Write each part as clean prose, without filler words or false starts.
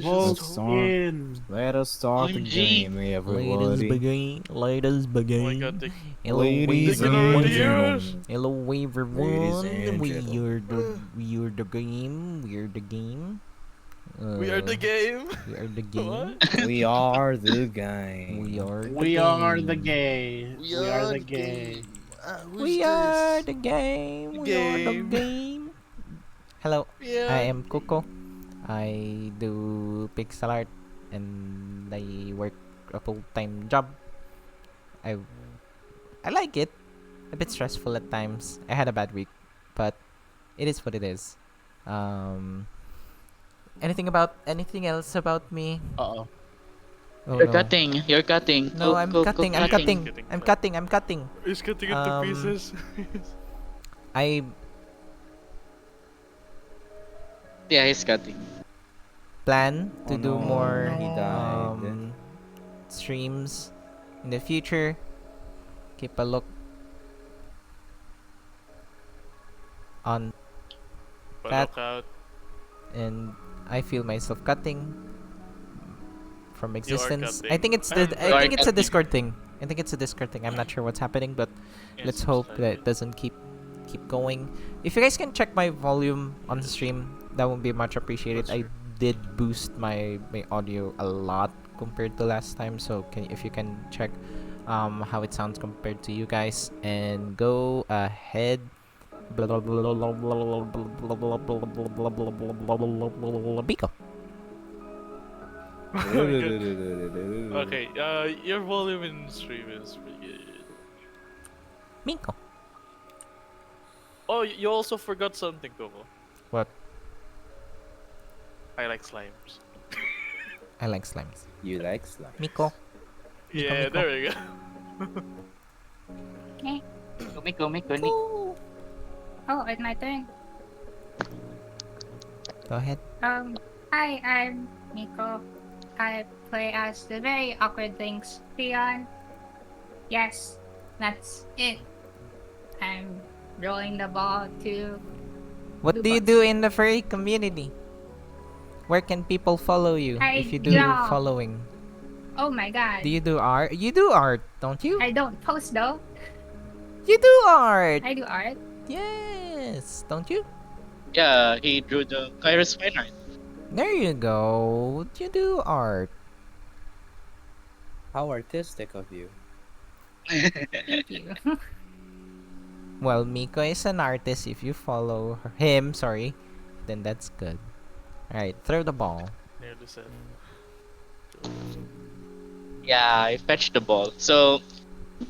Delicious token. Let us start the OMG. game, Ladies everybody. begin. Ladies Oh my begin. god, Hello, Ladies Taking over the and everyone. years. gentlemen. Hello, Ladies everyone. and We gentlemen. are the game. We are the game. We are the game. We are the What? game. We are the game. We are the We are the game. gay. We We are are the the gay. game. Who's We are this? the game. The We are the game. game. Hello, I Yeah. am Kuko. I do pixel art and I work a full-time job. I I like it. A bit stressful at times. I had a bad week, but it is what it is. Um, anything else about me? Uh-oh. Oh You're no. cutting. You're cutting. No, I'm cutting. I'm cutting. cutting. I'm cutting. I'm cutting. He's cutting it to Um, pieces. I Yeah, he's cutting. plan to Oh do no, more he died. streams in the future. Keep a look on But That- look out. and I feel myself cutting from existence. I cutting. think it's You I are think it's a cutting. Discord thing. I think it's a Discord thing. I'm not sure what's happening, but let's Yes, hope most that it likely. doesn't keep going. If you guys can check my volume on the stream, that would be much appreciated. That's I did boost my audio a lot compared to last time, so if you can check how it sounds compared to you guys, and go ahead. Biko. Okay, your volume in stream is pretty good. Miko. Oh, you also forgot something, Coco. What? I like slimes. I like slimes. You like slime? Miko. Yeah, Miko. there we go. Miko. Ooh. Oh, it's my turn. Go ahead. Hi, I'm Nico. I play as the very awkward things, Leon. Yes, that's it. I'm rolling the ball to. What do you do in the furry community? Where can people follow you I if you do draw. following? Oh my god. Do you do art? You do art, don't you? I don't post though. You do art. I do art. Yes, don't you? Yeah, he drew the Kairos fine art. There you go. You do art. How artistic of you. Thank you. Well, Miko is an artist. If you follow him, sorry, then that's good. Alright, throw the ball. Nearly said. Yeah, I fetched the ball. So,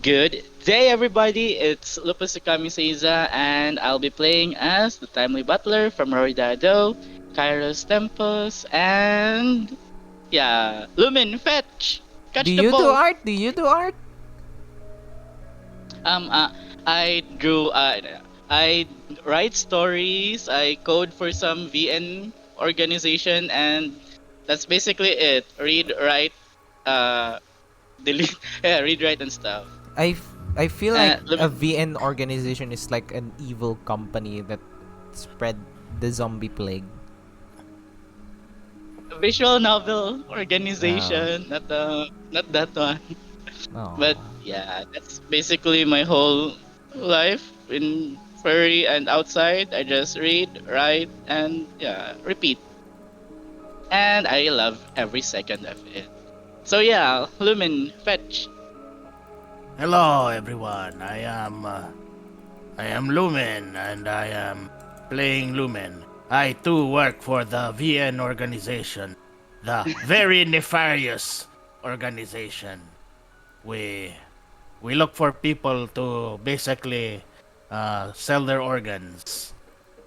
good day, everybody. It's Lupus Seiza, and I'll be playing as the Timely Butler from Roridado, Kairos Tempos, and yeah, Lumen, fetch! Catch Do the you do ball! art? Do you do art? I drew, I write stories, I code for some VN organization, and that's basically it. Read, write, delete, yeah, read, write, and stuff. I feel like let a me- VN organization is like an evil company that spread the zombie plague. Visual novel organization, not that one. Oh. But yeah, that's basically my whole life in furry and outside. I just read, write, and yeah, repeat. And I love every second of it. So yeah, Lumen, fetch. Hello, everyone. I am Lumen, and I am playing Lumen. I too work for the VN organization, the very nefarious organization. We look for people to basically sell their organs.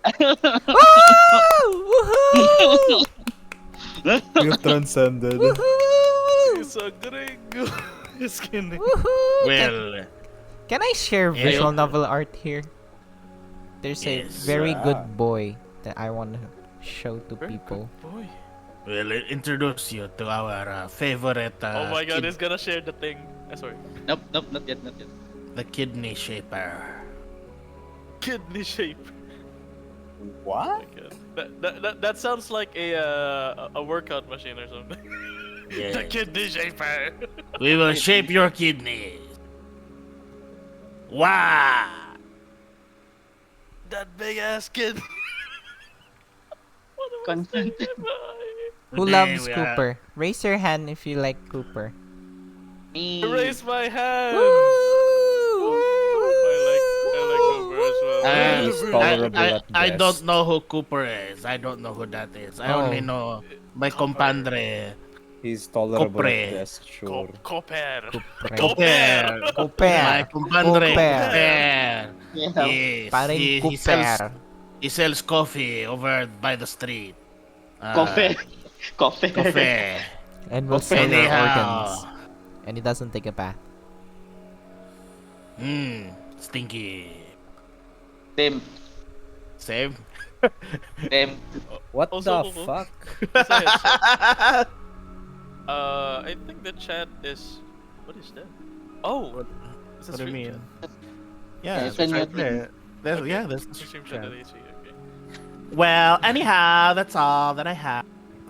Woohoo! You transcended. Woohoo! He's a gringo. Just kidding. Woohoo! Well, Can I share Yeah. visual novel art here? There's a Yes. very Yeah. good boy that I want to show to Very people. good boy. we'll introduce you to our favorite. Oh my god, kid- he's gonna share the thing. Sorry. Nope, not yet. the kidney shaper. Kidney shape. Oh What? my god. That sounds like a workout machine or something. The Yeah. kidney shaper. We will shape your kidneys. Wow. That big ass kid. What am I Constant. saying? Who Today loves we are- Cooper? Raise your hand if you like Cooper. Me. I raise my hand. Woo! I like Cooper as well. He's tolerable at I best. don't know who Cooper is. I don't know who that is. I only Oh. know my compadre. He's tolerable Copre. at best, sure. Cooper. Cooper. Cooper. My Cooper. compadre. Cooper. Cooper. Yeah. Yes. Paring Cooper. He sells coffee over by the street. Coffee. Coffee. Coffee. And will sell your Anyhow. organs. And he doesn't take a bath. Stinky. Same. Same. Same. What Also, the fuck? I think the chat is. What is that? Oh, it's a What do you stream mean? chat. Yeah, It's that's a new right thing. there. There's, Okay. yeah, there's It's a stream chat that I see. Okay. Well, anyhow, that's all that I have.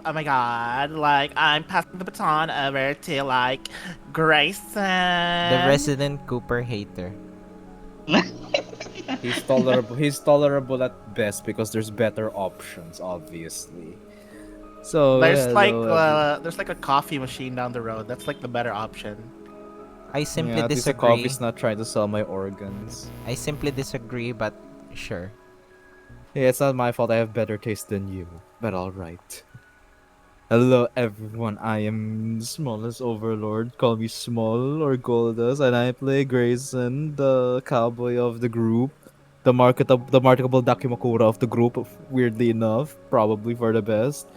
Oh my god, like, I'm passing the baton over to, like, Grayson. The resident Cooper hater. He's tolerable. He's tolerable at best because there's better options, obviously. So There's, hello, there's like a coffee machine down the road. That's, like, the better option. I simply yeah, at least the disagree. coffee's not trying to sell my organs. I simply disagree, but sure. Yeah, it's not my fault. I have better taste than you. But alright. Hello everyone, I am Smallest Overlord. Call me Smol or Goldas, and I play Grayson, the cowboy of the group. The marketable Dakimakura of the group, weirdly enough. Probably for the best.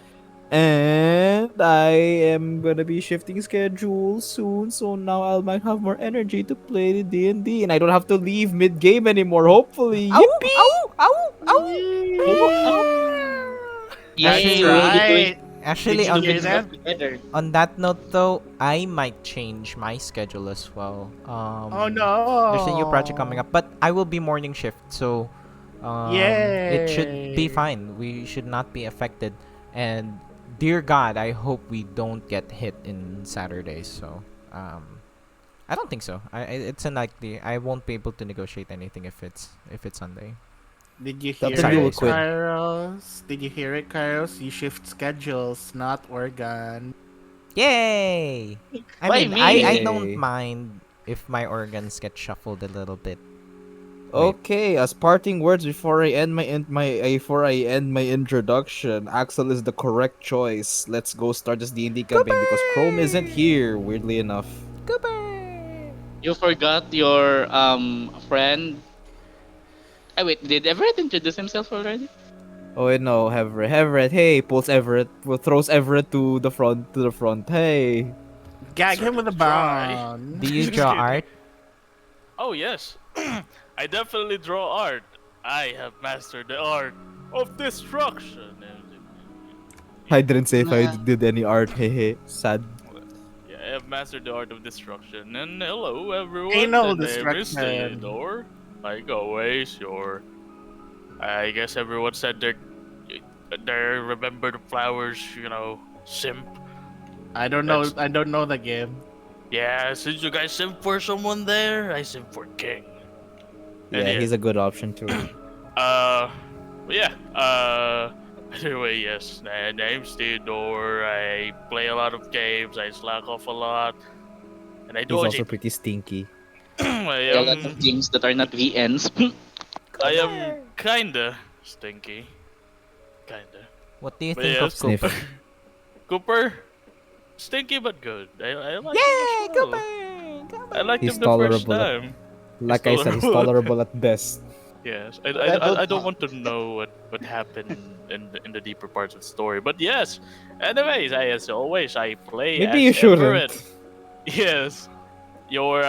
And I am gonna be shifting schedules soon, so now I might have more energy to play the D&D, and I don't have to leave mid-game anymore, hopefully. Yippee! Yay, That's we'll be doing right. Actually, Did on, you hear that? stuff together. on that note though, I might change my schedule as well. Oh no. There's a new project coming up, but I will be morning shift, so it should be Yay. fine. We should not be affected. And dear God, I hope we don't get hit in Saturdays. So I don't think so. It's unlikely. I won't be able to negotiate anything if it's Sunday. Did you That's hear a new it, quid. Kairos? Did you hear it, Kairos? You shift schedules, not organ. Yay! I Why mean, me? I Yay. don't mind if my organs get shuffled a little bit. Okay, as parting words before I end my introduction, Axel is the correct choice. Let's go start this D&D campaign because Krome isn't here, weirdly enough. Cooper! You forgot your friend. Oh wait, did Everett introduce himself already? Oh wait, no, Everett, hey, throws Everett to the front. Hey, Gag him with a Try. bone. Do you Just draw kidding. art? Oh yes, I definitely draw art. I have mastered the art of destruction. I didn't say if I Nah. did any art. Hehe, sad. Yeah, I have mastered the art of destruction. And hello everyone. Anal The name is destruction. Theodore. Like always, I guess everyone said they remember the flowers. Simp. I don't know. That's- I don't know the game. Yeah, since you guys simp for someone there, I simp for King. And Yeah, he's a good option too. But yeah, anyway, yes, my name's Theodore. I play a lot of games, I slack off a lot, and I He's do also pretty stinky. I A lot of games that are not VNs. I am kinda stinky. Kinda. What do you But think yeah, of Cooper? Cooper, stinky but good. I like Yay, him as well. Cooper! I liked He's him the first tolerable at- time. Like I said, he's tolerable at best. Yes, I I don't don't want to know what happened in the deeper parts of the story, but yes. Anyways, as always, I play Maybe as you Everett. shouldn't. Yes, your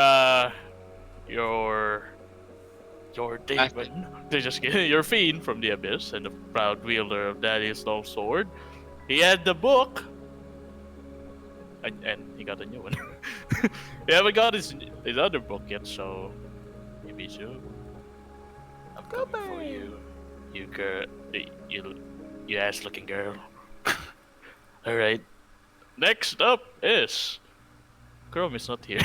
demon. They just get your fiend from the abyss and the proud wielder of Daddy's long sword. He had the book, and he got a new one. He haven't got his other book yet, so maybe soon. I'm coming for you, you girl, You ass looking girl. Alright. Next up is. Krome is not here.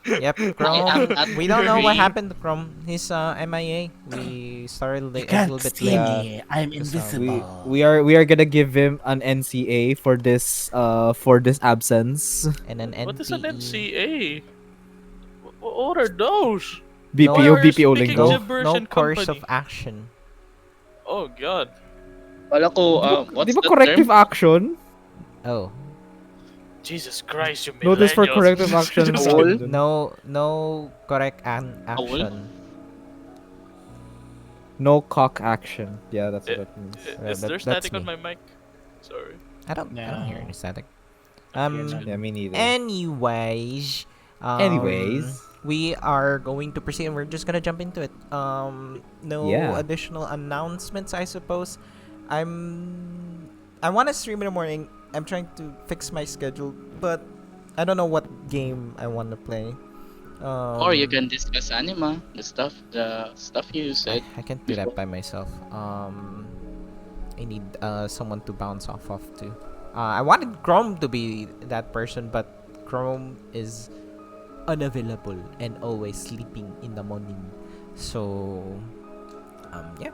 Yep, I am Krome. not We don't know what furry. happened to Krome. He's MIA. We started You a can't little bit see late. Yeah. me. I'm So, invisible. We are gonna give him an NCA for this absence. And an What is an NTE. NCA? What are those? Why BPO are you BPO speaking lingo. gibberish No in course of company? action. Oh god. Wala ko, Di what's ba the corrective term? action? Oh. Jesus Christ, you Notice for millennials. corrective action Just Owl? kidding. suspended. No correct Owl? action. No cock action. Yeah, that's what I- that means. Is there That's static on me. my mic? Sorry. I don't hear No. any static. Okay, it's No. good. Yeah, me neither. Anyways, Anyways. we are going to proceed and we're just gonna jump into it. No Yeah. additional announcements, I suppose. I want to stream in the morning. I'm trying to fix my schedule, but I don't know what game I want to play. Or you can discuss anima, the stuff you said I can't do that before. by myself. I need someone to bounce off of too. I wanted Krome to be that person, but Krome is unavailable and always sleeping in the morning. So, yeah.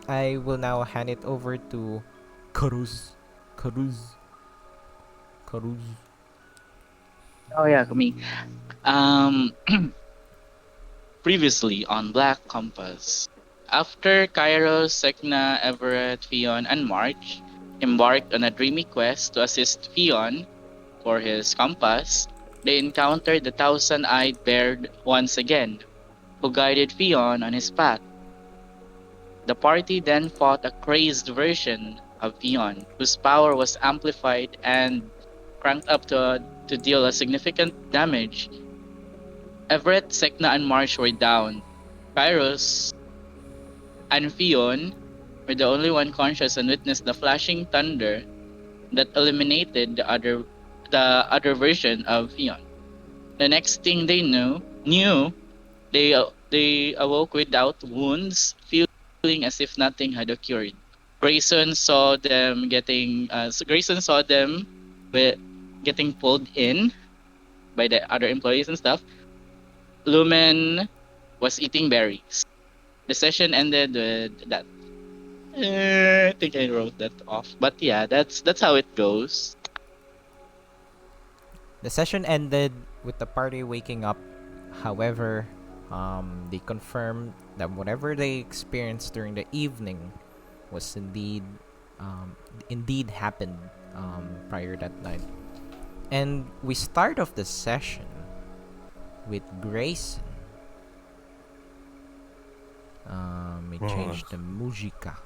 I will now hand it over to Karuz. Karuz. Karuz. Oh yeah, me. Um, Previously on Black Compass, after Kairos, Sek'na, Everett, Fion, and March embarked on a dreamy quest to assist Fion for his compass, they encountered the thousand-eyed bear once again, who guided Fion on his path. The party then fought a crazed version of Fion, whose power was amplified and cranked up to deal a significant damage. Everett, Sek'na, and March were down. Kairos and Fion were the only one conscious and witnessed the flashing thunder that eliminated the other version of Fion. The next thing they knew they awoke without wounds, feeling as if nothing had occurred. Grayson saw them with getting pulled in by the other employees and stuff. Lumen was eating berries. The session ended with that. I think I wrote that off, but yeah, that's how it goes. The session ended with the party waking up. However, they confirmed that whatever they experienced during the evening was indeed happened prior that night. And we start off the session with Grayson. We change the musica.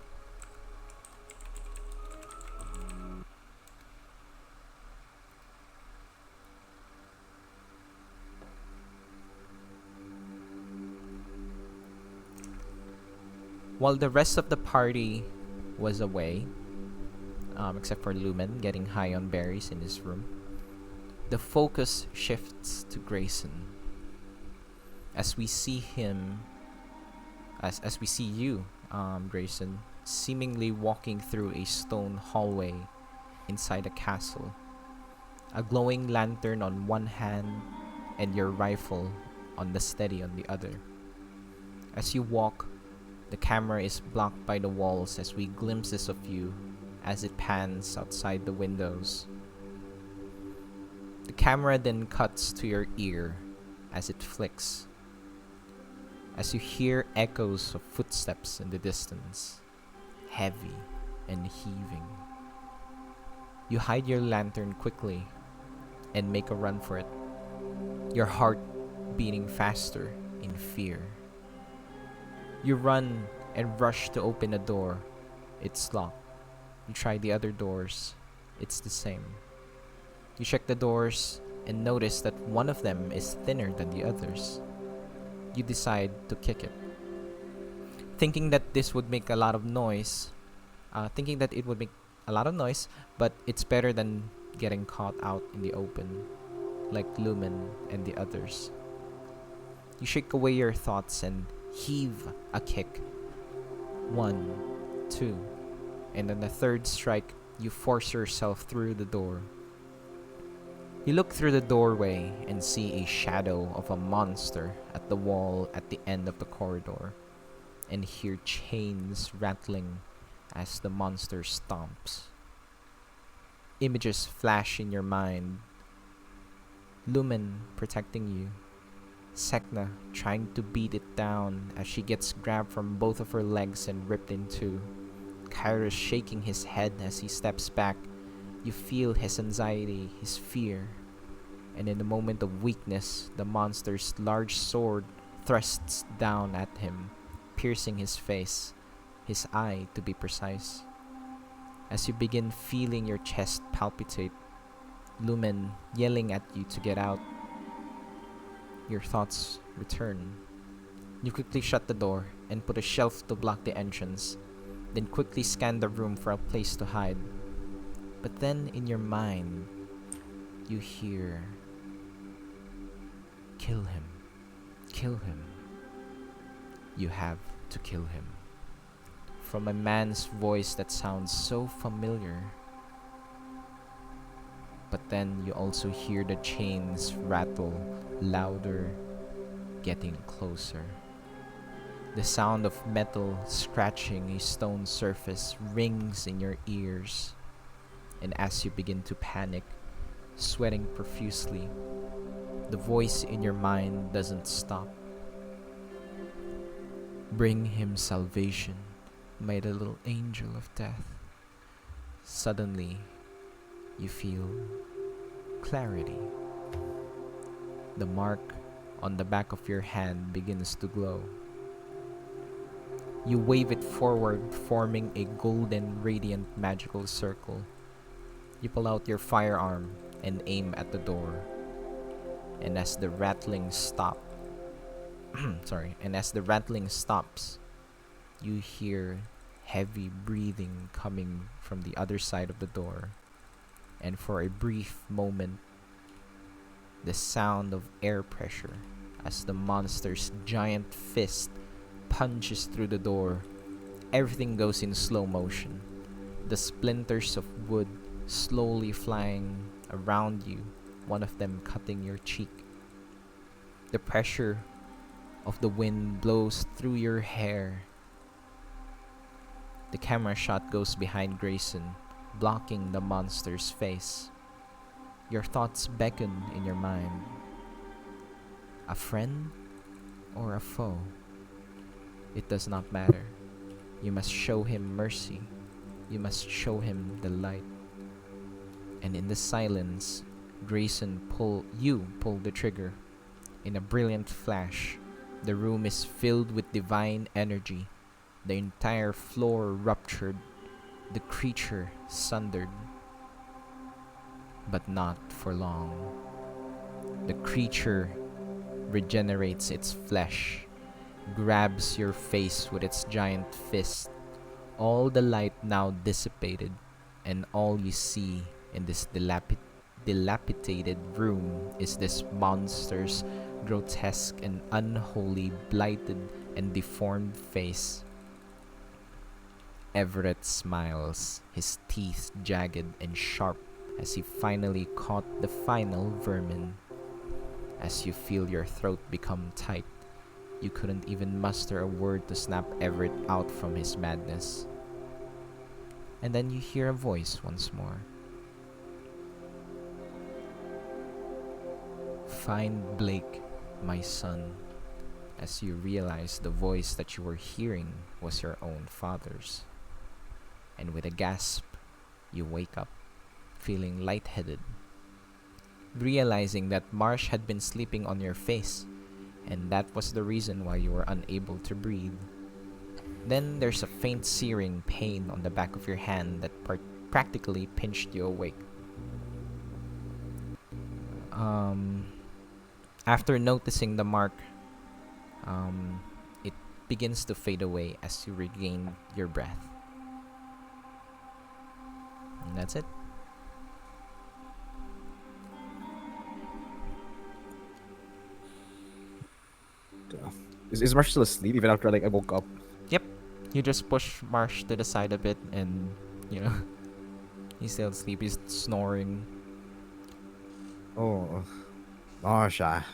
While the rest of the party was away, except for Lumen getting high on berries in his room, the focus shifts to Grayson. As we see him, as we see you, Grayson, seemingly walking through a stone hallway inside a castle, a glowing lantern on one hand and your rifle on the steady on the other. As you walk, the camera is blocked by the walls as we glimpses of you as it pans outside the windows. The camera then cuts to your ear as it flicks, as you hear echoes of footsteps in the distance, heavy and heaving. You hide your lantern quickly and make a run for it, your heart beating faster in fear. You run and rush to open a door. It's locked. You try the other doors. It's the same. You check the doors and notice that one of them is thinner than the others. You decide to kick it. Thinking that this would make a lot of noise. Thinking that it would make a lot of noise, but it's better than getting caught out in the open, like Lumen and the others. You shake away your thoughts and heave a kick. 1, 2. And on the third strike, you force yourself through the door. You look through the doorway and see a shadow of a monster at the wall at the end of the corridor, and hear chains rattling as the monster stomps. Images flash in your mind. Lumen protecting you. Sek'na trying to beat it down as she gets grabbed from both of her legs and ripped in two. Kairos shaking his head as he steps back. You feel his anxiety, his fear. And in a moment of weakness, the monster's large sword thrusts down at him, piercing his face, his eye to be precise. As you begin feeling your chest palpitate, Lumen yelling at you to get out, your thoughts return. You quickly shut the door and put a shelf to block the entrance, then quickly scan the room for a place to hide. But then in your mind, you hear, "Kill him. Kill him. You have to kill him." From a man's voice that sounds so familiar. But then you also hear the chains rattle louder, getting closer. The sound of metal scratching a stone surface rings in your ears. And as you begin to panic, sweating profusely, the voice in your mind doesn't stop. "Bring him salvation, my little angel of death." Suddenly, you feel clarity. The mark on the back of your hand begins to glow. You wave it forward, forming a golden, radiant, magical circle. You pull out your firearm and aim at the door. And as the rattling stops, you hear heavy breathing coming from the other side of the door. And for a brief moment, the sound of air pressure as the monster's giant fist punches through the door. Everything goes in slow motion. The splinters of wood slowly flying around you, one of them cutting your cheek. The pressure of the wind blows through your hair. The camera shot goes behind Grayson, blocking the monster's face. Your thoughts beckon in your mind. A friend or a foe? It does not matter. You must show him mercy. You must show him the light. And in the silence, Grayson pull the trigger. In a brilliant flash, the room is filled with divine energy. The entire floor ruptured, the creature sundered. But not for long. The creature regenerates its flesh, grabs your face with its giant fist. All the light now dissipated, and all you see in this dilapidated room is this monster's grotesque and unholy, blighted and deformed face. Everett smiles, his teeth jagged and sharp as he finally caught the final vermin. As you feel your throat become tight, you couldn't even muster a word to snap Everett out from his madness. And then you hear a voice once more. "Find Blake, my son," as you realize the voice that you were hearing was your own father's. And with a gasp, you wake up, feeling lightheaded, realizing that Marsh had been sleeping on your face, and that was the reason why you were unable to breathe. Then there's a faint searing pain on the back of your hand that practically pinched you awake. After noticing the mark, it begins to fade away as you regain your breath. And that's it. Is Marsh still asleep even after I woke up? Yep. You just push Marsh to the side a bit, and you know he's still asleep. He's snoring. Oh, Marsha,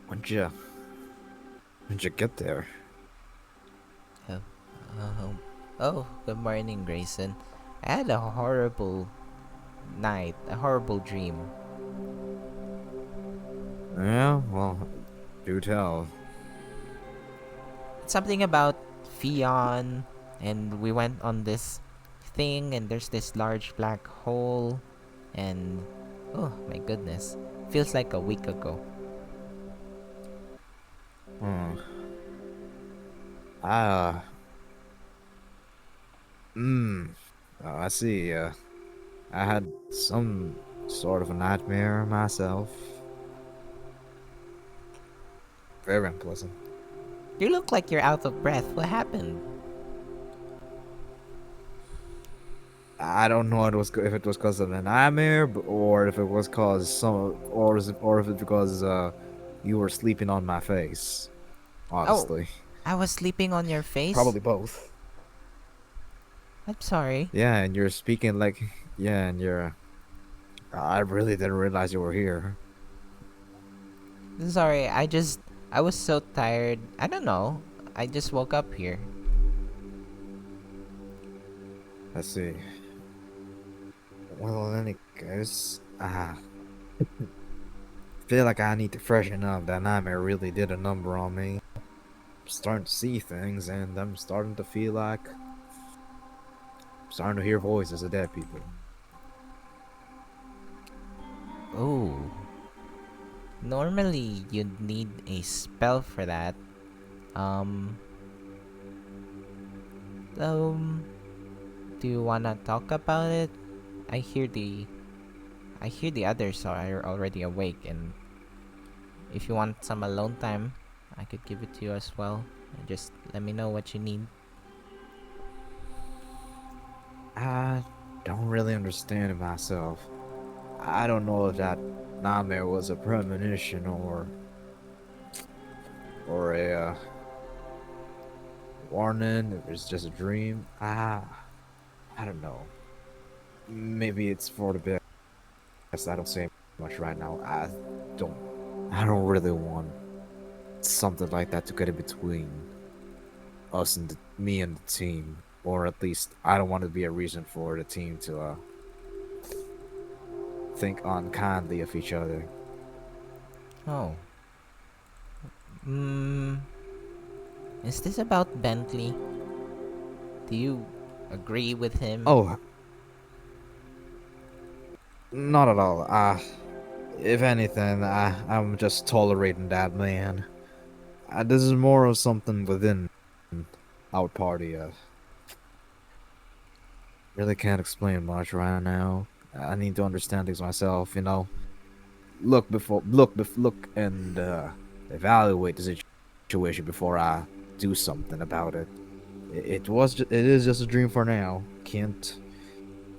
when'd you get there? Oh, good morning, Grayson. I had a horrible night, a horrible dream. Yeah, well, do tell. It's something about Fion, and we went on this thing, and there's this large black hole, and oh my goodness, feels like a week ago. Hmm. I, I see. I had some sort of a nightmare myself. Very unpleasant. You look like you're out of breath. What happened? I don't know if it was because of a nightmare, or if it was cause or if it's because you were sleeping on my face. Honestly, I was sleeping on your face. probably both. I'm sorry. Yeah, and you're speaking like and you're. I really didn't realize you were here. Sorry. I was so tired. I don't know. I just woke up here. Let's see. Well, in any case, feel like I need to freshen up. That nightmare really did a number on me. I'm starting to see things, and I'm starting to feel like I'm starting to hear voices of dead people. Oh. Normally, you'd need a spell for that. Um, do you wanna talk about it? I hear the others are already awake, and if you want some alone time, I could give it to you as well. Just let me know what you need. I don't really understand it myself. I don't know if that nightmare was a premonition or a warning. If it's just a dream. I don't know. Maybe it's for the best. I don't say much right now. I don't really want something like that to get in between us and me and the team, or at least I don't want to be a reason for the team to think unkindly of each other. Oh. Is this about Bentley? Do you agree with him? Oh, not at all. If anything, I'm just tolerating that man. This is more of something within our party. Really can't explain much right now. I need to understand things myself. You know, look and evaluate the situation before I do something about it. It is just a dream for now. Can't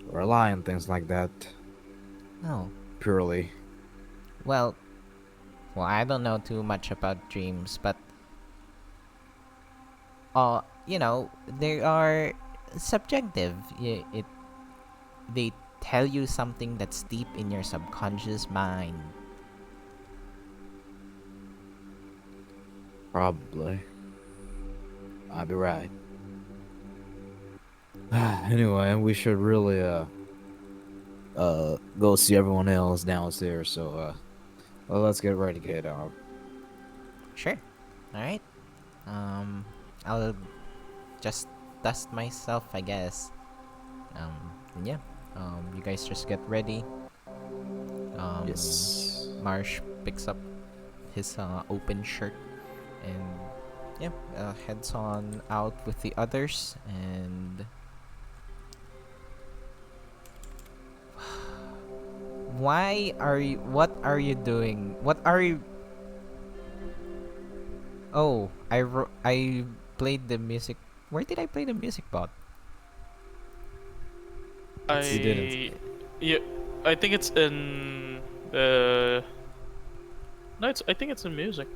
rely on things like that Oh. purely. Well, I don't know too much about dreams, but they are subjective. They tell you something that's deep in your subconscious mind. Probably. I'd be right. Anyway, we should really go see everyone else downstairs. So well, let's get ready to head out. Sure. All right. I'll just dust myself, I guess. And yeah. You guys just get ready. Yes. Marsh picks up his open shirt and yeah, heads on out with the others. And what are you doing? What are you? Oh, I played the music. Where did I play the music bot? You didn't. Yeah, I think it's in no, I think it's in music.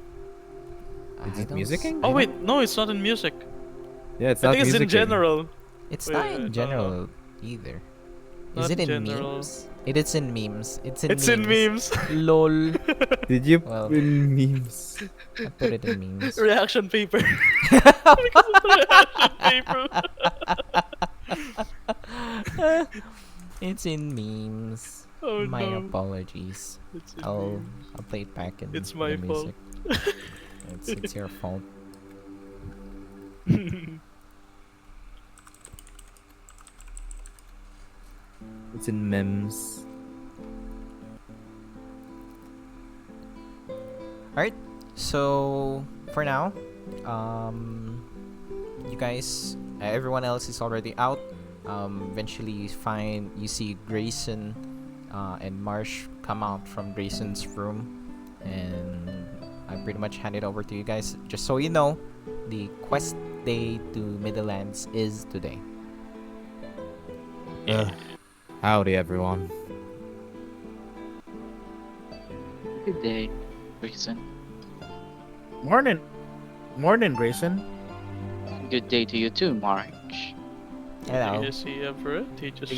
Is it I don't musicking? Oh I wait, don't- no, it's not in music. Yeah, it's I not think it's in music game. general. It's Wait, not wait, in general either. Is Not it in general. memes? It is in memes. It's in It's memes. in memes. Lol. Did you Well. in memes? I put it in memes. Reaction paper. Because of the reaction paper. It's in memes. Oh My no. apologies. It's in I'll memes. I'll play it back in It's the my fault. music. It's your fault. It's in memes. Alright. So for now, you guys, everyone else is already out. Eventually you see Grayson and Marsh come out from Grayson's room, and I pretty much hand it over to you guys. Just so you know, the quest day to Middlelands is today. Yeah. Howdy, everyone. Good day, Grayson. Morning, Grayson. Good day to you too, March. Hello. You see Everett? He just. You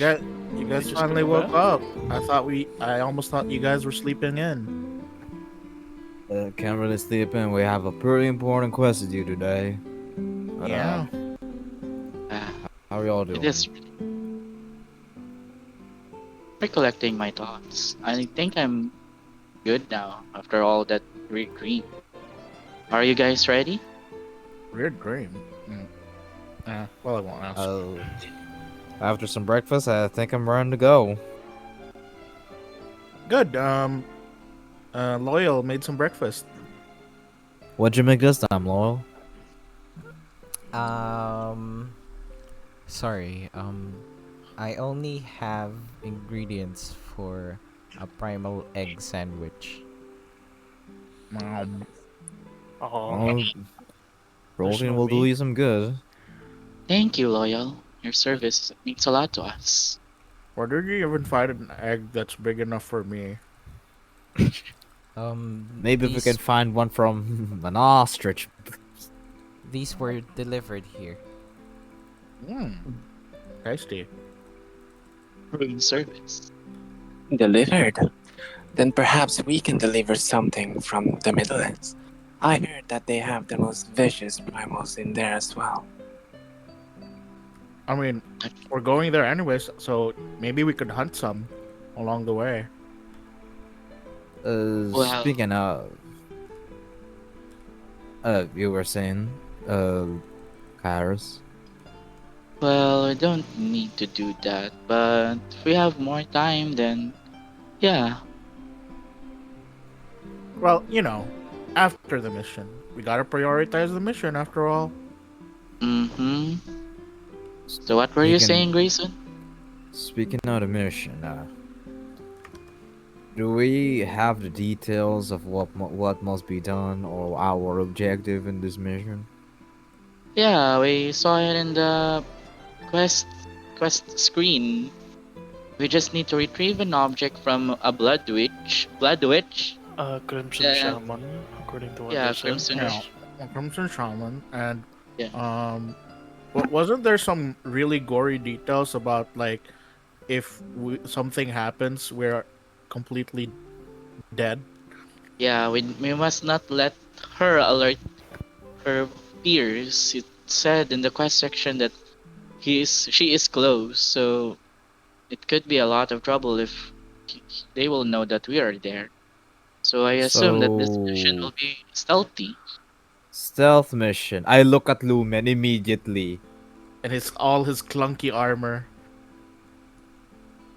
guys just finally come woke back? up. I almost thought you guys were sleeping in. Can't really sleep in. We have a pretty important quest to do today. But, Yeah. how are y'all It doing? is recollecting my thoughts. I think I'm good now after all that weird dream. Are you guys ready? Weird dream. Well, I won't ask. After some breakfast, I think I'm ready to go. Good. Loyal made some breakfast. What'd you make this time, Loyal? Sorry. I only have ingredients for a primal egg sandwich. Oh. Well, protein will do you some good. Thank you, Loyal. Your service means a lot to us. Or did you even find an egg that's big enough for me? Maybe if we can find one from an ostrich. These were delivered here. Tasty. Room service. Delivered? Then perhaps we can deliver something from the Middlelands. I heard that they have the most vicious primals in there as well. I mean, we're going there anyways, so maybe we could hunt some along the way. Well- Speaking of, you were saying, Kairos. Well, we don't need to do that, but if we have more time, then yeah. Well, after the mission. We gotta prioritize the mission after all. Mm-hmm. So what were you saying, Grayson? Speaking of the mission, do we have the details of what must be done or our objective in this mission? Yeah, we saw it in the quest screen. We just need to retrieve an object from a blood witch. Crimson Yeah. Shaman, according to what Yeah, they said. Crimson Yeah, Crimson Shaman, and Yeah. wasn't there some really gory details about like if something happens, we're completely dead? Yeah, we must not let her alert her peers. It said in the quest section that she is close, so it could be a lot of trouble if they will know that we are there. So I assume that this mission will be stealthy. Stealth mission. I look at Lumen immediately. And it's all his clunky armor.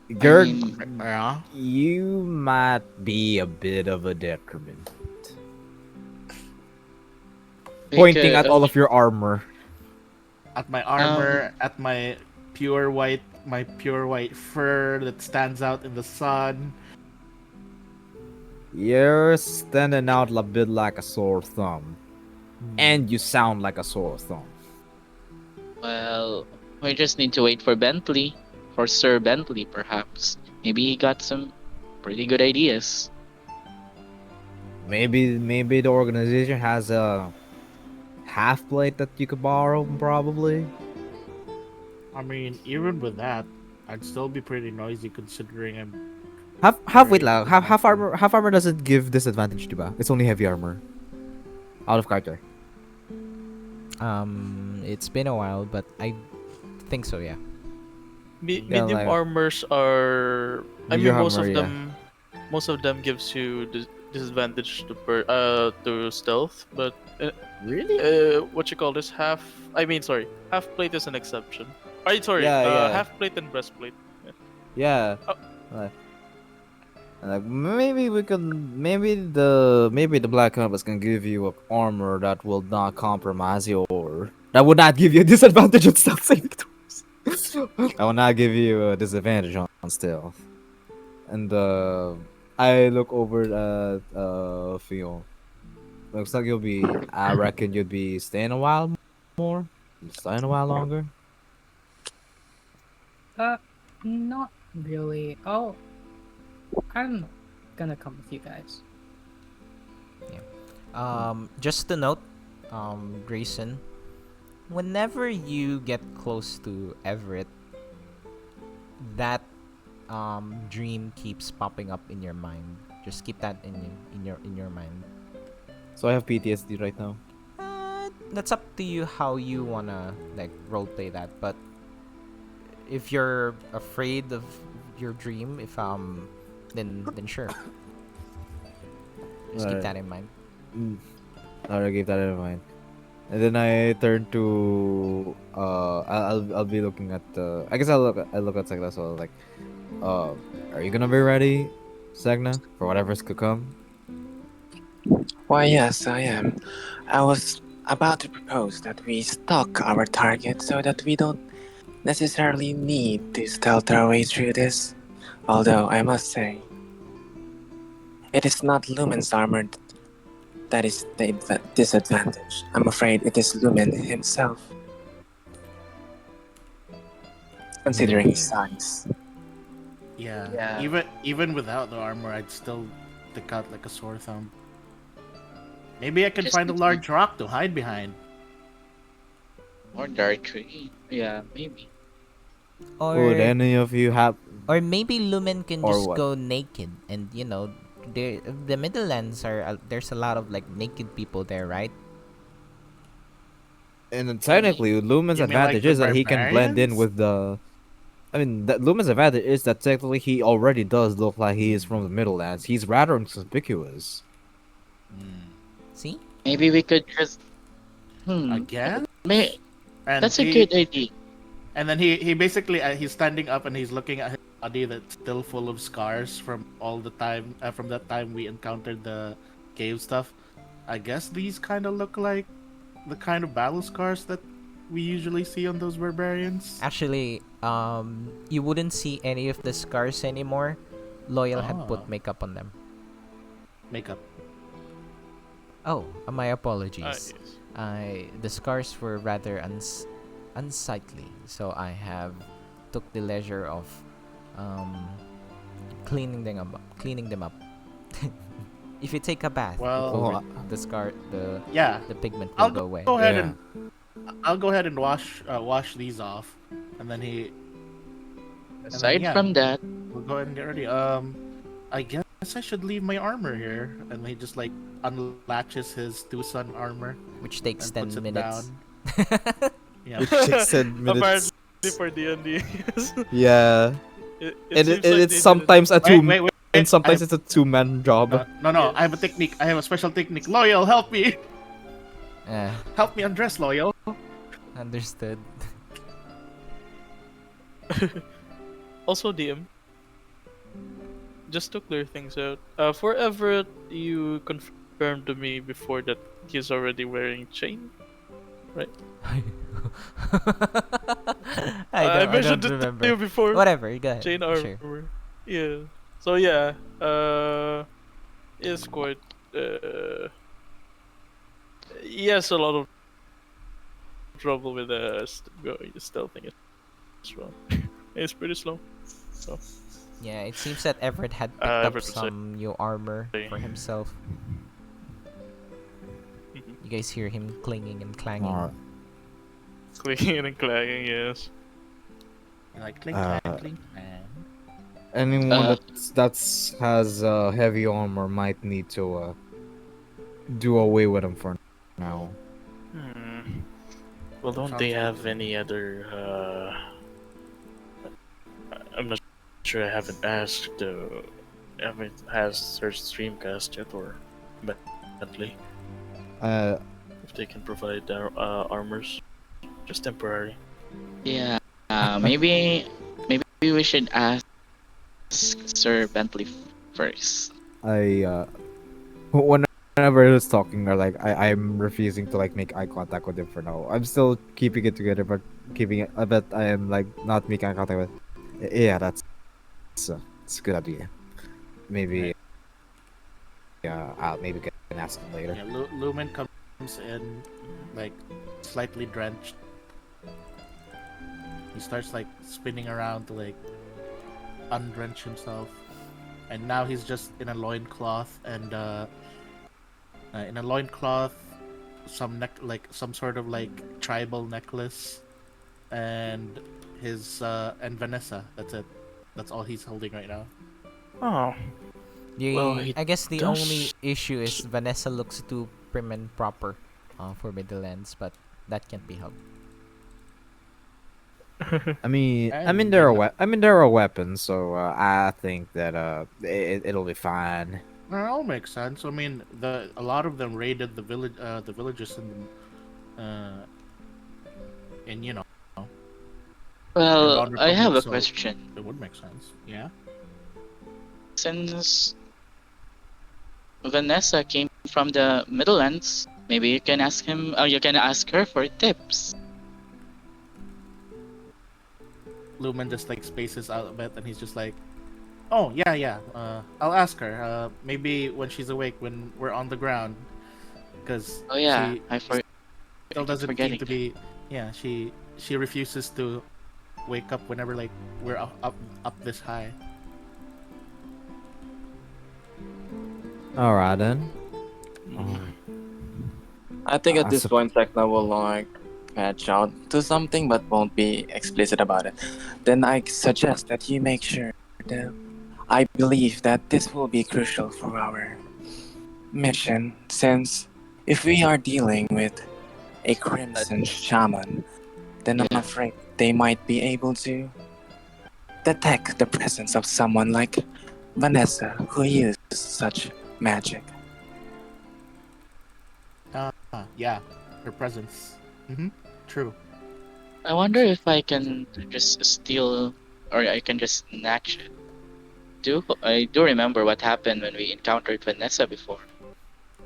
Gerd, mean- Yeah. you might be a bit of a detriment. Pointing at all of your armor. At my armor, at my pure white fur that stands out in the sun. You're standing out a bit like a sore thumb. And you sound like a sore thumb. Well, we just need to wait for Bentley, for Sir Bentley, perhaps. Maybe he got some pretty good ideas. Maybe the organization has half plate that you could borrow, probably. I mean, even with that, I'd still be pretty noisy considering I'm Half wait carrying lang. the Half armor doesn't give disadvantage, diba? It's only heavy armor. Out of character. It's been a while, but I think so. Yeah. Yeah, Medium like armors are. I medium mean, armor, yeah. most of them gives you disadvantage to stealth, but Really? what you call this half? I mean, sorry, half plate is an exception. Sorry, Yeah, yeah. half plate and breastplate. Yeah. Oh. Like maybe we can maybe the black canvas can give you a armor that will not compromise your that would not give you a disadvantage on stealth saving throws. I will not give you a disadvantage on stealth. And I look over at Fion. Looks like I reckon you'd be staying a while more. Staying a while longer. Not really. Oh, I'm gonna come with you guys. Just to note, Grayson, whenever you get close to Everett, that dream keeps popping up in your mind. Just keep that in your mind. So I have PTSD right now. That's up to you how you wanna like roleplay that. But if you're afraid of your dream, then sure. Just keep Alright. that in mind. Alright, keep that in mind. And then I turn to I'll be looking at I guess I look at Sek'na, so like are you gonna be ready, Sek'na, for whatever's to come? Why, yes, I am. I was about to propose that we stalk our target so that we don't necessarily need to stealth our way through this. Although, I must say, it is not Lumen's armor that is the disadvantage. I'm afraid it is Lumen himself, considering his size. Yeah. Even without the armor, I'd still stick out like a sore thumb. Maybe I can Just find a need- large rock to hide behind. Or dark tree. Yeah, maybe. Would any of you have Or maybe Lumen can Or just what? go naked, and the Middlelands are there's a lot of like naked people there, right? and then technically Lumen's You mean like advantage the is that he can blend in barbarians? with the I mean, Lumen's advantage is that technically he already does look like he is from the Middlelands. He's rather inconspicuous. See? Maybe we could just. Again? And That's a he- good idea. And then he basically he's standing up and he's looking at his body that's still full of scars from all the time from that time we encountered the cave stuff. I guess these kind of look like the kind of battle scars that we usually see on those barbarians. Actually, you wouldn't see any of the scars anymore. Loyal had Ah. put makeup on them. Makeup. Oh, my apologies. Yes. The scars were rather unsightly, so I have took the leisure of cleaning them up. If you take a bath, Well, the yeah. the pigment will I'll go away. go ahead Yeah. and I'll go ahead and wash these off, and then Aside yeah. from that, we'll go ahead and get ready. I guess I should leave my armor here, and he just like unlatches his Tucson armor Which takes and 10 puts it minutes. down. Yeah. Which takes 10 minutes. Apparently for D&D, yes. Yeah. And seems like it's they sometimes a two Wait. and sometimes it's a two-man job. No. I have a technique. I have a special technique. Loyal, help me! Help me undress, Loyal. Understood. Also, DM, just to clear things out, for Everett, you confirmed to me before that he's already wearing chain, right? I mentioned don't it to remember. you before. Whatever, you go ahead. Chain Sure. armor. Yeah. So yeah, it's quite. He has a lot of trouble with stealthing as well. It's pretty slow. So. Yeah, it seems that Everett had picked up Everett would say- some new armor for himself. You guys hear him clinging and clanging. Alright. Clicking and clanging, yes. Like clink Uh, clank clink clank. Anyone Uh, that's has heavy armor might need to do away with him for now. Hmm. Well, don't Sounds they good have to me. any other? I'm not sure. I haven't asked. Everett has her streamcast yet, or Bentley, Uh, if they can provide their armors, just temporary. yeah. Maybe we should ask Sir Bentley first. I whenever he's talking, or like I'm refusing to like make eye contact with him for now. I'm still keeping it together, but keeping it. I bet I am like not making eye contact with. Yeah, that's a good idea. Maybe Right. I'll maybe can ask him later. Yeah, Lumen comes in, like, slightly drenched. He starts, like, spinning around to, like, undrench himself. And now he's just in a loincloth, and, in a loincloth, some sort of, like, tribal necklace, and and Vanessa. That's it. That's all he's holding right now. Oh, well, he I guess the only does. issue is Vanessa looks too prim and proper for Middlelands, but that can't be helped. And you know, there are weapons, so I think that it'll be fine. it all makes sense. I mean, a lot of them raided the villages in in Well, Dawn I have Republic, a so question. it would make sense. Yeah. Since Vanessa came from the Middlelands, maybe you can ask him, or you can ask her for tips. Lumen just like spaces out a bit, and he's just like, "Oh yeah, yeah. I'll ask her. Maybe when she's awake, when we're on the ground, because Oh yeah, she I still keep doesn't seem forgetting to that. be. Yeah, she refuses to wake up whenever like we're up this high. All right then. Mhm. I think at I this sup- point, Sek'na will like patch out to something but won't be explicit about it. Then I suggest that you make sure that I believe that this will be crucial for our mission, since if we are dealing with a crimson shaman, then I'm Yeah. afraid they might be able to detect the presence of someone like Vanessa who uses such magic. Yeah, her presence. True. I wonder if I can just steal, or I can just snatch it. I do remember what happened when we encountered Vanessa before.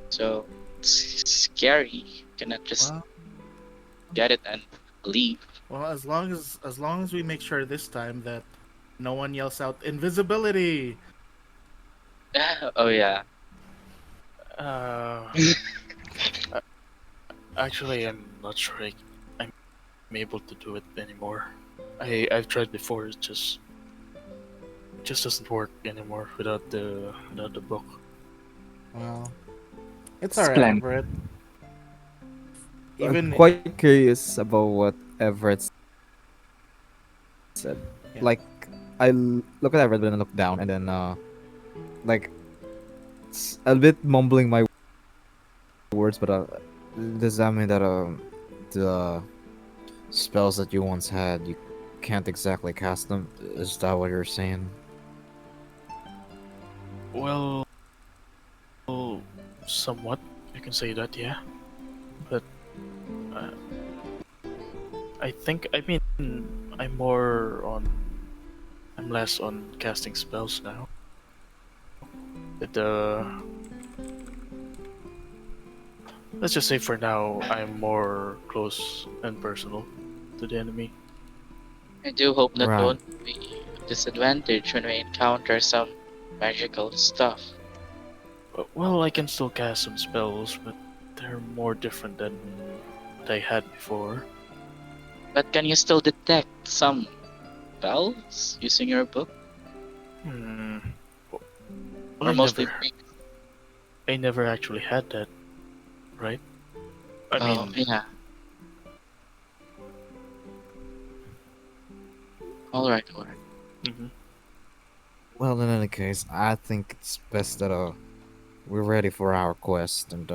So it's scary. Cannot just Well, get it and leave. well, as long as we make sure this time that no one yells out invisibility. Oh yeah. Uh, a- Actually, I'm not sure I'm able to do it anymore. I've tried before. It just doesn't work anymore without the book. Well, it's alright, Splendid. Everett. I'm Even quite curious about what Everett said. yeah. Like, look at Everett and then look down, and then like a bit mumbling my words, but does that mean that the spells that you once had, you can't exactly cast them? Is that what you're saying? Well, somewhat. You can say that, yeah. But uh, I mean, I'm more on. I'm less on casting spells now. But let's just say for now, I'm more close and personal to the enemy. I do hope that Right. won't be a disadvantage when we encounter some magical stuff. Well, I can still cast some spells, but they're more different than what I had before. But can you still detect some spells using your book? Hmm. Well, Or mostly I never actually had that, right? I Oh, mean, yeah. Alright, alright. mhm. Well, in any case, I think it's best that we're ready for our quest, and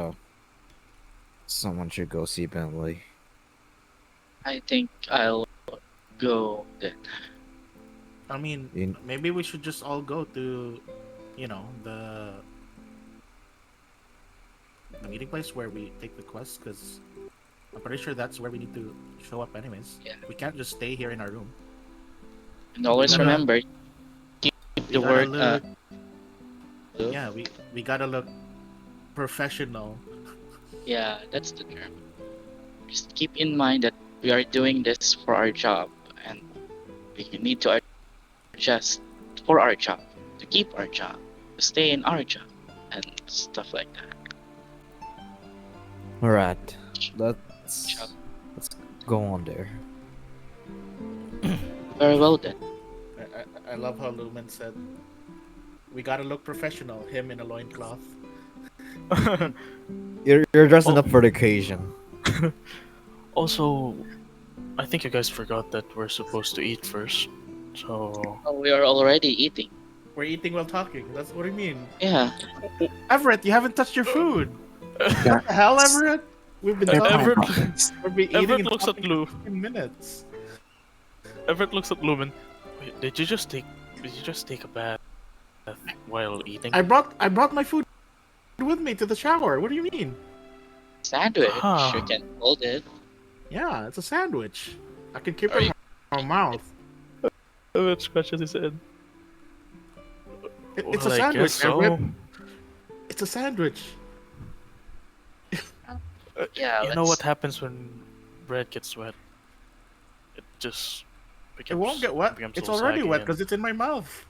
someone should go see Bentley. I think I'll go then. I mean, In, maybe we should just all go to, the meeting place where we take the quest, because I'm pretty sure that's where we need to show up anyways. Yeah. We can't just stay here in our room. And always gotta- remember, keep We the gotta word look. Yeah, we gotta look professional. yeah, that's the term. Just keep in mind that we are doing this for our job and we need to adjust for our job, to keep our job, to stay in our job and stuff like that. all right, let's go on there. Very well then. I love how Lumen said, we gotta look professional, him in a loincloth. You're dressing Oh. up for the occasion. Also, I think you guys forgot that we're supposed to eat first. So, Oh, we are already eating. We're eating while talking. That's what I mean. Yeah. Everett, you haven't touched your food. Yeah. What the hell, Everett? We've been They're talking. Everett- Primals. We've been eating Everett and looks at talking Lou. for 15 minutes. Everett looks at Lumen. Wait, did you just take a bath while eating? I brought my food with me to the shower. What do you mean? Sandwich. Huh. You can hold it. Yeah, it's a sandwich. I can keep Are it you- in my mouth. Everett scratches his head. It's a Well, I sandwich, guess so. Everett. It's a sandwich. Yeah, You know let's- what happens when bread gets wet? It just becomes. It won't get wet. becomes It's all already saggy wet and- because it's in my mouth.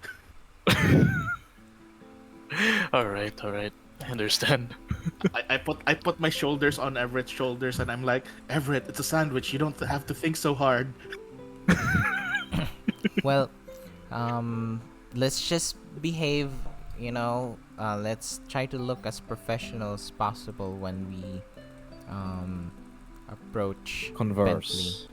all right. I understand. I put my shoulders on Everett's shoulders and I'm like, Everett, it's a sandwich. You don't have to think so hard. Well, let's just behave, let's try to look as professional as possible when we approach Converse.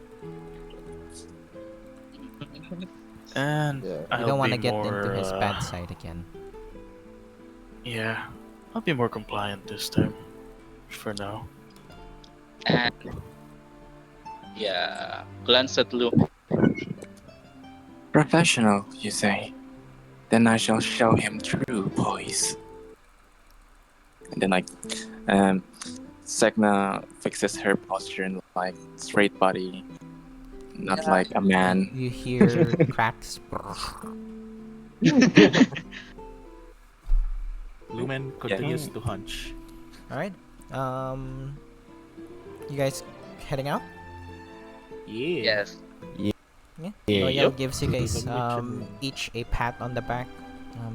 And Yeah. Bentley. I'll We don't want to be get more, into his bad side again. Yeah, I'll be more compliant this time. For now. And yeah, glance at Lumen. Professional, you say? Then I shall show him true poise. And then, Sek'na fixes her posture in like straight body, not Yeah. like a man. You hear cracks. Lumen continues to hunch. Alright. You guys heading out? Yeah. Yes. Yeah. Yeah. Royal Yep. gives you guys Mission. each a pat on the back.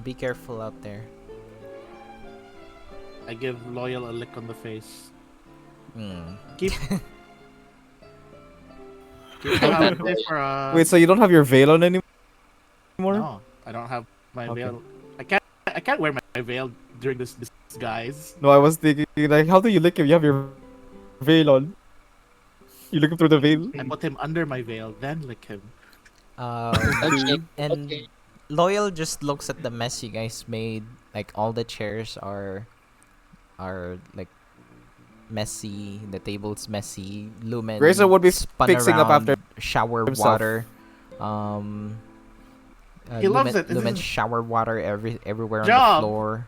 Be careful out there. I give Loyal a lick on the face. Hmm. Keep him out there for Wait, so you don't have your veil on anymore? No, I don't have my Okay. veil. I can't wear my veil during this disguise. No, I was thinking like, how do you lick him? You have your veil on. You look him through the veil. I put him under my veil, then lick him. Okay. And Okay. Loyal just looks at the mess you guys made. Like all the chairs are like messy. The table's messy. Lumen Grayson would be spun fixing up around, after shower himself. water. He loves it. This Lumen is- shower water everywhere on Job. the floor.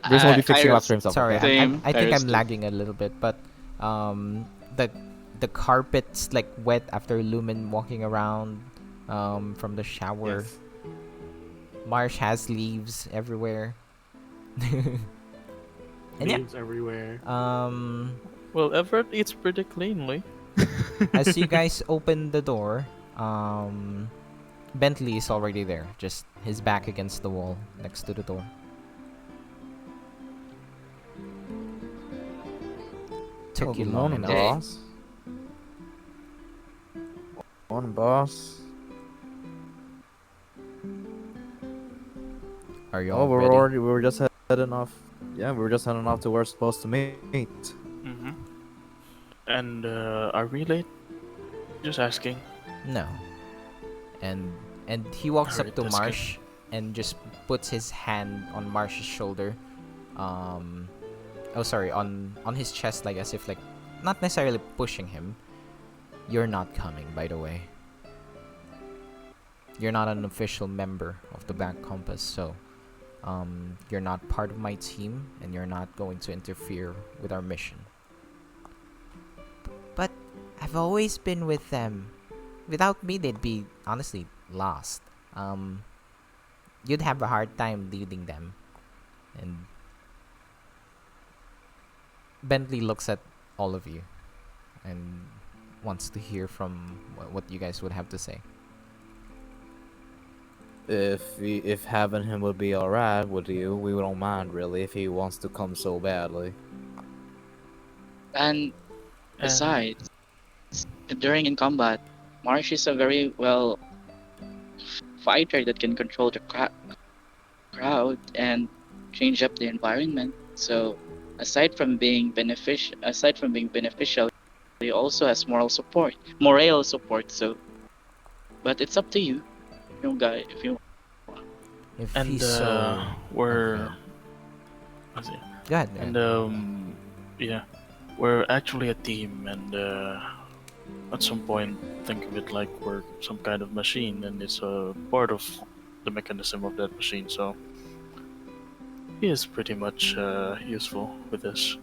Grayson will be fixing up Kairos. after himself. Sorry, okay? Same, I think Kairos I'm too. lagging a little bit, but the carpet's like wet after Lumen walking around from the shower. Yes. Marsh has leaves everywhere. And yeah, Leaves everywhere. Well, Everett eats pretty cleanly. as you guys open the door, Bentley is already there, just his back against the wall next to the door. Took Oh, you good long morning, enough. boss. Morning, boss. Are you Oh, all we ready? were just heading off Yeah, we're just heading off to where we're supposed to meet. Mm-hmm. And are we late? Just asking. No. And he walks up Alright, to that's good. Marsh and just puts his hand on Marsh's shoulder. Oh sorry, on his chest, like as if like not necessarily pushing him. You're not coming, by the way. You're not an official member of the Black Compass, so you're not part of my team, and you're not going to interfere with our mission. But I've always been with them. Without me, they'd be honestly lost. You'd have a hard time leading them. And Bentley looks at all of you and wants to hear from what you guys would have to say. If having him would be alright with you, we don't mind really if he wants to come so badly. And And besides, during in combat, Marsh is a very well fighter that can control the crowd and change up the environment. So, aside from being beneficial, he also has morale support. So, but it's up to you, you guy, if you. If and he's so... we're Okay. I see. Go ahead. And yeah, we're actually a team, and at some point think of it like we're some kind of machine, and it's a part of the mechanism of that machine. So he is pretty much useful with this.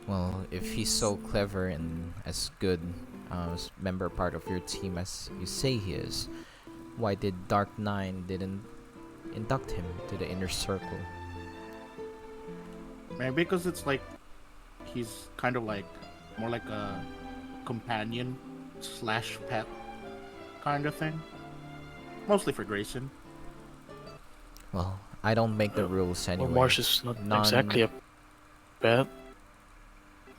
Well, if he's so clever and as good as member part of your team as you say he is, why did Dark Nine didn't induct him to the inner circle? Maybe because it's like he's kind of like more like a companion slash pet kind of thing. Mostly for Grayson. Well, I don't make the rules anyway. Well, Marsh is not None- exactly a pet.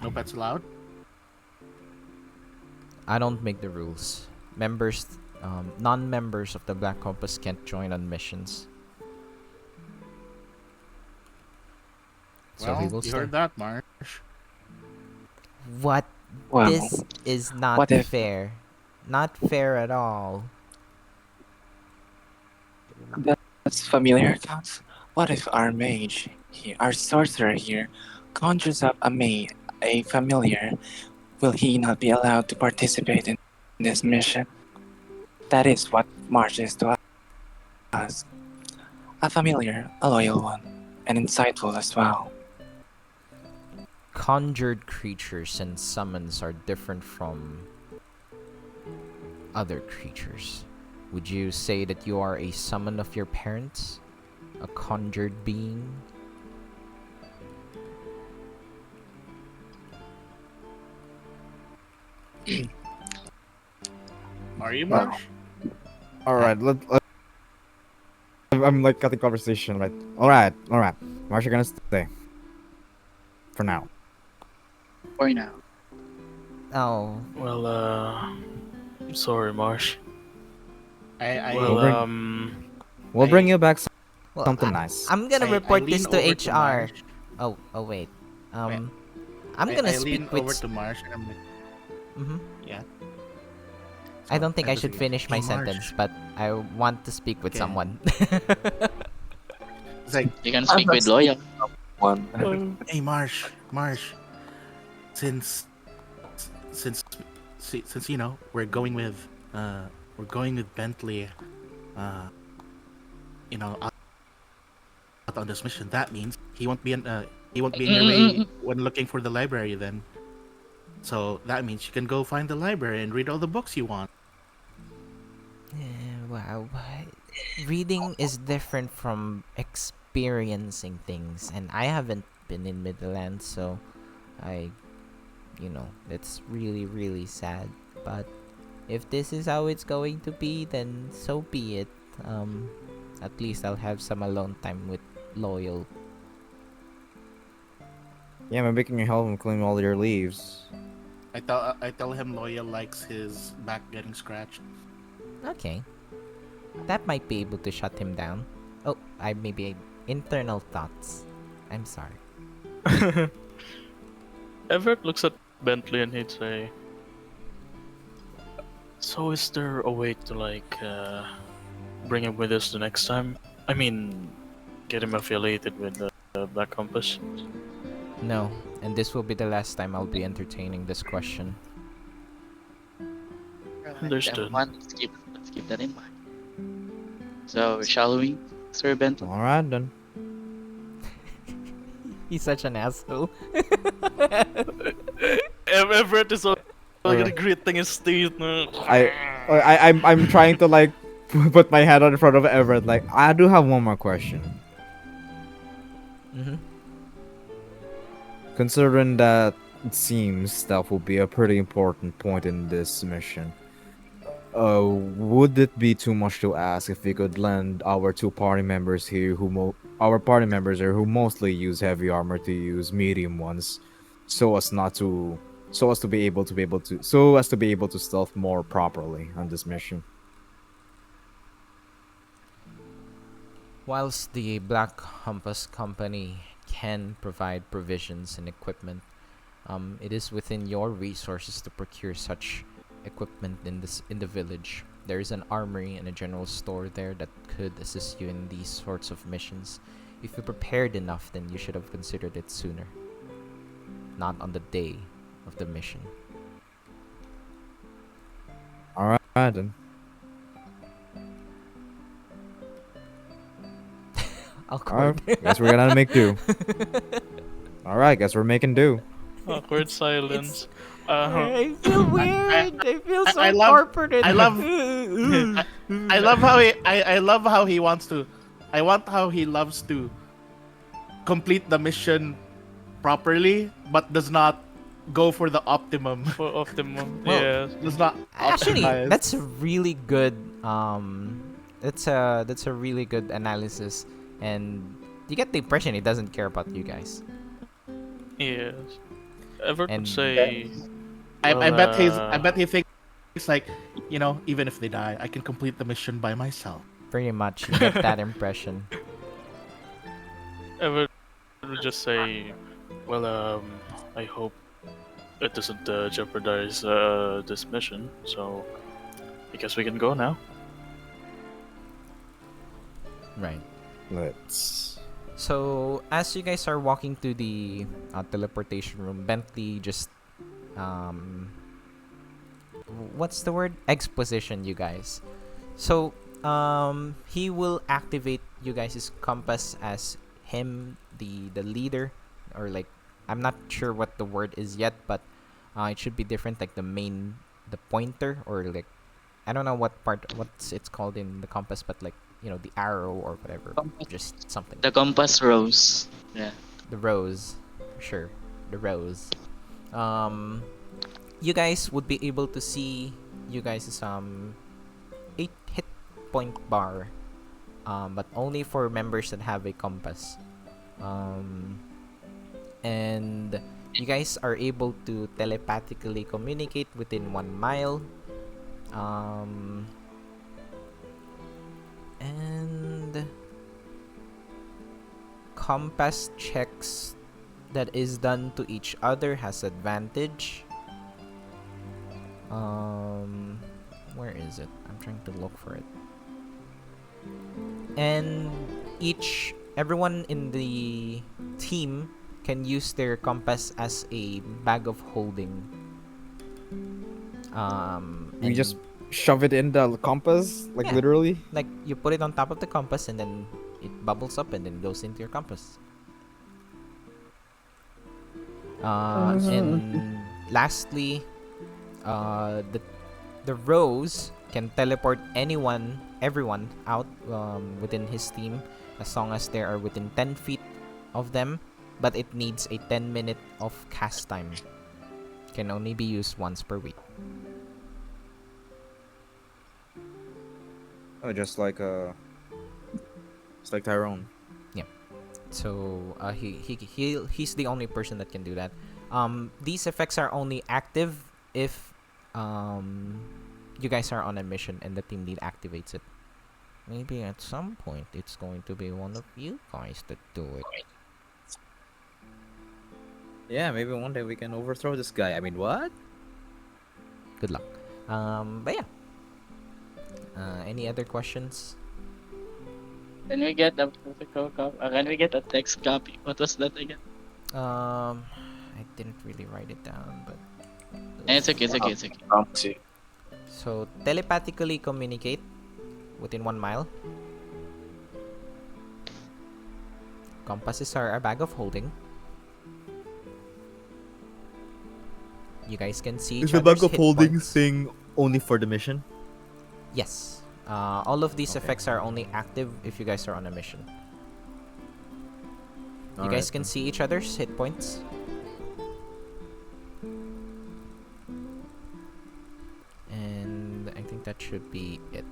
No pets allowed. I don't make the rules. Non-members of the Black Compass can't join on missions. So he Well, will you stay. heard that, Marsh. What? Well, This is not what if- fair. Not fair at all. that's familiar thoughts. What if our mage here, our sorcerer here, conjures up a familiar? Will he not be allowed to participate in this mission? That is what March is to us. A familiar, a loyal one, and insightful as well. Conjured creatures and summons are different from other creatures. Would you say that you are a summon of your parents? A conjured being? Are you, Well, Marsh? Alright, I'm like cutting conversation, right? Alright. Marsh, you're gonna stay. For now. For now. Oh, Well, I'm sorry, Marsh. I Well, We'll We'll bring you back well, something nice. I'm gonna I report lean this to over to HR. Marsh. Oh wait. Wait. I'm gonna I speak lean with. over to Marsh and I'm like, Mhm. yeah. I don't think I just should like, finish my "Hey, Marsh." sentence, but I want to speak with Okay. someone. It's like, You can speak with loyal. One. hey, Marsh, since you know we're going with Bentley, you know, out on this mission. That means he won't be in your way when looking for the library. Then, so that means you can go find the library and read all the books you want. Wow. Reading is different from experiencing things, and I haven't been in Midlands, so it's really, really sad. But if this is how it's going to be, then so be it. At least I'll have some alone time with Loyal. Yeah, maybe can you help him clean all your leaves? I tell him Loyal likes his back getting scratched. Okay. That might be able to shut him down. Oh, I maybe internal thoughts. I'm sorry. Everett looks at Bentley and he'd say, "So is there a way to bring him with us the next time? I mean, get him affiliated with the Black Compass?" No, and this will be the last time I'll be entertaining this question. Alright, Understood. everyone, let's keep that in mind. So, shall we, Sir Bentley? All right then. He's such an asshole. Everett is already Okay. gritting his teeth. No. I'm trying to like put my head on in front of Everett. Like, I do have one more question. Mm-hmm. Considering that it seems stealth will be a pretty important point in this mission, would it be too much to ask if we could lend our two party members here who mostly use heavy armor to use medium ones, so as not to so as to be able to stealth more properly on this mission? Whilst the Black Compass Company can provide provisions and equipment, it is within your resources to procure such equipment in the village. There is an armory and a general store there that could assist you in these sorts of missions. If you prepared enough, then you should have considered it sooner, not on the day of the mission. All right then. Awkward. Guess we're gonna make do. All right, guess we're making do. Awkward silence. I feel weird. I feel so I love- corporate. I love- I love how I love how he wants to. I want how he loves to complete the mission properly, but does not go for the optimum. For optimum. Well, Yes. Does not Actually, optimize. that's a really good that's a really good analysis, and you get the impression he doesn't care about you guys. Yes. Everett And- would say, I well, bet he thinks like, even if they die, I can complete the mission by myself. Pretty much, you get that impression. Everett would just say, well, I hope it doesn't jeopardize this mission, so I guess we can go now. Right. Let's. So as you guys are walking to the teleportation room, Bentley just what's the word? Exposition you guys. So he will activate you guys' compass as him, the leader, or like, I'm not sure what the word is yet, but it should be different, like the pointer, or like, I don't know what's it's called in the compass, but like, the arrow or whatever, just something. The compass rose. Yeah. The rose, for sure. The rose. You guys would be able to see you guys' 8 hit point bar, but only for members that have a compass. And you guys are able to telepathically communicate within 1 mile. And compass checks that is done to each other has advantage. Where is it? I'm trying to look for it. And everyone in the team can use their compass as a bag of holding. We and just shove it in the compass, like Yeah. literally. like you put it on top of the compass, and then it bubbles up and then goes into your compass. And lastly, the rose can teleport everyone out within his team, as long as they are within 10 feet of them, but it needs a 10-minute of cast time. Can only be used once per week. Oh, just like it's like Tyrone. So he's the only person that can do that. These effects are only active if you guys are on a mission and the team lead activates it. Maybe at some point it's going to be one of you guys that do it. Yeah, maybe one day we can overthrow this guy. I mean, what? Good luck. But yeah. Any other questions? Can we get a physical copy? Can we get a text copy? What was that again? I didn't really write it down, but It's okay, it's okay, it's okay. To so telepathically communicate within 1 mile. Compasses are a bag of holding. You guys can see Is each the other's bag of hit holding points. thing only for the mission? Yes. All of these Okay. effects are only active if you guys are on a mission. You guys can see each other's hit points. And I think that should be it.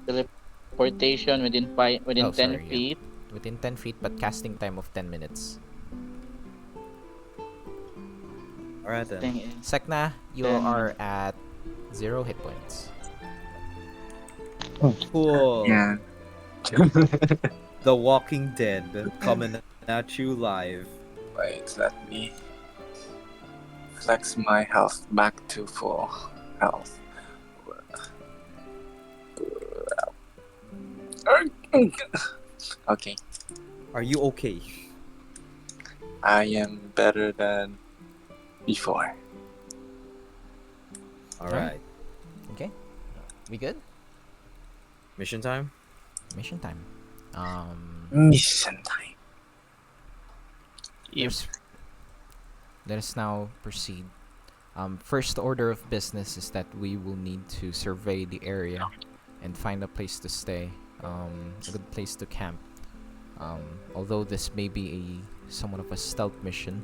Teleportation within 10 sorry, yeah. feet. Within 10 feet, but casting time of 10 minutes. Alright then. Thing is, Sek'na, you 10 are at 0 hit points. Cool. yeah. The Walking Dead coming at you live. Wait, let me flex my health back to full health. Okay, Are you okay? I am better than before. Alright. Okay? We good? Mission time? Mission time. Mission time. Yes. Let us now proceed. First order of business is that we will need to survey the area and find a place to stay, a good place to camp. Although this may be somewhat of a stealth mission,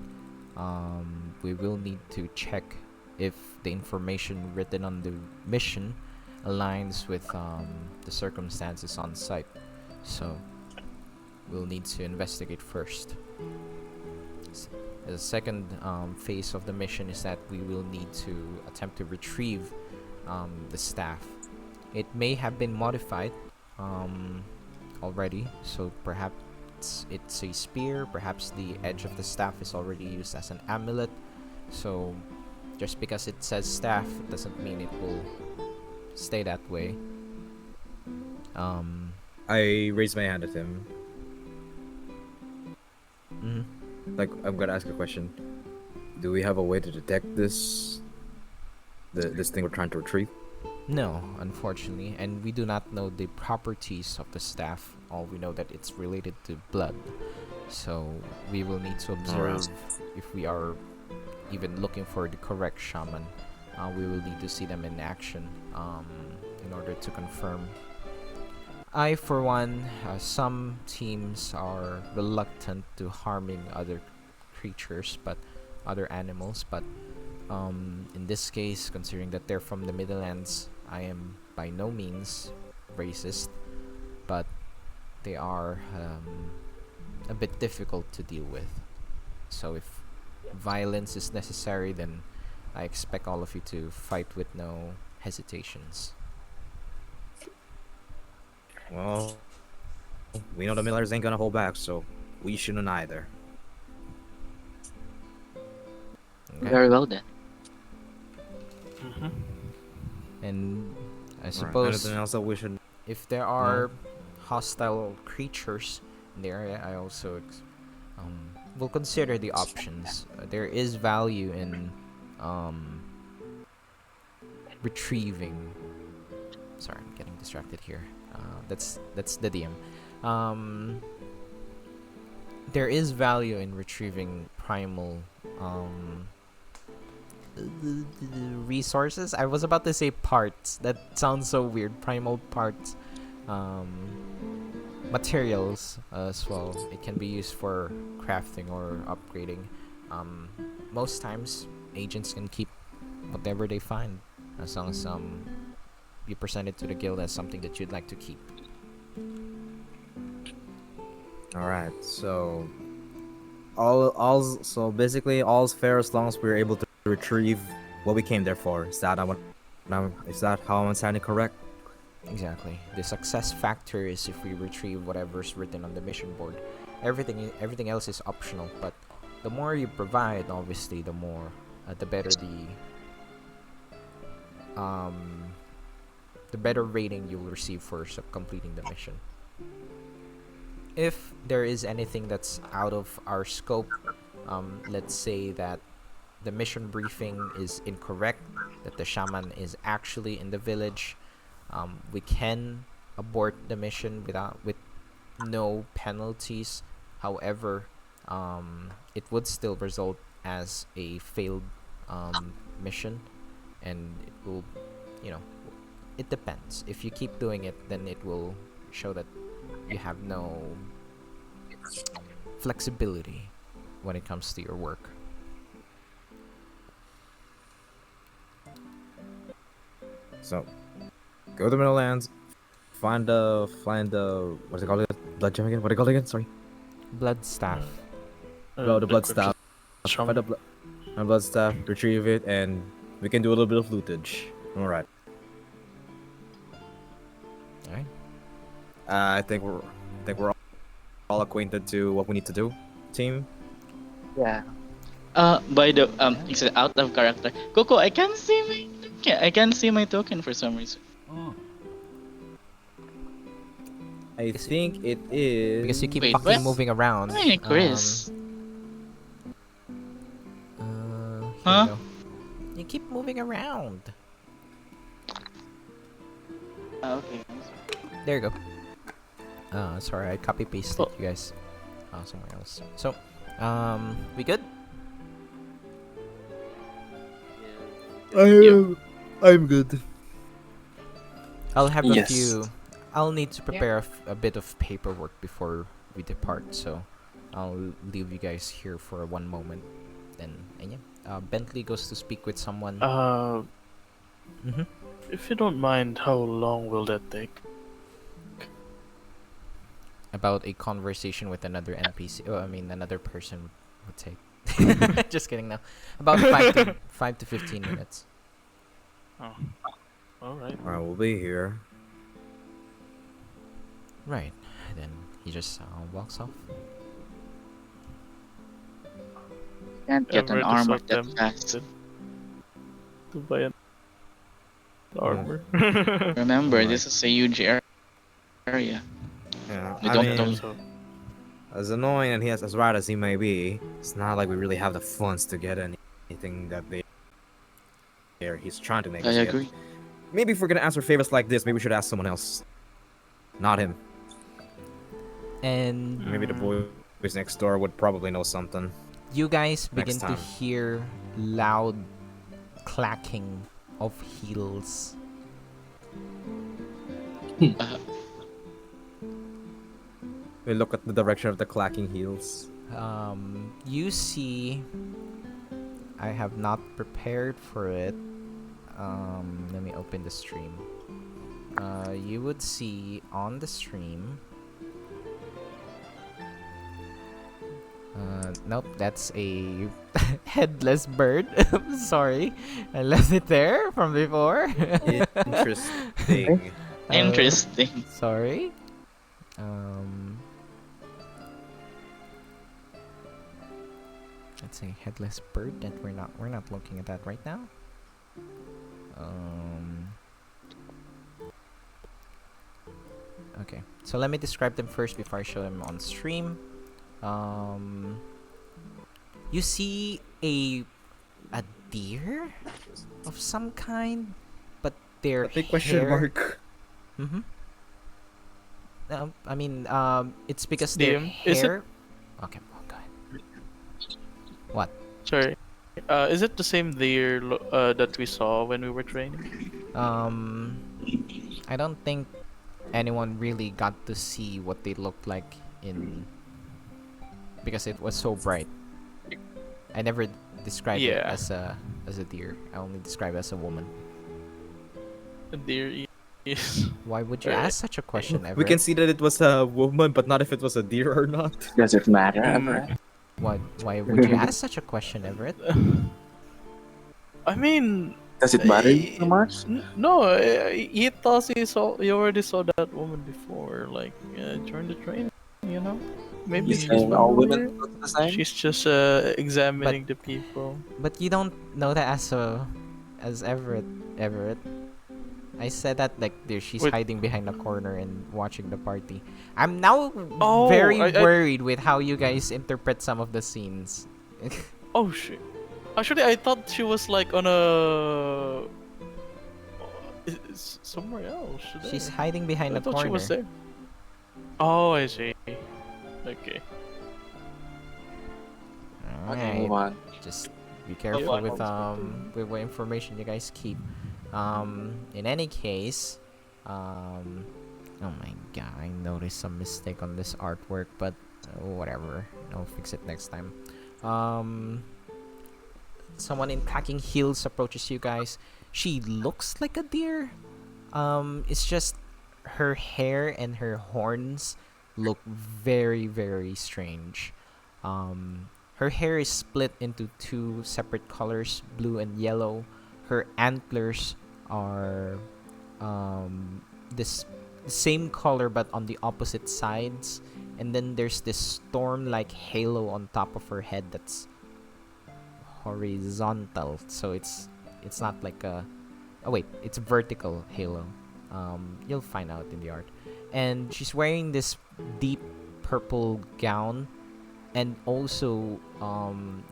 we will need to check if the information written on the mission aligns with the circumstances on site. So we'll need to investigate first. The second phase of the mission is that we will need to attempt to retrieve the staff. It may have been modified already, so perhaps it's a spear, perhaps the edge of the staff is already used as an amulet. So just because it says staff doesn't mean it will stay that way. I raise my hand at him. Mhm. Like, I'm gonna ask a question. Do we have a way to detect this thing we're trying to retrieve? No, unfortunately, and we do not know the properties of the staff. All we know that it's related to blood. So we will need to observe if we are even looking for the correct shaman. We will need to see them in action in order to confirm. I, for one, some teams are reluctant to harming other creatures, but other animals. But in this case, considering that they're from the Middlelands, I am by no means racist, but they are a bit difficult to deal with. So if violence is necessary, then I expect all of you to fight with no hesitations. Well, we know the Millers ain't gonna hold back, so we shouldn't either. Okay? very well then. And I Alright, suppose anything else that we should... if there are hostile creatures in the area, I also will consider the options. There is value in retrieving. Sorry, I'm getting distracted here. That's the DM. There is value in retrieving primal resources. I was about to say parts. That sounds so weird. Primal parts. Materials as well. It can be used for crafting or upgrading. Most times, agents can keep whatever they find as long as you present it to the guild as something that you'd like to keep. Alright, so so basically all's fair as long as we're able to retrieve what we came there for. Is that how I'm understanding correct? Exactly. The success factor is if we retrieve whatever's written on the mission board. Everything else is optional, but the more you provide, obviously, the better the better rating you'll receive for completing the mission. If there is anything that's out of our scope, let's say that the mission briefing is incorrect, that the shaman is actually in the village, we can abort the mission with no penalties. However, it would still result as a failed mission, and it will, you know, it depends. If you keep doing it, then it will show that you have no flexibility when it comes to your work. So, go to the Middlelands, find the what's it called? Blood gem again? What do you call it again? Sorry. Blood staff. The blood Crypto staff. shaman. Find the blood staff, retrieve it, and we can do a little bit of lootage. All right. Alright. I think we're all acquainted to what we need to do, team. Yeah. By the it's out of character. Coco, I can't see my token. I can't see my token for some reason. I think it is Because you keep Wait, fucking what? moving around. Hey, Chris. Here Huh? we go. You keep moving around. Okay. There you go. Sorry, I copy pasted Oh. you guys somewhere else. So, we good? I'm good. I'll have a Yes. few. I'll need to prepare a bit of paperwork before we depart, so I'll leave you guys here for one moment. And yeah, Bentley goes to speak with someone. Mhm. If you don't mind, how long will that take? About a conversation with another NPC. Oh, I mean, another person would take. Just kidding. Now, about 5 to 15 minutes. Oh, all right. All right, we'll be here. Right. Then he just walks off. Can't get an Everett is armor so that fast. tempted to buy an armor. Remember, Alright. this is a huge area. Yeah, We I don't mean, know. So, as annoying and as right as he may be, it's not like we really have the funds to get anything that he's trying to make I us get. agree. Maybe if we're gonna ask for favors like this, maybe we should ask someone else, not him. And Maybe the boys next door would probably know something. you guys begin Next to time. hear loud clacking of heels. We look at the direction of the clacking heels. You see, I have not prepared for it. Let me open the stream. You would see on the stream. Nope, that's a headless bird. Sorry, I left it there from before. Interesting. Interesting. Sorry. Let's say headless bird that we're not looking at that right now. Okay, so let me describe them first before I show them on stream. You see a deer of some kind, but their A big question hair. mark. Mm-hmm. I mean, it's because their DM, is it- hair. Okay, well, go ahead. What? sorry. Is it the same deer that we saw when we were training? I don't think anyone really got to see what they looked like in because it was so bright. I never described it Yeah. as a deer. I only describe it as a woman. A deer is. Why would you Right. ask such a question, Everett? We can see that it was a woman, but not if it was a deer or not. Does it matter, Mm. Everett? Why would you ask such a question, Everett? I mean, Does it matter so much? no. He thought he already saw that woman before, like during the training. You know. Maybe You she's saying all women familiar. look the same? She's just examining the people. But you don't know that as Everett. Everett. I said that like there she's Wait. hiding behind a corner and watching the party. I'm now Oh, very I worried with how you guys interpret some of the scenes. oh shit. Actually, I thought she was like on a somewhere else. She's There. hiding behind I a thought she was corner. there. Oh, I see. Okay. Okay, move Alright. on. Just be careful Yeah. with what information you guys keep. In any case, oh my god, I noticed some mistake on this artwork, but whatever. I'll fix it next time. Someone in packing heels approaches you guys. She looks like a deer. It's just her hair and her horns look very, very strange. Her hair is split into two separate colors, blue and yellow. Her antlers are this same color but on the opposite sides. And then there's this storm-like halo on top of her head that's horizontal. So it's not like a... Oh wait, it's a vertical halo. You'll find out in the art. And she's wearing this deep purple gown and also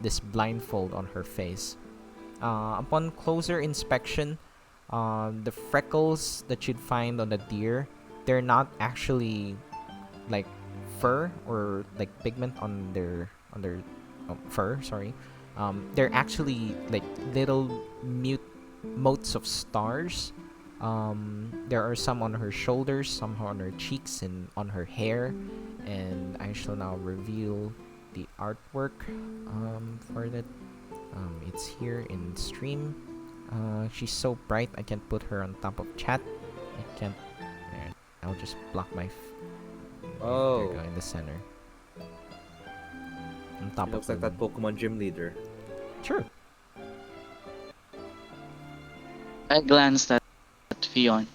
this blindfold on her face. Upon closer inspection, the freckles that you'd find on the deer, they're not actually like fur or like pigment on their fur. Sorry, they're actually like little motes of stars. There are some on her shoulders, some on her cheeks, and on her hair. And I shall now reveal the artwork for that. It's here in stream. She's so bright I can't put her on top of chat. I can't. There, I'll just block my. There you go, in the center. On top Looks of like that Pokemon gym leader. True. I glanced at Fion,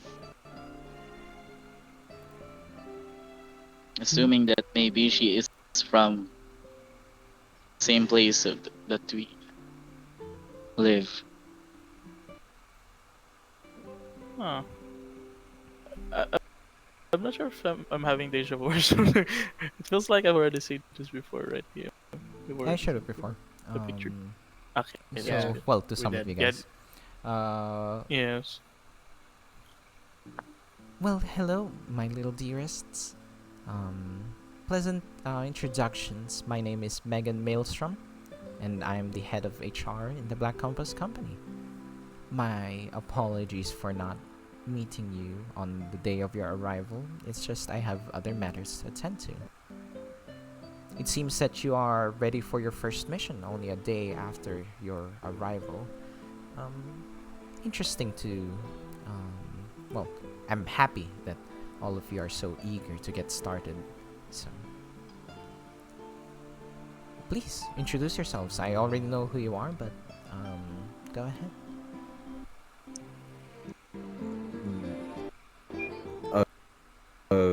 assuming that maybe she is from same place that we live. Huh. I'm not sure if I'm having deja vu or something. It feels like I've already seen this before, right? Yeah. I showed it before. The picture. Okay. Yeah, So, that's good. well, to We some of did. you Yeah. guys. Yes. Well, hello, my little dearests. Pleasant introductions. My name is Megan Maelstrom, and I'm the head of HR in the Black Compass Company. My apologies for not meeting you on the day of your arrival. It's just I have other matters to attend to. It seems that you are ready for your first mission only a day after your arrival. Interesting to... well, I'm happy that all of you are so eager to get started. So, please introduce yourselves. I already know who you are, but go ahead.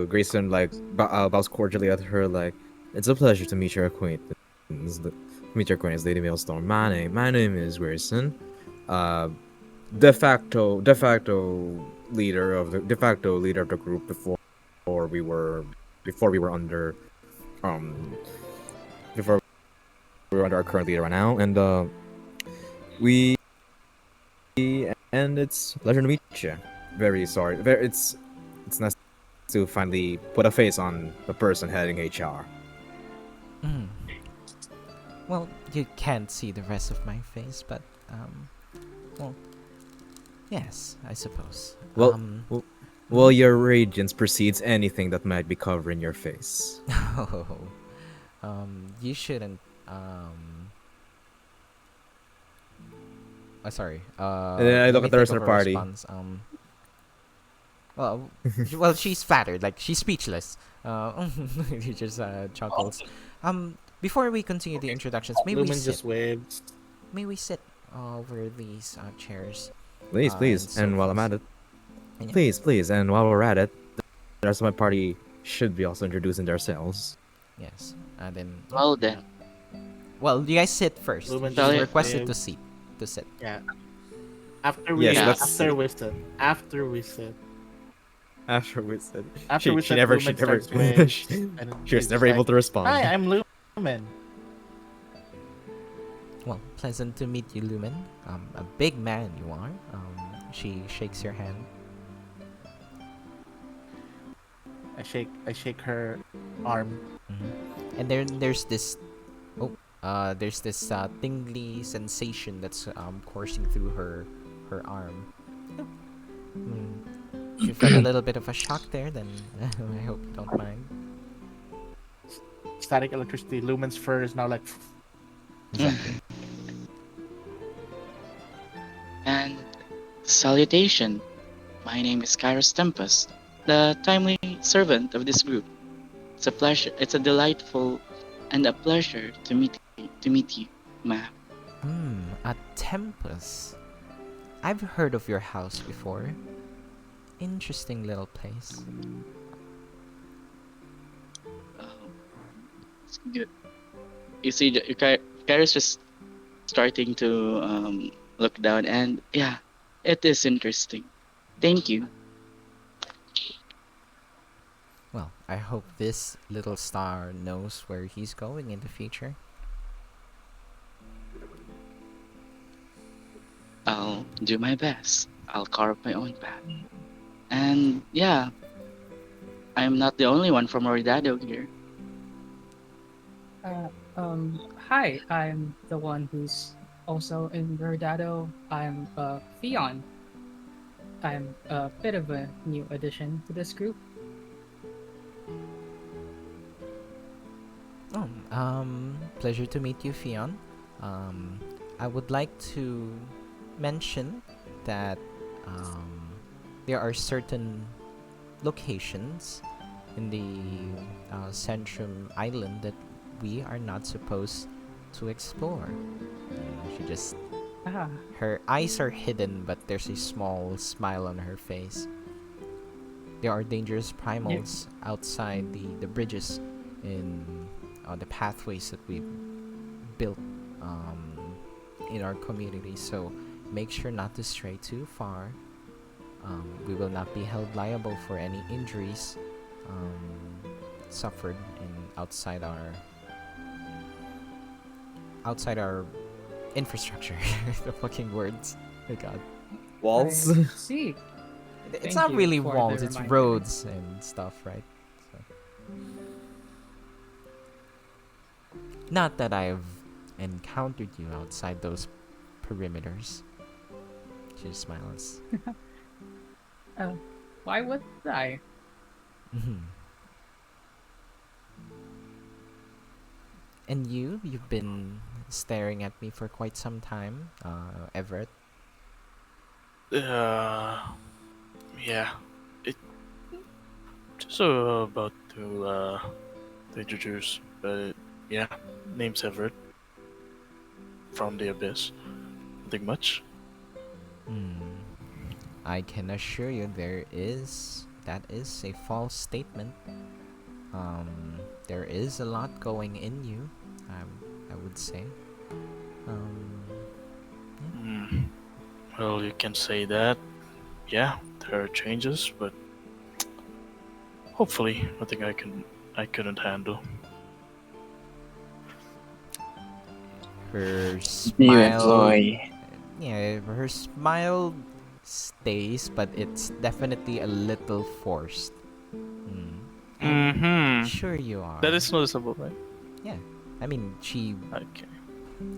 Grayson bows cordially at her like, "It's a pleasure to meet your acquaintance, Lady Maelstrom. My name is Grayson. De facto leader of the group before we were under our current leader right now, and it's a pleasure to meet you. Very sorry. It's nice to finally put a face on the person heading HR. Well, you can't see the rest of my face, but well, yes, I suppose. Well, your radiance precedes anything that might be covering your face. You shouldn't. Sorry. And then I let look me at the rest think of the a party. response. Well, she's flattered. Like she's speechless. He just chuckles. Before we continue the introductions, may we Lumen sit? just waves. May we sit over these chairs? Please, and while I'm at it, And yeah. please, and while we're at it, the rest of my party should be also introducing themselves. Yes. And then Well then, well, you guys sit first. Lumen She's Shall just I- requested live. to sit. Yeah. Yes, Yeah. let's After see. we sit. After we sit. After we said After we she sit, never Lumen starts with, and she was he's never just able like, to respond. "Hi, I'm Lumen." Well, pleasant to meet you, Lumen. A big man you are. She shakes your hand. I shake her arm. And then there's this tingly sensation that's coursing through her arm. Hmm. If you felt a little bit of a shock there, then I hope you don't mind. Static electricity. Lumen's fur is now like. And salutation. My name is Kairos Tempest, the timely servant of this group. It's a pleasure. It's a delightful and a pleasure to meet you, ma'am. A Tempest. I've heard of your house before. Interesting little place. It's good. You see, Keres just starting to look down, and yeah, it is interesting. Thank you. Well, I hope this little star knows where he's going in the future. I'll do my best. I'll carve my own path. And yeah, I'm not the only one from Oridado here. Hi, I'm the one who's also in Verdado. I'm Theon. I'm a bit of a new addition to this group. Oh, pleasure to meet you, Fion. I would like to mention that there are certain locations in the Centrum Island that we are not supposed to explore. She just Ah, her eyes are hidden, but there's a small smile on her face. There are dangerous primals outside the bridges in the pathways that we've built in our community. So make sure not to stray too far. We will not be held liable for any injuries suffered in outside our infrastructure. The fucking words. Oh god. Walls. I see. It's Thank not you really for the walls, it's reminder. roads and stuff, right? So. Not that I've encountered you outside those perimeters. She smiles. Why would I? And you've been staring at me for quite some time, Everett. Yeah. It just about to introduce, but yeah, name's Everett from the Abyss. Nothing much. I can assure you that is a false statement. There is a lot going in you, I would say. Well, you can say that. Yeah, there are changes, but hopefully nothing I couldn't handle. Her New smile, employee. yeah, her smile stays, but it's definitely a little forced. Sure you are. That is noticeable, right? Yeah. I mean, she, Okay.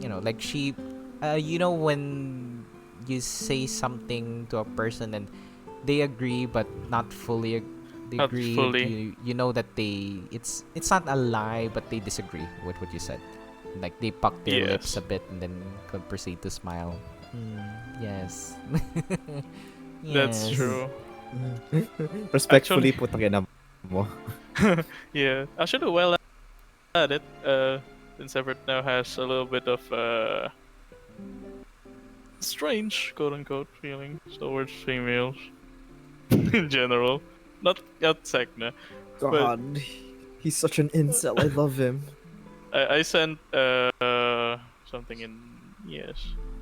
like she, when you say something to a person and they agree but not fully they Not agree, fully. you know that it's not a lie, but they disagree with what you said. Like they puck their lips Yes. a bit and then could proceed to smile. Yes. That's Yes. true. Respectfully, Actually- putang ina mo. Yeah, actually, well at it. Since Everett now has a little bit of strange, quote unquote, feelings towards females in general. Not Sek'na, but God. He's such an incel. I love him. I sent something in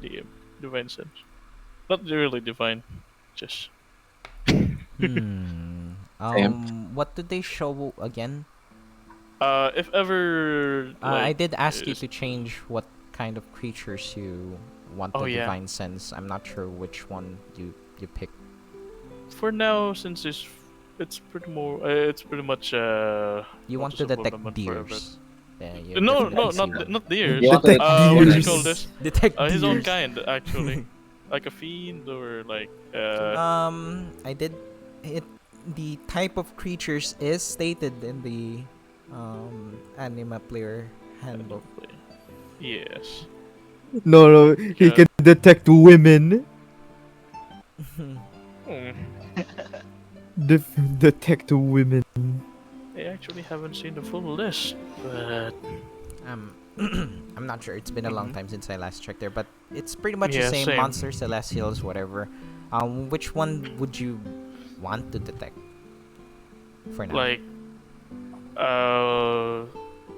the divine sense. Not really divine, just Hmm. Simp. What did they show again? if ever I like did ask you is, to change what kind of creatures you want oh the yeah. divine sense. I'm not sure which one you pick. For now, since it's pretty much You want to noticeable detect element for Everett. deers. Yeah, you No, definitely no, see not one. not deers. You want to Detect What you deers. call this? Detect His own deers. kind actually, like a fiend or like I did it. The type of creatures is stated in the anima player handbook. yes. No, he can detect women. Hmm. Detect women. I actually haven't seen the full list, but um, I'm not sure. It's been a long Mhm. time since I last checked there, but it's pretty much the Yeah, same. same. Monster, celestials, whatever. Which one would you want to detect for now? Like uh,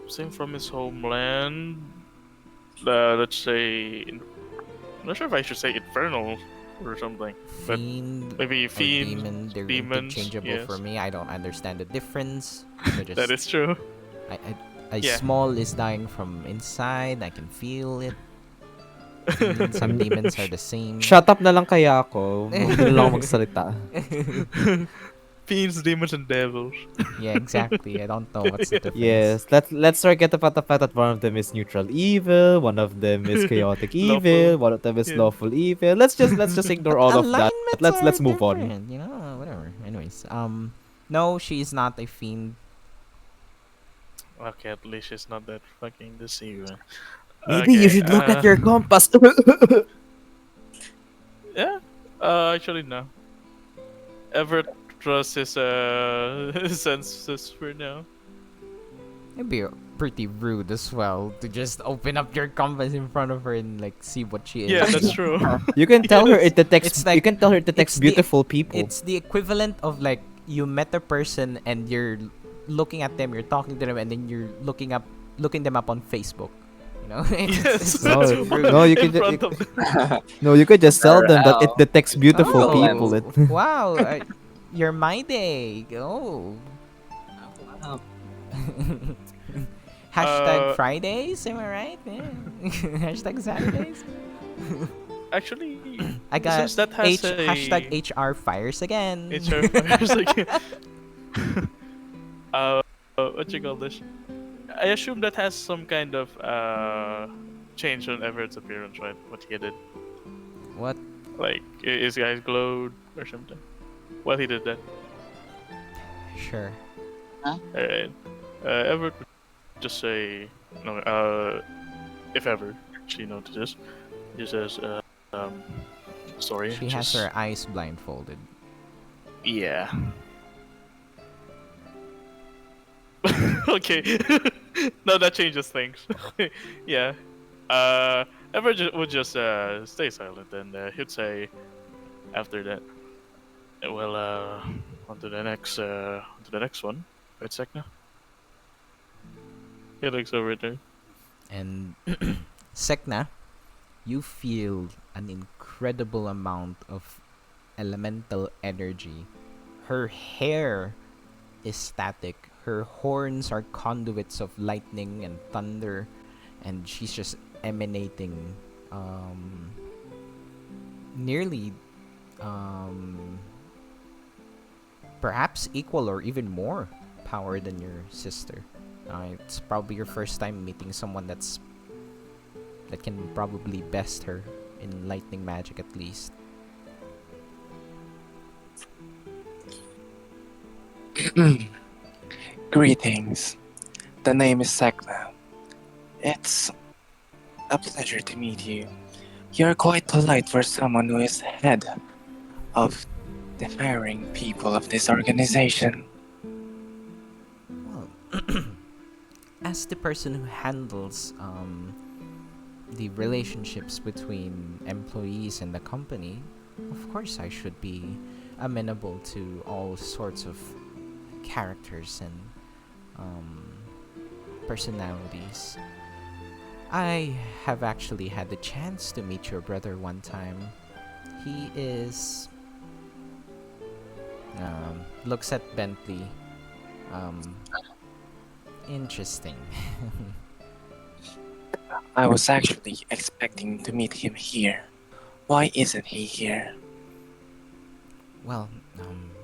same from his homeland. Let's say, I'm not sure if I should say infernal or something, but Fiend maybe or fiends, demon? They're demons. interchangeable for Yes, me. I don't understand the difference. So that just is true. a Yeah. small is dying from inside. I can feel it. Fiends and demons are the same. Shut up na lang kaya ako. Huwag na lang ako magsalita. Fiends, demons, and devils. Yeah, exactly. I don't know what's the difference. Yes, let's forget about the fact that one of them is neutral evil, one of them is chaotic Lawful. evil, one of them is Yeah. lawful evil. Let's just ignore But all of that. alignments are Let's move on. different, you know, whatever. Anyways, no, she is not a fiend. Okay, at least it's not that fucking deceiving. Maybe you Okay. should look at your compass. Yeah. Actually, no. Everett trusts his his senses for now. It'd be pretty rude as well to just open up your compass in front of her and like see what she is. Yeah, that's true. You can tell her Yes. it detects. It's You like- can tell her it detects it's the- beautiful people. It's the equivalent of like you met a person and you're looking at them, you're talking to them, and then you're looking them up on Facebook. You know, Yes. it's No, so rude. no, you In can front of them. no, you could just tell them that it RL. detects beautiful Oh, people. wow, you're my day. Oh. Hashtag Uh, Fridays, am I right? Yeah. Hashtag Saturdays. Actually, I got since that has a hashtag HR fires again. HR fires like what you call this? I assume that has some kind of change on Everett's appearance, right? What he did, What? like his eyes glowed or something. While he did that, Sure. alright. Everett would just say no. If ever she notices, he says, um, sorry. She has just, her eyes blindfolded. Yeah. Okay. No, that changes things. Yeah. Everett would just stay silent, and he'd say after that, well, on to the next one. Right, Sek'na? He looks over at her. And Sek'na, you feel an incredible amount of elemental energy. Her hair is static. Her horns are conduits of lightning and thunder, and she's just emanating nearly perhaps equal or even more power than your sister. It's probably your first time meeting someone that can probably best her in lightning magic at least. Greetings. The name is Sek'na. It's a pleasure to meet you. You're quite polite for someone who is head of the hiring people of this organization. Well, as the person who handles the relationships between employees and the company, of course I should be amenable to all sorts of characters and um, personalities. I have actually had the chance to meet your brother one time. He is looks at Bentley. Um, interesting. I was actually expecting to meet him here. Why isn't he here? Well,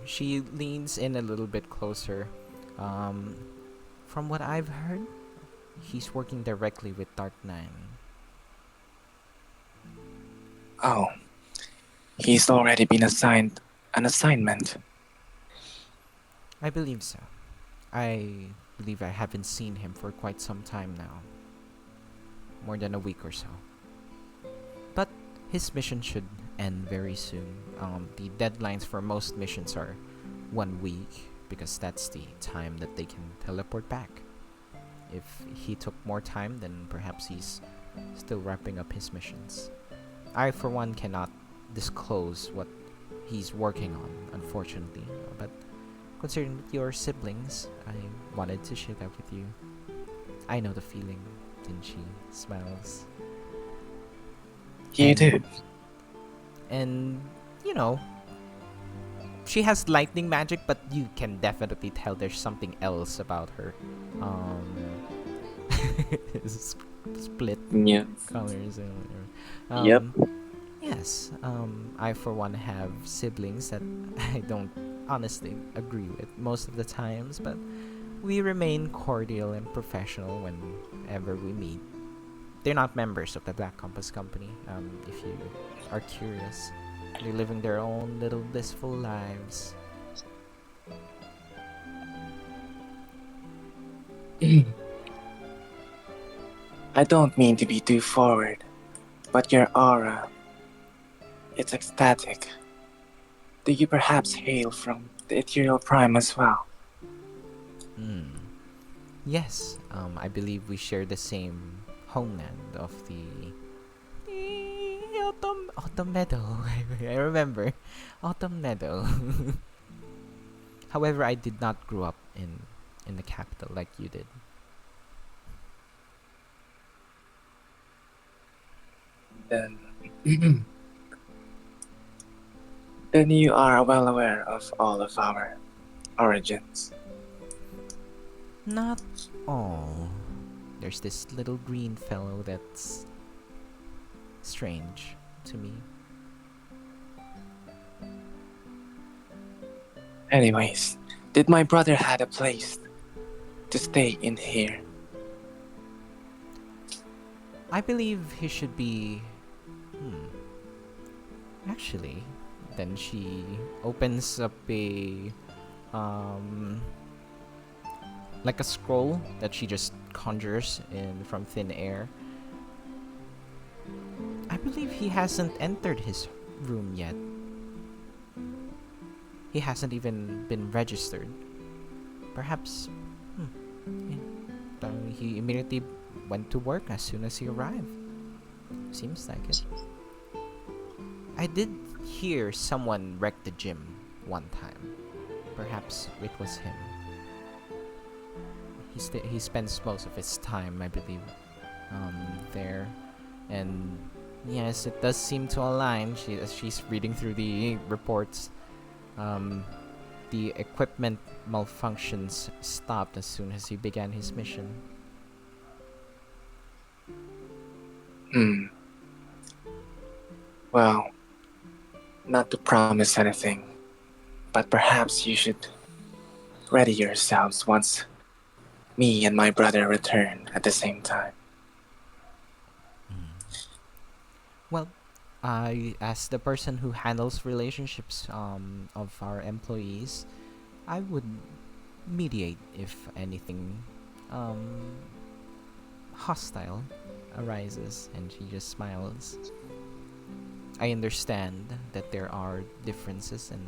she leans in a little bit closer. Um, from what I've heard, he's working directly with Dark Nine. Oh, he's already been assigned an assignment. I believe so. I believe I haven't seen him for quite some time now. More than a week or so. But his mission should end very soon. The deadlines for most missions are 1 week because that's the time that they can teleport back. If he took more time, then perhaps he's still wrapping up his missions. I, for one, cannot disclose what he's working on, unfortunately. But considering your siblings, I wanted to share that with you. I know the feeling, and she smiles. You do. And, you know, she has lightning magic, but you can definitely tell there's something else about her. Split Yeah. colors. Yep. Yes, I for one have siblings that I don't honestly agree with most of the times, but we remain cordial and professional whenever we meet. They're not members of the Black Compass Company, if you are curious. They're living their own little blissful lives. I don't mean to be too forward, but your aura, it's ecstatic. Do you perhaps hail from the ethereal prime as well? Mm. Yes, I believe we share the same homeland of the Autumn Meadow. I remember. Autumn Meadow. However, I did not grow up in the capital like you did. Then, then you are well aware of all of our origins. Not all. There's this little green fellow that's strange to me. Anyways, did my brother had a place to stay in here? I believe he should be. Actually, then she opens up a like a scroll that she just conjures in from thin air. I believe he hasn't entered his room yet. He hasn't even been registered. Perhaps he immediately went to work as soon as he arrived. Seems like it. I did hear someone wreck the gym one time. Perhaps it was him. He spends most of his time, I believe, there. And yes, it does seem to align. As she's reading through the reports, the equipment malfunctions stopped as soon as he began his mission. Well, not to promise anything, but perhaps you should ready yourselves once me and my brother return at the same time. Well, as the person who handles relationships of our employees, I would mediate if anything hostile arises. And she just smiles. I understand that there are differences, and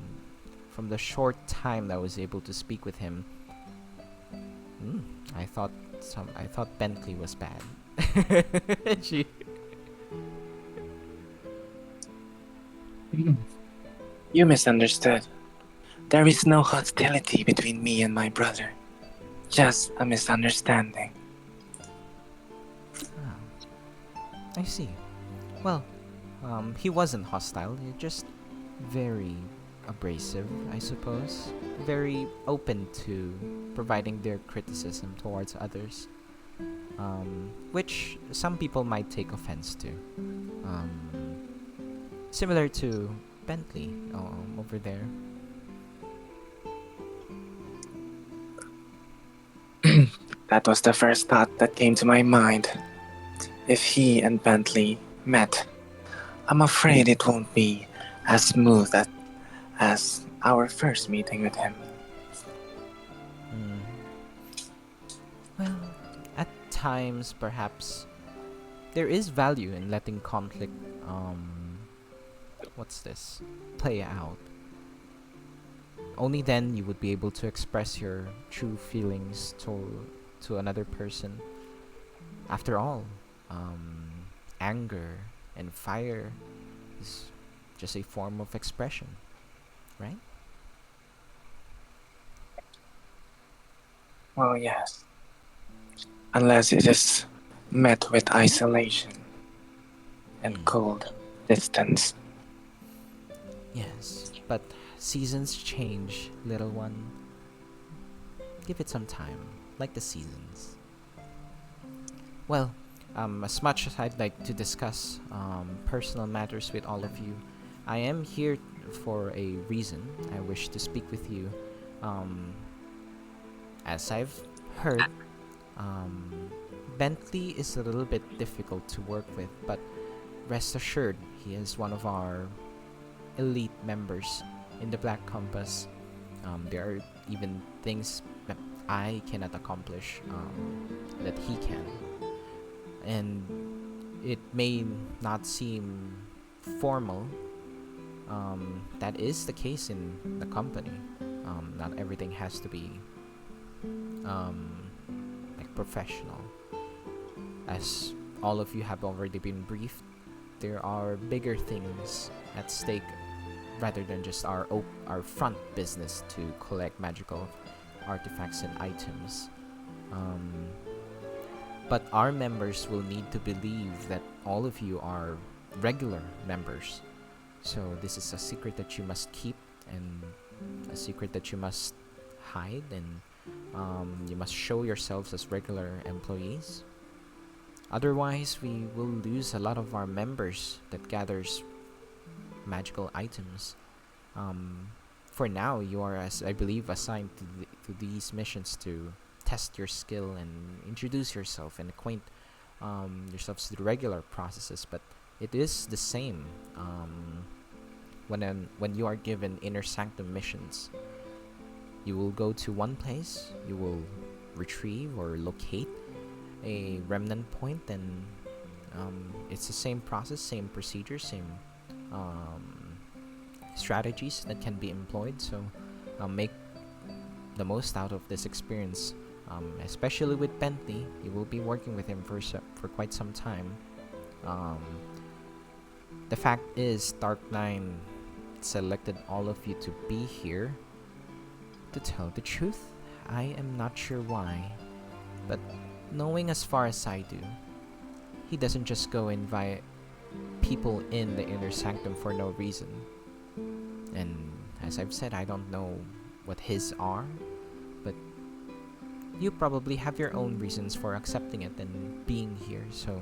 from the short time that I was able to speak with him, I thought Bentley was bad. she You misunderstood. There is no hostility between me and my brother. Just a misunderstanding. Ah, I see. Well, he wasn't hostile. He just very abrasive, I suppose. Very open to providing their criticism towards others, which some people might take offense to. Um, Similar to Bentley over there. That was the first thought that came to my mind. If he and Bentley met, I'm afraid it won't be as smooth as our first meeting with him. Mm. Well, at times, perhaps there is value in letting conflict, what's this, play out. Only then you would be able to express your true feelings to another person. After all, anger and fire is just a form of expression, right? Well, yes. Unless it is met with isolation and Mm. cold distance. Yes, but seasons change, little one. Give it some time, like the seasons. Well, as much as I'd like to discuss personal matters with all of you, I am here for a reason. I wish to speak with you. Um, as I've heard, um, Bentley is a little bit difficult to work with, but rest assured, he is one of our elite members in the Black Compass. There are even things that I cannot accomplish that he can. And it may not seem formal. That is the case in the company. Not everything has to be like professional. As all of you have already been briefed, there are bigger things at stake rather than just our front business to collect magical artifacts and items. Um, but our members will need to believe that all of you are regular members. So this is a secret that you must keep and a secret that you must hide, and you must show yourselves as regular employees. Otherwise, we will lose a lot of our members that gathers magical items. For now, you are, as I believe, assigned to these missions to test your skill and introduce yourself and acquaint yourselves to the regular processes. But it is the same when you are given inner sanctum missions. You will go to one place, you will retrieve or locate a remnant point, and it's the same process, same procedure, same strategies that can be employed. So make the most out of this experience, especially with Bentley. You will be working with him for quite some time. The fact is, Dark9 selected all of you to be here. To tell the truth, I am not sure why, but knowing as far as I do, he doesn't just go invite people in the inner sanctum for no reason. And as I've said, I don't know what his are, but you probably have your own reasons for accepting it and being here, so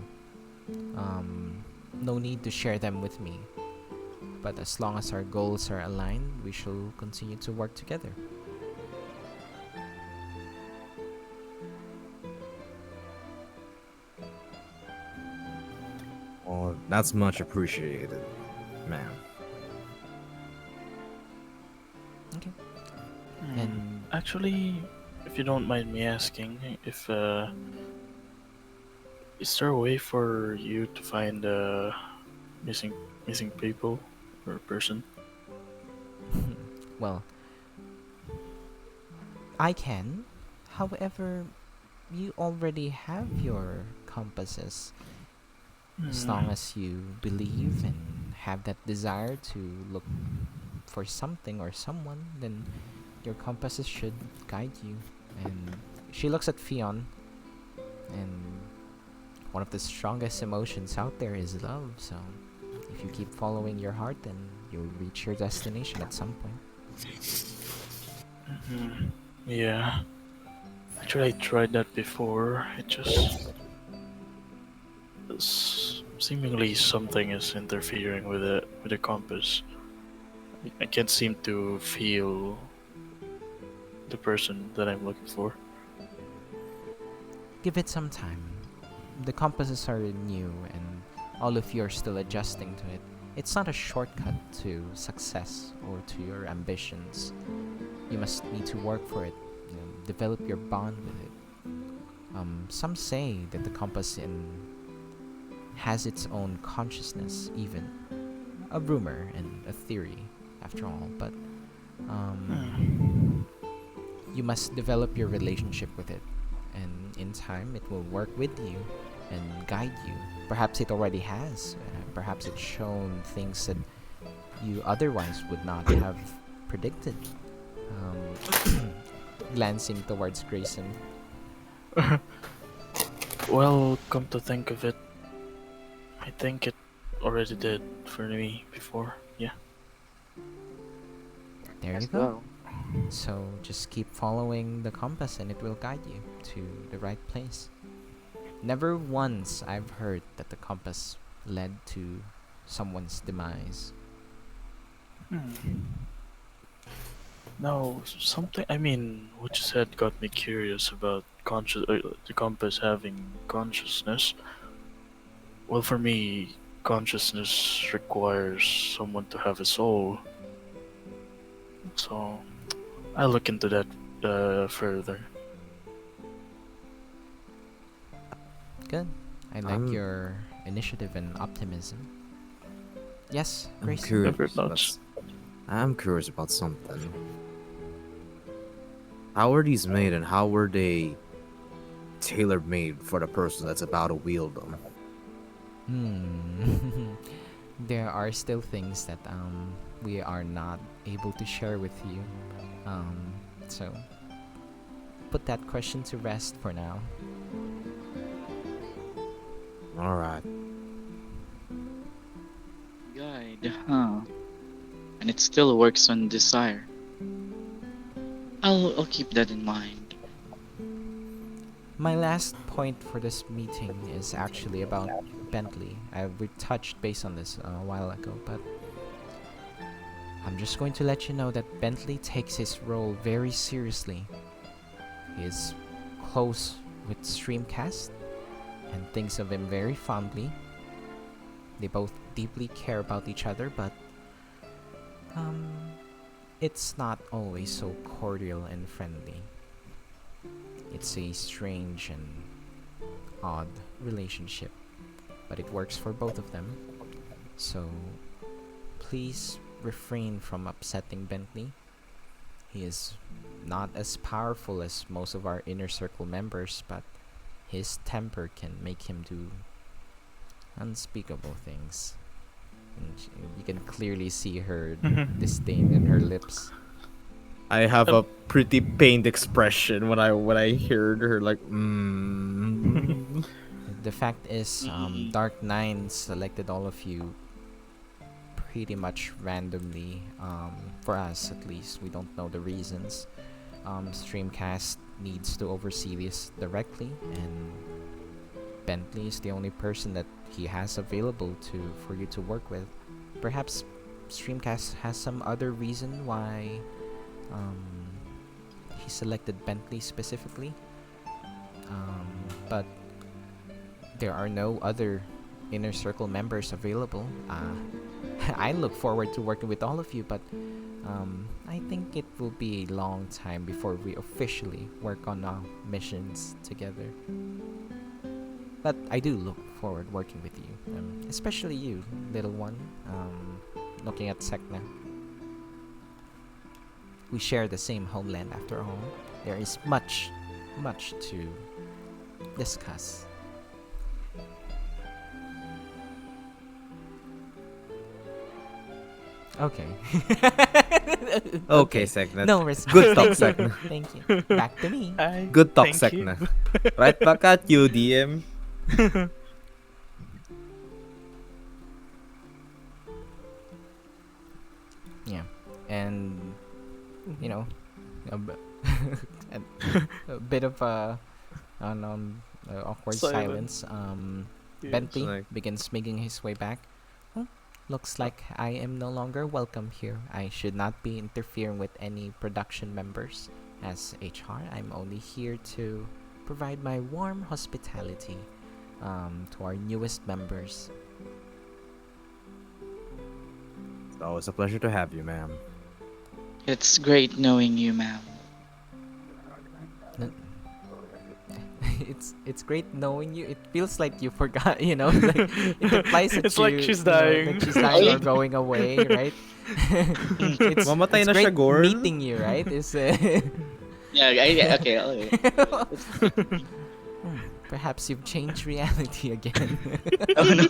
no need to share them with me. But as long as our goals are aligned, we shall continue to work together. Oh, that's much appreciated, man. Okay. Hmm. And Actually, if you don't mind me asking, if is there a way for you to find missing missing people or person? well, I can. However, you already have your compasses. As long Hmm. as you believe and have that desire to look for something or someone, then your compasses should guide you. And She looks at Fion, and one of the strongest emotions out there is love. So if you keep following your heart, then you'll reach your destination at some point. Yeah. Actually, I tried that before. It just seemingly something is interfering with the compass. I can't seem to feel the person that I'm looking for. Give it some time. The compasses are new, and all of you are still adjusting to it. It's not a shortcut to success or to your ambitions. You must need to work for it, develop your bond with it. Some say that the compass has its own consciousness, even a rumor and a theory, after all. But you must develop your relationship with it, and in time, it will work with you and guide you. Perhaps it already has. Perhaps it's shown things that you otherwise would not have predicted. Glancing towards Grayson. Well, come to think of it, I think it already did for me before. Yeah. There you Let's go. go. So just keep following the compass and it will guide you to the right place. Never once I've heard that the compass led to someone's demise. No, something. I mean, what you said got me curious about the compass having consciousness. Well, for me, consciousness requires someone to have a soul. So, I'll look into that further. Good. I like I'm- your initiative and optimism. Yes, I'm Grayson. curious. Everett nods. I'm curious about something. How are these made, and how were they tailor-made for the person that's about to wield them? There are still things that we are not able to share with you. So put that question to rest for now. All right. Guide, huh? And it still works on desire. I'll keep that in mind. My last point for this meeting is actually about Bentley. We touched base on this a while ago, but I'm just going to let you know that Bentley takes his role very seriously. He is close with Streamcast and thinks of him very fondly. They both deeply care about each other, but it's not always so cordial and friendly. It's a strange and odd relationship, but it works for both of them. So please refrain from upsetting Bentley. He is not as powerful as most of our inner circle members, but his temper can make him do unspeakable things. And you can clearly see her disdain in her lips. I have a pretty pained expression when I heard her like, The fact is, Dark Nine selected all of you pretty much randomly. For us, at least, we don't know the reasons. Streamcast needs to oversee this directly, and Bentley is the only person that he has available for you to work with. Perhaps Streamcast has some other reason why he selected Bentley specifically, but there are no other inner circle members available. I look forward to working with all of you, but I think it will be a long time before we officially work on missions together. But I do look forward working with you, especially you, little one. Looking at Sek'na. We share the same homeland after all. There is much to discuss. Okay. Okay, Sek'na. No risk. Good talk, Thank you. Sek'na. Thank you. Back to me. Good talk, Thank you. Sek'na. Right back at you, DM. Yeah. And you know, a, b- a bit of an awkward Silence. silence. Yes. Bentley Like- begins making his way back. "Hmm, looks like I am no longer welcome here. I should not be interfering with any production members. As HR, I'm only here to provide my warm hospitality to our newest members." It's always a pleasure to have you, ma'am. It's great knowing you, ma'am. It's great knowing you. It feels like you forgot, like it implies that It's like you, she's you know, dying. that she's dying or Oh, going away, right? it's Mamatay it's na siya, great Gorn. meeting you, right? It's Yeah, okay, okay. perhaps you've changed reality again. Oh, no.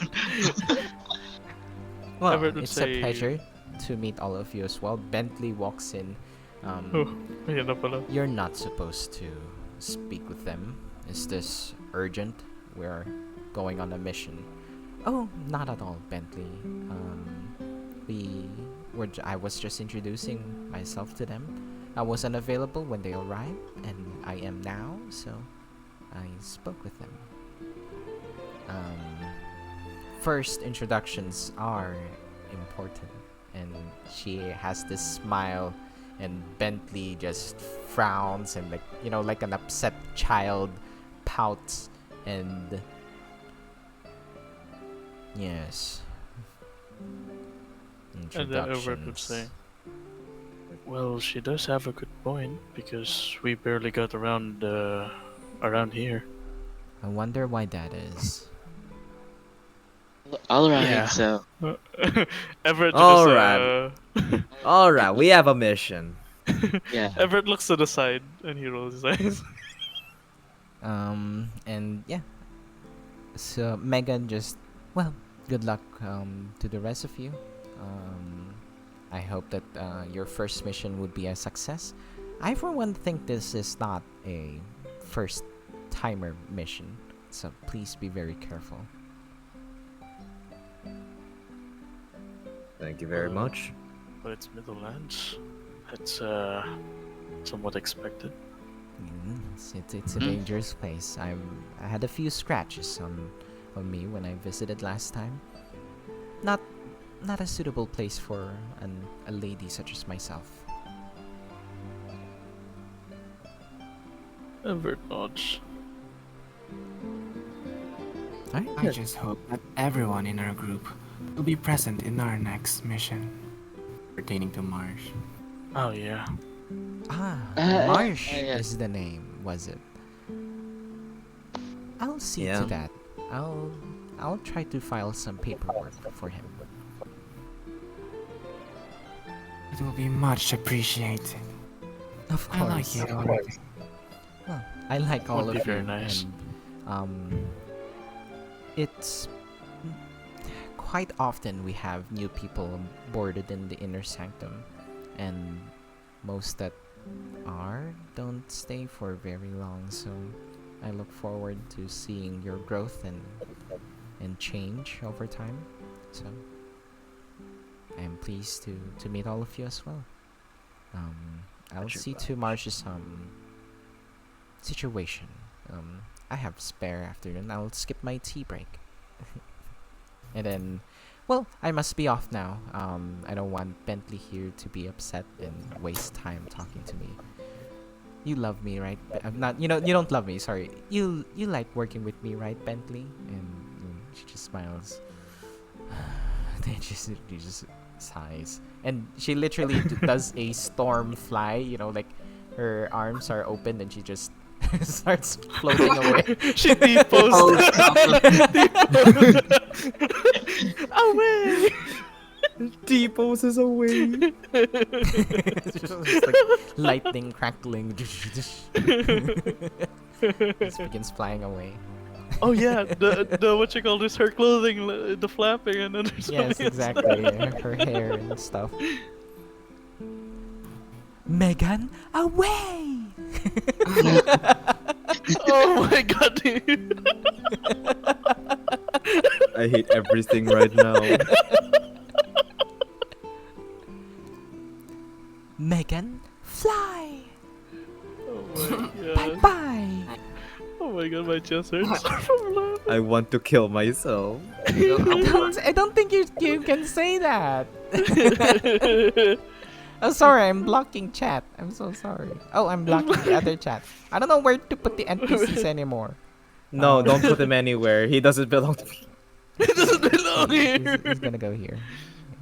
Well, Everett would it's say- a pleasure to meet all of you as well. Bentley walks in. Oh, ayan na pala. You're not supposed to speak with them. Is this urgent? We're going on a mission. Oh, not at all, Bentley. I was just introducing myself to them. I was unavailable when they arrived, and I am now, so I spoke with them. First impressions are important, and she has this smile, and Bentley just frowns and like an upset child pouts, and yes. And then Everett would say, "Well, she does have a good point because we barely got around here." I wonder why that is. All right, Yeah. so Everett just, Alright. Alright, we have a mission. yeah. Everett looks to the side and he rolls his eyes. And yeah. So Megan just, well, good luck to the rest of you. I hope that your first mission would be a success. I for one think this is not a first timer mission, so please be very careful. Thank you very much. But it's Middlelands. It's somewhat expected. It's a dangerous place. I had a few scratches on me when I visited last time. Not a suitable place for a lady such as myself. Everett nods. I just hope that everyone in our group will be present in our next mission pertaining to Marsh. Oh yeah. Marsh yeah. is the name, was it? I'll see Yeah. to that. I'll try to file some paperwork for him. It will be much appreciated. Of I like course. you already. Well, I like all Would of be you. very nice. And, it's quite often we have new people boarded in the inner sanctum, and most that don't stay for very long. So I look forward to seeing your growth and change over time. So I am pleased to meet all of you as well. I'll see to Marsh's situation. I have spare afternoon. I'll skip my tea break. And then, well, I must be off now. I don't want Bentley here to be upset and waste time talking to me. You love me, right? I'm not. You don't love me. Sorry. You like working with me, right, Bentley? And she just smiles. Then she just sighs, and she literally does a storm fly. Like her arms are open, and she just starts floating away. She deposed. Away. T-poses away. It's just like lightning crackling. Just begins flying away. Oh yeah, the what you call this? Her clothing, the flapping, and then there's Yes, something exactly. inside. Her hair and stuff. Megan, away! Oh my god, dude. I hate everything right now. Megan, fly! Oh my Bye god. bye! Oh my god, my chest hurts from laughing. I want to kill myself. I don't think you can say that. Oh, sorry, I'm blocking chat. I'm so sorry. Oh, I'm blocking the other chat. I don't know where to put the NPCs anymore. No, Oh. don't put him anywhere. He doesn't belong to me. It doesn't belong here. He's gonna go here.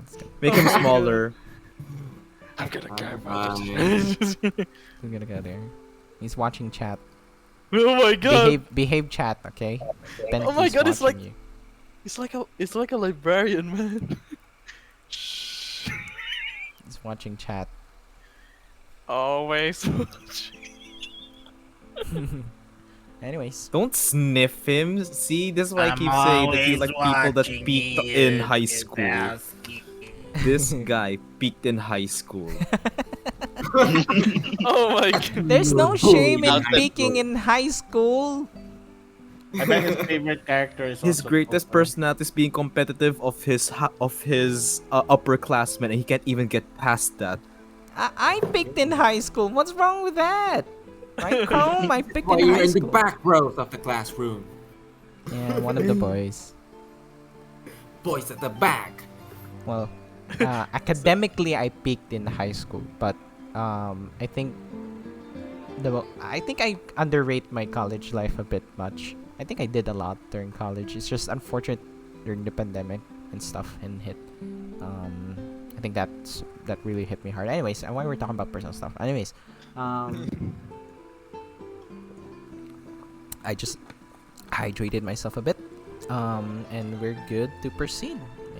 It's gonna- Make him Oh my smaller. I'm gonna go. He's gonna go there. He's watching chat. Oh my god. Behave chat, okay? Oh my god, it's watching like- you. It's like a librarian, man. Shh. He's watching chat. Always. Anyways, Don't sniff him. See, this is why I keep saying that he's like people that peaked in high school. This guy peaked in high school. Oh my god. there's no shame in Outlet peaking in high school. I bet his favorite character is His also greatest Kuko. personality is being competitive of his upperclassmen, and he can't even get past that. I picked in high school. What's wrong with that? Right, Krome? I picked Why in you're high in the school. back rows of the classroom. Yeah, one of the boys. Boys at the back. Well, academically, I peaked in high school, but I think I underrate my college life a bit much. I think I did a lot during college. It's just unfortunate during the pandemic and stuff and hit. I think that really hit me hard. Anyways, and why we're talking about personal stuff. Anyways, I just hydrated myself a bit, and we're good to proceed.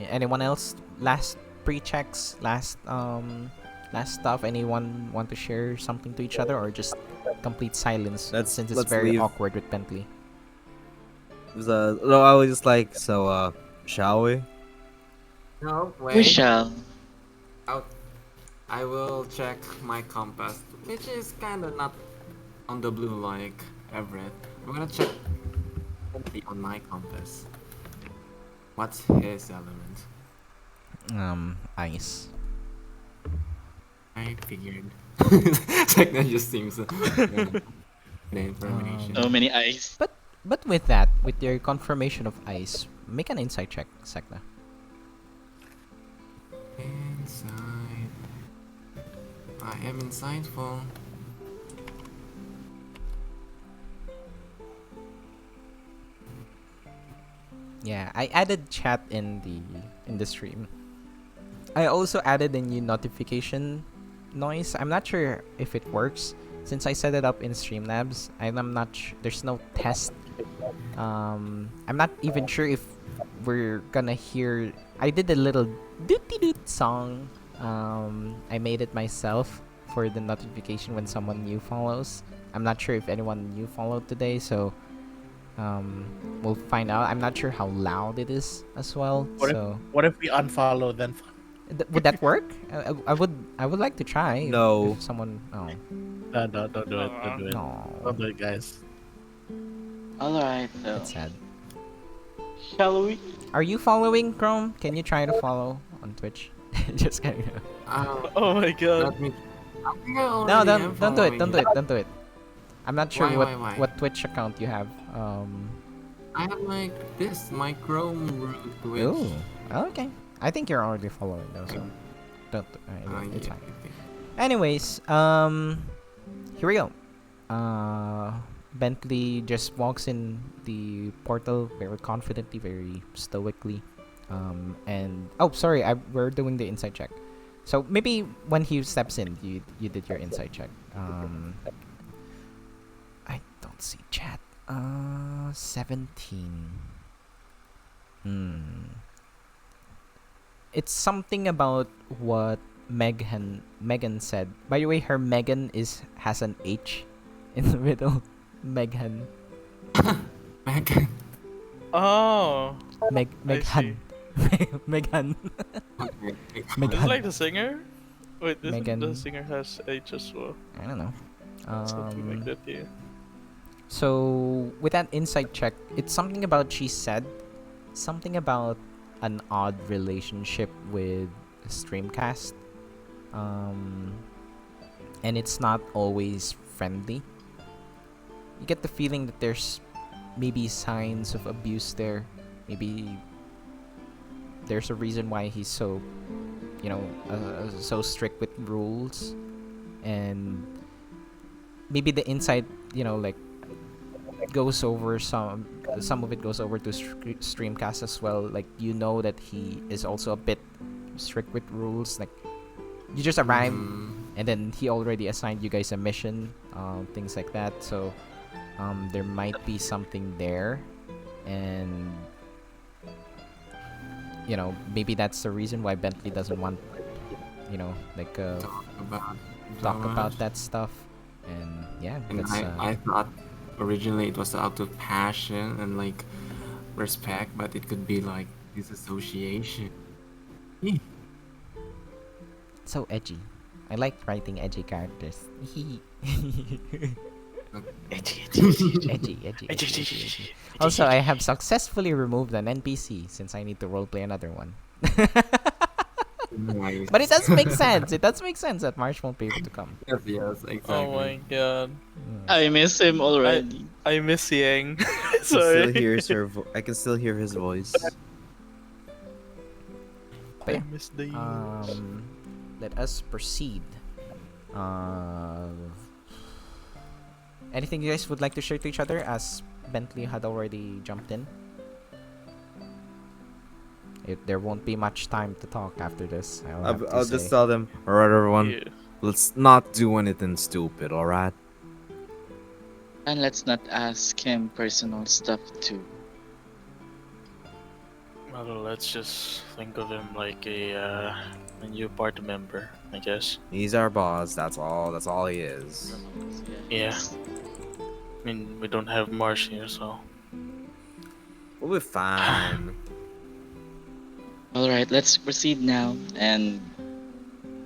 Anyone else? Last pre-checks, last stuff. Anyone want to share something to each other, or just complete silence since it's let's very leave. awkward with Bentley? No, I was just like, so, shall we? No, We wait. shall. I will check my compass, which is kind of not on the blue like Everett. I'm gonna check on my compass. What's his element? Ice. I figured. Sek'na just seems the information. So many eyes. But with that, with your confirmation of ice, make an insight check, Sek'na. Inside. I am insightful. Yeah, I added chat in the stream. I also added a new notification noise. I'm not sure if it works since I set it up in Streamlabs. I'm not there's no test. I'm not even sure if we're gonna hear. I did a little dooty doot song. I made it myself for the notification when someone new follows. I'm not sure if anyone new followed today, so we'll find out. I'm not sure how loud it is as well. What if we unfollow then? Would that work? I would like to try. No. If someone. Oh. No, don't do it. Don't do it. No. Don't do it, guys. Alright, so. That's sad. Shall we? Are you following Krome? Can you try to follow on Twitch? Just kidding. Oh my god. Let me. I think I already No, am don't do it. following Don't do you. it. Don't do it. I'm not sure Why? what Twitch account you have. I have like this, my Krome root Twitch. Ooh. Okay. I think you're already following though, so don't. It's Yeah, fine. I think. Anyways, here we go. Bentley just walks in the portal very confidently, very stoically. And oh, sorry, we're doing the insight check. So maybe when he steps in, you did your insight check. I don't see chat. 17. It's something about what Megan said. By the way, her Megan has an H in the middle. Megan. Megan. Oh, I see. Meghan. Meghan. Okay. Is it Meghan. like the singer? Wait, isn't the Megan. singer has H as well? I don't know. Something like that, yeah. So with that insight check, it's something about she said something about an odd relationship with Streamcast. Um, and it's not always friendly. You get the feeling that there's maybe signs of abuse there. Maybe there's a reason why he's so, so strict with rules. And maybe the insight, like goes over some of it goes over to Streamcast as well. Like that he is also a bit strict with rules. Like you just arrive and then he already assigned you guys a mission, things like that. So there might be something there, and maybe that's the reason why Bentley doesn't want like talk about that stuff. And yeah, And that's I thought originally it was out of passion and like respect, but it could be like disassociation. so edgy. I like writing edgy characters. Edgy. Also, I have successfully removed an NPC since I need to roleplay another one. Nice. But it does make sense. It does make sense that Marsh won't be able to come. Yes, exactly. Oh my god. I miss him already. I miss Yang. I can Sorry. I can still hear his voice. But I yeah, miss the let us proceed. Anything you guys would like to share to each other, as Bentley had already jumped in? There won't be much time to talk after this. I'll just tell them, alright, everyone, Yeah. let's not do anything stupid, alright? And let's not ask him personal stuff too. Well, let's just think of him like a new party member, I guess. He's our boss, that's all he is. Yeah. I mean, we don't have Marsh here, so. We'll be fine. Alright, let's proceed now. And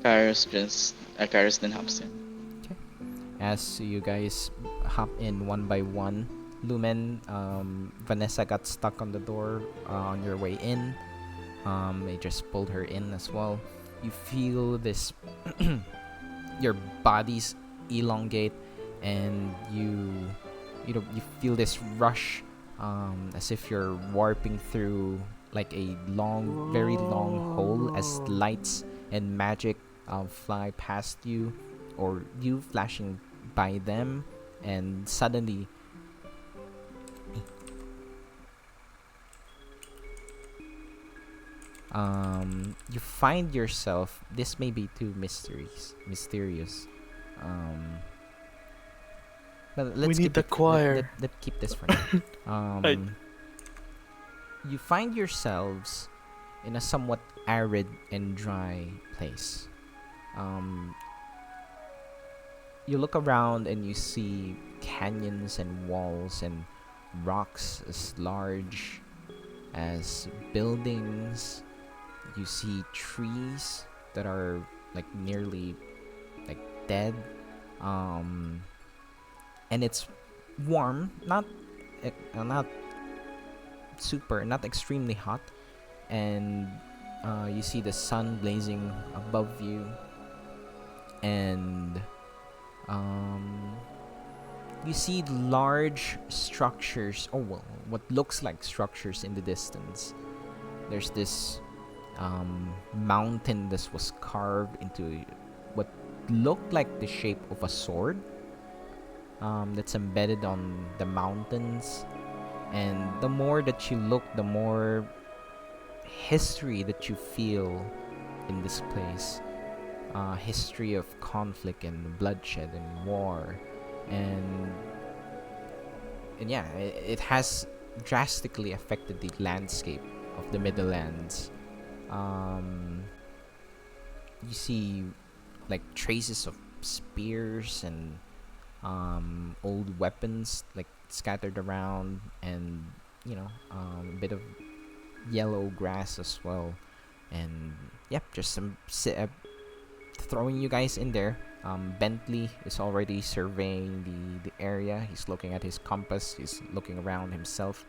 Kairos then hops in. As you guys hop in one by one, Lumen, Vanessa got stuck on the door on your way in. They just pulled her in as well. You feel this, your bodies elongate, and you feel this rush, as if you're warping through like a long, very long hole, as lights and magic fly past you, or you flashing by them, and suddenly you find yourself, this may be too mysterious, but let's need keep the it, choir. let's keep this for now. You find yourselves in a somewhat arid and dry place. You look around and you see canyons and walls and rocks as large as buildings. You see trees that are like nearly like dead. And it's warm, not extremely hot, and you see the sun blazing above you, and you see large structures, what looks like structures in the distance. There's this mountain that was carved into what looked like the shape of a sword, that's embedded on the mountains. And the more that you look, the more history that you feel in this place. History of conflict and bloodshed and war, and yeah, it has drastically affected the landscape of the Middlelands. You see like traces of spears and old weapons like scattered around, and a bit of yellow grass as well, and yep, just throwing you guys in there. Bentley is already surveying the area. He's looking at his compass. He's looking around himself.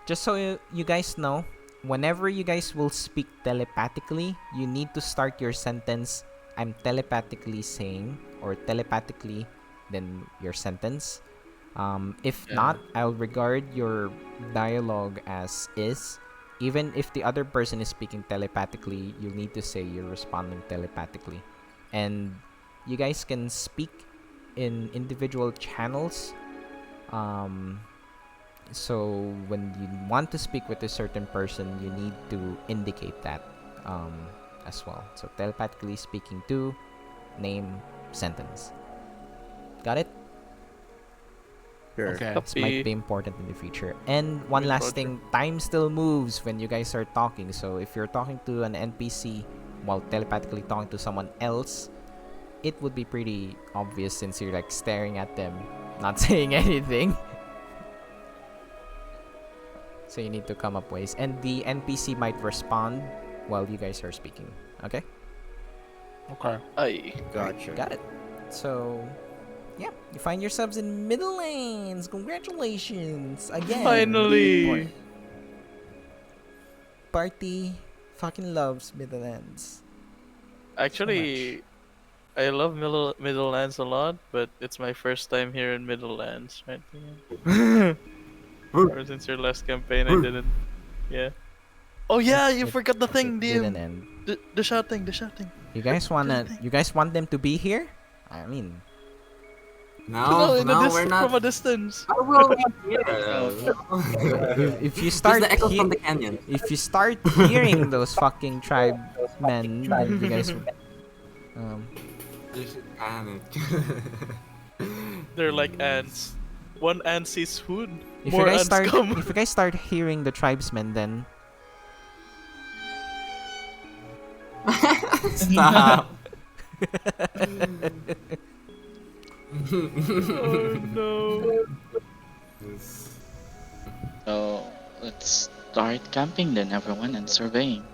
Just so you guys know, whenever you guys will speak telepathically, you need to start your sentence, "I'm telepathically saying," or telepathically, then your sentence. If not, I'll regard your dialogue as is. Even if the other person is speaking telepathically, you need to say you're responding telepathically. And you guys can speak in individual channels. So when you want to speak with a certain person, you need to indicate that as well. So telepathically speaking to, name, sentence. Got it? Sure. Okay. This might be important in the future. And one Wait, last Roger. thing, time still moves when you guys are talking. So if you're talking to an NPC while telepathically talking to someone else, it would be pretty obvious since you're like staring at them, not saying anything. So you need to come up ways. And the NPC might respond while you guys are speaking. Okay? Okay. Aye. Gotcha. Got it. So, yeah, you find yourselves in Middle Lanes. Congratulations again. Finally. Party fucking loves Middle Lands. Actually, I love Middlelands a lot, but it's my first time here in Middlelands, right? Yeah. Ever since your last campaign, I didn't. Yeah. Oh yeah, you It- forgot the thing, It didn't DM. end. The shouting, the shouting. You guys want them to be here? I mean, No, in no, we're not. from a distance. I will be here. if you Just start the echo from the canyon. if you start hearing those fucking tribesmen, then you guys You should panic. They're like ants. One ant sees food. if More you guys ants start come. if you guys start hearing the tribesmen, then Stop. Oh no. So let's start camping then, everyone, and surveying.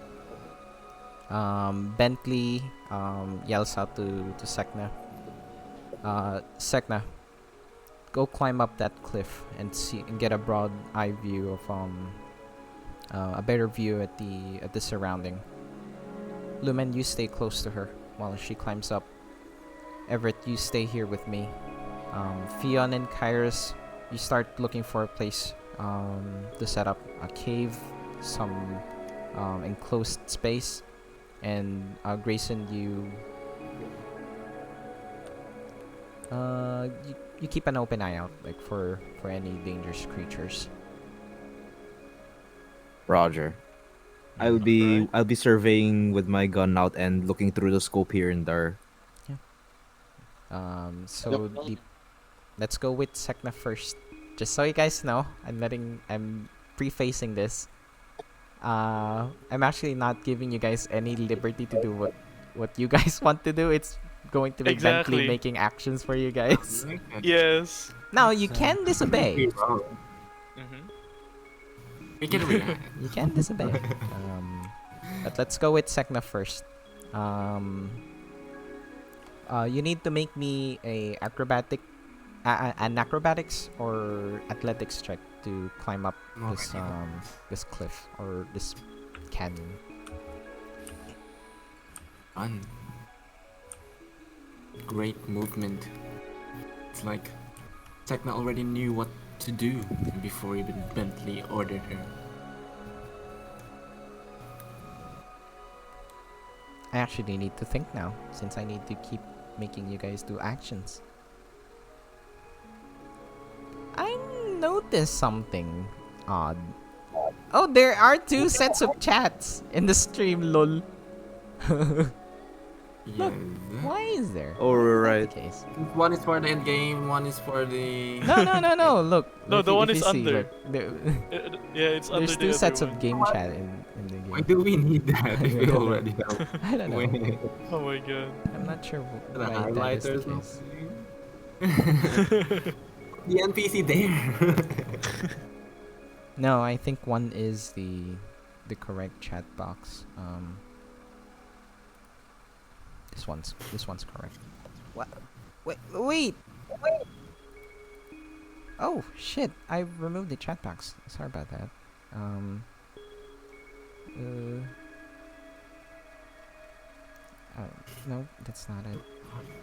Bentley yells out to Sek'na. Sek'na, go climb up that cliff and see and get a broad eye view of a better view at the surrounding. Lumen, you stay close to her while she climbs up. Everett, you stay here with me. Fion and Kairos, you start looking for a place to set up a cave, some enclosed space, and Grayson, you keep an open eye out, like for any dangerous creatures. Roger. I'll be surveying with my gun out and looking through the scope here and there. So let's go with Sek'na first. Just so you guys know, I'm prefacing this. I'm actually not giving you guys any liberty to do what you guys want to do. It's going to be Exactly. Bentley making actions for you guys. Yes. Now you can disobey. Mm-hmm. We can react. You can disobey. But let's go with Sek'na first. You need to make me an acrobatics or athletics check to climb up this cliff or this canyon. Fun. Great movement. It's like Sek'na already knew what to do before even Bentley ordered her. I actually need to think now, since I need to keep making you guys do actions. I noticed something odd. Oh, there are two sets of chats in the stream, lol. Yes. Why is there? Oh, right. That's the case. One is for the end game, one is for the. No. Look. No, if the you- one if is you see, under. look, there- Yeah, it's under there's the two other sets one. of game chat in the Why game. do we need that if I we don't know. already have I don't know. Oh my god. I'm not sure the why that is the highlighters? case. the NPC there. No, I think one is the correct chat box. This one's correct. What? Wait. Oh shit! I removed the chat box. Sorry about that. Uh, no, that's not it.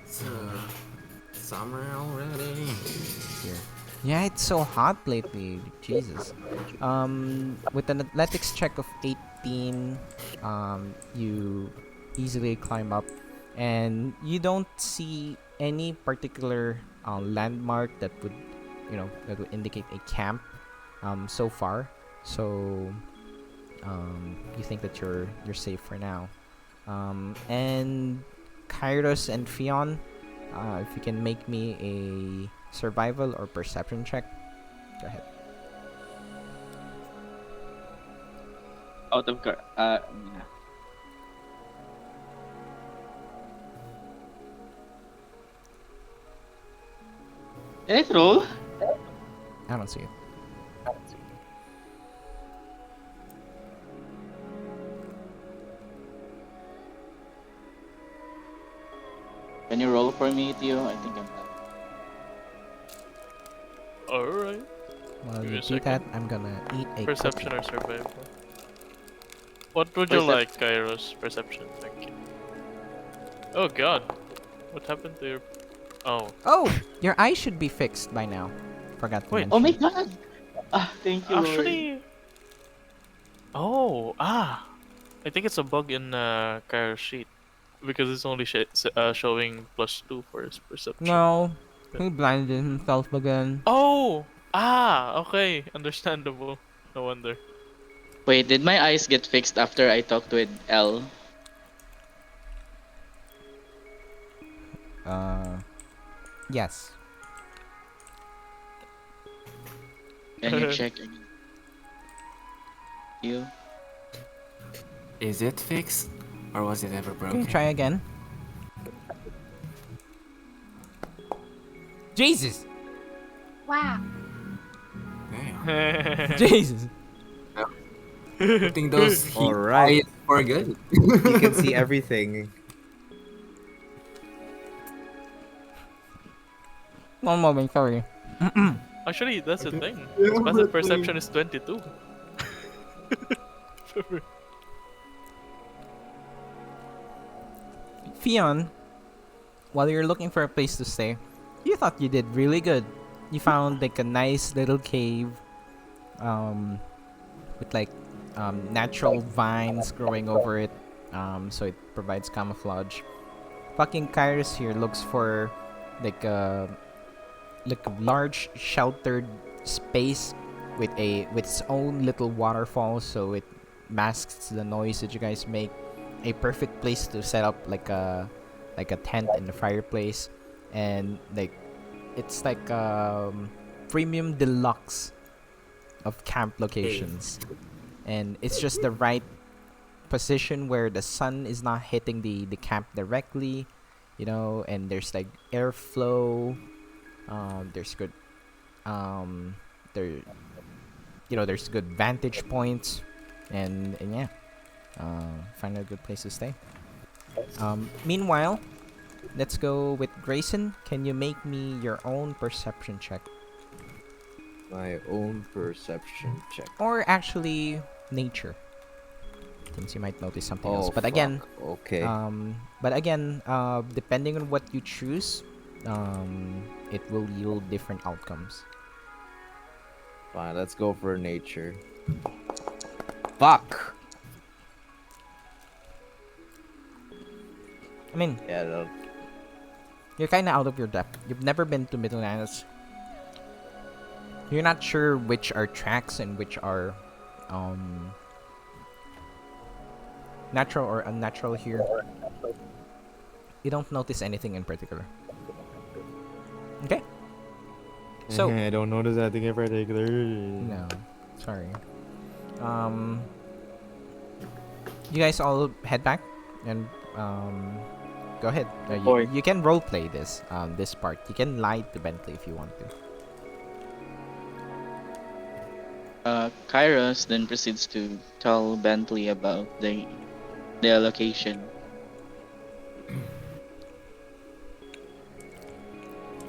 It's summer already. Here. Yeah, it's so hot lately. Jesus. With an athletics check of 18, you easily climb up, and you don't see any particular landmark that would, that would indicate a camp, so far. So, you think that you're safe for now. And Kairos and Fion, if you can make me a survival or perception check, go ahead. Out of yeah. Did I roll? I don't see it. Can you roll for me, Theo? I think I'm done. Alright. While Give me you a do that, second. I'm gonna eat a Perception cookie. or survival? What would you like, Kairos? Perception, thank you. Oh god. What happened to your... Oh. Oh! Your eye should be fixed by now. Forgot to Wait. Oh my mention. god! Ah, thank you, Lord. Actually... Oh, I think it's a bug in Kairos' sheet. Because it's only showing +2 for his perception. No. He blinded himself again. Oh! Okay. Understandable. No wonder. Wait, did my eyes get fixed after I talked with L? Yes. Can you check again? You? Is it fixed? Or was it ever Can broken? you try again? Jesus! Wow. Damn. Jesus! Putting those heat Alright. eyes for good. You can see everything. One moment, sorry. Actually, that's the thing. His passive perception is 22. Fion, while you're looking for a place to stay, you thought you did really good. You found like a nice little cave, with like natural vines growing over it, so it provides camouflage. Fucking Kairos here looks for like a large sheltered space with its own little waterfall, so it masks the noise that you guys make. A perfect place to set up like a tent in the fireplace, and like it's like premium deluxe of camp locations, and it's just the right position where the sun is not hitting the camp directly, and there's like airflow. There's good there there's good vantage points, and yeah, find a good place to stay. Meanwhile, let's go with Grayson. Can you make me your own perception check? My own perception check. Or actually, nature. Since you might notice something else. But again, Okay. Depending on what you choose, it will yield different outcomes. Fine, let's go for nature. Fuck! I mean, Yeah, no. you're kind of out of your depth. You've never been to Middle Isles. You're not sure which are tracks and which are natural or unnatural here. You don't notice anything in particular. Okay. So I don't notice anything in particular. no, sorry. You guys all head back and go ahead. You can roleplay this part. You can lie to Bentley if you want to. Kairos then proceeds to tell Bentley about the location.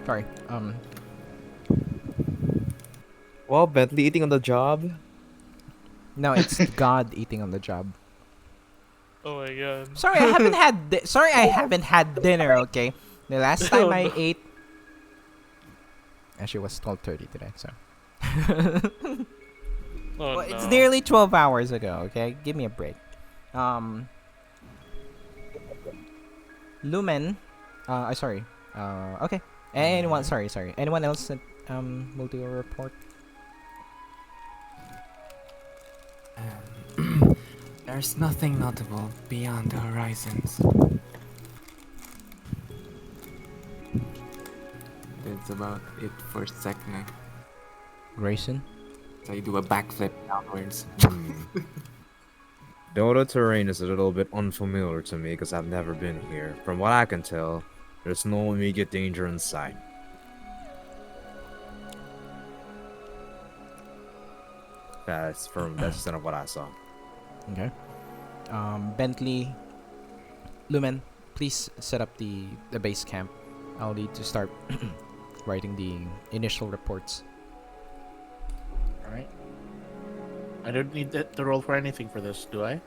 Sorry. Well, Bentley eating on the job. No, it's God eating on the job. Oh my god. Sorry, I haven't had dinner. Okay, the last time Oh I no. ate, actually, it was 12:30 today. So, Oh well, it's no. nearly 12 hours ago. Okay, give me a break. Um, Lumen. Sorry. Okay. Anyone? Sorry. Anyone else that will do a report? There's nothing notable beyond the horizons. That's about it for Sek'na. Grayson. So I do a backflip downwards. Though the terrain is a little bit unfamiliar to me because I've never been here, from what I can tell, there's no immediate danger in sight. That's just kind of what I saw. Okay. Bentley. Lumen, please set up the base camp. I'll need to start writing the initial reports. Alright. I don't need to roll for anything for this, do I?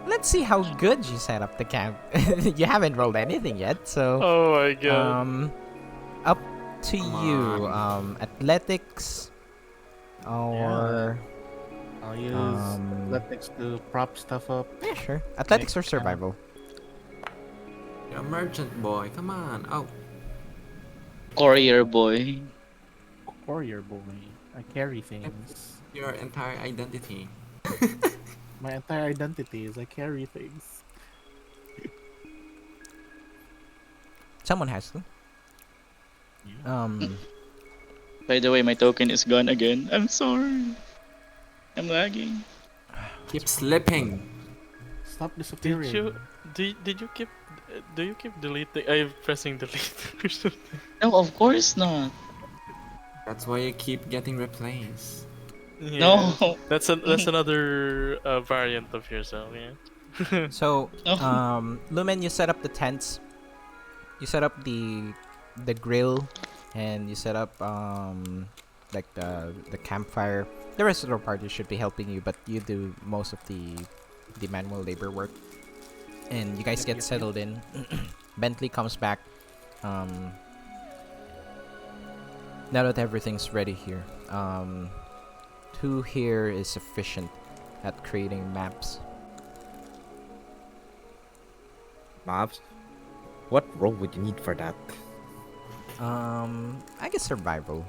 Let's see how good you set up the camp. You haven't rolled anything yet, so Oh my god. up to Come you. on. Athletics or I'll use athletics to prop stuff up. yeah, sure. Athletics or Make survival. You're a merchant boy, come on. Oh, Courier boy. Warrior boy. I carry things. your entire identity. My entire identity is I carry things. Someone has to. By the way, my token is gone again. I'm sorry. I'm lagging. Keep slipping. Stop Did disappearing. you did you keep do you keep deleting? I'm pressing delete or something. No, of course not. That's why you keep getting replaced. Yeah. No. That's another variant of yourself. Yeah. So, No. Lumen, you set up the tents. You set up the grill, and you set up like the campfire. The rest of the party should be helping you, but you do most of the manual labor work. And you guys get settled in. Bentley comes back. Now that everything's ready here, who here is sufficient at creating maps? Maps? What role would you need for that? I guess survival.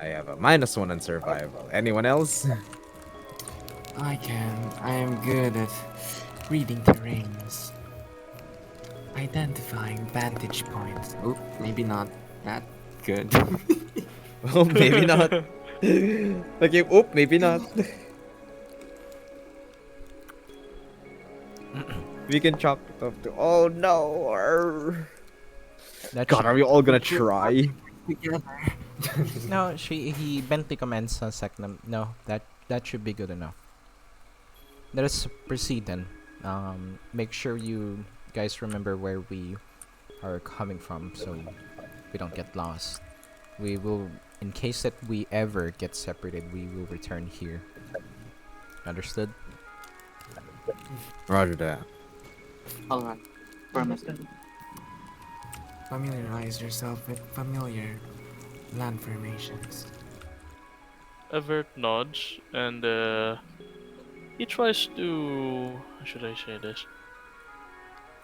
I have a -1 on survival. Anyone else? I can. I am good at reading terrains. Identifying vantage points. Oh, maybe not that good. Well, maybe not. Okay, maybe not. We can chalk it up to. Oh no! That God, are we all gonna try? Together. No, he Bentley comments on Sek'na. No, that should be good enough. Let us proceed then. Make sure you guys remember where we are coming from, so we don't get lost. We will, in case that we ever get separated, we will return here. Understood? Roger that. Alright. Promise. Familiarize yourself with familiar land formations. Everett nods and he tries to. How should I say this?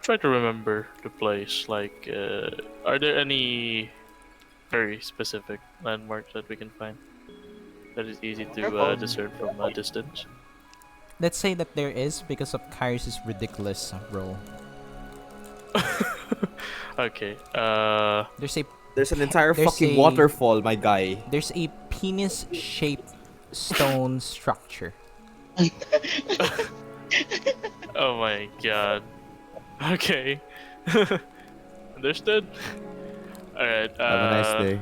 Try to remember the place. Like, are there any very specific landmarks that we can find that is easy to discern from a distance? Let's say that there is because of Kairos' ridiculous role. Okay. There's an entire There's fucking a- waterfall, my guy. There's a penis-shaped stone structure. Oh my god. Okay. Understood. All right. Have a nice day.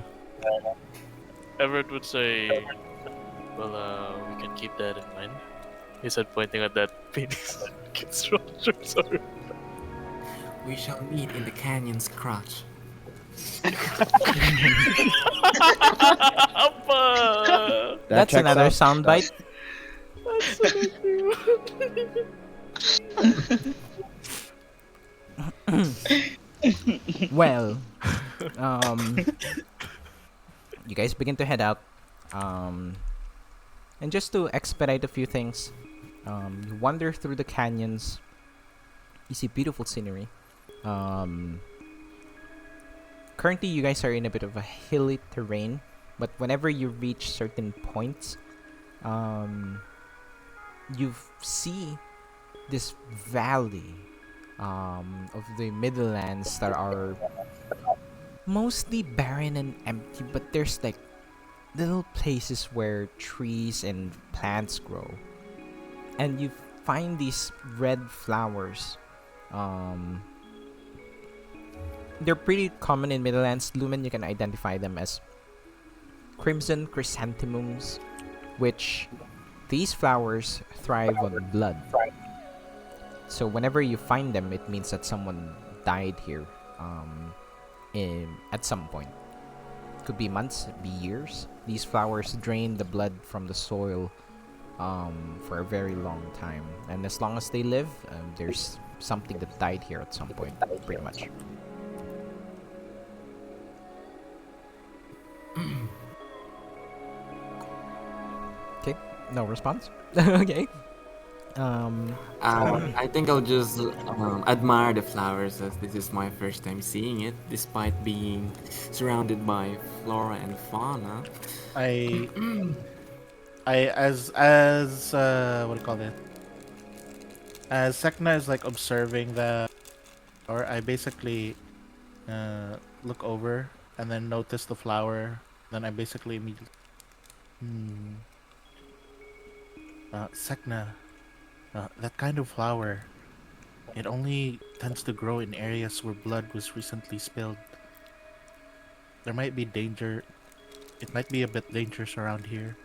Everett would say, "Well, we can keep that in mind." He said, pointing at that penis structure. Sorry. We shall meet in the canyon's crotch. Apa! That That's checks another out. soundbite. That's an Well, you guys begin to head out. And just to expedite a few things, you wander through the canyons. You see beautiful scenery. Currently, you guys are in a bit of a hilly terrain, but whenever you reach certain points, you see this valley of the Middlelands that are mostly barren and empty, but there's like little places where trees and plants grow. And you find these red flowers. They're pretty common in Middlelands. Lumen, you can identify them as crimson chrysanthemums, which these flowers thrive on blood. So whenever you find them, it means that someone died here at some point. Could be months, be years. These flowers drain the blood from the soil for a very long time. And as long as they live, there's something that died here at some point, pretty much. Okay, no response. Okay. I think I'll just admire the flowers as this is my first time seeing it, despite being surrounded by flora and fauna. I as what do you call it? As Sek'na is like observing or I basically look over and then notice the flower. Then I basically immediately, Sek'na, that kind of flower, it only tends to grow in areas where blood was recently spilled. There might be danger. It might be a bit dangerous around here.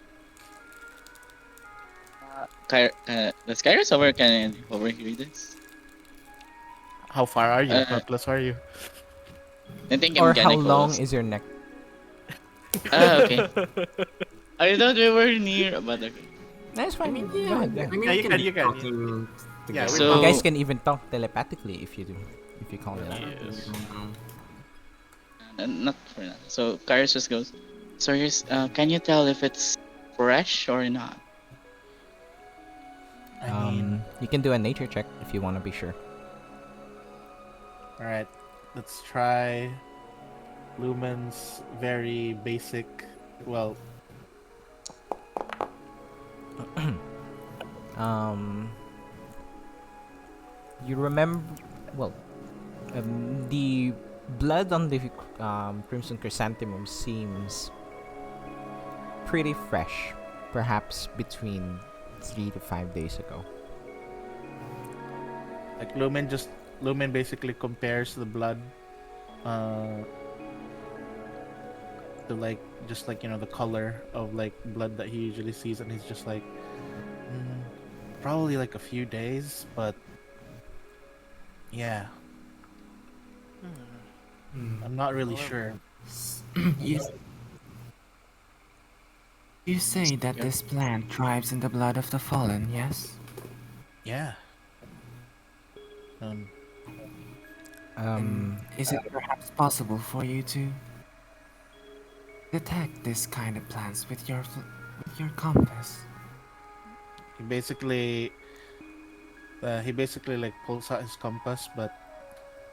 Does Kairos can overhear this? How far are you? How Uh, close are you? I think Or I'm how kinda long close. is your neck? Okay. I thought we were near, but okay. That's I fine. mean, Go yeah, ahead. I mean, Yeah, we you can can, be you can. talking Yeah, together. we So- You guys can even talk telepathically if you call it out. Yes. Not for now. So Kairos just goes. So here's, can you tell if it's fresh or not? I mean, You can do a nature check if you want to be sure. all right. Let's try Lumen's very basic. Well, You remember, well, the blood on the crimson chrysanthemum seems pretty fresh, perhaps between 3 to 5 days ago. like Lumen basically compares the blood, to like just like the color of like blood that he usually sees, and he's just like, probably like a few days, but yeah, I'm not really sure. you, you say that this plant thrives in the blood of the fallen, yes? Yeah. Is it perhaps possible for you to detect this kind of plants with your compass? He basically like pulls out his compass, but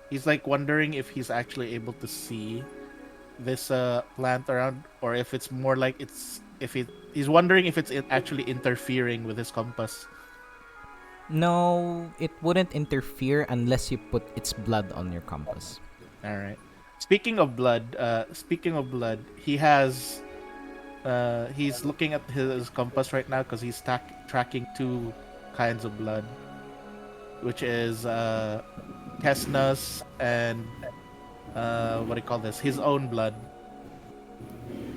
he's like wondering if he's actually able to see this plant around, or if it's more like he's wondering if it's actually interfering with his compass. No, it wouldn't interfere unless you put its blood on your compass. All right. Speaking of blood, he has he's looking at his compass right now because he's tracking two kinds of blood, which is Kes'na's and what do you call this? His own blood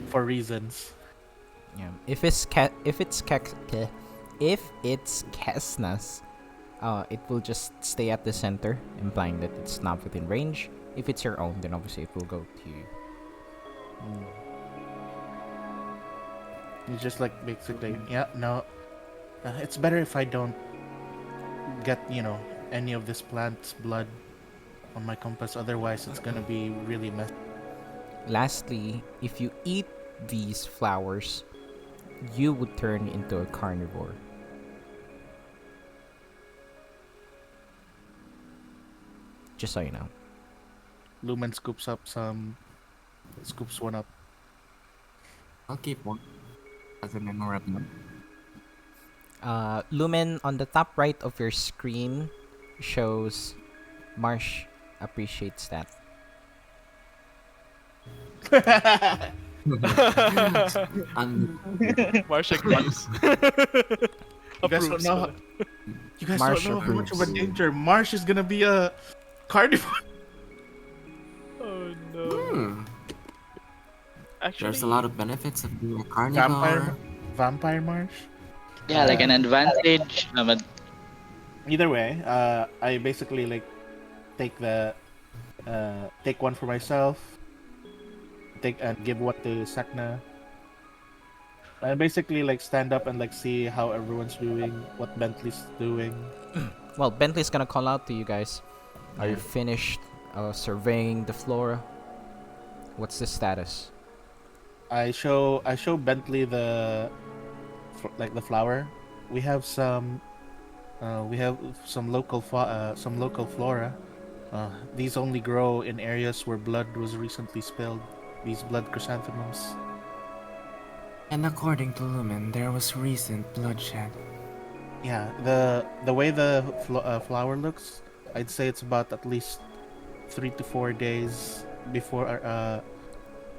for reasons. Yeah. If it's Kes'na's, it will just stay at the center, implying that it's not within range. If it's your own, then obviously it will go to you. He's just like basically, yeah, no, it's better if I don't get any of this plant's blood on my compass. Otherwise, it's gonna be really messy. Lastly, if you eat these flowers, you would turn into a carnivore. Just so you know. Lumen scoops one up. I'll keep one as a memorable. Lumen, on the top right of your screen shows Marsh appreciates that. And Marsh agrees. You guys don't Approves. know. You guys Marsh don't know how much of a approves. danger Marsh is gonna be a carnivore. Oh no. Actually, there's a lot of benefits of being a carnivore. Vampire Marsh. Yeah, like an advantage. Either way, I basically like take one for myself, take and give one to Sek'na. I basically like stand up and like see how everyone's doing, what Bentley's doing. Well, Bentley's gonna call out to you guys. Are you Yeah. finished surveying the flora? What's the status? I show Bentley the flower. We have some local flora. These only grow in areas where blood was recently spilled. These blood chrysanthemums. And according to Lumen, there was recent bloodshed. Yeah, the way the flower looks, I'd say it's about at least 3 to 4 days before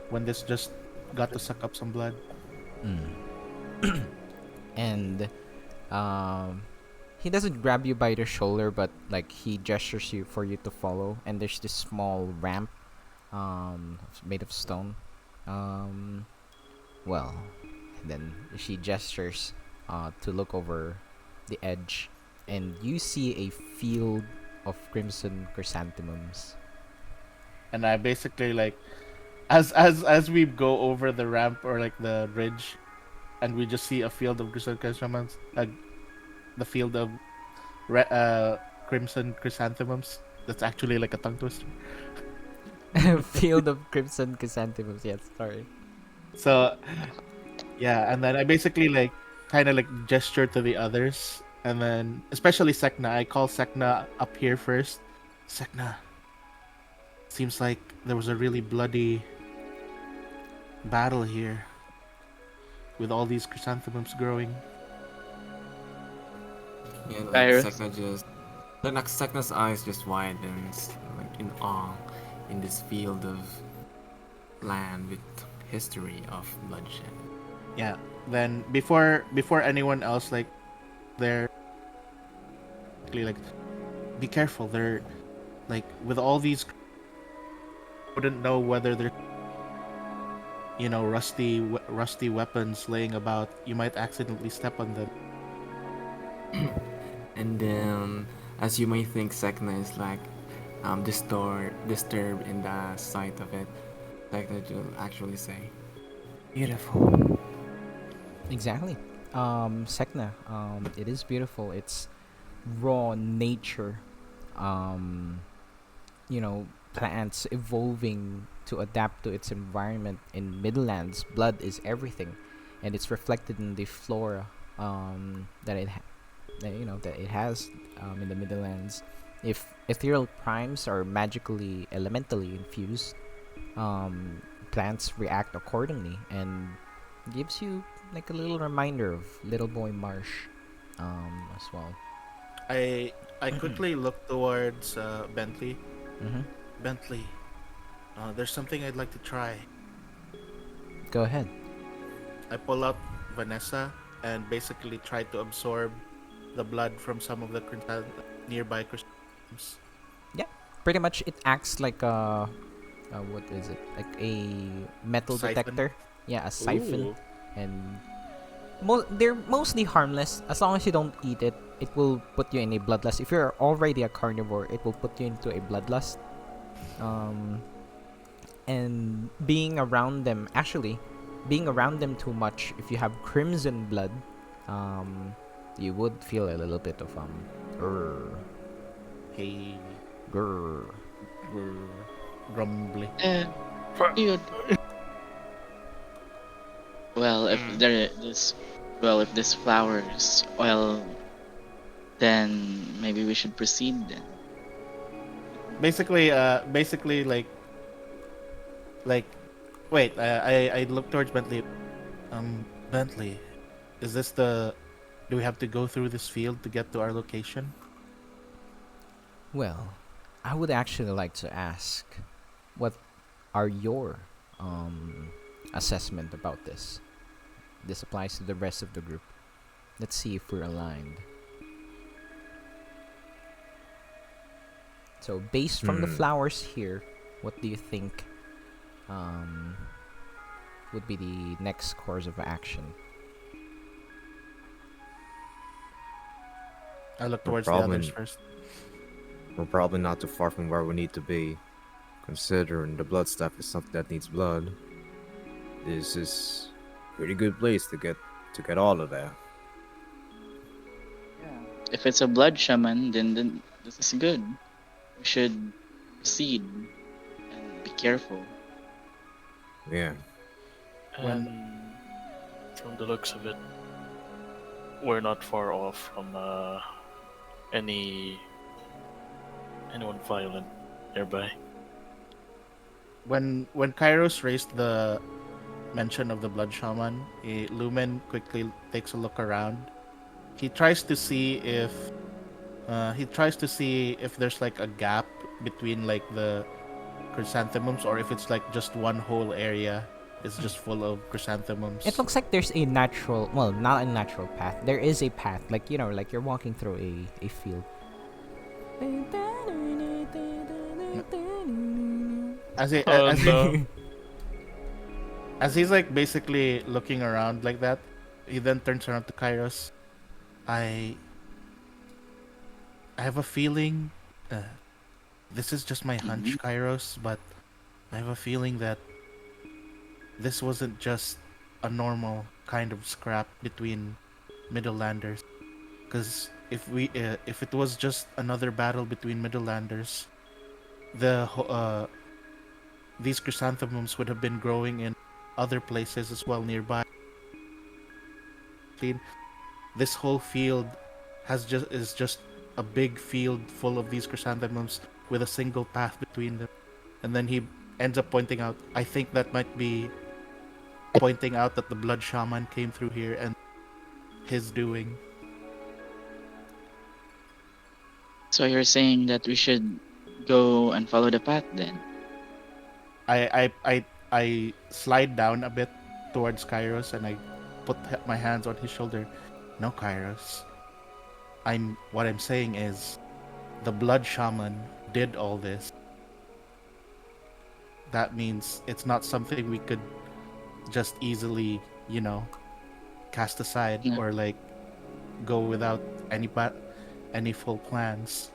when this just got to suck up some blood. And he doesn't grab you by the shoulder, but like he gestures you for you to follow. And there's this small ramp, made of stone. Well, then she gestures to look over the edge, and you see a field of crimson chrysanthemums. And I basically like, as we go over the ramp or like the ridge, and we just see a field of chrysanthemums, the field of crimson chrysanthemums. That's actually like a tongue twister. Field of crimson chrysanthemums. Yes, sorry. So, yeah, and then I basically like kind of like gesture to the others, and then especially Sek'na. I call Sek'na up here first. Sek'na, seems like there was a really bloody battle here with all these chrysanthemums growing. Yeah, like Kairos. Sekna's eyes just widens, like in awe, in this field of land with history of bloodshed. Yeah. Then before anyone else like, they're like, be careful. They're like with all these. Wouldn't know whether they're rusty weapons laying about. You might accidentally step on them. And then, as you may think, Sek'na is like disturbed in the sight of it, like that you'll actually say. Beautiful. Exactly. Sek'na, it is beautiful. It's raw nature. Plants evolving to adapt to its environment. In Middlelands, blood is everything, and it's reflected in the flora that it has in the Middlelands. If ethereal primes are magically elementally infused, plants react accordingly, and gives you like a little reminder of Little Boy Marsh as well. I quickly look towards Bentley. Mm-hmm. Bentley, there's something I'd like to try. Go ahead. I pull out Vanessa and basically try to absorb the blood from some of the nearby chrysanthemums. Pretty much it acts like a what is it? Like a metal Siphon. detector. Yeah, a siphon. Ooh. And they're mostly harmless as long as you don't eat it. It will put you in a bloodlust. If you're already a carnivore, it will put you into a bloodlust. And being around them too much, if you have crimson blood, you would feel a little bit of grr, Hey, grr. grumbly. Dude. Well, if if this flowers oil, then maybe we should proceed then. Basically, like, wait. I look towards Bentley. Bentley, is this the? Do we have to go through this field to get to our location? Well, I would actually like to ask, what are your assessment about this? This applies to the rest of the group. Let's see if we're aligned. So, based from the flowers here, what do you think would be the next course of action? I look We're towards the probably others first. we're probably not too far from where we need to be, considering the blood stuff is something that needs blood. This is a pretty good place to get all of that. If it's a blood shaman, then this is good. We should proceed and be careful. Yeah. And from the looks of it, we're not far off from anyone violent nearby. When Kairos raised the mention of the blood shaman, Lumen quickly takes a look around. He tries to see if there's like a gap between like the chrysanthemums, or if it's like just one whole area is just full of chrysanthemums. It looks like there's a natural, well, not a natural path. There is a path, like like you're walking through a field. As he, Oh as, no. he, as he's like basically looking around like that, he then turns around to Kairos. I have a feeling, this is just my hunch, Kairos, but I have a feeling that this wasn't just a normal kind of scrap between Middlelanders. Because if it was just another battle between Middlelanders, these chrysanthemums would have been growing in other places as well nearby. This whole field is just a big field full of these chrysanthemums with a single path between them. And then he ends up pointing out, I think that might be pointing out that the blood shaman came through here and his doing. So you're saying that we should go and follow the path then? I slide down a bit towards Kairos and I put my hands on his shoulder. No, Kairos. What I'm saying is the blood shaman did all this. That means it's not something we could just easily, cast aside Yeah. or like go without any full plans.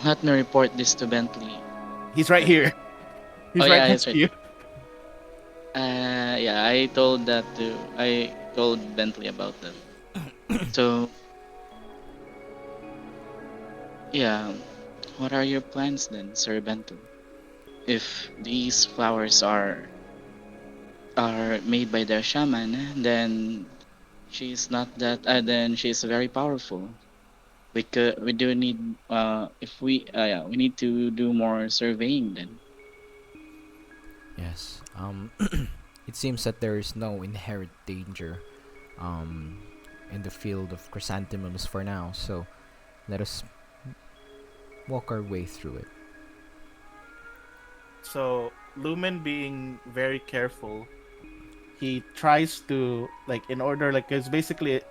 Let me report this to Bentley. He's right here. He's Oh, right yeah, next he's to you. Yeah, I told Bentley about that. So, yeah, what are your plans then, Sir Bentley? If these flowers are made by the shaman, then she's not that. Then she's very powerful. We do need if we yeah, we need to do more surveying then. Yes. It seems that there is no inherent danger in the field of chrysanthemums for now, so let us walk our way through it. So Lumen, being very careful, he tries to in order it's basically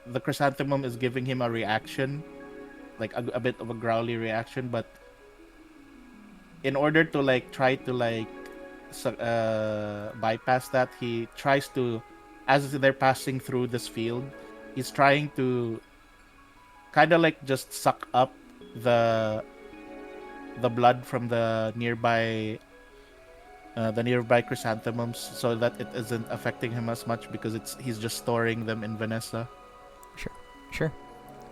the chrysanthemum is giving him a reaction, like a bit of a growly reaction, but in order to like try to like bypass that, he tries to, as they're passing through this field, he's trying to kind of like just suck up the blood from the nearby chrysanthemums so that it isn't affecting him as much because he's just storing them in Vanessa. Sure.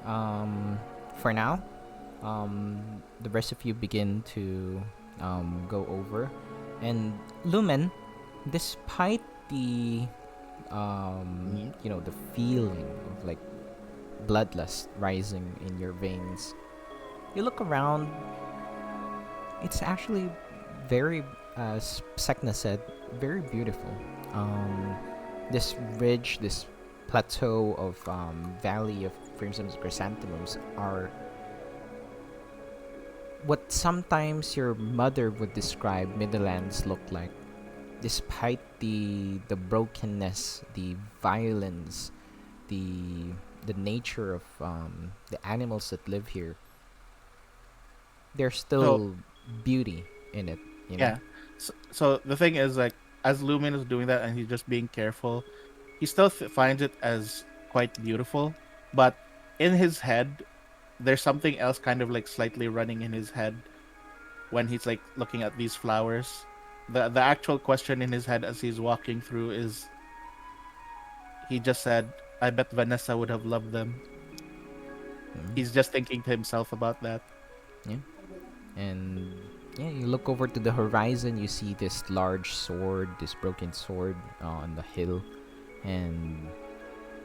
For now, the rest of you begin to go over, and Lumen, despite the the feeling of like bloodlust rising in your veins, you look around. It's actually very, as Sek'na said, very beautiful. This ridge, this plateau of valley of crimson chrysanthemums are what sometimes your mother would describe Middlelands look like. Despite the brokenness, the violence, the nature of the animals that live here, there's still beauty in it. You know? Yeah. So the thing is, like, as Lumen is doing that and he's just being careful, he still finds it as quite beautiful. But in his head, there's something else kind of like slightly running in his head when he's like looking at these flowers. The actual question in his head as he's walking through is, he just said, "I bet Vanessa would have loved them." He's just thinking to himself about that. Yeah. And yeah, you look over to the horizon, you see this large sword, this broken sword on the hill, and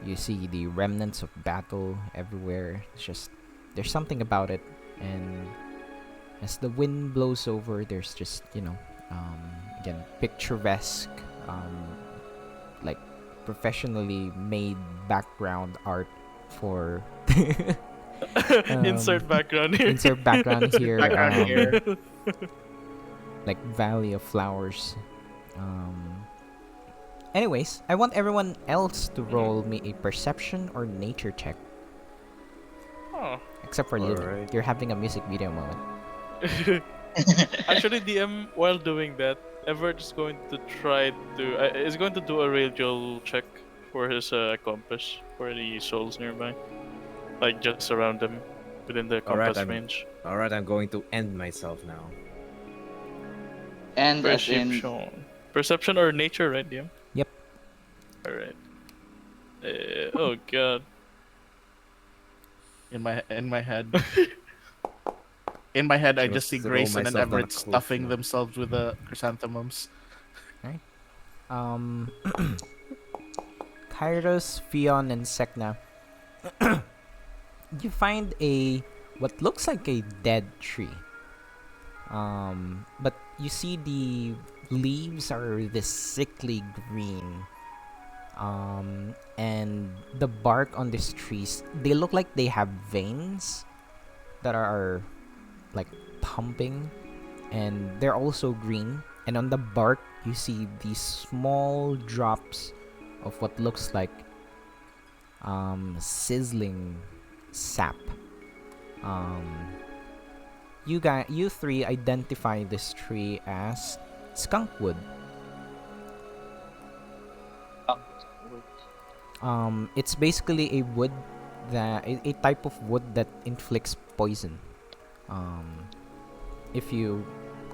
you see the remnants of battle everywhere. It's just, there's something about it, and as the wind blows over, there's just, again, picturesque, like professionally made background art for Insert background here. insert background here. Background here. Like Valley of Flowers. Anyways, I want everyone else to roll me a perception or nature check. Oh. Except for Lily. Alright. You're having a music video moment. Actually, DM, while doing that, Everett is going to is going to do a radial check for his compass for the souls nearby, like just around him, within the compass range. Alright, I'm going to end myself now. And as in, Perception or nature, right, DM? Yep. Alright. Oh god. In my head. In my head, I just see Throw Grayson and myself down a Everett cliff stuffing now. themselves with the chrysanthemums. Kairos, Fion, and Sek'na. You find what looks like a dead tree. But you see the leaves are this sickly green. And the bark on these trees, they look like they have veins that are like pumping, and they're also green. And on the bark, you see these small drops of what looks like sizzling sap. You three identify this tree as skunkwood. It's basically a wood a type of wood that inflicts poison. If you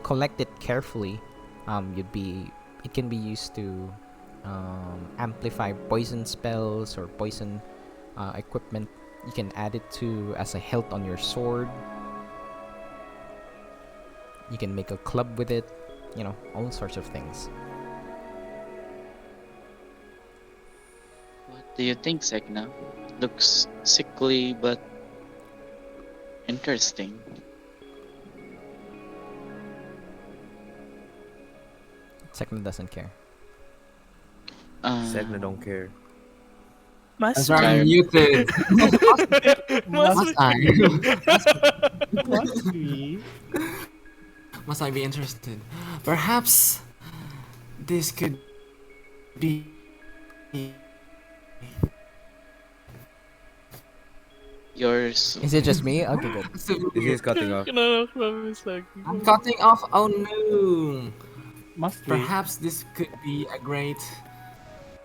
collect it carefully, it can be used to amplify poison spells or poison equipment. You can add it to as a hilt on your sword. You can make a club with it. All sorts of things. what do you think, Sek'na? Looks sickly, but interesting. Sek'na doesn't care. Sek'na don't care. I'm sorry, I'm muted. Must I? Must I be interested? Perhaps this could be. Yours. Is it just me? Okay, good. This Souvenir. is cutting off. No, Krome is like. I'm cutting off. Oh no! Must be. Perhaps this could be a great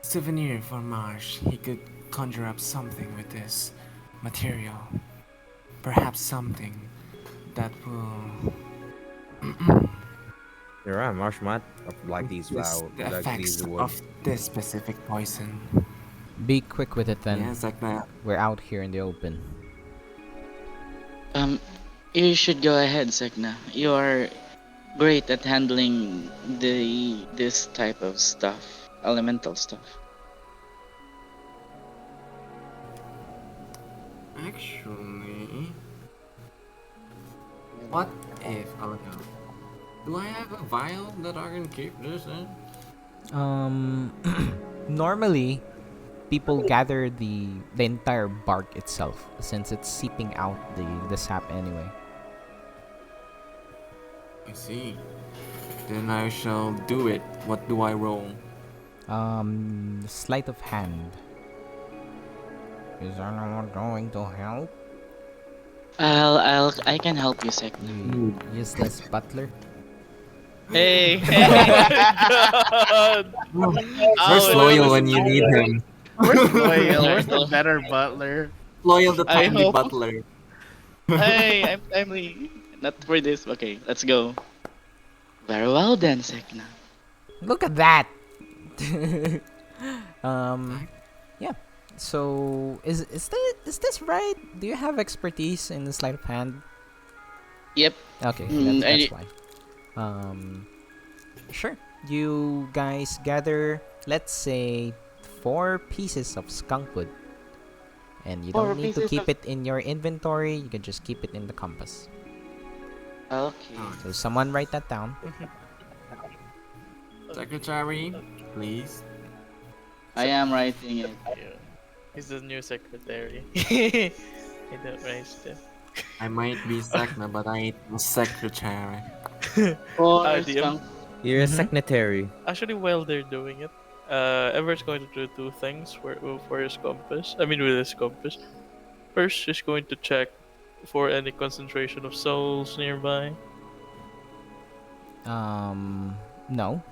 souvenir for Marsh. He could conjure up something with this material. Perhaps something that will You're right, Marsh might like these this the like effects these of wood. this specific poison. Be quick with it then. Yes, like that. We're out here in the open. You should go ahead, Sek'na. You are great at handling this type of stuff, elemental stuff. Actually, what if? Oh no. Do I have a vial that I can keep this in? Normally, people gather the entire bark itself since it's seeping out the sap anyway. I see. Then I shall do it. What do I roll? Sleight of hand. Is anyone going to help? I can help you, Sek'na. You useless butler. Hey, Oh my god! Where's Oh, loyal this when is you need him? Where's Loyal? Where's the better butler? Loyal the I timely hope- butler. hey, I'm timely. Not for this. Okay, let's go. Very well then, Sek'na. Look at that. Yeah. So is this right? Do you have expertise in the sleight of hand? Yep. Okay, Mm, that's I- why. Sure. You guys gather, let's say, 4 pieces of skunk wood, and you 4 don't need to pieces keep of- it in your inventory. You can just keep it in the compass. Okay. So someone write that down. Secretary, please. I am writing it. Yeah. He's the new secretary. I don't raise them. I might be Sek'na, but I ain't the secretary. For DM. skunk. You're a Mhm. secretary. Actually, while they're doing it, Everett's going to do 2 things for his compass. I mean, with his compass. First, he's going to check for any concentration of souls nearby. No.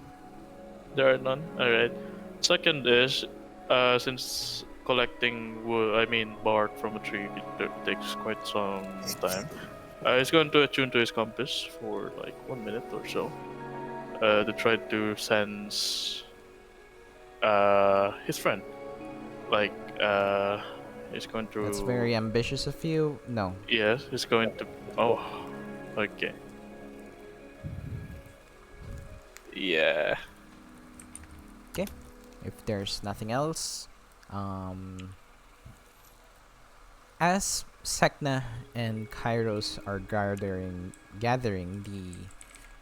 There are none. All right. Second is, since collecting wood, I mean bark from a tree, takes quite some time. He's going to attune to his compass for like 1 minute or so, to try to sense his friend. Like he's going to. That's very ambitious of you. No. Yes, he's going to. Oh, okay. Yeah. If there's nothing else, as Sek'na and Kairos are gathering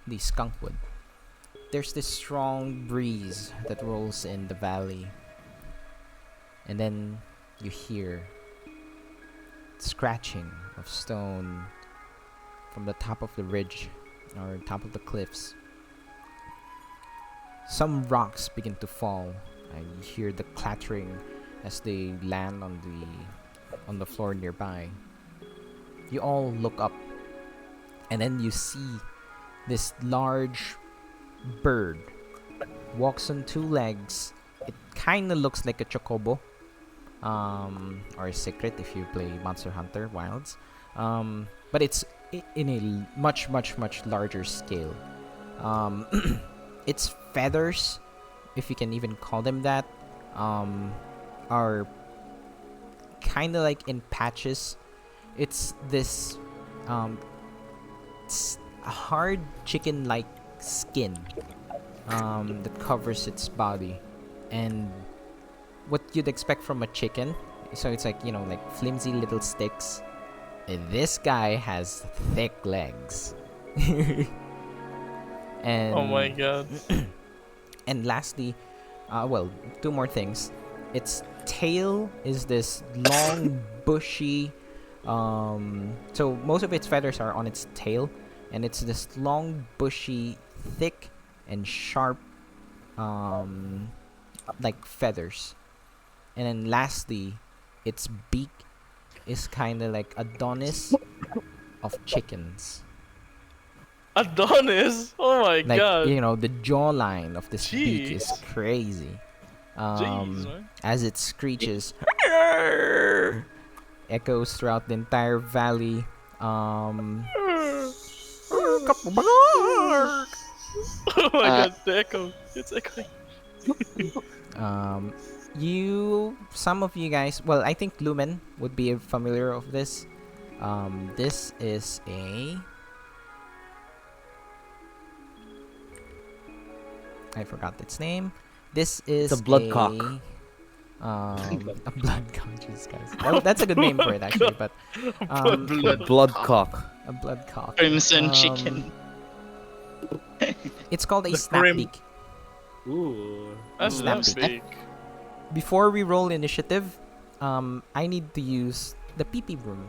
the skunk wood, there's this strong breeze that rolls in the valley, and then you hear scratching of stone from the top of the ridge or top of the cliffs. Some rocks begin to fall, and you hear the clattering as they land on the floor nearby. You all look up, and then you see this large bird walks on 2 legs. It kind of looks like a chocobo, or a secret if you play Monster Hunter Wilds, but it's in a much larger scale. Its feathers, if you can even call them that, are kind of like in patches. It's this it's a hard chicken-like skin that covers its body, and what you'd expect from a chicken. So it's like, like flimsy little sticks. This guy has thick legs. And Oh my god. and lastly, 2 more things. Its tail is this long, bushy. So most of its feathers are on its tail, and it's this long, bushy, thick, and sharp, like feathers. And then lastly, its beak is kind of like Adonis of chickens. Adonis. Oh my Like, god. the jawline of this beak is Jeez. crazy. Jeez, man. As it screeches, echoes throughout the entire valley. Oh my Uh, god, the echo. It's echoing. Some of you guys, well, I think Lumen would be familiar of this. This is I forgot its name. This is It's a bloodcock. a bloodcock, Jesus guys. That's a good name for it actually, but Bloodcock. a bloodcock. Crimson chicken. It's called a The snap Krim- beak. Ooh. That's Snap not beak. big. Before we roll initiative, I need to use the pee broom,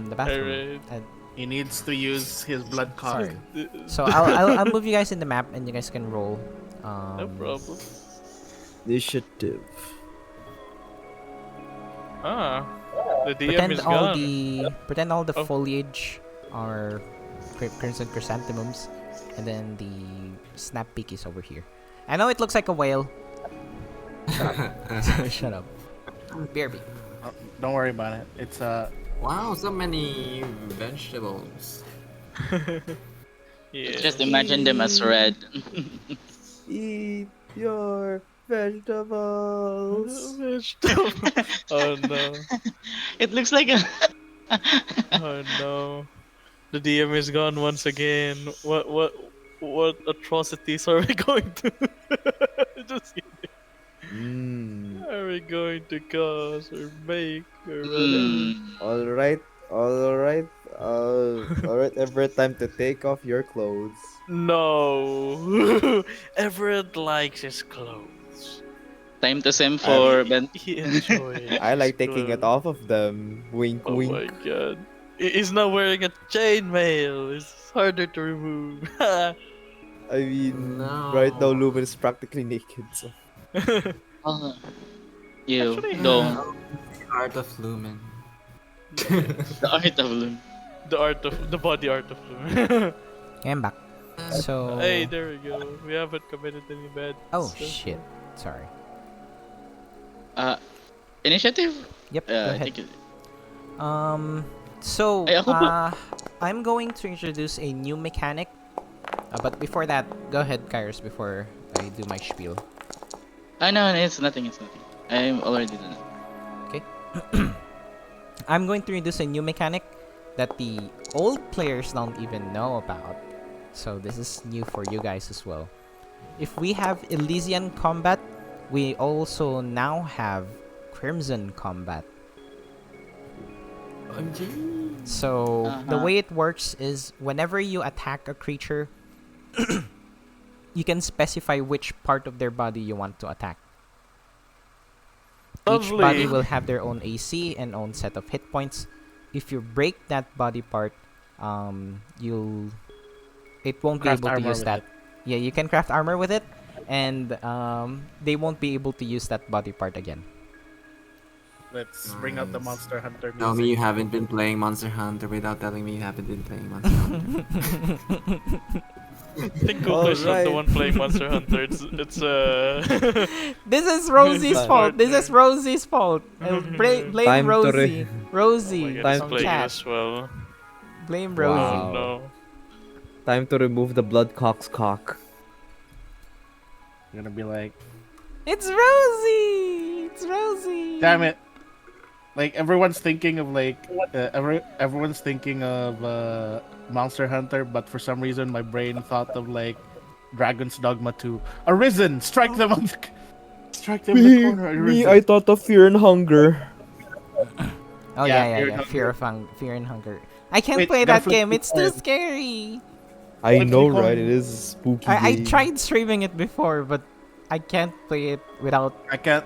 the bathroom. Alright. He needs to use his blood cock. Sorry. So I'll move you guys in the map, and you guys can roll. No problem. Initiative. Ah. The DM is gone. Pretend all the Oh. foliage are crimson chrysanthemums, and then the snap peak is over here. I know it looks like a whale. Shut up. Shut up. BRB. Don't worry about it. It's Wow, so many vegetables. Yeah. Just imagine them as red. Eat your vegetables. Oh no. It looks like a. Oh no. The DM is gone once again. What atrocities are we going to just are we going to cause or make or whatever? Alright, alright. Alright, Everett, time to take off your clothes. No. Everett likes his clothes. Time to sim for Ben. He enjoys I like his taking it clothes. off of them. Wink, Oh wink. my god. He's not wearing a chainmail. It's harder to remove. I mean, No. right now Lumen is practically naked. So. Oh, you Actually, don't. The art of Lumen. The art of Loom. the body art of Lumen. I'm back. So. Hey, there we go. We haven't committed any bad. Oh stuff. shit. Sorry. Initiative? Yep. Go I ahead. think So, Ay, ako po. I'm going to introduce a new mechanic. But before that, go ahead, Kairos, before I do my spiel. no, it's nothing, it's nothing. I'm already done. I'm going to introduce a new mechanic that the old players don't even know about. So this is new for you guys as well. If we have Elysian combat, we also now have Crimson combat. OMG. So the way it works is whenever you attack a creature, you can specify which part of their body you want to attack. Each Lovely. body will have their own AC and own set of hit points. If you break that body part, it won't be Craft able to armor use with that. Yeah, you can craft armor with it, and they won't be able to use that body part again. Let's bring out the Monster Hunter music. Tell me you haven't been playing Monster Hunter without telling me you haven't been playing Monster Hunter. I think Kuko is not the one playing Monster Hunter. It's This is Rosie's Time. fault. This is Rosie's fault. Blame Time to Rosie. oh Rosie my god, Time he's from playing it chat. as well. Blame Wow. Rosie. Oh no. Time to remove the bloodcock's cock. You're gonna be like, It's Rosie. It's Rosie. damn it! Like everyone's thinking of everyone's thinking of Monster Hunter, but for some reason my brain thought of like Dragon's Dogma 2. Arisen, strike them on the, strike them in the corner. Arisen. I thought of Fear and Hunger. Oh Yeah, yeah. Fear and Hunger. I can't Wait, play gotta that flip game. the It's too coin. scary. I Flip know, the right? coin. It is a spooky. I game. tried streaming it before, but I can't play it without I can't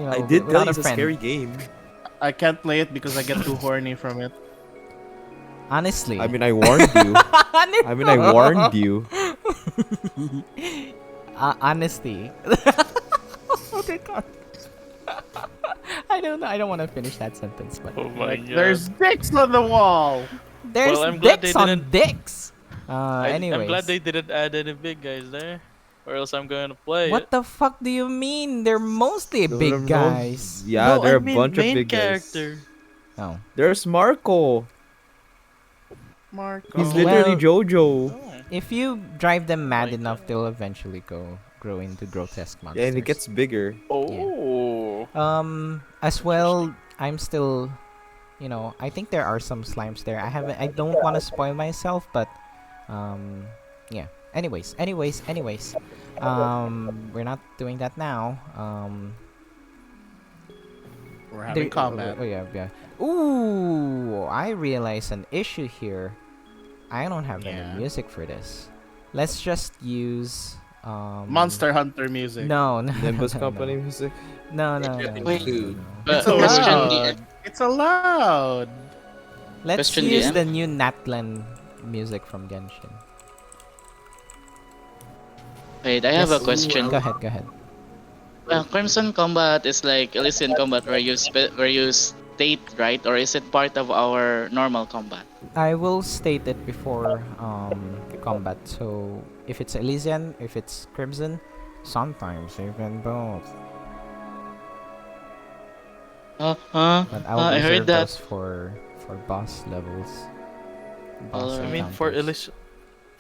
I did tell without you a it's a friend. scary game. I can't play it because I get too horny from it. Honestly. I mean, I warned you. I mean, I warned you. Honesty. Oh my god. I don't know. I don't want to finish that sentence, but Oh my Like, god. there's dicks on the wall. there's I'm glad they dicks on didn't. dicks. I'm glad Anyways, they didn't add any big guys there, or else I'm going to play it. what the fuck do you mean? They're mostly big guys. Yeah, No, there I are a mean bunch of main big guys. character. Oh, There's Marco. Marco. He's Oh. literally Well, JoJo. Oh. if you drive them mad my enough, God. they'll eventually grow into grotesque monsters. Yeah, and it gets bigger. Oh. As well, I'm still, I think there are some slimes there. I don't want to spoil myself, but, yeah. Anyways. We're not doing that now. We're having combat. Oh yeah. Ooh, I realize an issue here. I don't have Yeah. any music for this. Let's just use Monster Hunter music. No, no, Limbus no, Company music. no, no, no, no, Wait. no, no. It's Question allowed. It's allowed. Let's Question, use DM? the new Natlan music from Genshin. Wait, I have a Yes. question. Go ahead. Well, Crimson Combat is like Elysian Combat where you state, right? Or is it part of our normal combat? I will state it before combat. So if it's Elysian, if it's Crimson, sometimes even both. But I'll I heard reserve that. those for boss levels. Boss Alright. I mean, for encounters.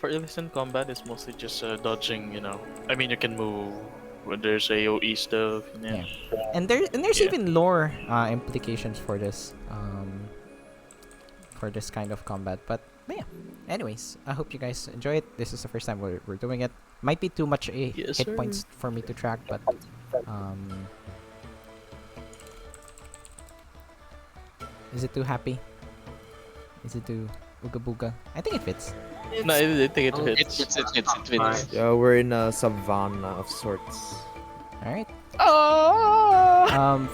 Elysian combat, it's mostly just dodging. I mean, you can move when there's AOE stuff. Yeah. And there's Yeah. even lore implications for this kind of combat. But yeah. Anyways, I hope you guys enjoy it. This is the first time we're doing it. Might be too much Yes, hit sir. points for me to track, but is it too happy? Is it too ooga booga? I think it fits. No, I think it Oh, fits. It fits. Yeah, we're in a savannah of sorts. All right. Oh!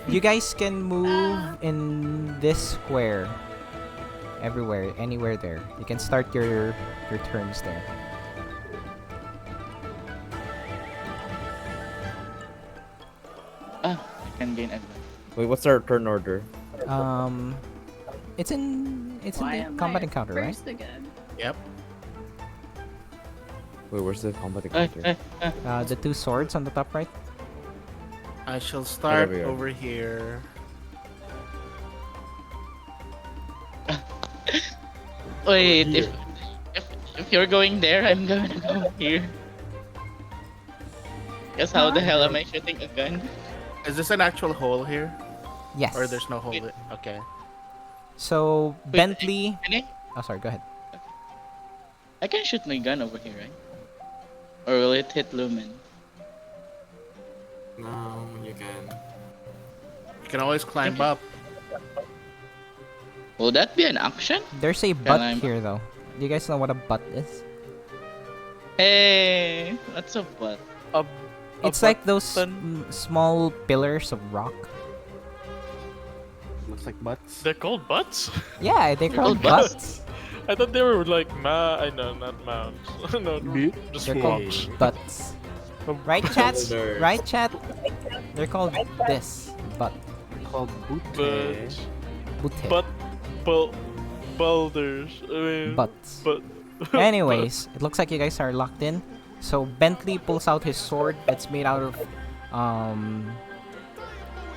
You guys can move in this square. Everywhere, anywhere there. You can start your turns there. I can gain advantage. Wait, what's our turn order? It's in Why the am combat I encounter, right? first again? Yep. Wait, where's the combat encounter? The two swords on the top right. I shall start There we go. over here. Wait, Here. if you're going there, I'm gonna go here. Guess how the hell am I shooting a gun? Is this an actual hole here? Yes. Or there's no hole? Wait. Okay. So Wait, Bentley. Can I? Oh, sorry. Go ahead. I can shoot my gun over here, right? Or will it hit Lumen? No, you can. You can always climb up. Will that be an action? There's a butt I'm- here, though. Do you guys know what a butt is? Hey, what's up, what? A It's like those button. small pillars of rock. Looks like butts. They're called butts? Yeah, they're called called butts? butts. I thought they were like I know, not mounts. No, just They're called rocks. butts. Right, chat? Boulders. Right, chat? They're called this. Butt. Called But, Butte. but, boulders. I mean, Butts. but. Anyways, it looks like you guys are locked in. So Bentley pulls out his sword that's made out of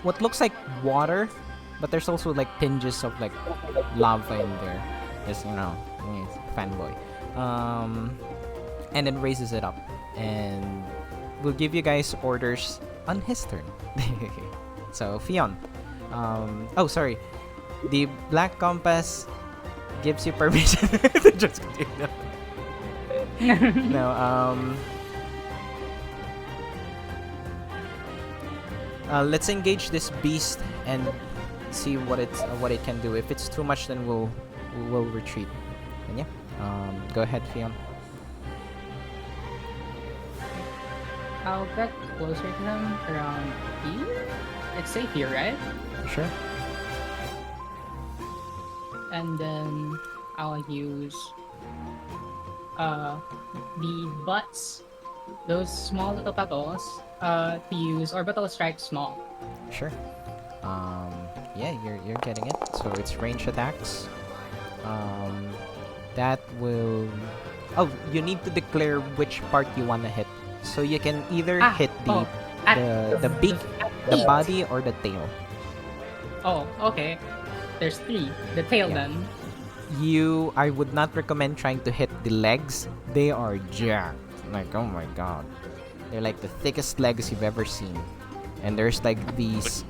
what looks like water, but there's also like tinges of like lava in there. Just fanboy. And then raises it up and will give you guys orders on his turn. So Fion. Oh sorry. The black compass gives you permission to just continue. No, let's engage this beast and see what it can do. If it's too much, then we'll retreat. And yeah, go ahead, Fion. I'll get closer to him around here. It's safe here, right? Sure. And then I'll use the butts, those small little petals, to use orbital strike small. Sure. Yeah, you're getting it. So it's range attacks. That will. Oh, you need to declare which part you wanna hit. So you can either hit At the beak, the feet. body, or the tail. Oh, okay. There's 3. The tail Yeah. then. I would not recommend trying to hit the legs. They are jacked. Like, oh my god. They're like the thickest legs you've ever seen. And there's like these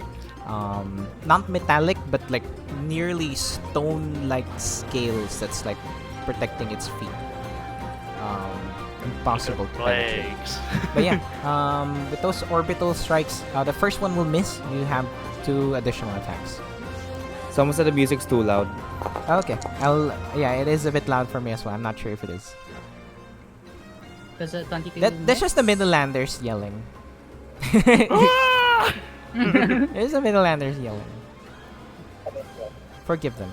not metallic but like nearly stone like scales that's like protecting its feet. Impossible to penetrate. Legs. But yeah, with those orbital strikes, the first one will miss. You have 2 additional attacks. Someone said the music's too loud. Okay, yeah, it is a bit loud for me as well. I'm not sure if it is. Does it 22 That's just the miss? Midlanders yelling. It's the Midlanders yelling. Forgive them.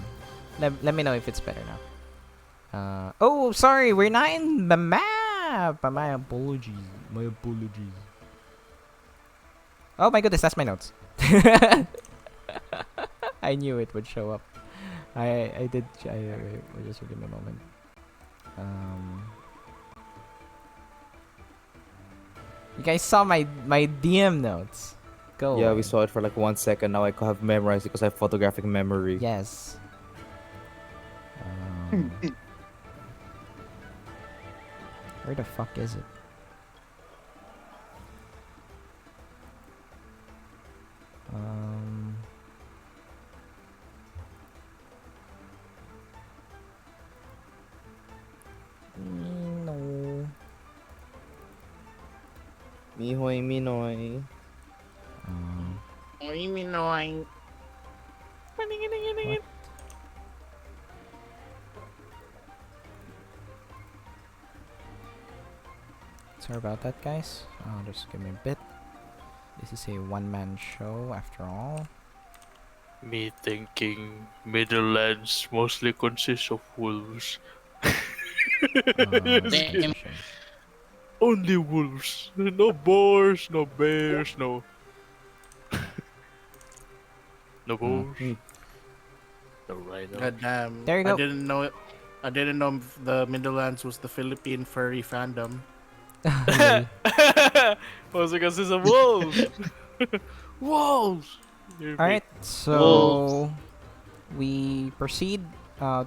Let me know if it's better now. Oh, sorry, we're not in the map. My apologies. My apologies. Oh my goodness, that's my notes. I knew it would show up. I did. Just give me a moment. You guys saw my DM notes. Go. Yeah, away. we saw it for like 1 second. Now I have memorized it because I have photographic memory. Yes. Where the fuck is it? No. Mihoy Minoy. What? Sorry about that, guys. Just give me a bit. This is a one-man show after all. Me thinking Middlelands mostly consists of wolves. Same. Only wolves. No boars, no bears, no. No bulls. No rhino. God damn. There you go. I didn't know it. I didn't know the Middlelands was the Philippine furry fandom. Was it consists of wolves? Wolves! Alright, so we proceed.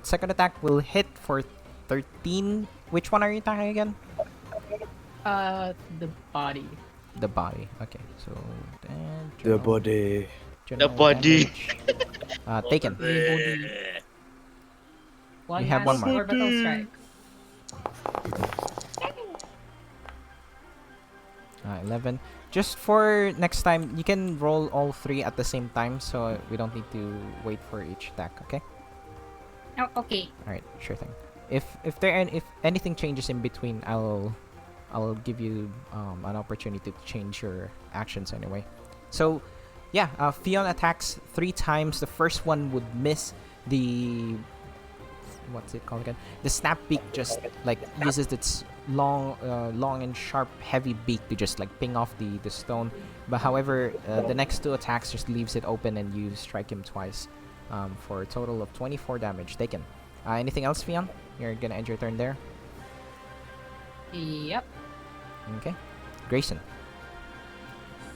Second attack will hit for 13. Which one are you attacking again? The body. The body. Okay, so then The body. The body. Taken. The body. One You have has one more. orbital strike. 11. Just for next time, you can roll all 3 at the same time, so we don't need to wait for each attack. Okay. Oh, okay. All right. Sure thing. If anything changes in between, I'll give you an opportunity to change your actions anyway. So, yeah, Fion attacks 3 times. The first one would miss. The what's it called again? The snap beak just like uses its long and sharp, heavy beak to just like ping off the stone. But however, the next 2 attacks just leaves it open, and you strike him twice, for a total of 24 damage taken. Anything else, Fion? You're gonna end your turn there. Yep. Okay. Grayson.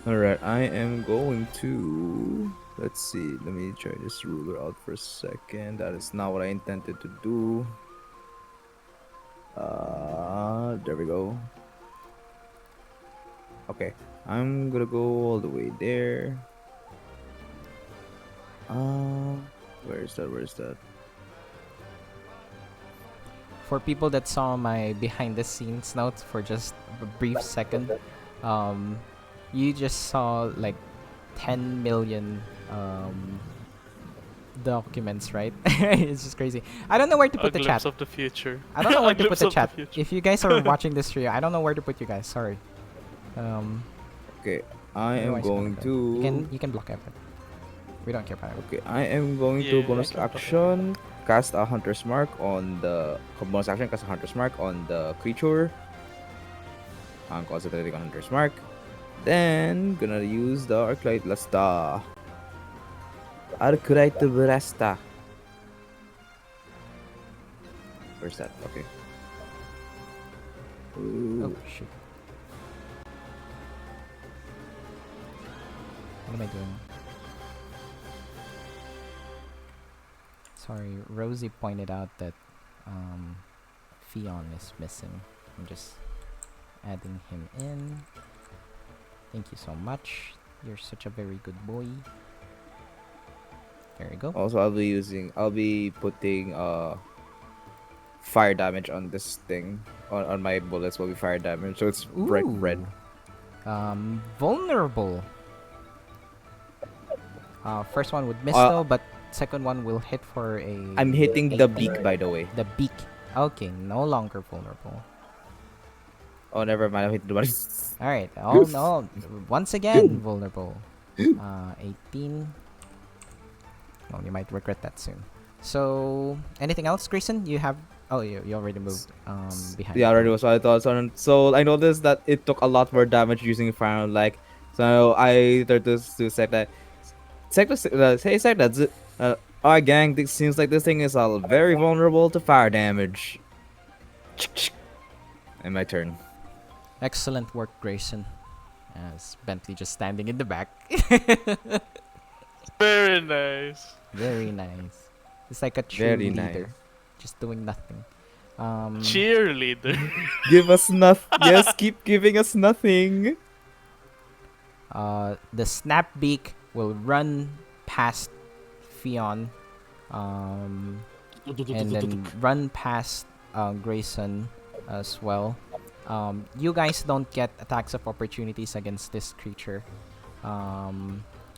Alright, I am going to... Let's see, let me try this ruler out for a second. That is not what I intended to do. There we go. Okay, I'm gonna go all the way there. Where is that? For people that saw my behind the scenes notes for just a brief second, you just saw like 10 million documents, right? It's just crazy. I don't know where to A put the glimpse chat. of the future. I don't know where A to put glimpse the of chat. future. If you guys are watching this video, I don't know where to put you guys. Sorry. Okay, I am Otherwise, going to... You can block Everett. We don't care about it. Okay, I am going to Yeah, bonus I can talk action, cast a Hunter's Mark on the... Bonus action, cast a Hunter's Mark on the creature. I'm concentrating on Hunter's Mark. Then gonna use the Arclight Lasta. Arclight Lasta. Where's that? Okay. Oh Ooh. shoot. What am I doing? Sorry, Rosie pointed out that Fion is missing. I'm just adding him in. Thank you so much. You're such a very good boy. There you go. Also, I'll be putting fire damage on this thing. On my bullets will be fire damage, so it's bright red. Vulnerable. First one would miss Uh, though, but second one will hit for a. I'm hitting the beak, 18. by the way. The beak. Okay, no longer vulnerable. Oh, never mind. I hit the one. All right. Oh no! Once again, vulnerable. 18. Well, you might regret that soon. So, anything else, Grayson? You have. Oh, you already moved. Behind. Yeah, already was. So I thought so. So I noticed that it took a lot more damage using fire. Like, so I turned to Sek'na. Sek'na, hey Sek'na. Our gang. It seems like this thing is very vulnerable to fire damage. And my turn. Excellent work, Grayson. As Bentley just standing in the back. Very nice. Very nice. It's like a Very cheerleader, nice. just doing nothing. Cheerleader. Give us nothing. Yes, keep giving us nothing. The Snapbeak will run past Fion, and then run past Grayson as well. You guys don't get attacks of opportunities against this creature,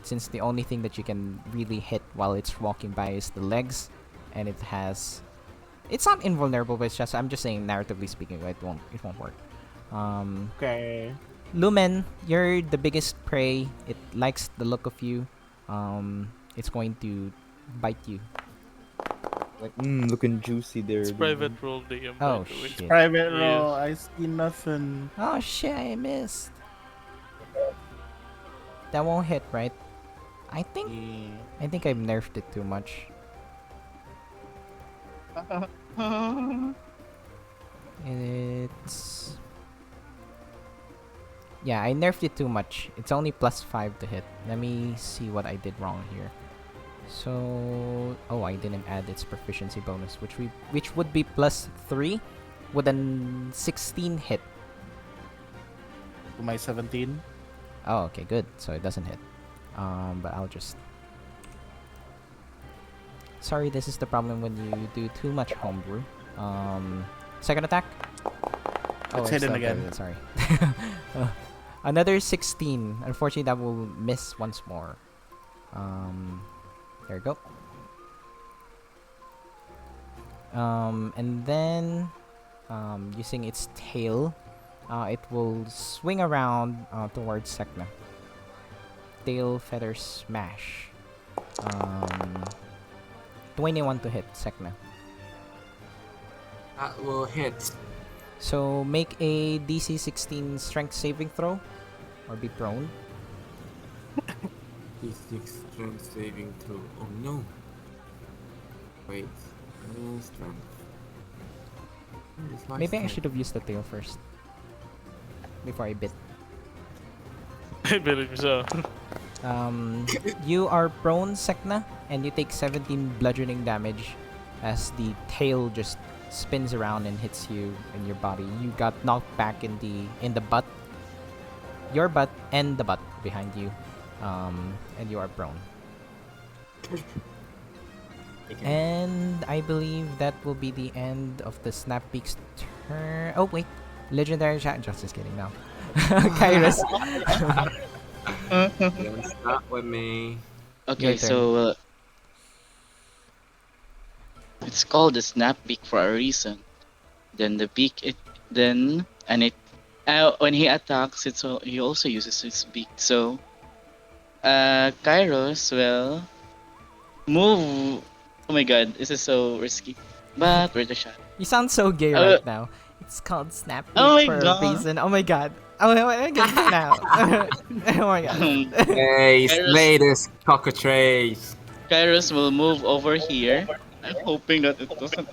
since the only thing that you can really hit while it's walking by is the legs, and it has. It's not invulnerable, but it's just I'm just saying, narratively speaking, it won't work. Okay. Lumen, you're the biggest prey. It likes the look of you. It's going to bite you. Like, looking juicy there. It's dude. private roll DM. Oh by the way. shit! Private Yes. roll. I see nothing. Oh shit! I missed. That won't hit, right? I think I've nerfed it too much. It's yeah, I nerfed it too much. It's only +5 to hit. Let me see what I did wrong here. So, oh, I didn't add its proficiency bonus, which would be +3 with an 16 hit. To my 17. Oh, okay, good. So it doesn't hit. But I'll just. Sorry, this is the problem when you do too much homebrew. Second attack. Let's hit it again. Sorry. Another 16. Unfortunately, that will miss once more. There we go. And then, using its tail, it will swing around towards Sek'na. Tail feather smash. 21 to hit Sek'na. That will hit. So make a DC 16 strength saving throw, or be prone. D6 strength saving throw. Oh no. Wait. Strength. Where's my Maybe I strength? should have used the tail first. Before I bit. I believe so. You are prone, Sek'na, and you take 17 bludgeoning damage as the tail just spins around and hits you in your body. You got knocked back in the butt. Your butt and the butt behind you. And you are prone. And I believe that will be the end of the Snapbeak's turn. Oh wait, legendary chat. Just kidding now. Kairos. Don't stop with me. Okay, Your turn. so it's called the snap beak for a reason. Then the beak when he attacks he also uses his beak. So Kairos will move. Oh my god, this is so risky. But worth a shot. You sound so gay Uh, right now. It's called Snapbeak Oh my for God. a reason. Oh my god. Oh, I can play now. Oh my god. Hey, Kairos, slay this cockatrice. Kairos will move over here. I'm hoping that it doesn't.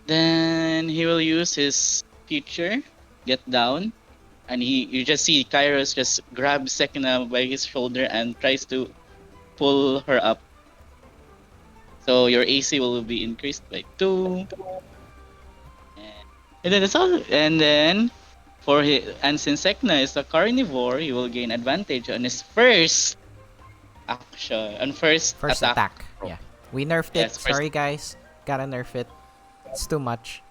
Then he will use his future, get down, and you just see Kairos just grab Sek'na by his shoulder and tries to pull her up. So your AC will be increased by 2. And then that's all. And then since Sek'na is a carnivore, he will gain advantage on his first action, on first First attack. attack. Yeah. We nerfed it. Yes, first. Sorry, guys. Gotta nerf it. It's too much.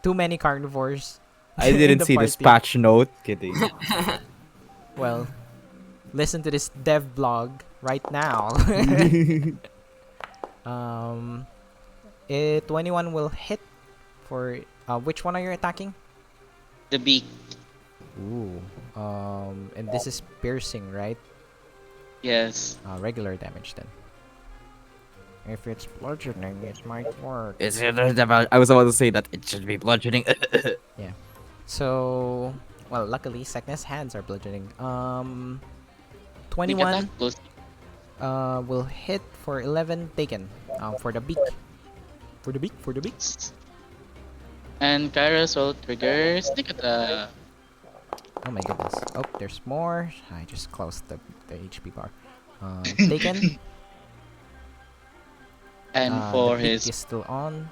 Too many carnivores. I in didn't the see this party. patch note. Kidding. Well, listen to this dev blog right now. um, 21 will hit for which one are you attacking? The beak. Ooh. And this is piercing, right? Yes. Regular damage then. If it's bludgeoning, it might work. I was about to say that it should be bludgeoning. Yeah. So, well, luckily, Sek'na's hands are bludgeoning. Beak 21 attack goes. will hit for 11 taken. For the beak. For the beak. And Kairos will trigger sneak attack. Oh my goodness. Oh, there's more. I just closed the HP bar. Taken. And The beak is still on.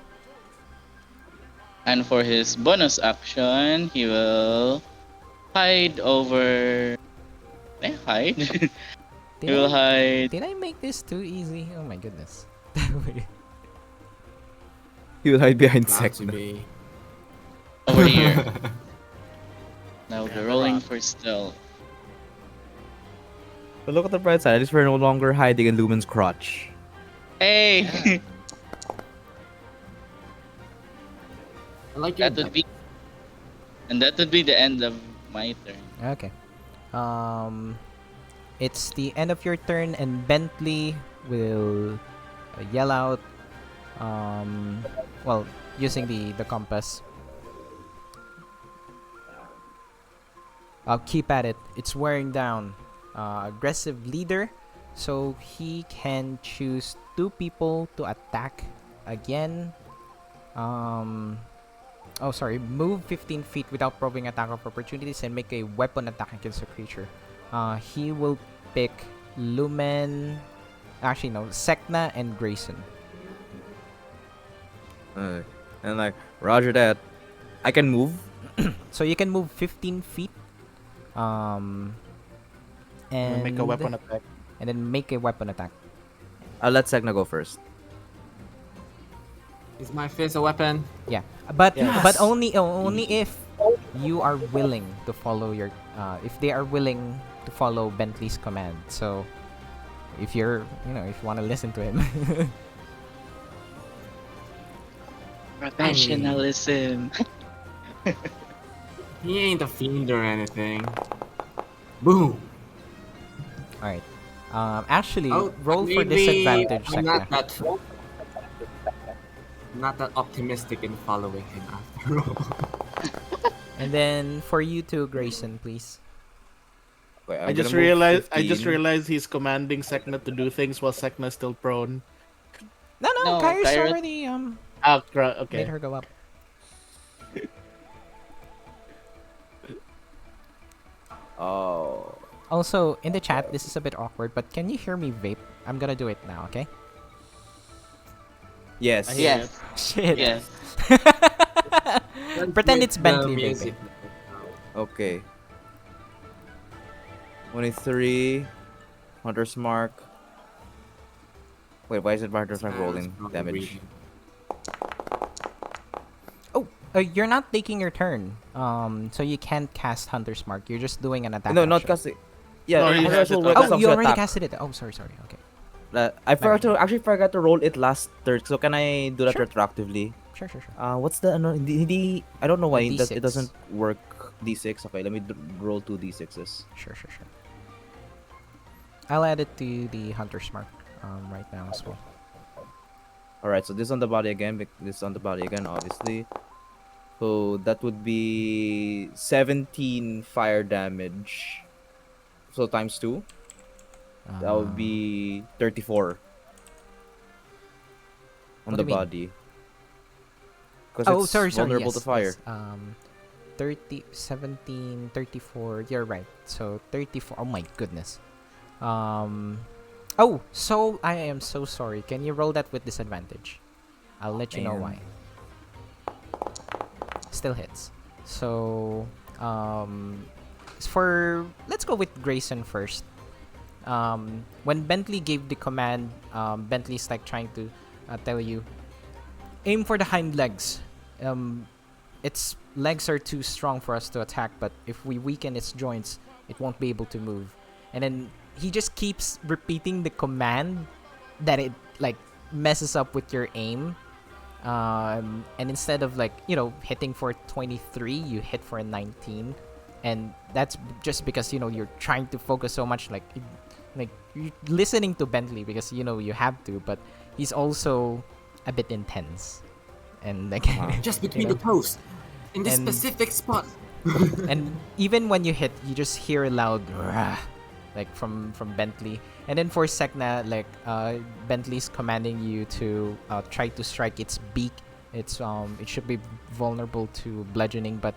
And for his bonus action, he will hide over. Hide. He Did will I, hide. did I make this too easy? Oh my goodness. He will hide behind Glad to Sek'na. be. Over here. Now we're rolling for stealth. But look at the bright side. At least we're no longer hiding in Lumen's crotch. Hey! I like your that would be. And that would be the end of my turn. Okay. It's the end of your turn, and Bentley will yell out. Well, using the compass. I'll keep at it. It's wearing down. Aggressive leader, so he can choose 2 people to attack again. Oh, sorry. Move 15 feet without probing attack of opportunities and make a weapon attack against a creature. He will pick Lumen. Actually, no. Sek'na and Grayson. And like, roger that. I can move. So you can move 15 feet. And And make a weapon attack. And then make a weapon attack. I'll let Sek'na go first. Is my fist a weapon? Yeah, but Yes. but only if you are willing to follow your if they are willing to follow Bentley's command. So if you're if you want to listen to him. Professionalism. He ain't a fiend or anything. Boom. All right. Actually, Oh, roll for maybe disadvantage, I'm Sek'na. not that optimistic in following him after all. And then for you too, Grayson, please. Wait, I I'm just gonna move realized 15. he's commanding Sek'na to do things while Sek'na is still prone. No, No, Kairos Kairos- already Okay. made her go up. Oh. Also, in the chat, this is a bit awkward, but can you hear me vape? I'm gonna do it now, okay? Yes. I hear Yes. Shit. Yes. Pretend it's The Bentley music. vaping. Okay. 23. Hunter's Mark. Wait, why is it Hunter's Mark rolling damage? Oh, you're not taking your turn. So you can't cast Hunter's Mark. You're just doing an attack. No, not action. casting. Yeah, No, he Hunter's has will it work on. as Oh, some you sort of already attack. casted it. Oh, sorry. Okay. I forgot to roll it last turn. So can I do that Sure. retroactively? Sure. What's the I don't know why The that D6. it doesn't work. D6. Okay, let me roll 2 D6s. Sure. I'll add it to the Hunter's Mark right now as well. All right, so this on the body again. This on the body again, obviously. So that would be 17 fire damage. So times 2, that would Uh, be 34 on what do the you mean? body. Because Oh, it's sorry. vulnerable to Yes, fire. yes. 30, 17, 34. You're right. So 34. Oh my goodness. Oh, so I am so sorry. Can you roll that with disadvantage? I'll let you know Man. why. Still hits. So, let's go with Grayson first. When Bentley gave the command, Bentley's like trying to tell you, aim for the hind legs. Its legs are too strong for us to attack, but if we weaken its joints, it won't be able to move. And then he just keeps repeating the command that it like messes up with your aim. And instead of like hitting for 23, you hit for a 19, and that's just because you're trying to focus so much, like you're listening to Bentley because you have to, but he's also a bit intense, and like Just between the toes, in this And- specific spot. and even when you hit, you just hear a loud "Rah," like from Bentley. And then for Sek'na, like Bentley's commanding you to try to strike its beak. It should be vulnerable to bludgeoning, but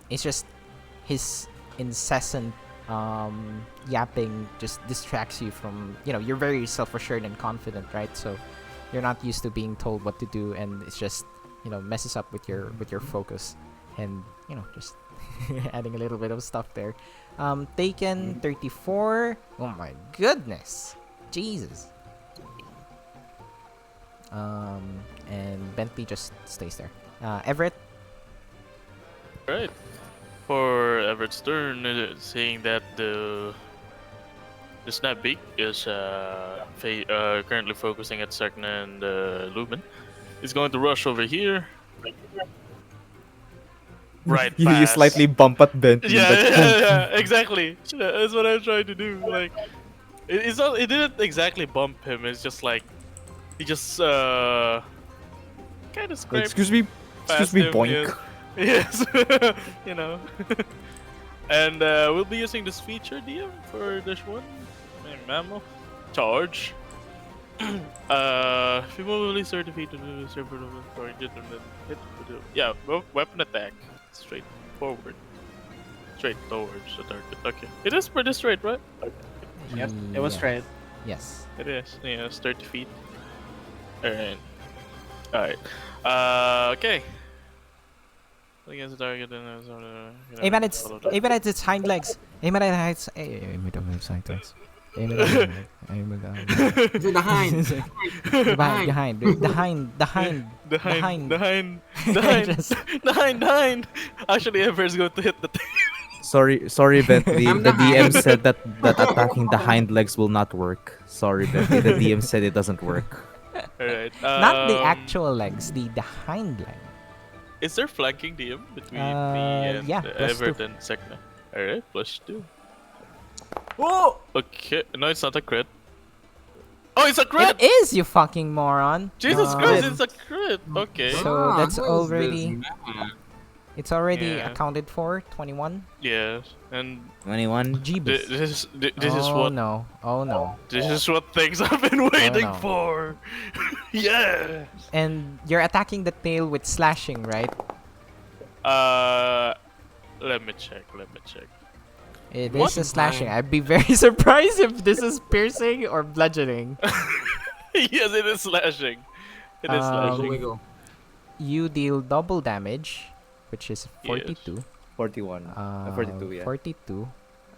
it's just his incessant yapping just distracts you from you're very self-assured and confident, right? So you're not used to being told what to do, and it's just messes up with your focus, and just adding a little bit of stuff there. Taken 34. Oh my goodness, Jesus. And Bentley just stays there. Everett. Right. For Everett's turn, saying that the snap beak is currently focusing at Sek'na and Lumen. He's going to rush over here. Right You past. slightly bump at Bentley. Yeah, like, yeah, exactly. Yeah, that's what I'm trying to do. Like, it's not. It didn't exactly bump him. It's just like he just kind of scraped excuse me, past him, boink. Yes, and we'll be using this feature DM for this one. Mammal charge. If you move at least 30 feet to the server of the target and then hit with the weapon attack. Straight forward. Straight towards the target. Okay. It is pretty straight, right? Okay. Yep, it was Yeah. straight. Yes. It is. Yeah, it's 30 feet. Alright. Okay. Against the target and Aim at its hind legs. Aim at its hind legs. Aim at Is it the hind? the hind. Actually, Everett's going to hit the Sorry, Bentley. I'm The the DM hind. said that attacking the hind legs will not work. Sorry, Bentley. The DM said it doesn't work. Alright. Not the actual legs, the hind leg. Is there flanking DM between me and yeah, plus Everett 2. and Sek'na? Alright, +2. Whoa! Okay, no, it's not a crit. Oh, it's a crit! It is, you fucking moron. Jesus Christ, it's a crit! Okay. So that's what is already this, man? it's already Yeah. accounted for. 21. Yes, and 21. Jeebus. this is Oh what no! Oh no! this is what things I've been waiting no. for. Yeah. And you're attacking the tail with slashing, right? Let me check. It What? is a slashing. I'd be very surprised if this is piercing or bludgeoning. Yes, it is slashing. It is slashing. Wiggle. You deal double damage, which is Yes. 42. 41. 42, yeah. 42.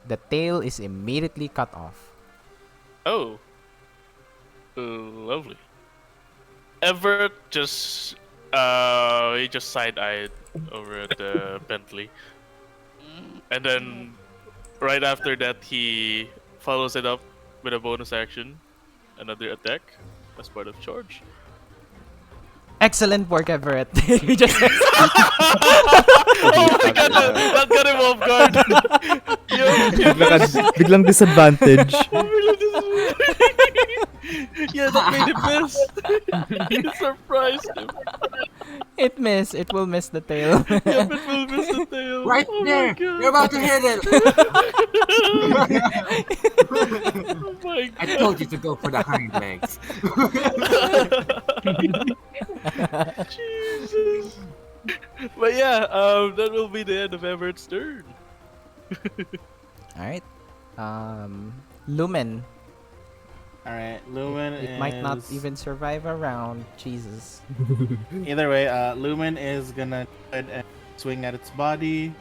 The tail is immediately cut off. Oh. Lovely. Everett just he just side-eyed over at Bentley, and then right after that he follows it up with a bonus action, another attack as part of charge. Excellent work, Everett. You just Oh my god, that got him off guard. Biglang disadvantage. Yeah, that made him miss. It surprised him. It miss. It will miss the tail. Yep, it will miss the tail. Right Oh there! my god. You're about to hit it! Oh my I god. told you to go for the hind legs. Jesus. But yeah, that will be the end of Everett's turn. All right. Lumen. All right, Lumen It might not is- even survive a round. Jesus. Either way, Lumen is gonna go ahead and swing at its body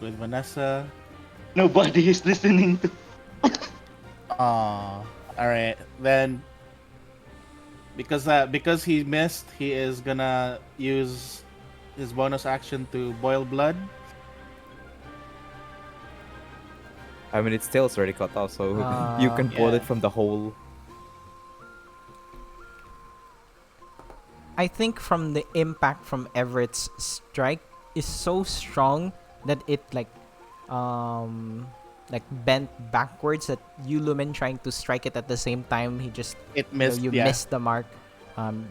with Vanessa. Nobody is listening to. Aw. Alright, then because he missed, he is gonna use his bonus action to boil blood. I mean, its tail's already cut off, so you can boil Yeah. it from the hole. I think from the impact from Everett's strike is so strong that it like bent backwards, that you Lumen trying to strike it at the same time, he just It you know, missed. you Yeah. missed the mark.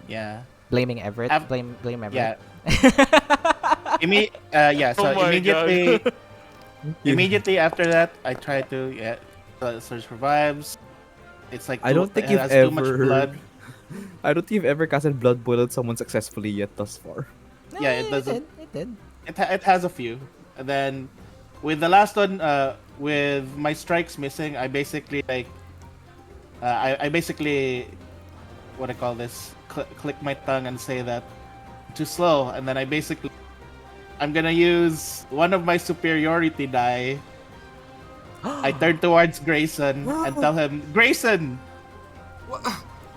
Yeah. Blaming Everett. Av- blame Everett. Yeah. So Oh my immediately God. immediately after that, I try to so it survives. It's like I don't think it you've has too much ever- blood. I don't think you've ever casted Blood Boil on someone successfully yet thus far. Yeah, it doesn't. It did. It has a few, and then with the last one, with my strikes missing, I basically I basically, what I call this, click my tongue and say that too slow, and then I'm gonna use one of my superiority die. I turn towards Grayson and tell him, Grayson,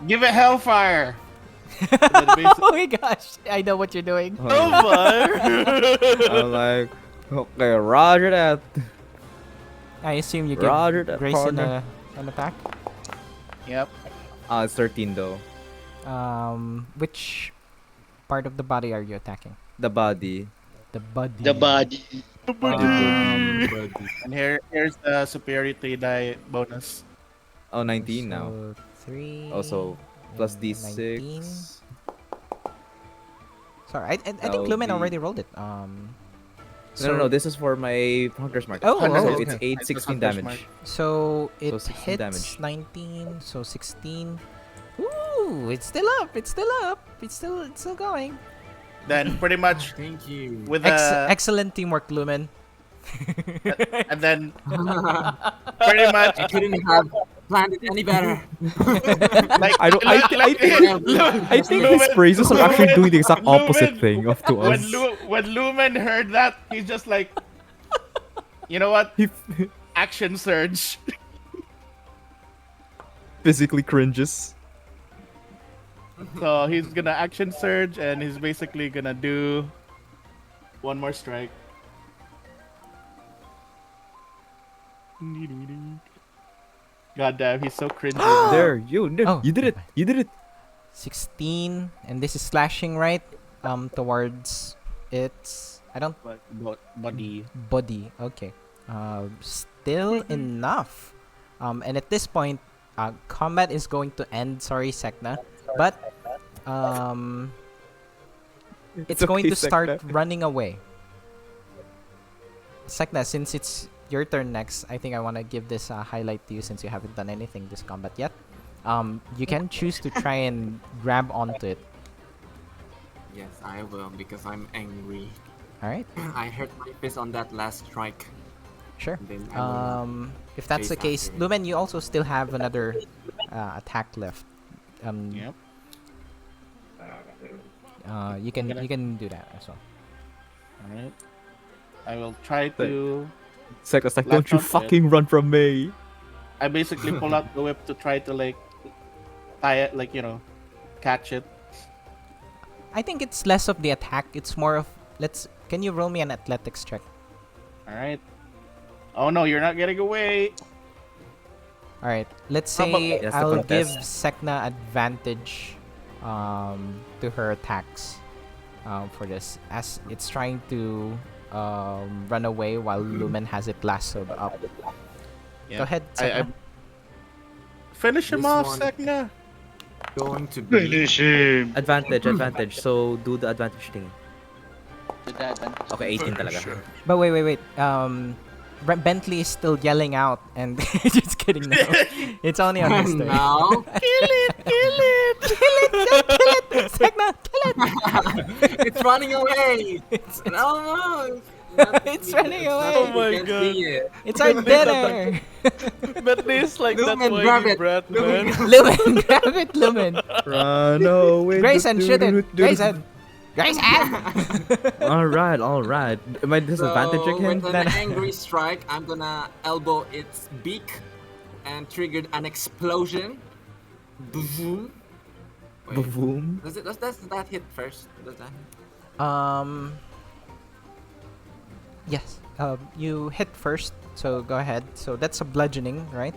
give it hellfire. And then Oh my gosh, I know what you're doing. Oh my. I'm like, okay, roger that. I assume you give Roger that, Grayson partner. an attack. Yep. It's 13 though. Which part of the body are you attacking? The body. The body. The body. And here's the superiority die bonus. Oh, 19 now. So 3. Also, plus and D6. 19. Sorry, I think That'll Lumen be- already rolled it. No, this is for my Hunter's Mark. Oh, so oh, it's okay. 8, It's 16 Hunter's damage. Mark. So it 16 hits damage. 19, so 16. Ooh, it's still up. It's still up. It's still going. Then pretty much Thank you. with the Excellent teamwork, Lumen. and then pretty much I couldn't have planned it any better. like I don't. I think his praises are actually doing the exact opposite thing of to us. when Lumen heard that, he's just like, you know what? He Action surge. physically cringes. So he's gonna action surge, and he's basically gonna do one more strike. God damn, he's so cringy. There, you Oh, did it. You did it. 16, and this is slashing right towards its Body. body. Okay. Still enough. And at this point, combat is going to end. Sorry, Sek'na, but it's going okay, to start Sek'na. running away. Sek'na, since it's your turn next, I think I want to give this highlight to you since you haven't done anything this combat yet. You can choose to try and grab onto it. Yes, I will because I'm angry. All right, I hurt my fist on that last strike. sure. Then I will not If that's the chase case, after it. Lumen, you also still have another attack left. Yep. You can do that as well. Alright. I will try to. Sekna's like, Left don't you on it. fucking run from me. I basically pull out the whip to try to tie it, catch it. I think it's less of the attack. It's more of Can you roll me an athletics check? Alright. Oh no, you're not getting away. All right. Let's How about- say Yes, the I'll give contest. Sek'na advantage to her attacks for this, as it's trying to run away while Lumen has it lassoed up. Yeah. Go ahead, I Sek'na. finish him This off, one- Sek'na. going to be him. Advantage. So do the advantage thing. To the advantage. Okay, 18 talaga. But wait. Bentley is still yelling out, and just kidding. No, it's only on his turn. now. Kill it! Sek'na, kill it! It's running away. It's No. It's running away. Oh my You can God. see it. It's our dinner. Bentley is like that Lumen, grab whiny it. brat, Lumen, man. Lumen, grab it, Lumen. Run away. Grayson, shoot it. Grayson. All right. Am I disadvantage So, again? with an angry strike, I'm gonna elbow its beak and triggered an explosion. Boom. Wait, Boom. does that hit first? Does that hit? Yes. You hit first, so go ahead. So that's a bludgeoning, right?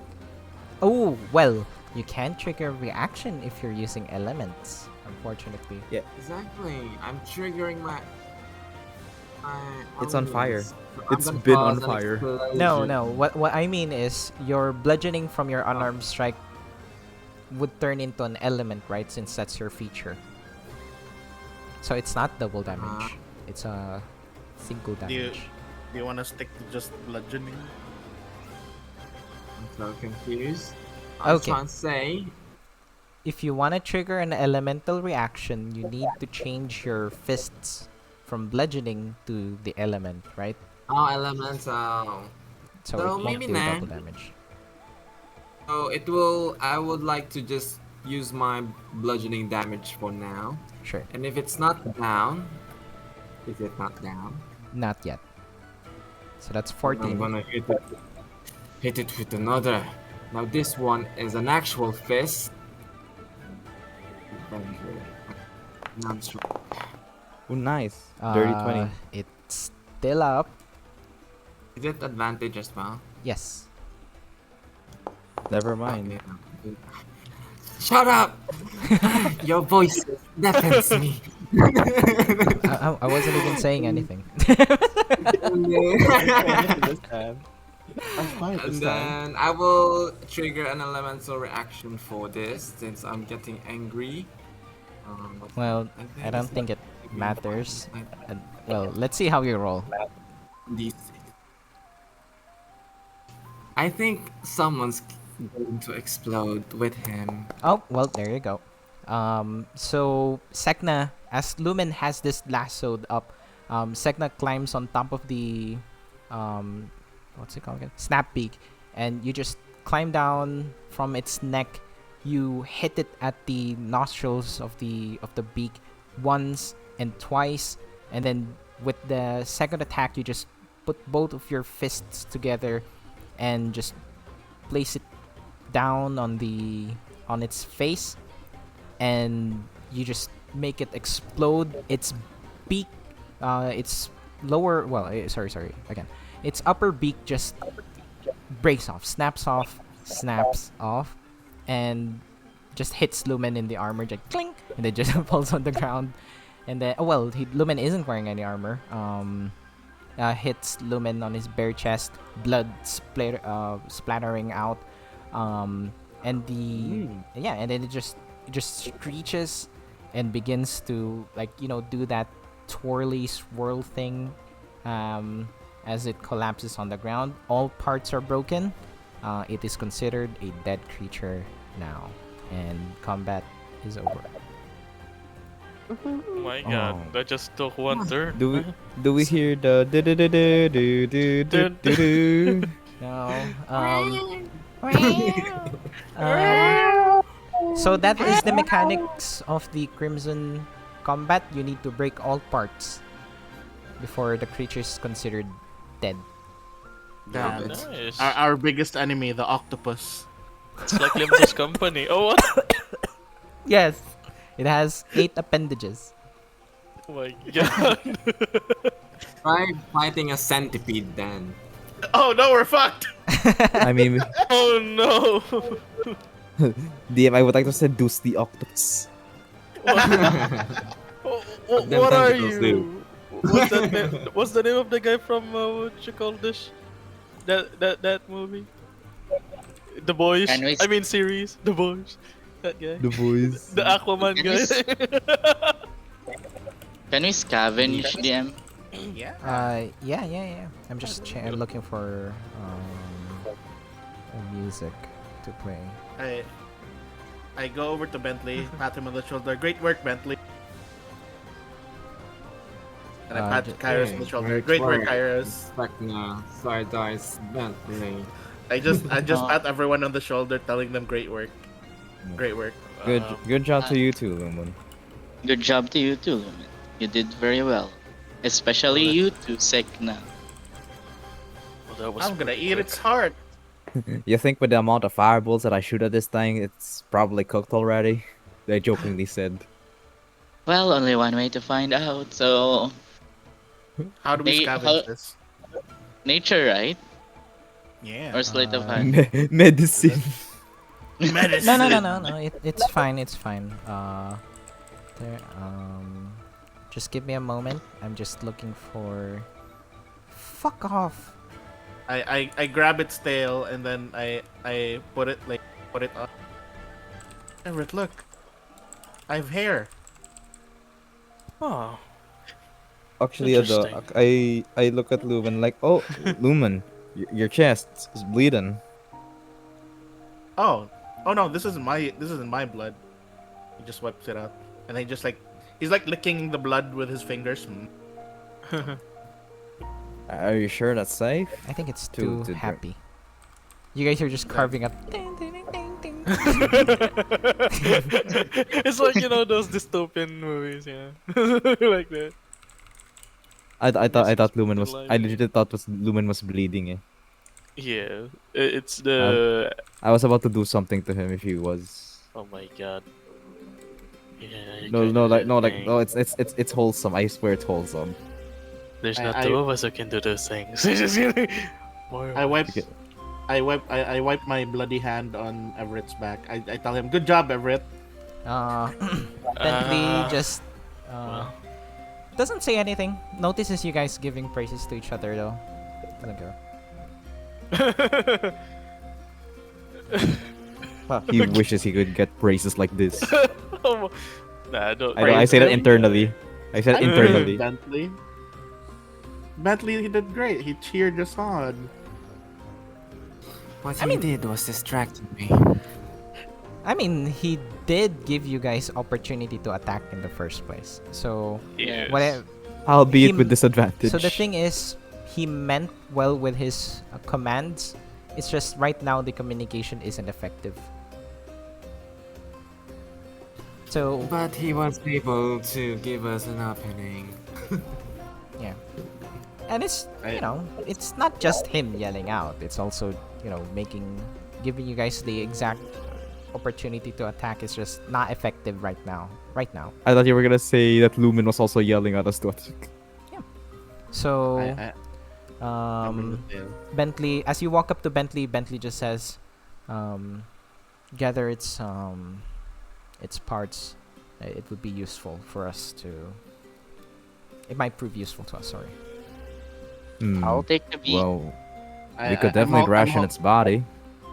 Oh, well, you can trigger reaction if you're using elements, unfortunately. Exactly. I'm triggering my. It's on fire. elements. So I'm It's gonna been cause on an fire. explosion. No. What I mean is your bludgeoning from your unarmed strike would turn into an element, right? Since that's your feature. So it's not double damage. It's a single damage. Do you want to stick to just bludgeoning? I'm so confused. I was Okay. trying to say. If you want to trigger an elemental reaction, you need to change your fists from bludgeoning to the element, right? Oh, elemental. So No, it won't maybe do not. double damage. So it will. I would like to just use my bludgeoning damage for now. Sure. And if it's not down, is it not down? Not yet. So that's I'm 14. gonna hit it with another. Now this one is an actual fist. Now I'm strong. Oh, nice. Dirty 20. It's still up. Is it advantage as well? Yes. Never mind. Okay. Shut up! Your voice deafens me. I wasn't even saying anything. And then I will trigger an elemental reaction for this since I'm getting angry. Well, I don't think it matters. Well, let's see how you roll. D6. I think someone's going to explode with him. Oh, well, there you go. So Sek'na, as Lumen has this lassoed up, Sek'na climbs on top of the, what's it called again? Snap beak, and you just climb down from its neck. You hit it at the nostrils of the beak once and twice, and then with the second attack, you just put both of your fists together and just place it down on its face, and you just make it explode. Its beak, its lower, well, sorry again, its upper beak just breaks off, snaps off, and just hits Lumen in the armor, just clink, and it just falls on the ground. And then, Lumen isn't wearing any armor. Hits Lumen on his bare chest, blood splattering out. And then it just screeches and begins to do that twirly swirl thing as it collapses on the ground. All parts are broken. It is considered a dead creature now, and combat is over. Oh my God, that just took one turn. Do we hear the do do do do do do do do do? No. So that is the mechanics of the Crimson combat. You need to break all parts before the creature is considered dead. Damn. Nice. Our biggest enemy, the octopus. It's like Limbus company. Oh, what? Yes. It has 8 appendages. Oh my God. Try fighting a centipede then. Oh no, we're fucked! I mean, Oh no. DM, I would like to seduce the octopus. What are you? What's the name of the guy from what you call this? That movie? The Boys. Anyways. I mean series. The Boys. That guy. The boys. The Aquaman Can we, guy. s- can we scavenge DM? Yeah. Yeah. I'm just looking for music to play. I go over to Bentley, pat him on the shoulder. Great work, Bentley. And I pat Kairos on the shoulder. Great work, Kairos. Sek'na, Sardice, Bentley. I just Uh, pat everyone on the shoulder, telling them great work. Great work. Good job to you too, Lumen. Good job to you too, Lumen. You did very well. Especially Well, you two, Sek'na. Well, that was I'm gonna pretty eat quick. its heart. You think with the amount of fireballs that I shoot at this thing, it's probably cooked already? They jokingly said. Well, only one way to find out. So, How do we Na- scavenge how- this? nature, right? Yeah. Or sleight of hand? Medicine. Medicine. No. It's fine. It's fine. There. Just give me a moment. I'm just looking for. Fuck off. I grab its tail and then I put it on. Everett, look. I have hair. Oh, Actually, Interesting. I look at Lumen like, oh, Lumen, your chest is bleeding. Oh no, this isn't my blood. He just wipes it out, and he's like licking the blood with his fingers. Are you sure that's safe? I think it's To- too to drink. happy. You guys are just carving up. It's like those dystopian movies, yeah, like that. I thought Lumen Still was. alive. I legit thought Lumen was bleeding. Eh. Yeah, it's the. I was about to do something to him if he was. Oh my god. Yeah. you No, can no, do like that no, like thing. no. It's wholesome. I swear it's wholesome. There's I- not I- two of us who can do those things. It's just kidding. More I wipe Okay. I wipe my bloody hand on Everett's back. I tell him, "Good job, Everett." Bentley Ah, just well. doesn't say anything. Notices you guys giving praises to each other though. Doesn't go. He wishes he could get braces like this. Oh, nah, don't. I say that Praise him. internally. I said I internally. Bentley. Bentley, he did great. He cheered us on. What he did was distracting me. I mean, he did give you guys opportunity to attack in the first place. So Yes. whatever. Albeit Him- with disadvantage. So the thing is, he meant well with his commands. It's just right now the communication isn't effective. So But he was able to give us an opening. yeah, and it's I- it's not just him yelling out. It's also giving you guys the exact opportunity to attack. Is just not effective right now. Right now. I thought you were gonna say that Lumen was also yelling at us to attack. So I remember the tale. Bentley, as you walk up to Bentley, Bentley just says, gather its parts. It would be useful for us to. It might prove useful to us. Sorry. Hmm. I'll take the beat. Well, I- we could I'm definitely hol- I'm ration hol- its body.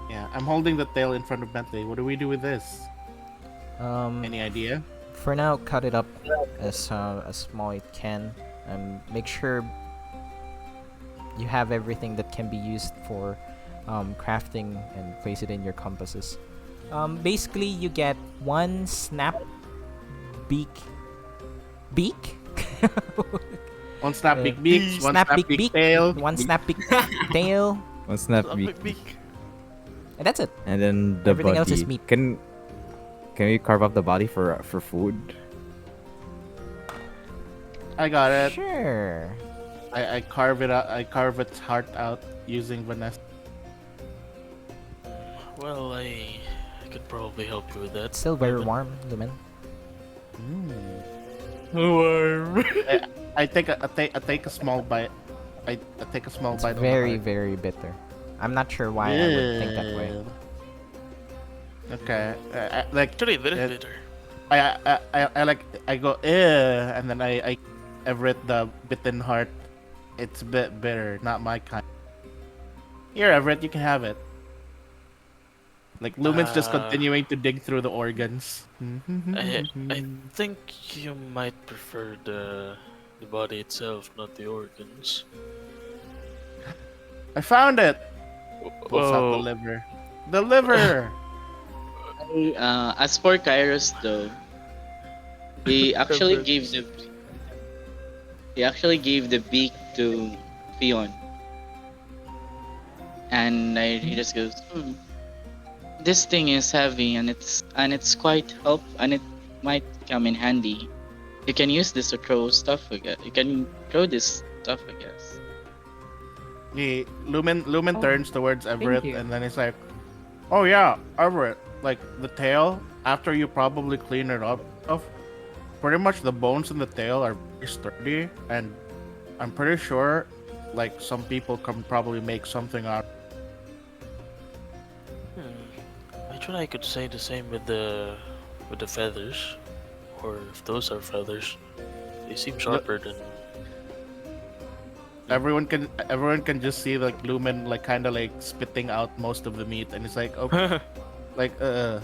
Yeah, I'm holding the tail in front of Bentley. What do we do with this? Any idea? For now, cut it up as small it can, and make sure you have everything that can be used for crafting and place it in your compasses. Basically, you get one snap beak. One snap big beaks, one snap snap big big beak, tail. one snap big tail, One snap Stop beak. it, beak. and that's it. And then the Everything else body. is meat. Can we carve up the body for food? I got it. Sure. I carve it out. I carve its heart out using Vanessa. Well, I could probably help you with that. It's still very warm, Lumen. Warm. I take a small bite. I take a small It's bite. very, of the very bitter. I'm not sure why I would think that way. heart. Okay, like Actually, very Uh, bitter. I go and then I Everett the bitten heart. It's a bit bitter, not my kind. Here, Everett, you can have it. Like Lumen's just Uh, continuing to dig through the organs. I think you might prefer the body itself, not the organs. I found it. Pulls out the Oh, liver. The liver. As for Kairos though, he actually gave Everett. the beak to Fion, and he just goes, this thing is heavy and it's quite help and it might come in handy. You can use this to throw stuff. You can throw this stuff, I guess. Lumen Oh, turns towards Everett you. and then he's like, "Oh yeah, Everett. Like the tail. After you probably clean it up, pretty much the bones in the tail are very sturdy, and I'm pretty sure, like some people can probably make something out." Actually, I could say the same with the feathers, or if those are feathers, they seem sharper than. Everyone can just see like Lumen like kind of like spitting out most of the meat, and it's like, okay, like the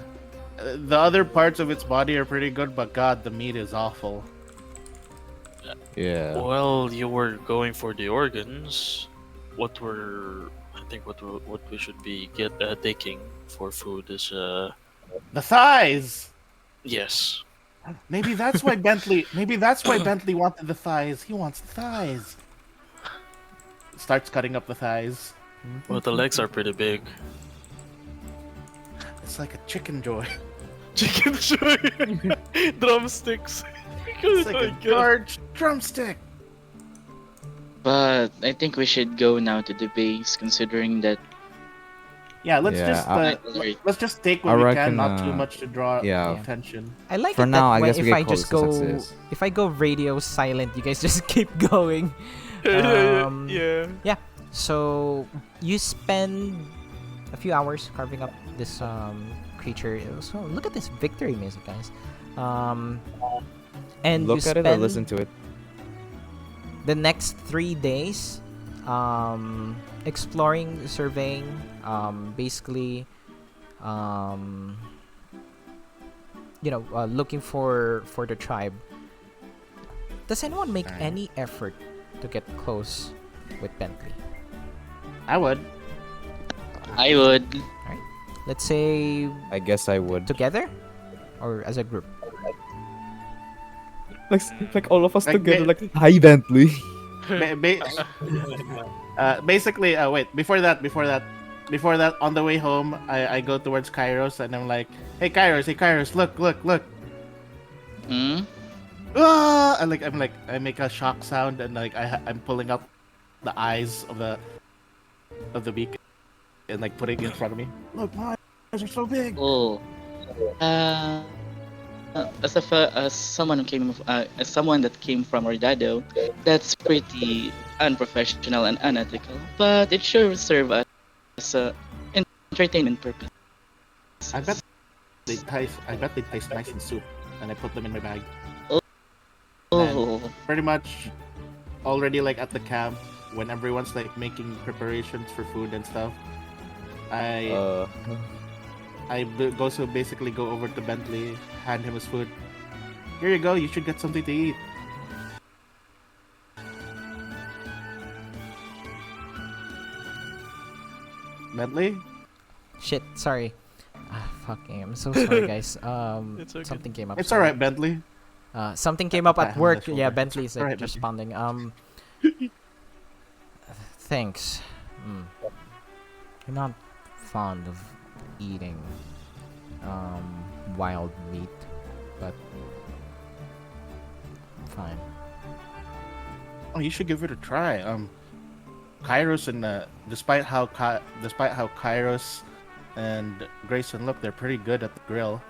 other parts of its body are pretty good, but God, the meat is awful. Yeah. Well, you were going for the organs. I think what we should be taking for food is The thighs. yes. Maybe that's why Bentley. Maybe that's why Bentley wanted the thighs. He wants the thighs. Starts cutting up the thighs. Well, the legs are pretty big. It's like a chicken joy. Chicken joy, drumsticks. It's like a large drumstick. But I think we should go now to the base, considering that. Yeah, let's just take what I we reckon, can, not too much to draw yeah. attention. I like For it now, that I way guess we if can I call just this a go success. if I go radio silent, you guys just keep going. Yeah. So you spend a few hours carving up this creature. So look at this victory music, guys. And Look you at it spend or listen to it. the next 3 days exploring, surveying, basically looking for the tribe. Does anyone make any effort to get close with Bentley? I would. I would. Let's say I guess I would. together or as a group. Like all of us Like, together. Like, hi Bentley. Basically, wait. Before that, on the way home, I go towards Kairos and I'm like, hey Kairos, look. Hmm? Ah! I'm like, I make a shock sound and like I'm pulling up the eyes of the beak and like putting it in front of me. Look, my eyes are so big. Oh. As someone that came from Ordado, that's pretty unprofessional and unethical. But it sure serve as a entertainment purpose. I bet they taste nice in soup, and I put them in my bag. Oh. Pretty much already like at the camp when everyone's like making preparations for food and stuff. Basically go over to Bentley, hand him his food. Here you go. You should get something to eat. Bentley? Shit, sorry. Fucking, I'm so sorry, guys. It's okay. Something came up. It's sorry. alright, Bentley. Something came up at Pat on work. the Yeah, shoulder. Bentley's like Alright, Bentley. responding. Thanks. I'm not fond of eating wild meat, but fine. Oh, you should give it a try. Kairos and despite how Kairos and Grayson look, they're pretty good at the grill.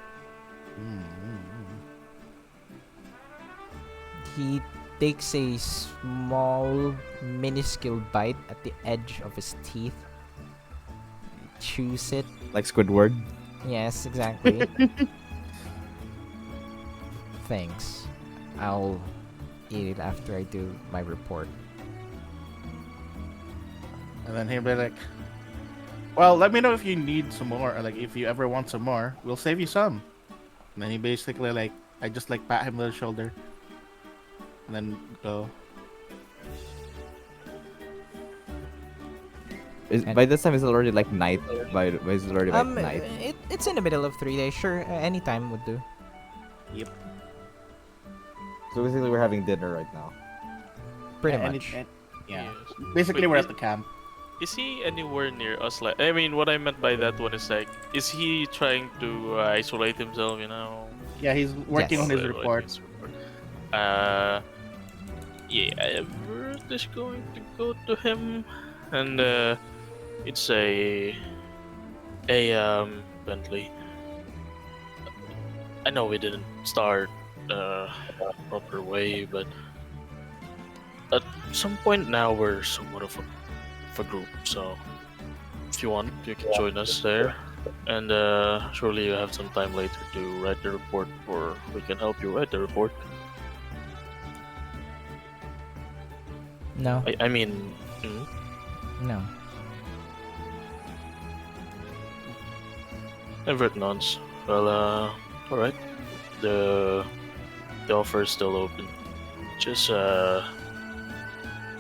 He takes a small, minuscule bite at the edge of his teeth. Chews it. Like Squidward. Yes, exactly. Thanks. I'll eat it after I do my report. And then he'll be like, Well, let me know if you need some more, or like if you ever want some more. We'll save you some. And then he basically like, I just like pat him on the shoulder, and then go. And- By this time, it's already like night. It's already like night. It's in the middle of 3 days. Sure, any time would do. So basically, we're having dinner right now. Pretty Yeah, much. Yeah. Yes. Basically, Wait, we're is- at the camp. Is he anywhere near us? Like, I mean, what I meant by that one is like, is he trying to isolate himself? You know, Yeah, he's working Yes. on his Like report. his report. Yeah, Everett is going to go to him, and it's a Bentley. I know we didn't start proper way, but at some point now we're somewhat of a group. So if you want, you can join us there, and surely you have some time later to write the report, or we can help you write the report. No, I mean, no. Everett nods. Well, all right. The offer is still open. Just go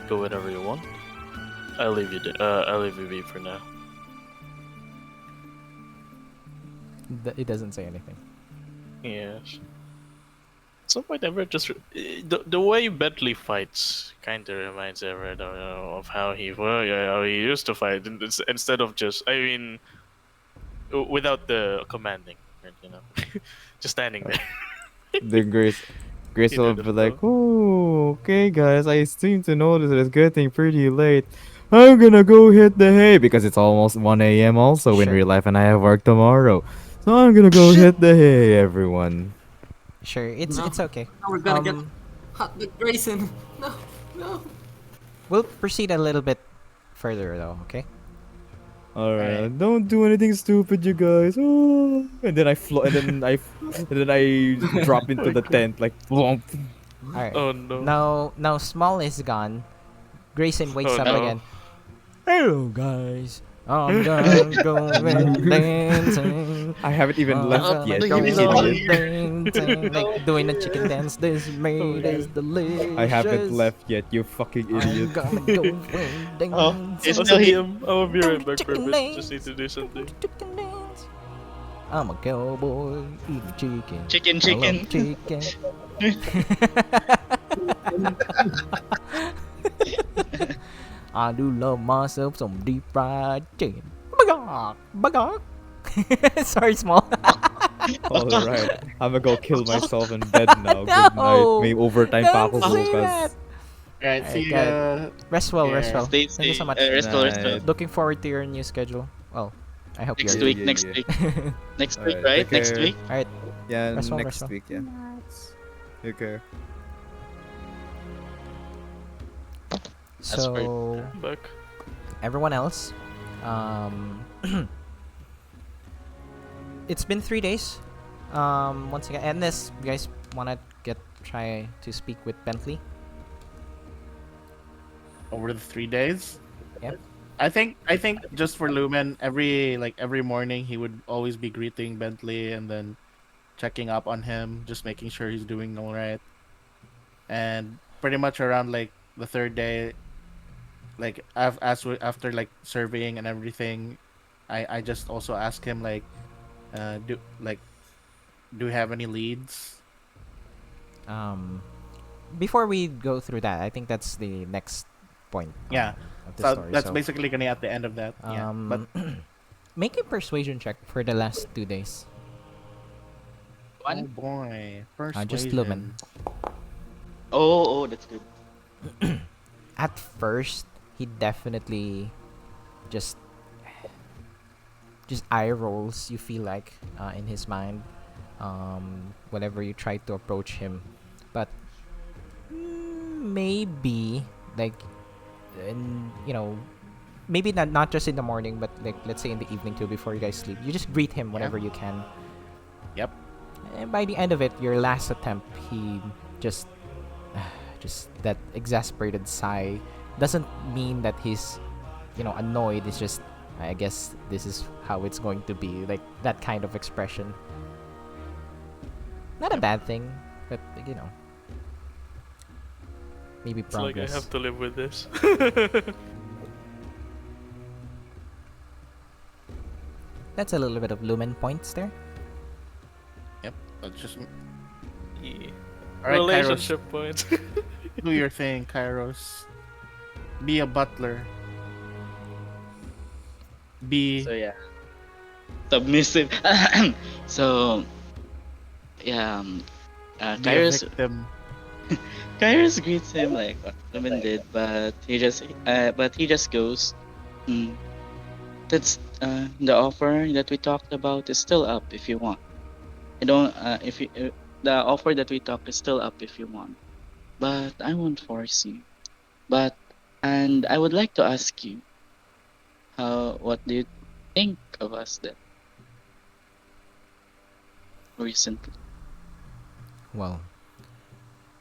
whenever you want. I'll leave you. I'll leave you be for now. It doesn't say anything. Yes. At some point, Everett just the way Bentley fights kind of reminds Everett of how how he used to fight instead of just without the commanding, you know, just standing there. Then Grace He will did be it like, well. "Oh, okay, guys. I seem to notice that it's getting pretty late. I'm gonna go hit the hay because it's almost 1 a.m. also in Sure. real life, and I have work tomorrow. So I'm gonna go hit the hay, everyone." Sure, it's No. okay. Now we're gonna get Um, hot with Grayson. No, no. we'll proceed a little bit further though. Okay. Alright, don't do anything stupid, you guys. Oh. And then I drop into the tent like flump. All right. Oh no. Now Small is gone. Grayson wakes Oh, up no. again. Hello guys. I'm gonna go and dancing. I haven't even I'm left gonna yet, go you idiot. dancing, like doing a chicken dance. This made is delicious. I haven't left yet, you fucking idiot. I'm gonna go and dance. Oh, it's Also, still he- DM, I'll be right back for a Chicken bit. Just dance. need to do something. Chicken dance. I'm a cowboy eating chicken. Chicken, I love chicken. chicken. I do love myself some deep fried chicken. Bagok, bagok. Sorry, Small. Alright, I'm gonna go kill myself in bed now. Good No! night. May overtime pa ako Don't say bukas. that. Alright, see Okay. ya. Rest well, rest Yeah. well. Stay Thank you so much. Rest well, rest well. Night. Looking forward to your new schedule. Well, I hope Next you're. week, yeah, next yeah. week. Next week, Alright, right? take Next care. week? Alright, Yeah, Rest well, next rest well. week, yeah. Take care. That's great. so Back. everyone else, it's been 3 days. Once again, unless you guys wanna try to speak with Bentley. Over the 3 days. Yep. I think just for Lumen, every morning he would always be greeting Bentley and then checking up on him, just making sure he's doing all right. And pretty much around like the third day, like after like surveying and everything, I just also ask him like, do we have any leads? Before we go through that, I think that's the next point. Yeah. Of the So story. that's so, basically gonna be at the end of that. Yeah. But make a persuasion check for the last 2 days. oh One? boy, persuasion. Just Lumen. Oh, that's good. At first, he definitely just eye rolls. You feel like in his mind, whenever you try to approach him, but maybe like, maybe not just in the morning, but like let's say in the evening too, before you guys sleep. You just greet him whenever you can. Yep. And by the end of it, your last attempt, he just that exasperated sigh doesn't mean that he's annoyed. It's just I guess this is how it's going to be, like that kind of expression. Not a bad thing, but you know, maybe It's like I progress. have to live with this. That's a little bit of Lumen points there. Yep. That's just Yeah. all right, Kairos. Relationship points. Do your thing, Kairos. Be a butler. Be So yeah, submissive. So yeah, be a victim. Kairos greets him like what Lumen did, but he just goes. "Hmm, that's the offer that we talked about is still up if you want. I don't if you the offer that we talked is still up if you want, but I won't force you. But and I would like to ask you, what do you think of us then recently? Well,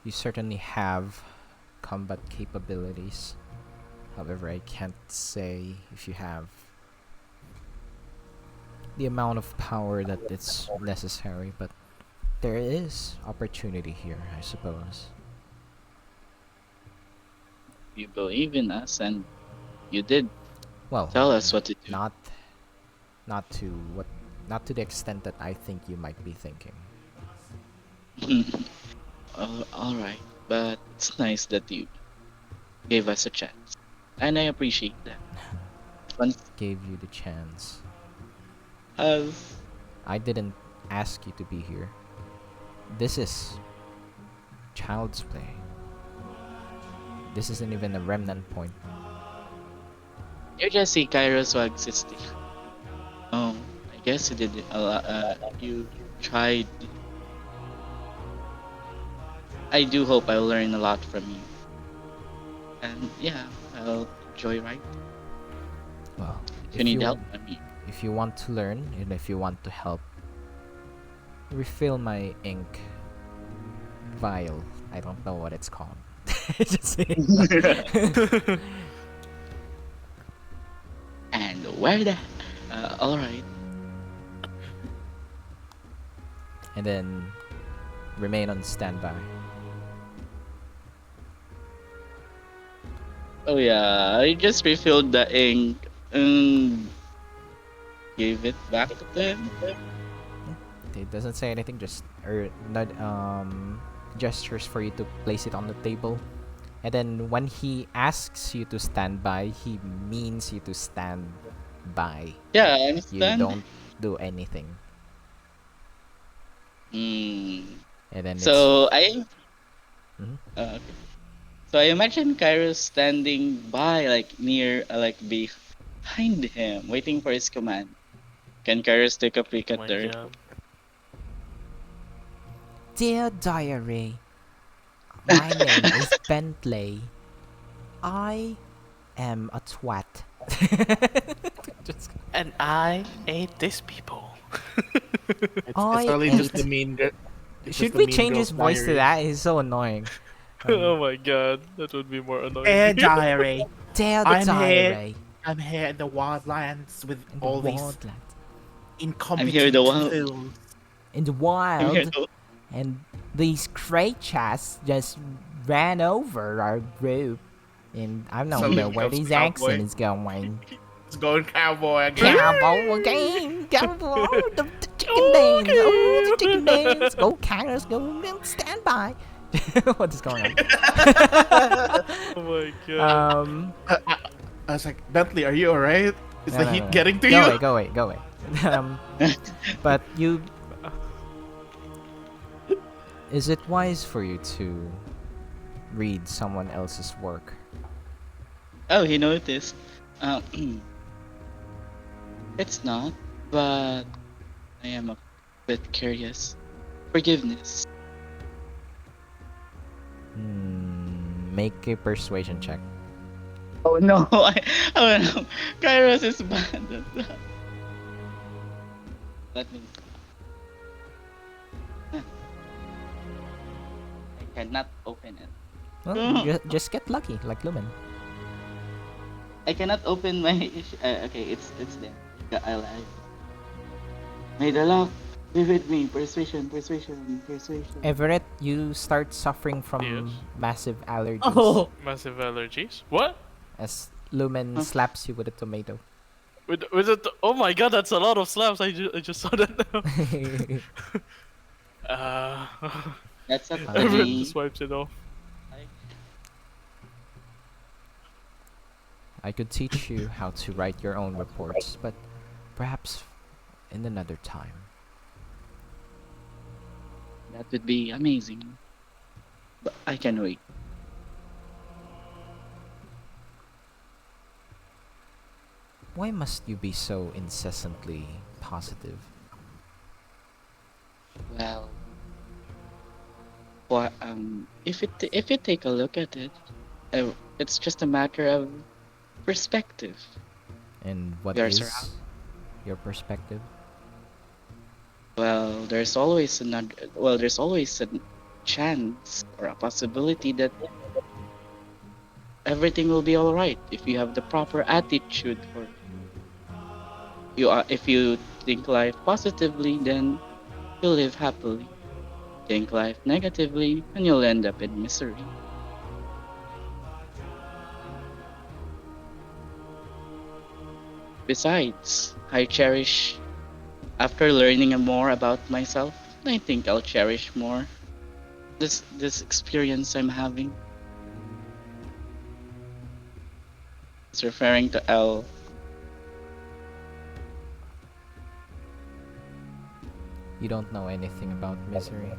you certainly have combat capabilities. However, I can't say if you have the amount of power that it's necessary, but there is opportunity here, I suppose. You believe in us, and you did Well, tell us what to do. not not to what not to the extent that I think you might be thinking. All right, but it's nice that you gave us a chance, and I appreciate that. Once Gave you the chance. as I didn't ask you to be here. This is child's play. This isn't even a remnant point. you just see Kairos while existing. Oh, I guess you did a lot. You tried. I do hope I'll learn a lot from you, and yeah, I'll enjoy right. Well, If you need help, I mean. if you want to learn and if you want to help, refill my ink vial. I don't know what it's called. Just saying. And where the? All right. And then remain on standby. Oh yeah, I just refilled the ink and gave it back to them. It doesn't say anything, just gestures for you to place it on the table. And then when he asks you to stand by, he means you to stand by. Yeah, I You understand. don't do anything. Hmm. And then So I. Mhm. Okay. So I imagine Kairos standing by, like near, like behind him, waiting for his command. Can Kairos take a peek Oh at my her? god. Dear diary, my name is Bentley. I am a twat. Just- And I ate this people. It's I only just the ate- mean. Should we change his voice to that? He's so annoying. Oh my god, that would be more annoying. Hey, diary. Dear the I'm here. diary. I'm here in the wildlands with In the all these wildland. I'm here incompetent the one. fools. In the I'm here wild. the. And these creatures just ran over our group. And I don't So know he where becomes this cowboy. accent is going. It's going cowboy again. Cowboy again. Cowboy. The chicken dance. Oh, the chicken dance. Go, Kairos. Go, stand by. What is going on? Oh my god. I was like, Bentley, are you alright? Is the heat getting to go you? Away, go away, go away. But you... Is it wise for you to read someone else's work? Oh, he noticed. It's not, but I am a bit curious. Forgiveness. Make a persuasion check. Oh no! Oh no! Kairos is bad at that. Let me. Huh. I cannot open it. Well, just get lucky, like Lumen. I cannot open my. Okay, it's there. I lied. May the luck be with me. Persuasion, persuasion, persuasion. Everett, you start suffering Yes. from massive allergies Oh, Massive allergies. What? as Lumen Huh? slaps you with a tomato. With it? Oh my god, that's a lot of slaps. I just saw that now. Uh, That's a Everett three. just wipes it off. I could teach you how to write your own reports, but perhaps in another time. That would be amazing. But I can wait. Why must you be so incessantly positive? Well, if you take a look at it, it's just a matter of perspective. And what We are is your perspective? Well, there's always another. Well, there's always a chance or a possibility that everything will be all right if you have the proper attitude for you. Are if you think life positively, then you'll live happily. Think life negatively, and you'll end up in misery. Besides, I cherish. After learning more about myself, I think I'll cherish more this experience I'm having. It's referring to L. You don't know anything about misery.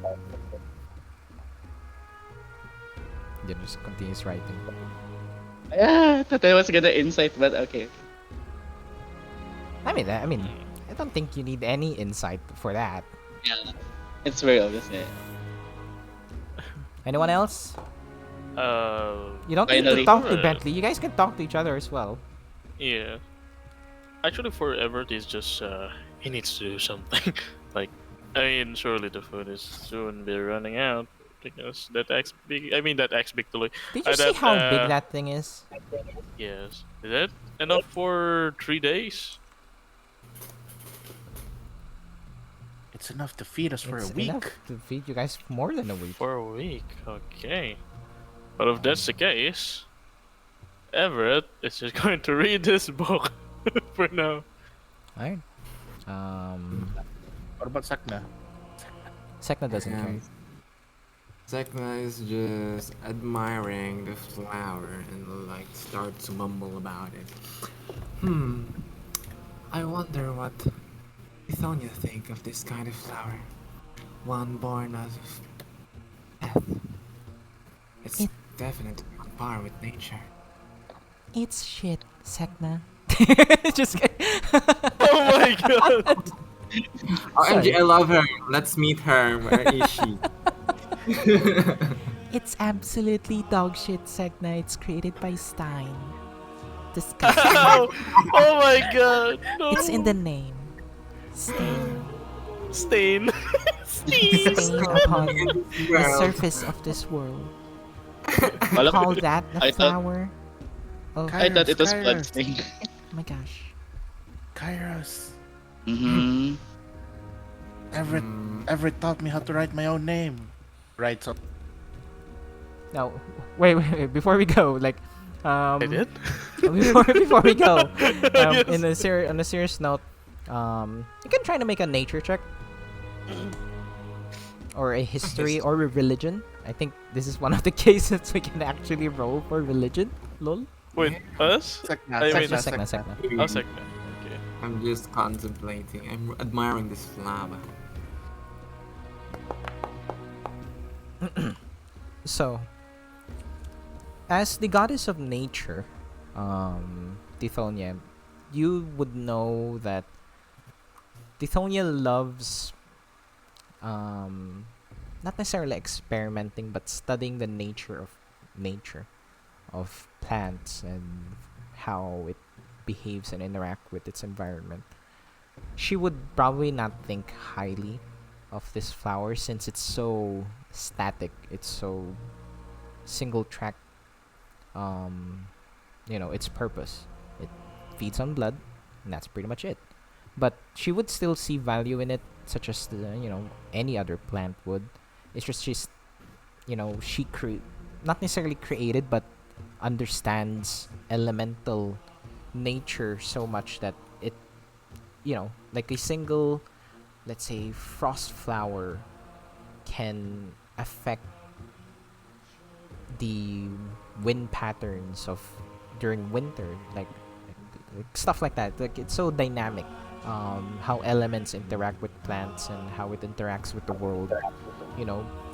He just continues writing. Yeah, I thought I was gonna insight, but okay. I don't think you need any insight for that. Yeah, it's very obvious. Yeah. Anyone else? You don't need to Finally. talk to Alright. Bentley. You guys can talk to each other as well. Yeah. Actually, for Everett, is just he needs to do something. Like, I mean, surely the food is soon be running out because that X big. I mean that X big toy. Did you see That how big that thing is? Yes. Is that enough for 3 days? It's enough to feed us for It's a week. enough to feed you guys more than a week. For a week. Okay. But if that's the case, Everett is just going to read this book for now. Alright. What about Sek'na? Sek'na doesn't care. Sek'na is just admiring the flower and like start to mumble about it. I wonder what Lithonia think of this kind of flower. One born out of death. It's definitely on par with nature. It's shit, Sek'na. Just kidding. Oh my god! Oh, Sorry. MG, I love her. Let's meet her. Where is she? It's absolutely dog shit, Sek'na. It's created by Stein. Disgusting. Oh, oh my god! No. It's in the name. Stain. Stain. Stain. Stain upon the Girl. surface of this world. Wala- Call that a I thought- flower? Oh I thought it was Kairos. bloodstain. my gosh. Kairos. Mm-hmm. Everett taught me how to write my own name. Right, so Now, wait. Before we go, like, I did? before we go, Yes. on a serious note, you can try to make a nature check, or a history, or a religion. I think this is one of the cases we can actually roll for religion. Lol. Wait, us? Sek'na, I mean- Sek'na, Sek'na. Oh, Sek'na. Okay. I'm just contemplating. I'm admiring this flower. So, as the goddess of nature, Tithonia, you would know that Tithonia loves, not necessarily experimenting, but studying the nature of plants and how it behaves and interact with its environment. She would probably not think highly of this flower since it's so static, it's so single track, its purpose. It feeds on blood, and that's pretty much it. But she would still see value in it, such as any other plant would. It's just she not necessarily created, but understands elemental nature so much that it like a single, let's say, frost flower can affect the wind patterns of during winter, like stuff like that. Like, it's so dynamic, how elements interact with plants and how it interacts with the world.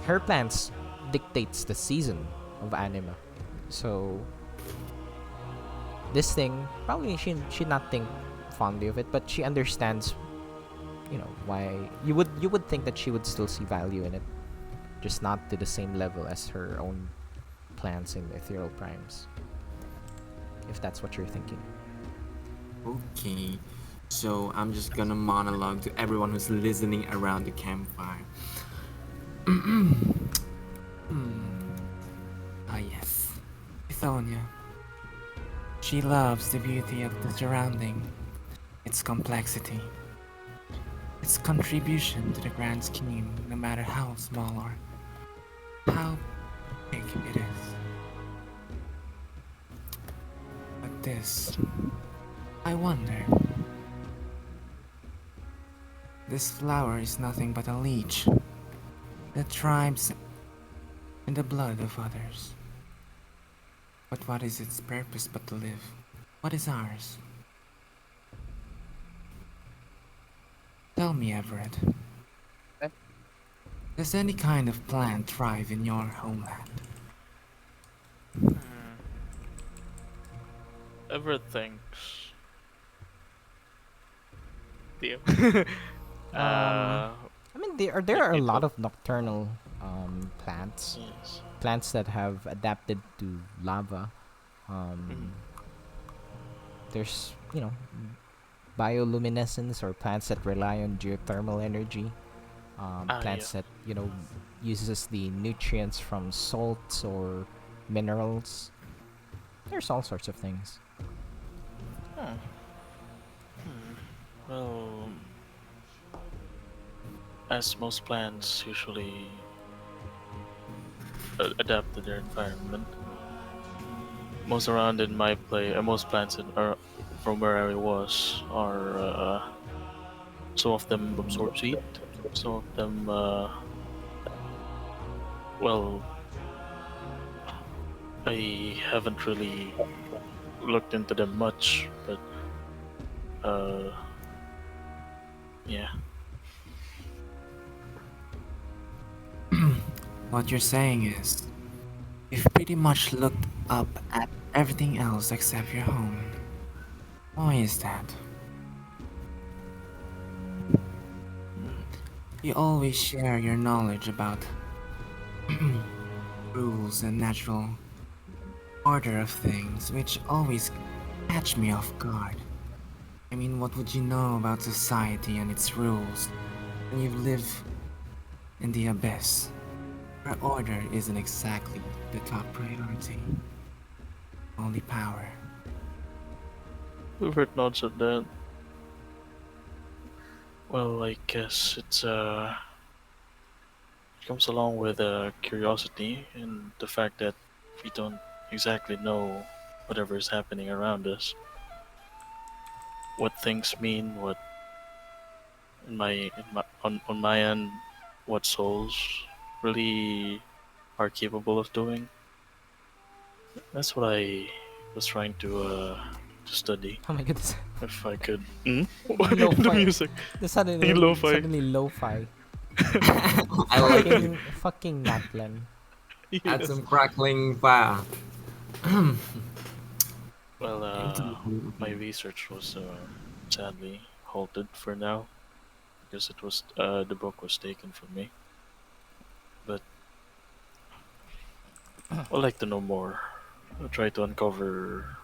Her plants dictates the season of anima. So this thing, probably she not think fondly of it, but she understands why you would think that she would still see value in it, just not to the same level as her own plants in the ethereal primes, if that's what you're thinking. Okay, so I'm just gonna monologue to everyone who's listening around the campfire. Ah, yes. Lithonia. She loves the beauty of the surrounding, its complexity, its contribution to the grand scheme, no matter how small or how big it is. But this, I wonder. This flower is nothing but a leech that thrives in the blood of others. But what is its purpose but to live? What is ours? Tell me, Everett. Does any kind of plant thrive in your homeland? Everett thinks. DM. I mean, there are a lot of nocturnal plants, Yes. plants that have adapted to lava. There's bioluminescence, or plants that rely on geothermal energy. Plants that uses the nutrients from salts or minerals. There's all sorts of things. Well, as most plants usually adapt to their environment, most around in my play, most plants from where I was are some of them absorb heat, some of them well, I haven't really looked into them much, but yeah. What you're saying is, you've pretty much looked up at everything else except your home. Why is that? You always share your knowledge about rules and natural order of things, which always catch me off guard. I mean, what would you know about society and its rules when you live in the abyss, where order isn't exactly the top priority, only power? Everett nods at that. Well, I guess it comes along with curiosity and the fact that we don't exactly know whatever is happening around us. What things mean, what on my end, what souls really are capable of doing. That's what I was trying to study. Oh my goodness. If I could. Lo-fi. The music. Suddenly, Lo-fi. lo-fi. I like it. Fucking Natlan. Add Yes. some crackling fire. Well, my research was sadly halted for now because it was the book was taken from me. But I'd like to know more. I'll try to uncover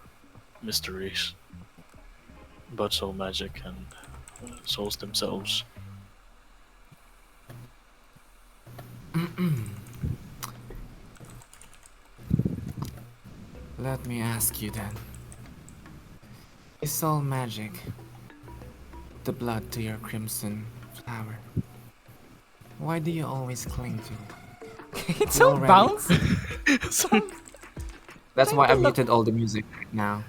mysteries about soul magic and souls themselves. Let me ask you then. It's all magic. The blood to your crimson flower. Why do you always cling to it? It's You so already. bouncy. So- That's why Trying I to look. muted all the music right now.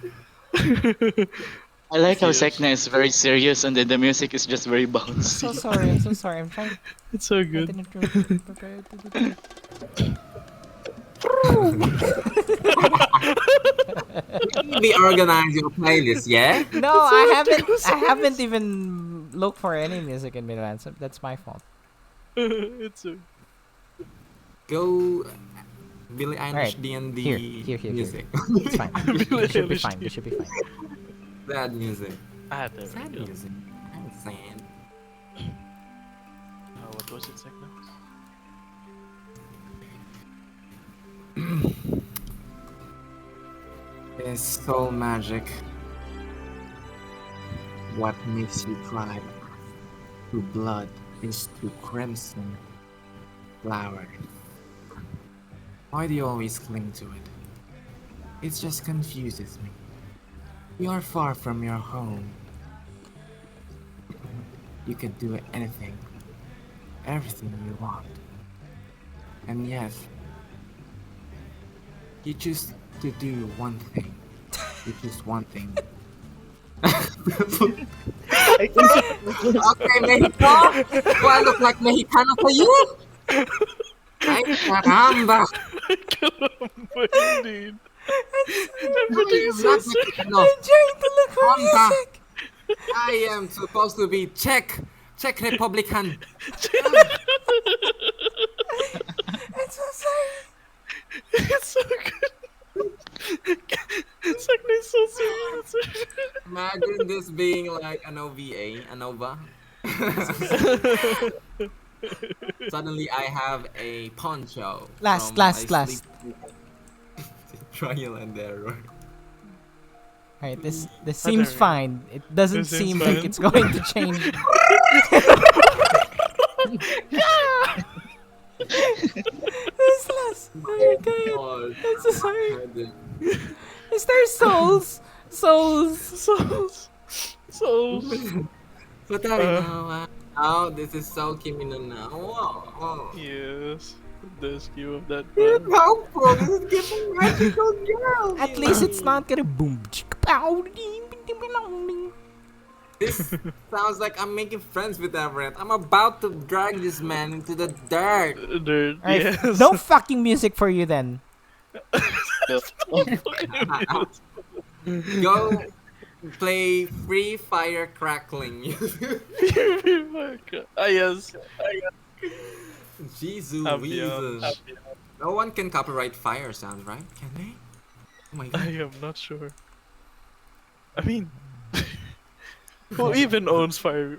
I like how Yes. Sek'na is very serious and then the music is just very I'm so bouncy. sorry. I'm so sorry. I'm trying. It's so I good. didn't prepare to do that. Be organize your playlist, yeah? No, It's I so haven't. ridiculous. I haven't even looked for any music in Milan. So that's my fault. It's so. Go Billie All right. Eilish D&D Here. music. It's fine. This should be fine. This should be fine. Sad music. There Sad we go. music. I'm sad. What was it, Sek'na? It's soul magic. What makes you cry to blood is to crimson flower. Why do you always cling to it? It just confuses me. You are far from your home. You could do anything, everything you want. And yet, you choose to do one thing. You choose one thing. Okay, Mexico. Do I look like Mexicano for you? Ay, caramba. But indeed. Everything I is am so not serious. Mexicano. I'm trying to look for Honda. music. I am supposed to be Czech Republican. I'm so sorry. It's so good. Sek'na is so serious. Imagine this being like an OVA, an OVA. Suddenly I have a poncho Last. from a sleep trial and error. All right. This there seems we go. fine. It doesn't This seems seem like fine. it's going to change. This last. Okay. God. I'm so sorry. Is there souls? Souls. So oh, this is so Kimi no Na. Oh. Yes. The skew of that It's one. hopeful. This is giving magical girl. At least it's not gonna boom. This sounds like I'm making friends with Everett. I'm about to drag this man into the dirt. Dirt. Alright, Yes. no fucking music for you then. Go play Free Fire Crackling. Yes. Jesus, Ambiance. no one can copyright fire sounds, right? Can they? Oh my I god. am not sure. I mean, who even owns fire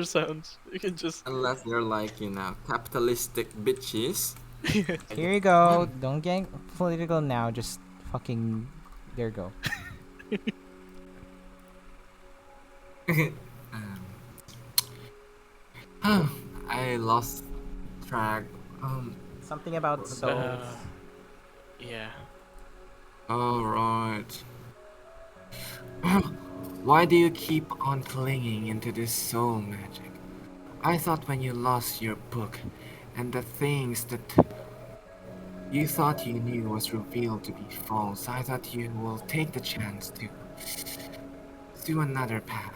sounds? You can just. Unless they're like, capitalistic bitches. Here you go. Don't get political now. Just fucking. There you go. I lost track. Something about souls. Yeah. Alright. Why do you keep on clinging into this soul magic? I thought when you lost your book and the things that you thought you knew was revealed to be false, I thought you will take the chance to do another path.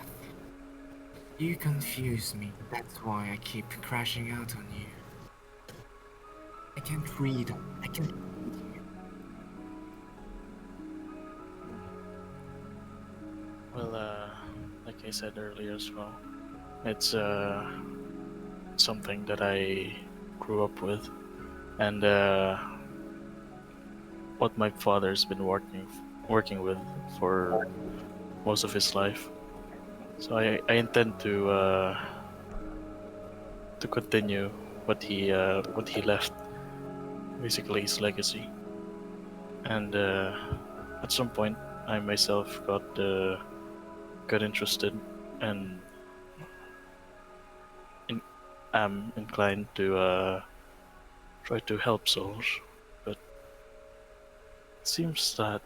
You confuse me. That's why I keep crashing out on you. I can't read. I can't read you. Well, like I said earlier as well, it's something that I grew up with, and what my father's been working with for most of his life. So I intend to continue what he left, basically his legacy. And at some point, I myself got interested and am inclined to try to help souls, but it seems that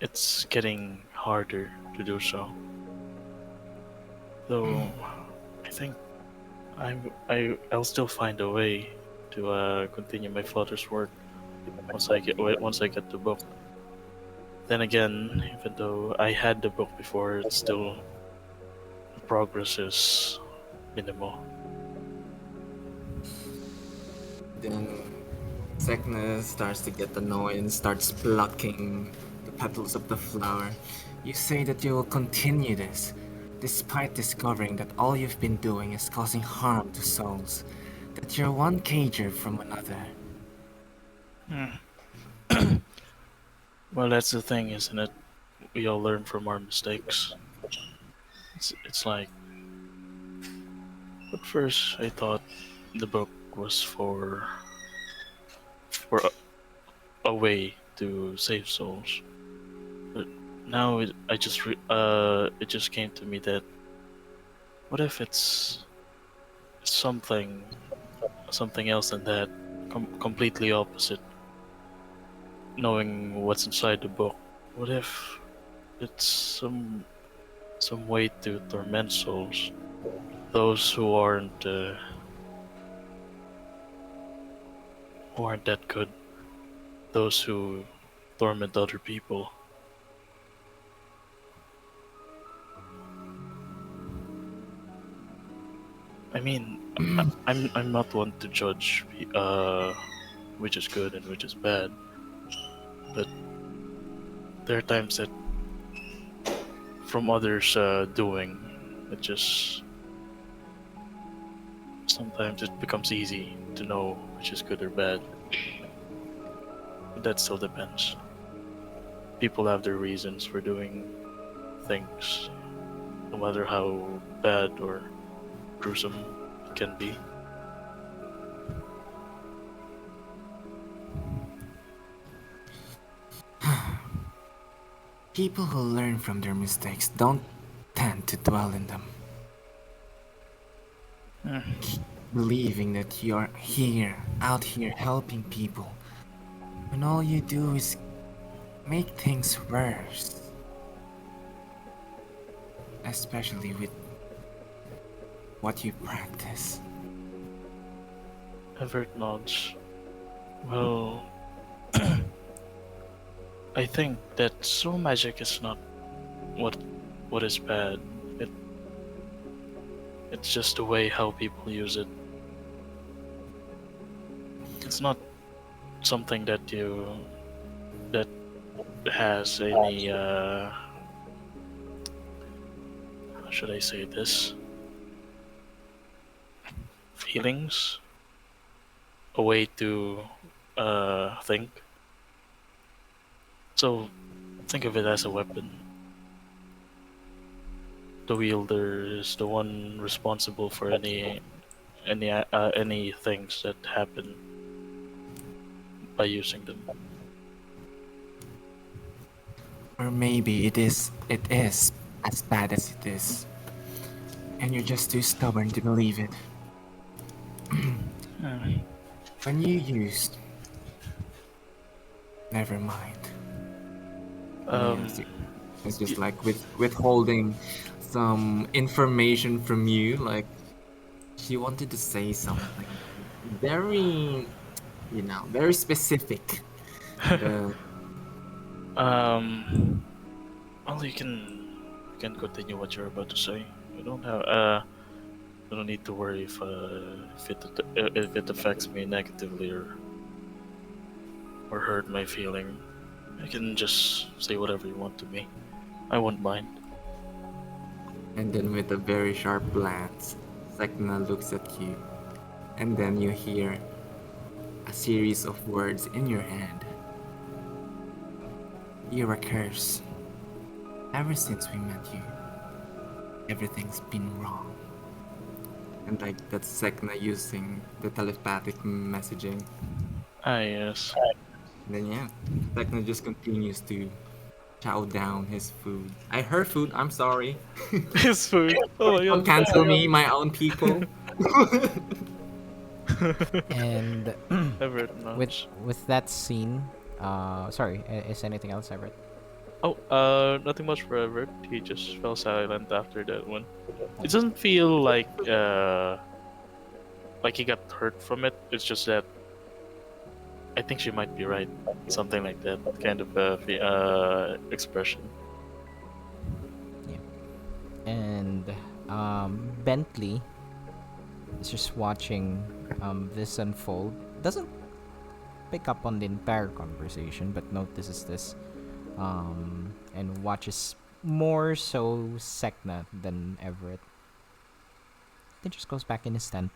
it's getting harder to do so. Though I think I'll still find a way to continue my father's work once I get the book. Then again, even though I had the book before, it's still the progress is minimal. Then Sek'na starts to get annoyed and starts plucking the petals of the flower. You say that you will continue this, despite discovering that all you've been doing is causing harm to souls, that you're one cager from another. Well, that's the thing, isn't it? We all learn from our mistakes. It's like, at first I thought the book was for a way to save souls, but now it just came to me that what if it's something else than that, completely opposite. Knowing what's inside the book, what if it's some way to torment souls, those who aren't that good, those who torment other people. I mean, I'm not one to judge which is good and which is bad, but there are times that from others doing, it just sometimes it becomes easy to know which is good or bad. But that still depends. People have their reasons for doing things, no matter how bad or gruesome it can be. People who learn from their mistakes don't tend to dwell in them. Keep believing that you're out here helping people, when all you do is make things worse. Especially with what you practice. Everett nods. Well, I think that soul magic is not what is bad. It's just the way how people use it. It's not something that has any how should I say this? Feelings, a way to think. So think of it as a weapon. The wielder is the one responsible for any things that happen by using them. Or maybe it is as bad as it is, and you're just too stubborn to believe it. When you used, never mind. Yes, it's just like withholding some information from you. Like she wanted to say something very, very specific. Well, you can continue what you're about to say. You don't need to worry if it affects me negatively or hurt my feeling. You can just say whatever you want to me. I won't mind. And then with a very sharp glance, Sek'na looks at you, and then you hear a series of words in your head. You're a curse. Ever since we met you, everything's been wrong. And like that's Sek'na using the telepathic messaging. Ah, yes. And then yeah, Sek'na just continues to chow down his food. Her food, I'm sorry. His food. Oh my Don't god. cancel me, my own people. And Everett nods. with that scene, sorry, is anything else, Everett? Oh, nothing much for Everett. He just fell silent after that one. It doesn't feel like he got hurt from it. It's just that I think she might be right. Something like that kind of expression. And Bentley is just watching this unfold. Doesn't pick up on the entire conversation, but notices this and watches more so Sek'na than Everett. Then just goes back in his tent.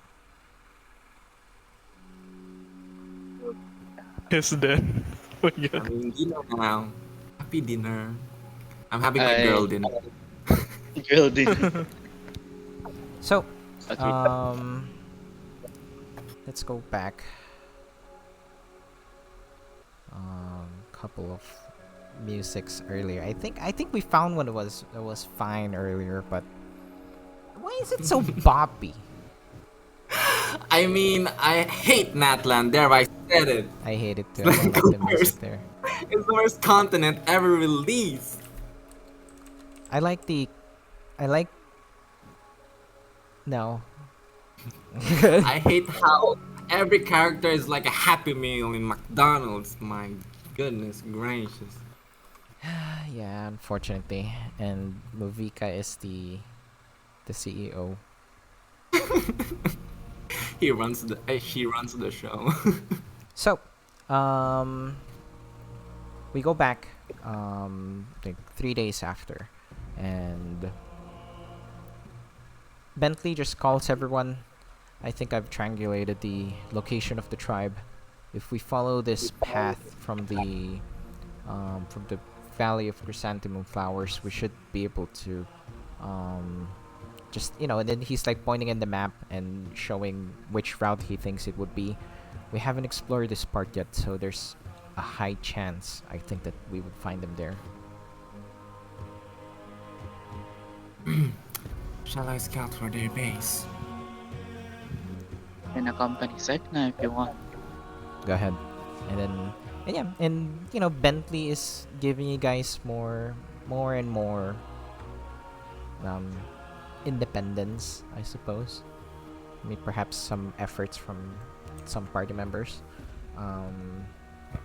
Yes, then. Oh my god. Having dinner now. Happy dinner. I'm having my I girl dinner. grilled dinner. So, Okay. let's go back. Couple of musics earlier. I think we found one that was fine earlier, but why is it so boppy? I mean, I hate Natland. There, I said it. I hate it too. I Like don't like the the music worst. there. It's the worst continent ever released. I like the. I like. No. I hate how every character is like a Happy Meal in McDonald's. My goodness gracious. Yeah, unfortunately, and Movika is the CEO. She runs the show. So, we go back like 3 days after, and Bentley just calls everyone. I think I've triangulated the location of the tribe. If we follow this path from the Valley of Chrysanthemum Flowers, we should be able to just and then he's like pointing in the map and showing which route he thinks it would be. We haven't explored this part yet, so there's a high chance I think that we would find them there. Shall I scout for their base? Can accompany Sek'na if you want. Go ahead. And then Bentley is giving you guys more and more um independence, I suppose. I mean, perhaps some efforts from some party members.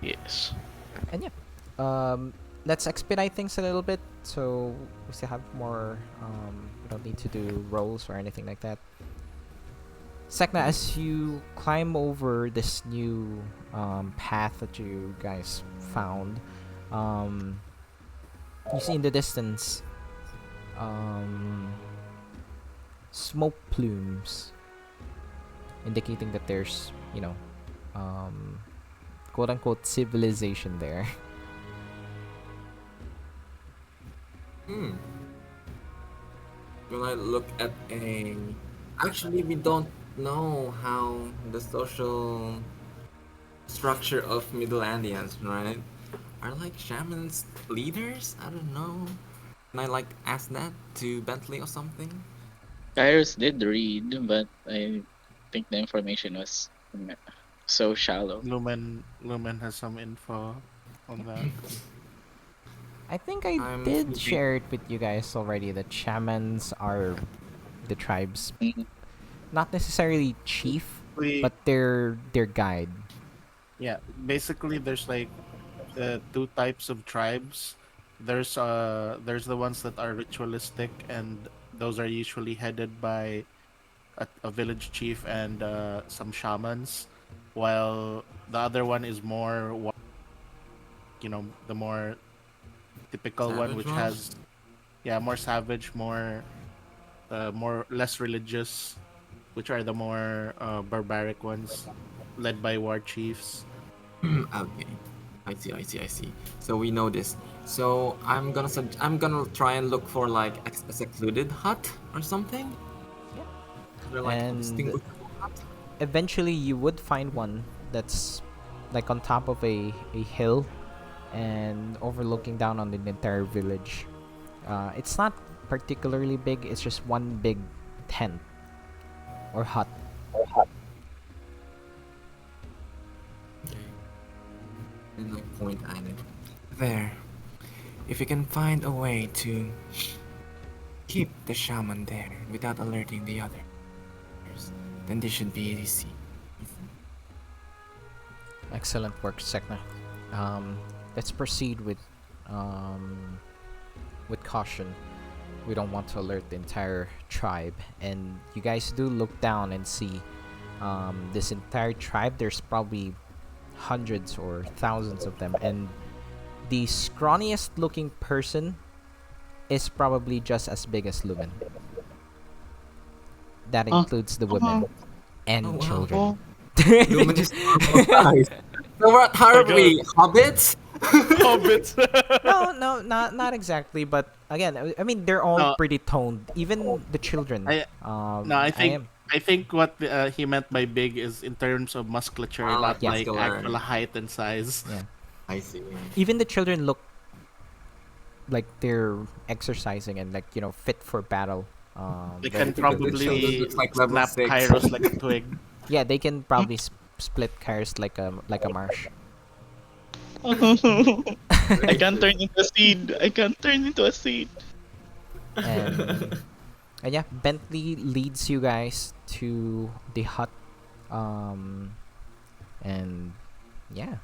Yes. And yeah, let's expedite things a little bit, so we still have more. We don't need to do rolls or anything like that. Sek'na, as you climb over this new path that you guys found, you see in the distance smoke plumes, indicating that there's quote unquote civilization there. Will I look at a... Actually, we don't know how the social structure of Middle-Andians, right? Are like shamans leaders? I don't know. Can I like ask that to Bentley or something? Kairos did read, but I think the information was so shallow. Lumen has some info on that. I think I I'm did thinking- share it with you guys already that shamans are the tribe's Mhm. not necessarily chief, We- but their guide. Yeah, basically there's like two types of tribes. There's the ones that are ritualistic, and those are usually headed by a village chief and some shamans, while the other one is more the more typical one, Savage which ones? has more savage, more less religious, which are the more barbaric ones, led by war chiefs. Okay. I see. So we know this. So I'm gonna try and look for like a secluded hut or something. Yeah. Is there, like, a And distinguishable hut? eventually you would find one that's like on top of a hill and overlooking down on the entire village. It's not particularly big, it's just one big tent or hut. Okay. And like point at it. There. if you can find a way to keep the shaman there without alerting the others, then this should be easy. Excellent work, Sek'na. Let's proceed with caution. We don't want to alert the entire tribe, and you guys do look down and see this entire tribe. There's probably hundreds or thousands of them, and the scrawniest looking person is probably just as big as Lumen. That includes the women and Oh, wow. children. Lumen is normal size. So what are God. we? Hobbits? Hobbits. No, not exactly. But again, I mean, they're all No. pretty toned. Even the children. I think what he meant by big is in terms of musculature, Ah, not yeah. like muscular. actual height and size. Yeah. I see. Even the children look like they're exercising and fit for battle. They Very can typical. The children probably looks like level snap 6. Kairos like a twig. Yeah, they can probably split Keres like a marsh. I can't turn into a seed. I can't turn into a seed. And and yeah, Bentley leads you guys to the hut. And yeah,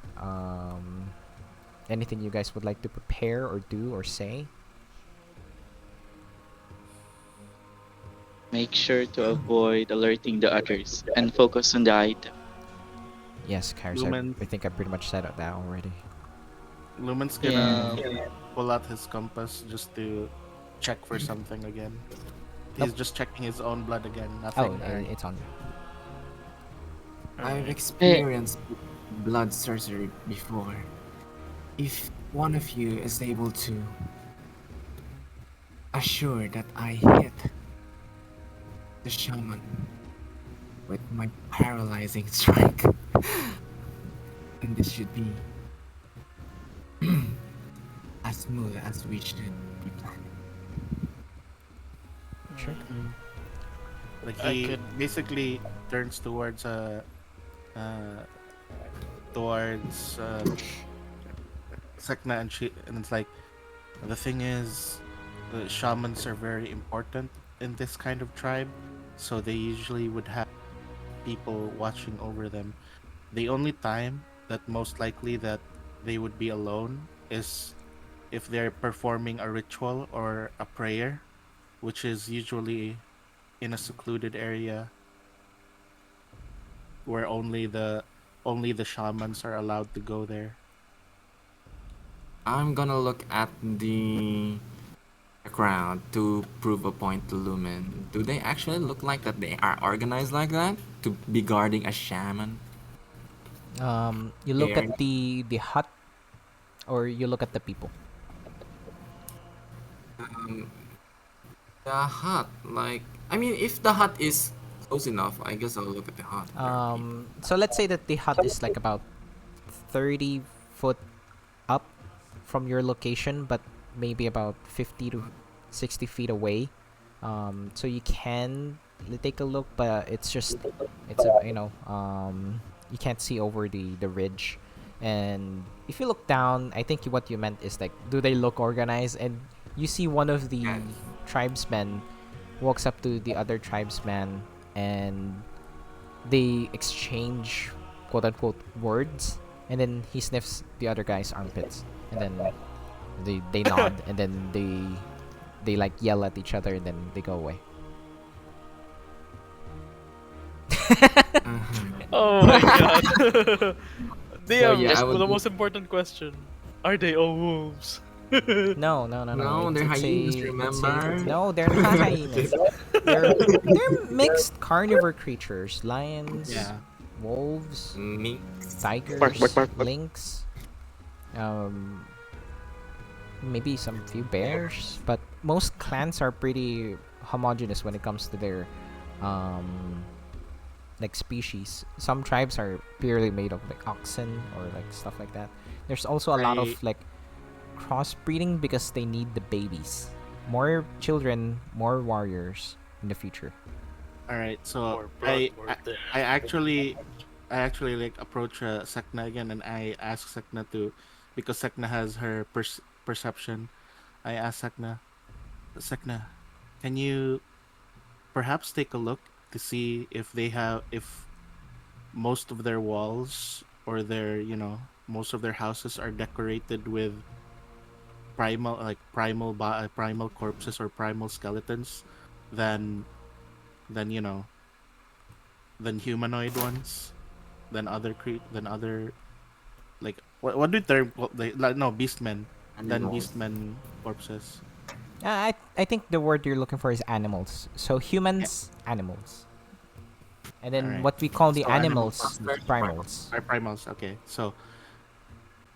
anything you guys would like to prepare or do or say? Make sure to avoid alerting the others and focus on the item. Yes, Keres, Lumen. I think I pretty much said that already. Lumen's gonna pull out his compass just to check for something again. He's just checking his own blood again. Nothing. It's on. I've experienced blood sorcery before. If one of you is able to assure that I hit the shaman with my paralyzing strike, then this should be as smooth as we should be planning. Sure. Like I he could- basically turns towards Sek'na, and it's like, the thing is, the shamans are very important in this kind of tribe, so they usually would have people watching over them. The only time that most likely that they would be alone is if they're performing a ritual or a prayer, which is usually in a secluded area where only the shamans are allowed to go there. I'm gonna look at the crowd to prove a point to Lumen. Do they actually look like that they are organized like that? To be guarding a shaman? You look Fair. at the hut, or you look at the people. The hut, like... I mean, if the hut is close enough, I guess I'll look at the hut. So let's say that the hut is like about 30 foot up from your location, but maybe about 50 to 60 feet away. So you can take a look, but it's you can't see over the ridge. And if you look down, I think what you meant is like, do they look organized? And you see one of the tribesmen walks up to the other tribesman, and they exchange quote unquote words, and then he sniffs the other guy's armpits, and then they nod, and then they like yell at each other, and then they go away. Oh my god. Damn, yeah, that's I would the be- most important question. Are they all wolves? No. No, they're It's hyenas, remember? No, they're not hyenas. They're mixed carnivore creatures. Lions, Yeah. wolves, Me. tigers, Bark, bark, bark, bark. lynx, maybe some few bears, but most clans are pretty homogeneous when it comes to their like species. Some tribes are purely made of like oxen or like stuff like that. There's also a lot of Right. like crossbreeding because they need the babies. More children, more warriors in the future. All right, so More blood, I, more I, death. I actually like approach Sek'na again, and I ask Sek'na to, because Sek'na has her perception, I ask Sek'na, Sek'na, can you perhaps take a look to see if most of their walls or most of their houses are decorated with primal corpses or primal skeletons than than you know than humanoid ones than other like what do you term like no beastmen than Animals. beastmen corpses. I think the word you're looking for is animals. So Yeah, humans, animals, and all then right. what we call the So animal animals, primals. primals. Okay, so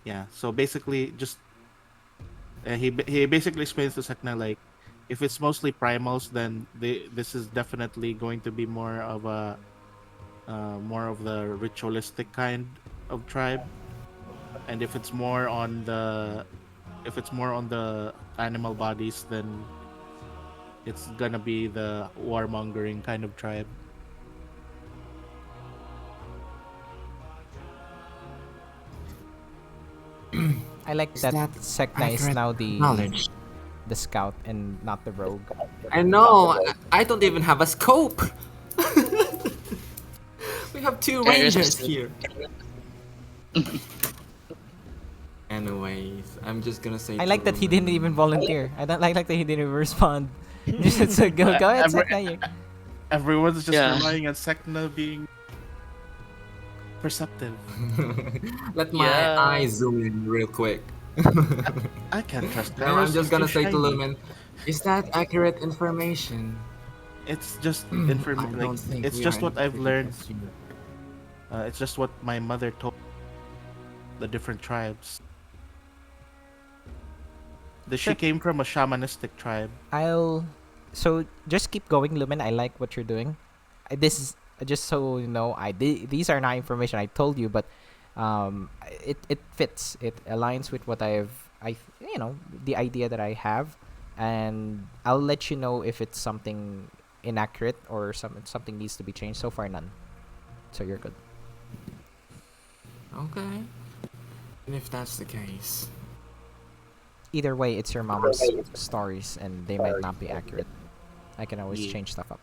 yeah, so basically just he basically explains to Sekna like if it's mostly primals, then this is definitely going to be more of the ritualistic kind of tribe, and if it's more on the animal bodies, then it's gonna be the warmongering kind of tribe. I like Is that that Sek'na is accurate now knowledge? the scout and not the rogue. I know. I don't even have a scope. We have two Kairos rangers is here. Anyways, I'm just gonna say. I to like that he Lumen, didn't even volunteer. I don't like that he didn't even respond. Just so go ahead, Every, Sek'na. everyone's just Yeah. relying on Sekna being perceptive. Let my Yeah. eyes zoom in real quick. I can't trust No, I'm Kairos. just He's gonna too say to shiny. Lumen, is that accurate information? It's just I don't think it's we just are what I've educated learned. as you. It's just what my mother told the different tribes. She Sure. came from a shamanistic tribe. I'll. So just keep going, Lumen. I like what you're doing. This is just so you know. These are not information I told you, but it fits. It aligns with what the idea that I have, and I'll let you know if it's something inaccurate or something needs to be changed. So far, none. So you're good. Okay. And if that's the case, Either way, it's your mom's stories, and they might not be accurate. I can always Yeah. change stuff up,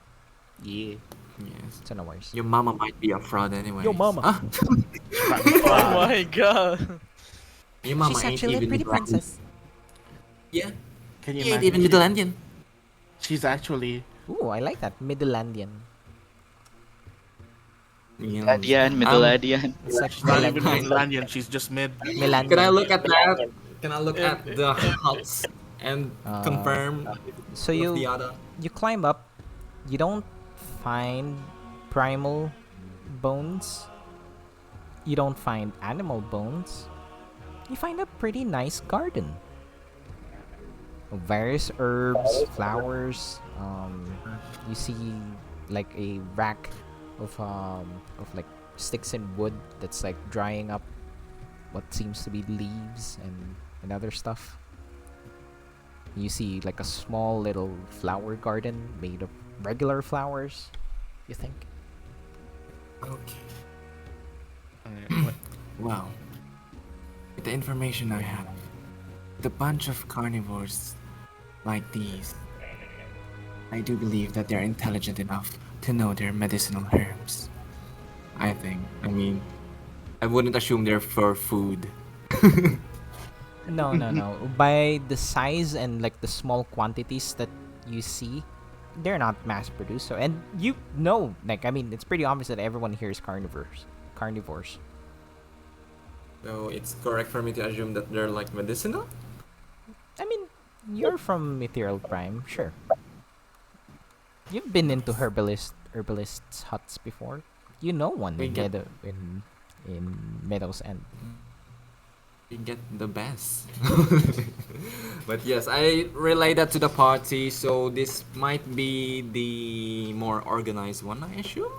Yeah. yes. so no worries. Your mama might be a fraud anyway. Yo, mama. Huh? Oh my god. Your mama She's ain't actually a even pretty Middle-Indian. princess. Yeah. Can you He ain't imagine? even Middle-Indian. She's actually Ooh, I like that. Midlandian. Yeah. Middle-Adian. It's like she's not even Milan- Midlandian. She's just mid. Can I Milandian. look at that? Can I look And at the huts and confirm So with the you other? you climb up. You don't find primal bones. You don't find animal bones. You find a pretty nice garden. Various herbs, flowers. You see like a rack of like sticks and wood that's like drying up what seems to be leaves and other stuff. You see like a small little flower garden made of regular flowers, you think? Okay. What? Well, with the information I have, the bunch of carnivores like these, I do believe that they're intelligent enough to know their medicinal herbs. I think. I mean, I wouldn't assume they're for food. No. By the size and like the small quantities that you see, they're not mass produced. So, and like I mean, it's pretty obvious that everyone here is carnivores. So it's correct for me to assume that they're like medicinal? I mean, you're from Ethereal Prime, sure. You've been into herbalists' huts before. You know one We in get- in Meadows End. You get the best. But yes, I relay that to the party, so this might be the more organized one, I assume?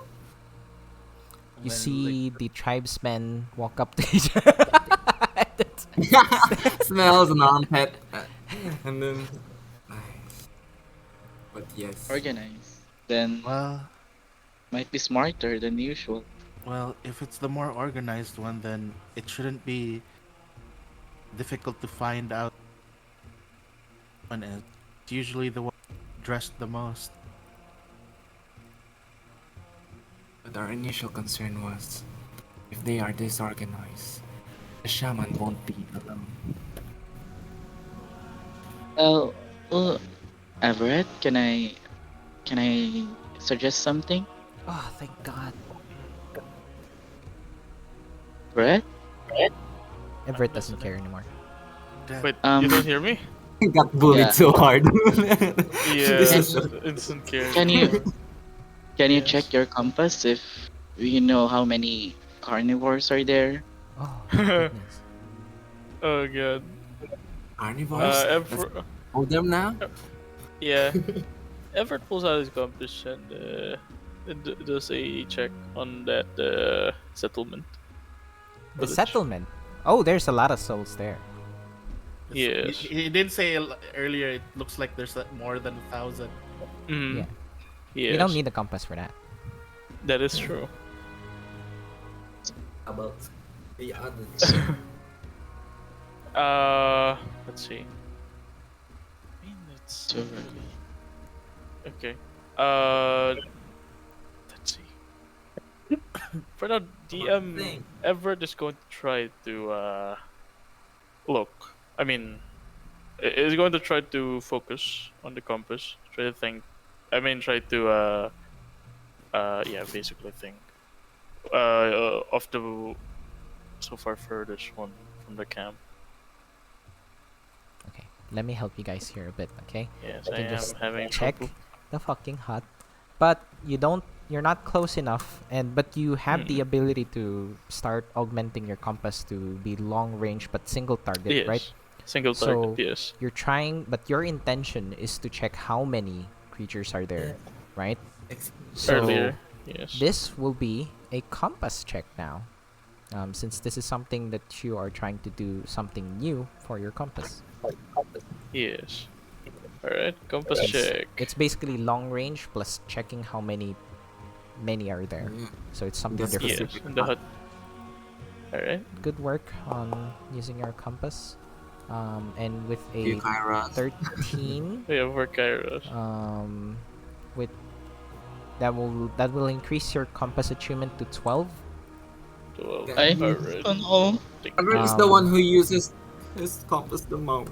You Well, see the tribesmen walk up to each other. Smells an armpit. And then. Nice. But yes. Organized. Then Well, might be smarter than usual. if it's the more organized one, then it shouldn't be difficult to find out one is. It's usually the one dressed the most. But our initial concern was, if they are disorganized, the shaman won't be alone. Well, well, Everett, can I suggest something? Oh, thank God. Everett? Everett I'm doesn't listening. care anymore. Wait, Um, you don't hear me? Got bullied Yeah. so hard. This Yeah, is instant care. Can you can you Yes. check your compass if you know how many carnivores are there? Oh, thank goodness. Oh god. carnivores. Let's Ever, hold them now. yeah. Everett pulls out his compass and does a check on that settlement The village. settlement. Oh, there's a lot of souls there. Yes. He did say earlier. It looks like there's more than 1,000. Mm, Yeah. yes. You don't need a compass for that. That is true. How about the other? Let's see. I mean, it's So, really okay. Let's see. For now, DM Everett is going to try to look. I mean, is going to try to focus on the compass. Try to think. I mean, try to yeah, basically think. Of the so far furthest one from the camp. Okay, let me help you guys here a bit, okay? Yes, You I can am just having check trouble. the fucking hut, but you're not close enough, but you have the ability to start augmenting your compass to be long range but single target, Yes, right? single target. So Yes. you're trying, but your intention is to check how many creatures are there, right? So Earlier. Yes. this will be a compass check now, since this is something that you are trying to do something new for your compass. Yes. All right. Compass It's, check. it's basically long range plus checking how many are there. Yeah. So it's something That's different. Yes, in the hut. All right. Good work on using your compass. And with a Kairos. 13, We have for Kairos. with that will increase your compass achievement to 12. 12. I All right. don't know. Everett is the one who uses his compass the most.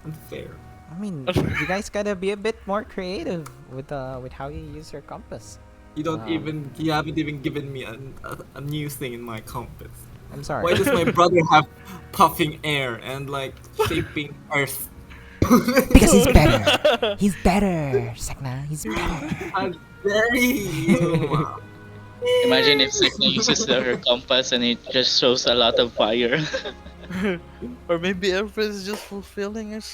Unfair. I mean, you guys gotta be a bit more creative with how you use your compass. You haven't even given me a new thing in my compass. I'm sorry. Why does my brother have puffing air and like shaping earth? Because he's better. He's better, Sek'na. He's better. How dare you! Imagine if Sek'na uses her compass and it just shows a lot of fire. Or maybe Everett is just fulfilling his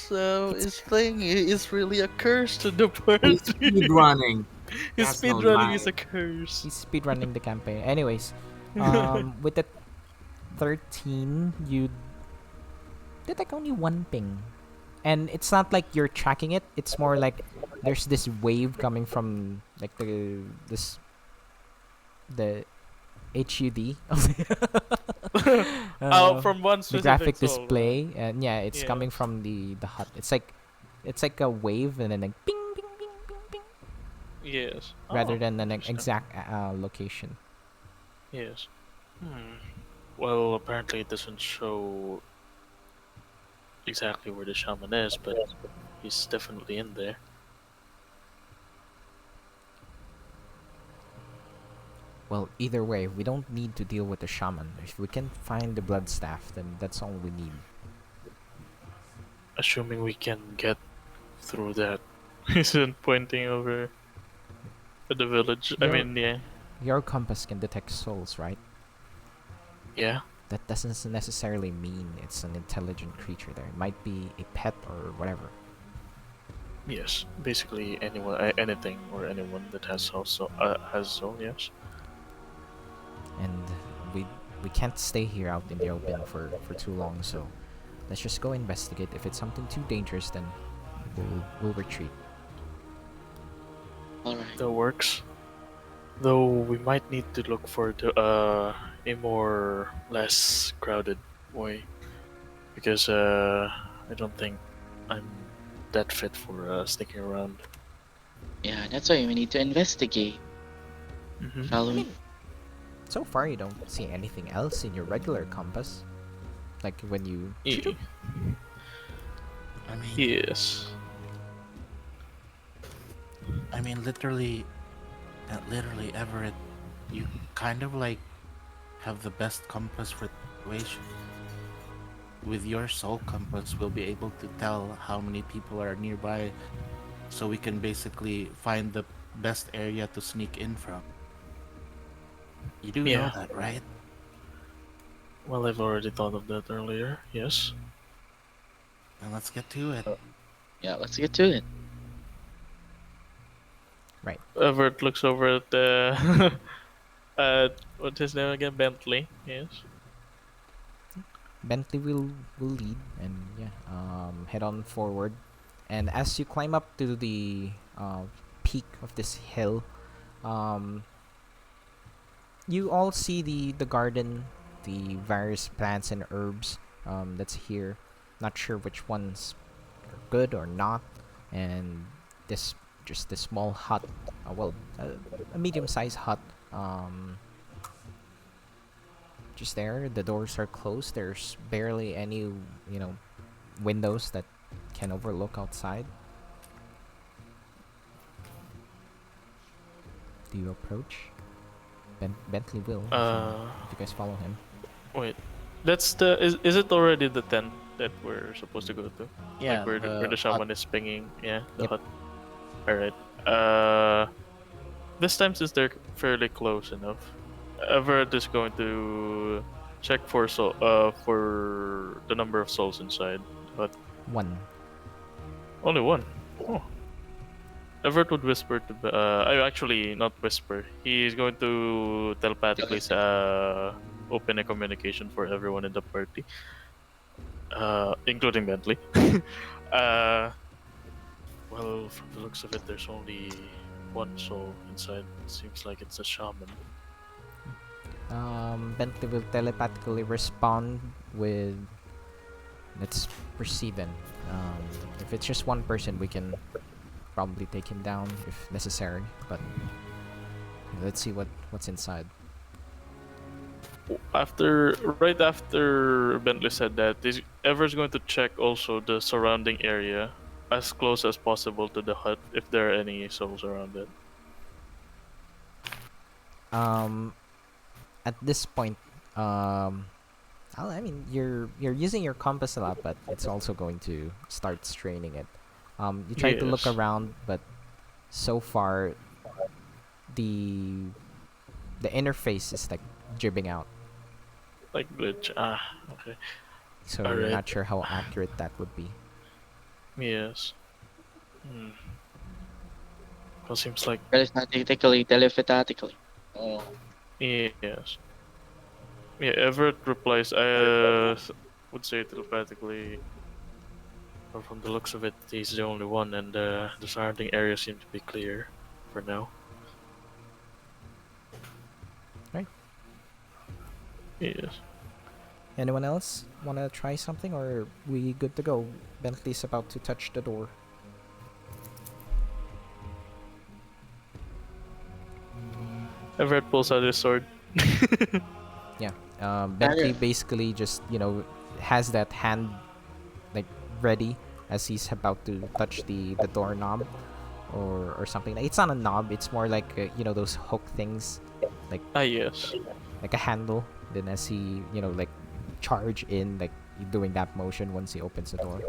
thing. He is really a curse to the He's party. speed running. His That's no speedrunning lie. is a curse. He's speedrunning the campaign. Anyways, with the 13, you detect only one ping. And it's not like you're tracking it. It's more like there's this wave coming from like the HUD. From one The specific graphic soul, display, and yeah, it's coming Yes. from the hut. It's like a wave and then like ping ping ping ping ping, Yes. rather Oh, than an interesting. exact location. Yes. Well, apparently it doesn't show exactly where the shaman is, but he's definitely in there. Well, either way, we don't need to deal with the shaman. If we can find the blood staff, then that's all we need. Assuming we can get through that. He isn't pointing over at the village. I Your- mean, yeah. Your compass can detect souls, right? Yeah. That doesn't necessarily mean it's an intelligent creature there. It might be a pet or whatever. Yes. Basically, anything or anyone that has soul, yes. And we can't stay here out in the open for too long, so let's just go investigate. If it's something too dangerous, then we'll retreat. Alright. That works. Though we might need to look for a more less crowded way, because I don't think I'm that fit for sneaking around. Yeah, that's why we need to investigate, Mm-hmm. shall I we? mean, so far you don't see anything else in your regular compass. Like when you. I mean, Yes. literally, literally, Everett, you kind of like have the best compass for the situation. With your soul compass, we'll be able to tell how many people are nearby, so we can basically find the best area to sneak in from. You do know Yeah. that, right? Well, I've already thought of that earlier. Yes. And let's get to it. Yeah, let's get to it. Right. Everett looks over at what's his name again? Bentley. Yes. Bentley will lead and yeah, head on forward. And as you climb up to the peak of this hill, um, you all see the garden, the various plants and herbs that's here. Not sure which ones are good or not, and this just this small hut, a medium-sized hut. Just there, the doors are closed. There's barely any, windows that can overlook outside. Do you approach? Bentley will if you guys follow him. Wait. That's the is it already the tent that we're supposed to go to? Yeah, Like where the shaman is pinging. Yeah, the Yep. hut. All right. This time since they're fairly close enough, Everett is going to check for the number of souls inside. But One. only one. Oh. Everett would whisper to. I actually not whisper. He's going to telepathically open a communication for everyone in the party, including Bentley. uh, well, from the looks of it, there's only one soul inside. Seems like it's a shaman. Bentley will telepathically respond with, let's proceed then. If it's just one person, we can probably take him down if necessary. But let's see what's inside. Right after Bentley said that, Ever's going to check also the surrounding area as close as possible to the hut if there are any souls around it. At this point, I mean, you're using your compass a lot, but it's also going to start straining it. You try to look Yes. around, but so far, the interface is like jibbing out, Like glitch. Okay. so you're Alright. not sure how accurate that would be. Yes. Well, seems like Telepathycally. Oh. yes. Yeah, Everett replies, would say telepathically, or from the looks of it, he's the only one, and the surrounding area seems to be clear for now. Right. Yes. Anyone else want to try something, or are we good to go? Bentley's about to touch the door. Everett pulls out his sword. Yeah. Bentley yeah. basically just, has that hand like ready as he's about to touch the doorknob or something. It's not a knob, it's more like those hook things, Yes. like a handle. Then as he, like charge in, like doing that motion once he opens the door.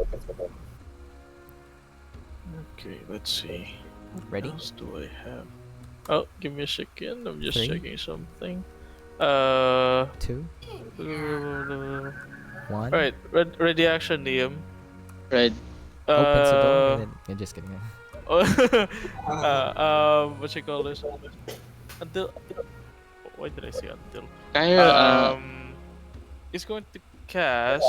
Okay, let's see. Ready? What else do I have? Oh, give me a second. I'm just 3, checking something. 2, Alright, 1. ready action, Liam. Right. Opens the door and then just kidding. What you call this? Until. Why did I say until? Kaya, He's going to cast.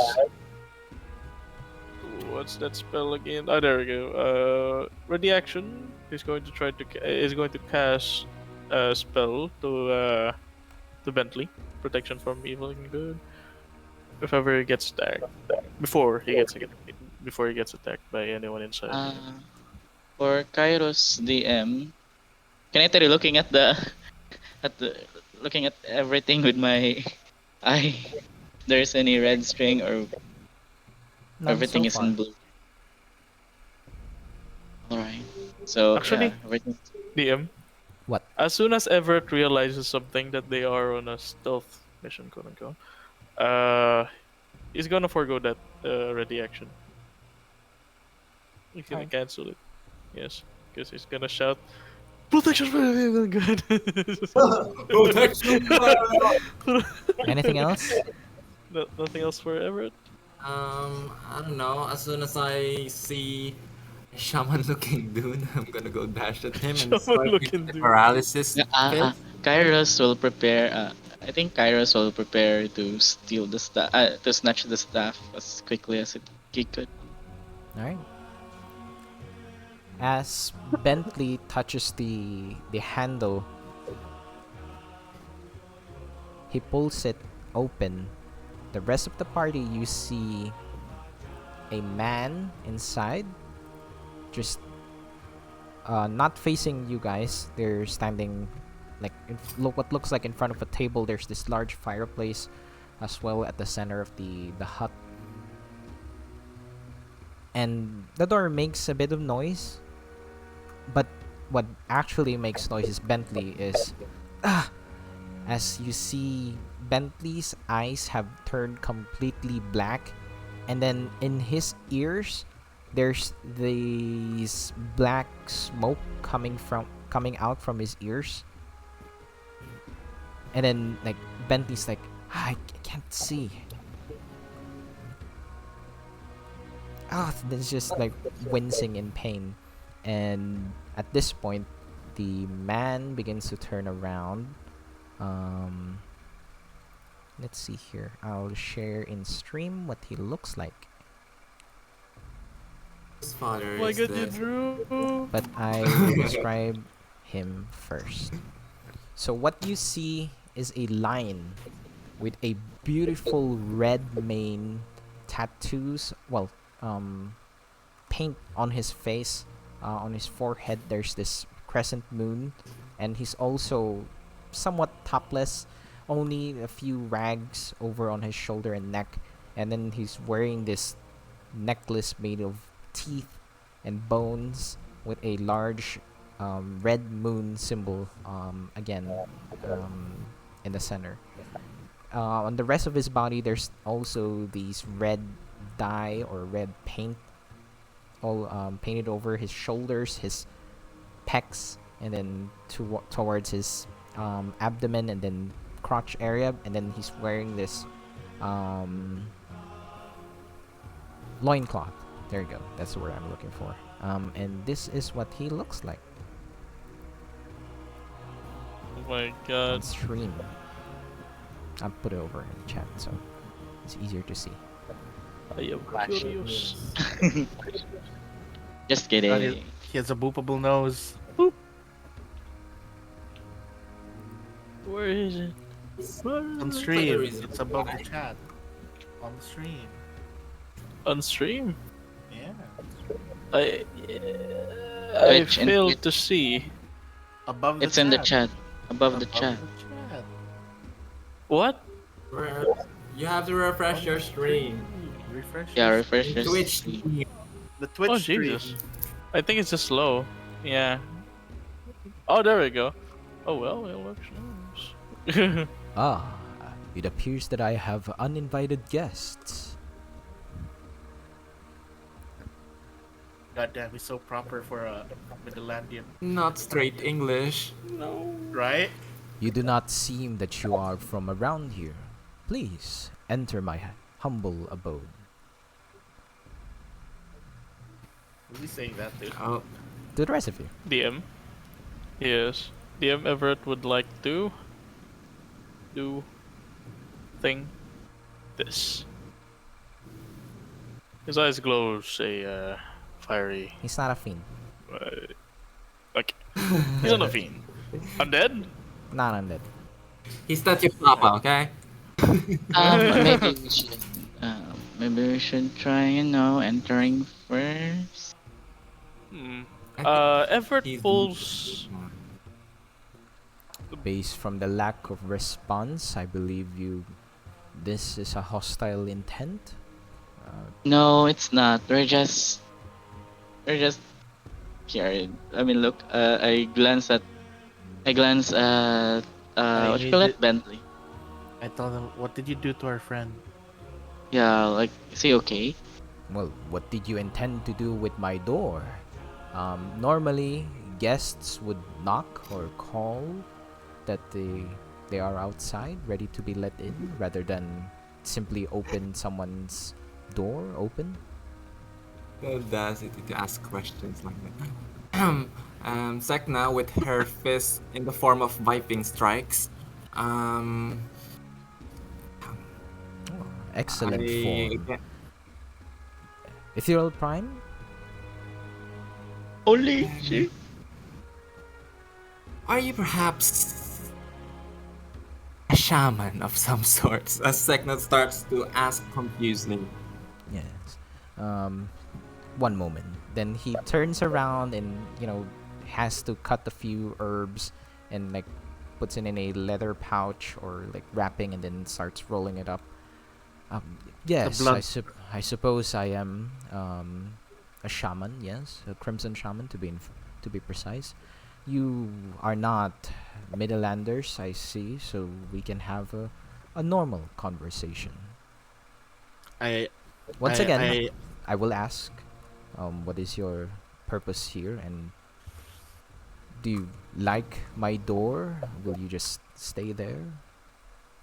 What's that spell again? Oh, there we go. Ready action. He's going to cast a spell to Bentley, protection from evil and good. If ever he gets attacked, before he gets before he gets attacked by anyone inside. For Kairos DM, can I tell you looking at the at the looking at everything with my eye? There's any red string or None so everything is in far. blue. All right. So yeah, Actually, everything. DM. What? As soon as Everett realizes something that they are on a stealth mission, quote unquote, he's gonna forego that ready action. He's gonna Alright. cancel it. Yes, because he's gonna shout, "Protection!" Good. Protection. Anything else? Nothing else for Everett. I don't know. As soon as I see a shaman-looking dude, I'm gonna go dash at him and Shaman start with looking the dude. paralysis Yeah, fist. Kairos will prepare. I think Kairos will prepare to steal the staff, to snatch the staff as quickly as he could. Alright. As Bentley touches the handle, he pulls it open. The rest of the party, you see a man inside, just not facing you guys. They're standing like look what looks like in front of a table. There's this large fireplace as well at the center of the hut, and the door makes a bit of noise. But what actually makes noise is Bentley is as you see Bentley's eyes have turned completely black, and then in his ears there's this black smoke coming out from his ears. And then like Bentley's like, I can't see. Then it's just like wincing in pain. And at this point, the man begins to turn around. Let's see here. I'll share in stream what he looks like. His father Oh my is god, you dead. drew! But I will describe him first. So what you see is a lion with a beautiful red mane, tattoos, paint on his face, on his forehead there's this crescent moon, and he's also somewhat topless, only a few rags over on his shoulder and neck, and then he's wearing this necklace made of teeth and bones with a large red moon symbol again in the center. On the rest of his body there's also these red dye or red paint all painted over his shoulders, his pecs, and then towards his abdomen and then crotch area, and then he's wearing this loincloth. There you go, that's the word I'm looking for. And this is what he looks like Oh my on god. stream. I'll put it over in the chat so it's easier to see. I am Flash. curious. Just God, kidding. he has a boopable nose. Where is it? On stream. It's above the chat. On the stream. On stream? Yeah. I Twitch and failed Twitch. to see. Above the It's chat. in the chat. Above the Above chat. the chat. What? You have to refresh your stream. Refresh. Yeah, your refresh stream. your Twitch. stream. The Twitch Oh stream. Jesus. I think it's just slow. Yeah. Oh, there we go. Oh well, it works. Ah, it appears that I have uninvited guests. God damn, he's so proper for a Midlandian. Not straight English. Right? You do not seem that you are from around here. Please enter my humble abode. Who's he saying that to? Oh, To the rest of you. DM. Yes. DM Everett would like to do thing this. His eyes glows a fiery. He's not a fiend. Like he's not a fiend. Undead? Not undead. he's not your papa, okay? Maybe we should Maybe we should try, entering first. Hmm. I think Everett he's pulls. Based from the lack of response, I believe you. This is a hostile intent. No, it's not. We're just here. I mean, look. I glance at I what you call immediate. it, Bentley. I told him, "What did you do to our friend?" Yeah, like, is he okay? Well, what did you intend to do with my door? Normally, guests would knock or call that they are outside, ready to be let in, rather than simply open someone's door open. the audacity to ask questions like that. Sek'na with her fist in the form of viping strikes. Um, Excellent I form. Ethereal Prime? Holy shit! Are you perhaps a shaman of some sorts? As Sek'na starts to ask confusedly. Yes. Um, one moment. Then he turns around and, has to cut a few herbs and, like, puts it in a leather pouch or, like, wrapping and then starts rolling it up. The Yes, blood. I suppose I am a shaman, yes, a crimson shaman to be precise. You are not Middlelanders, I see, so we can have a normal conversation. I, Once I, again, I, I will ask, what is your purpose here, and do you like my door? Will you just stay there?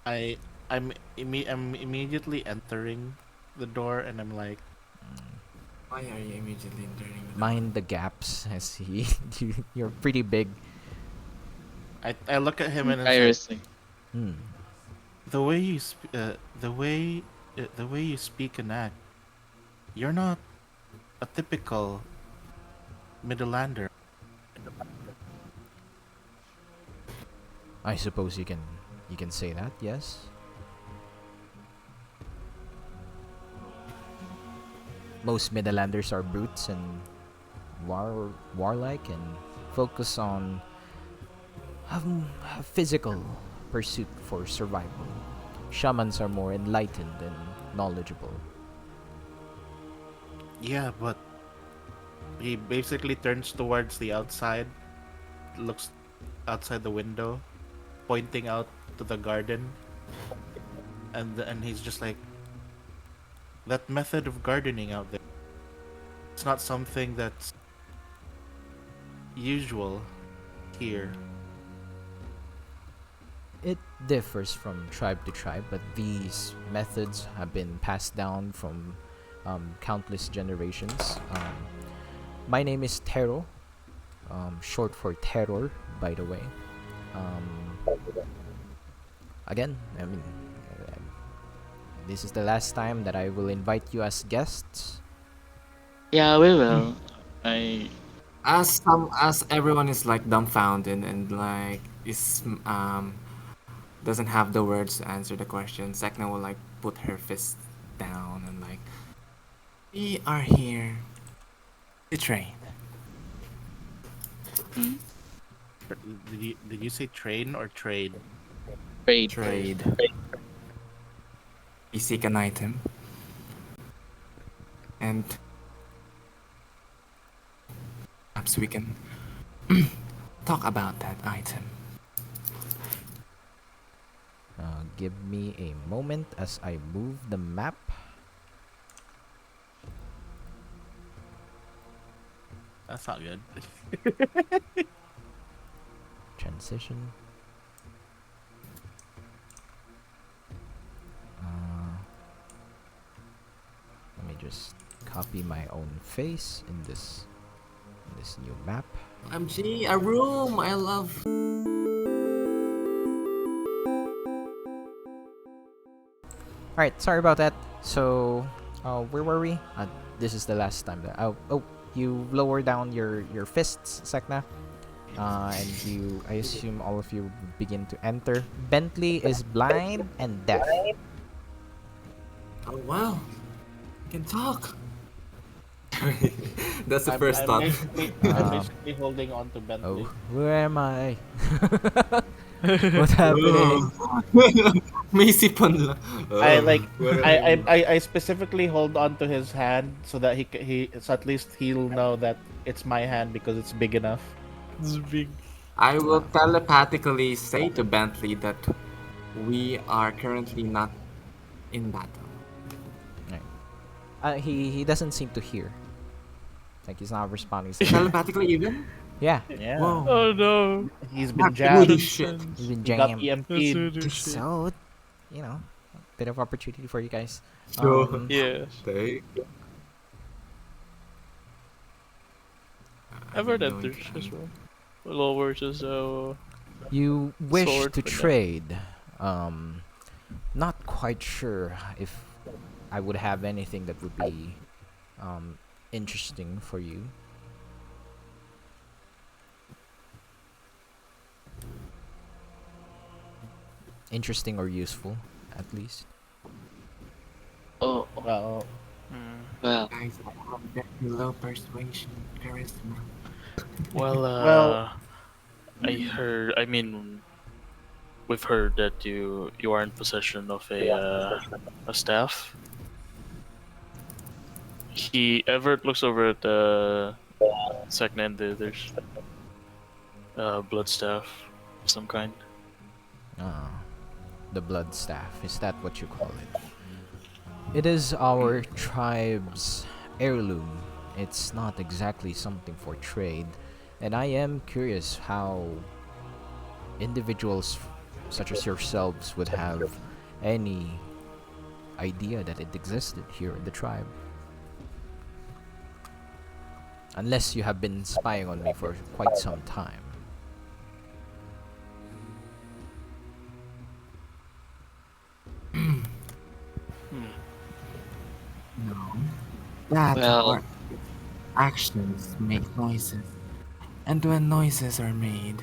I, I'm immediately entering the door, and I'm like, Why are you immediately entering the door? Mind the gaps, as you're pretty big. I look at him and I say, Kairos. Hmm. the way you, the way you speak and act, you're not a typical Middlelander. I suppose you can say that, yes. Most Middlelanders are brutes and warlike and focus on a physical pursuit for survival. Shamans are more enlightened and knowledgeable. Yeah, but he basically turns towards the outside, looks outside the window, pointing out to the garden, and he's just like, that method of gardening out there, it's not something that's usual here. It differs from tribe to tribe, but these methods have been passed down from countless generations. My name is Tero, short for terror, by the way. Um, Again, I mean, uh, this is the last time that I will invite you as guests. Yeah, we will. I As everyone is like dumbfounded and like is doesn't have the words to answer the question, Sek'na will like put her fist down and like, we are here to train. hmm, Did you say train or trade? trade. Trade. We seek an item and perhaps we can talk about that item. Give me a moment as I move the map. That's not good. Transition. Let me just copy my own face in this new map. OMG, a room! I love. All right, sorry about that. So, where were we? This is the last time that. Oh, you lower down your fists, Sek'na. And I assume all of you begin to enter. Bentley is blind and deaf. Oh wow. Can talk. That's the I'm first I'm thought. basically I'm Um, basically holding on to oh, Bentley. where am I? What's happening? May sipon lang. I like Where are I, you? I specifically hold on to his hand so that he so at least he'll know that it's my hand because it's big enough. It's big. I will Ah, telepathically say to Bentley that we are currently not in battle. right. He doesn't seem to hear. Like he's not responding. Saying, Telepathically even? yeah, Yeah, Whoa. Oh no. he's been That's jammed. voodoo shit. he's Transcends. been He got jammed. That's EMP'd. voodoo shit. So, you know, bit of opportunity for you guys. So, Yes. they... I Ever need that no there's as incline. well. Lowers his You wish sword to for that. trade. Not quite sure if I would have anything that would be interesting for you. Interesting or useful, at least. Oh, Well, Hmm. well. Guys, I have very low persuasion charisma. Well, well, I mean, we've heard that you are in possession of a staff. Everett looks over at Sek'na and there's blood staff of some kind. Ah, the blood staff. Is that what you call it? It is our tribe's heirloom. It's not exactly something for trade, and I am curious how individuals such as yourselves would have any idea that it existed here in the tribe. Unless you have been spying on me for quite some time. Hmm. No. That Well, or actions make noises. And when noises are made,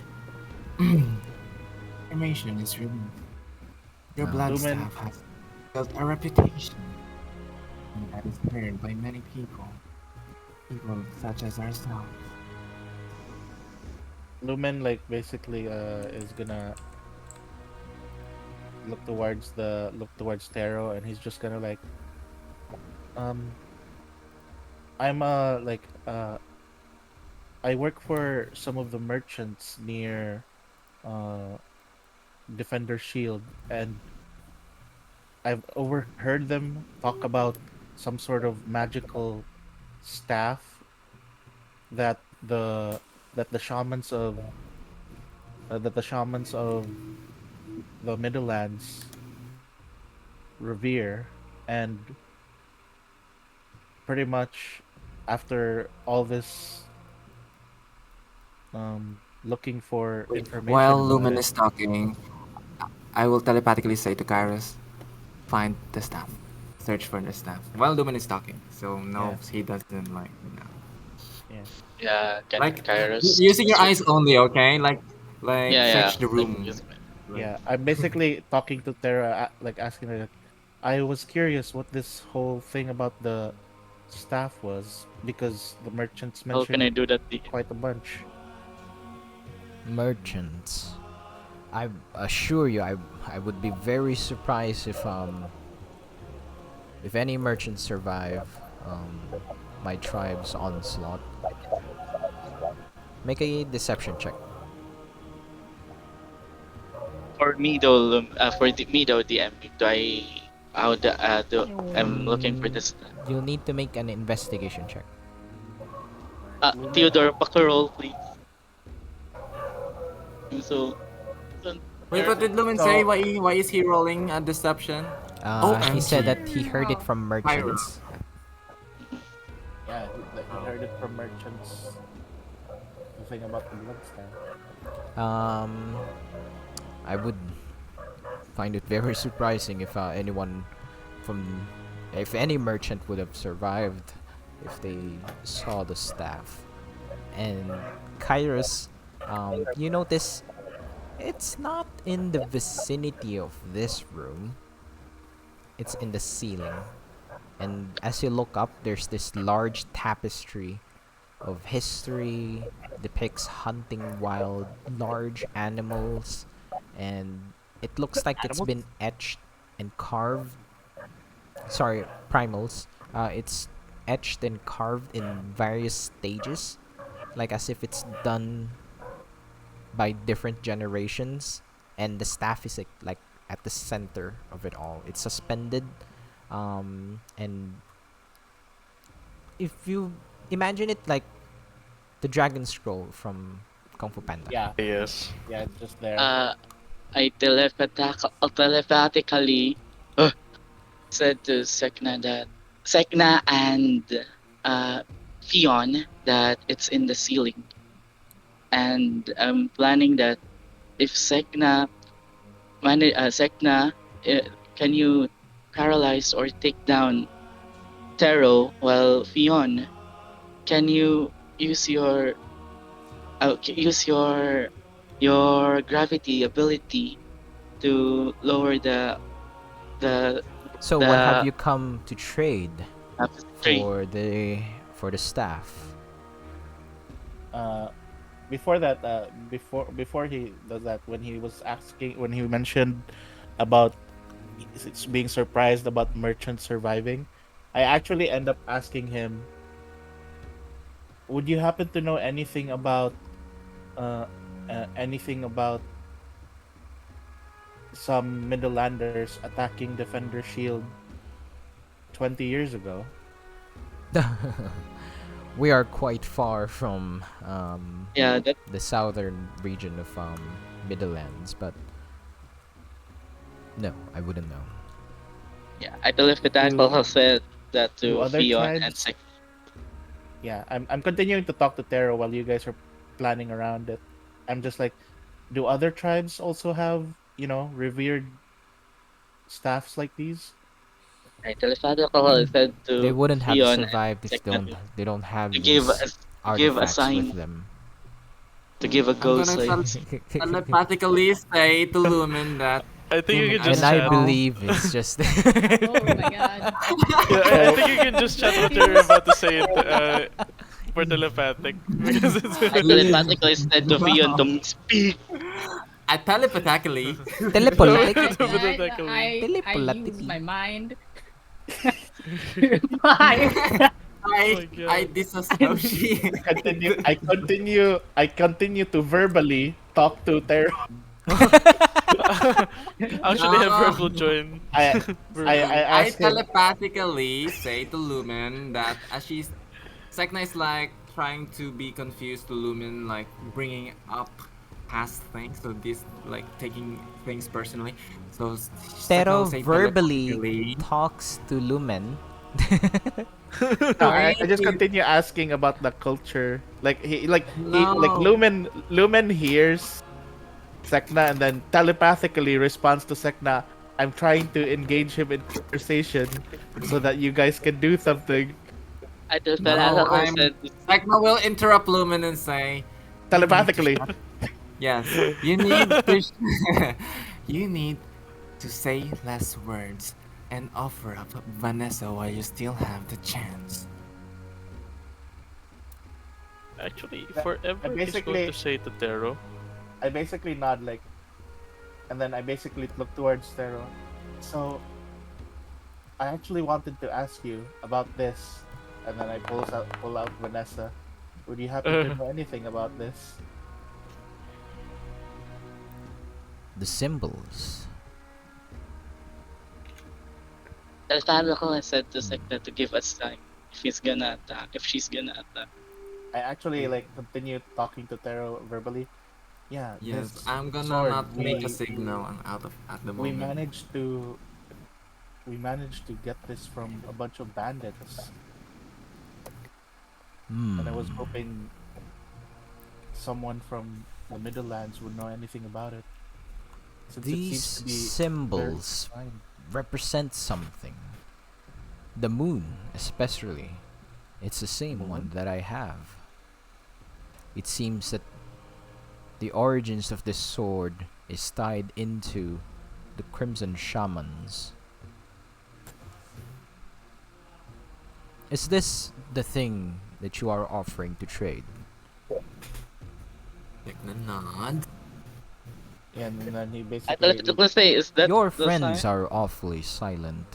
information is released. Your Ah, blood Lumen, staff has built a reputation, and that is heard by many people. People such as ourselves. Lumen, like basically, is gonna look towards Taro, and he's just gonna like, um, I'm like I work for some of the merchants near uh Defender Shield, and I've overheard them talk about some sort of magical staff that the shamans of that the shamans of the Middlelands revere, and pretty much after all this looking for information While about Lumen it. is talking, I will telepathically say to Kairos, find the staff. Search for the staff. While Lumen is talking, so no, Yeah, he doesn't like, yeah. yeah, can like Kairos. using your eyes only, okay? Like Yeah, yeah. search the Like, room. Like, Yeah, I'm basically talking to Tara, like asking her. I was curious what this whole thing about the staff was because the merchants how can I mentioned do that? quite a bunch. merchants. I assure you, I would be very surprised if any merchants survive my tribe's onslaught. Make a deception check. For me though, me though, DM, do I how the I'm looking for Mm, this. you'll need to make an investigation check. Lumen, Theodore, back a roll, please. So, wait, what did Lumen say? so Why is he rolling a deception? He said OMG. that he heard it from Kairos. merchants. yeah, he heard it from merchants. The thing about the blood staff. Um, I would find it very surprising if anyone from, if any merchant would have survived if they saw the staff. And Kairos, you notice it's not in the vicinity of this room. It's in the ceiling. And as you look up, there's this large tapestry of history, depicts hunting wild, large animals, and it looks like it's Animals? been etched and carved. Sorry, primals. It's etched and carved in various stages, like as if it's done by different generations. And the staff is like at the center of it all. It's suspended, and if you imagine it like the dragon scroll from Kung Fu Panda. Yeah, Yes. yeah, it's just there. I telepathically said to Sek'na and Fion that it's in the ceiling, and I'm planning that if Sek'na, can you paralyze or take down Taro, while Fion, can you use your gravity ability to lower the So what have the you come to trade tree? for the staff? Uh, before that, before he does that, when he mentioned about being surprised about merchants surviving, I actually end up asking him, "Would you happen to know uh, anything about some Middlelanders attacking Defender Shield 20 years ago?" We are quite far from Yeah, that the southern region of Middlelands, but no, I wouldn't know. yeah. I believe the Do tackle said that do to other Fion and tribes? Yeah, I'm continuing to talk to Tero while you guys are planning around it. I'm just like, do other tribes also have, revered staffs like these? I telepathically said They to wouldn't have Fion and survived if Sek'na they don't to have give these us to give a artifacts with sign them. to give a I'm ghost gonna like telepathically say to Lumen that I think you Lumen, can I And just don't I chat. know. believe it's just Oh my god. Yeah, I So think you can just chat what you're about to say it for telepathic because it's I telepathically said to Fion Wow. to speak. I telepathically. telepolitic. I use Telepolitic. my mind. Bye. oh I my I god. disassociate. I continue to verbally talk to Tero. Actually, have No. verbal join I I verbally. I ask him. telepathically say to Lumen that as Sek'na is like trying to be confused to Lumen, like bringing up past things, so this like taking things personally. So Sek'na will Tero say verbally telepathically. talks to Lumen. No, I I just need continue asking about the culture. Like no. Lumen hears Sek'na and then telepathically responds to Sek'na. I'm trying to engage him in conversation so that you guys can do something I No, telepathically I'm said Sek'na will interrupt Lumen and say, "You need to telepathically. shut. Yes, you need to. You need to say less words and offer up Vanessa while you still have the chance." Actually, That- for I Everett is going to basically say to Tero. I basically nod like, and then I basically look towards Tero. So I actually wanted to ask you about this, and then I pull out Vanessa. Would you happen to know anything about this? The symbols. telepathically said to Sek'na to give us sign if he's gonna attack, if she's gonna attack. I actually like continue talking to Tero verbally. Yeah, Yes, this I'm gonna sword not make a signal out of at the we moment. managed to we managed to get this from a bunch of bandits, and I was Hmm. hoping someone from the Middlelands would know anything about it, since it These seems to be very symbols fine. represent something. The moon, especially. It's the same one Moon? that I have. It seems that the origins of this sword is tied into the Crimson Shamans. Is this the thing that you are offering to trade? Sek'na nod. And then he I thought basically it was say, is that Your the friends sign? are awfully silent.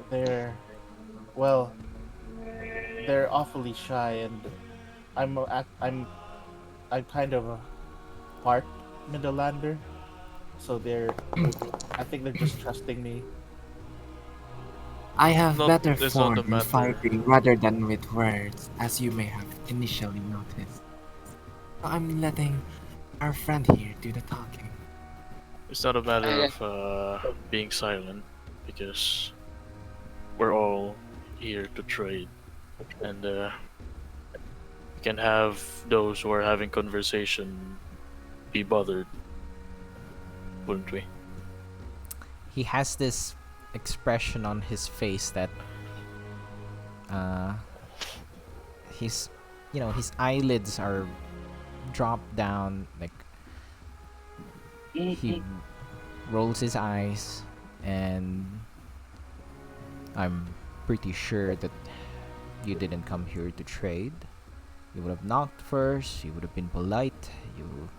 they're well, they're awfully shy, and I'm kind of a part Midlander, so I think they're just trusting me. I have Not better it's not a form in matter. fighting rather than with words, as you may have initially noticed. So I'm letting our friend here do the talking. It's not a matter I, of being silent because we're all here to trade, and we can have those who are having conversation be bothered, wouldn't we? He has this expression on his face that uh, his, his eyelids are dropped down, like he rolls his eyes, and I'm pretty sure that you didn't come here to trade. You would have knocked first, you would have been polite, you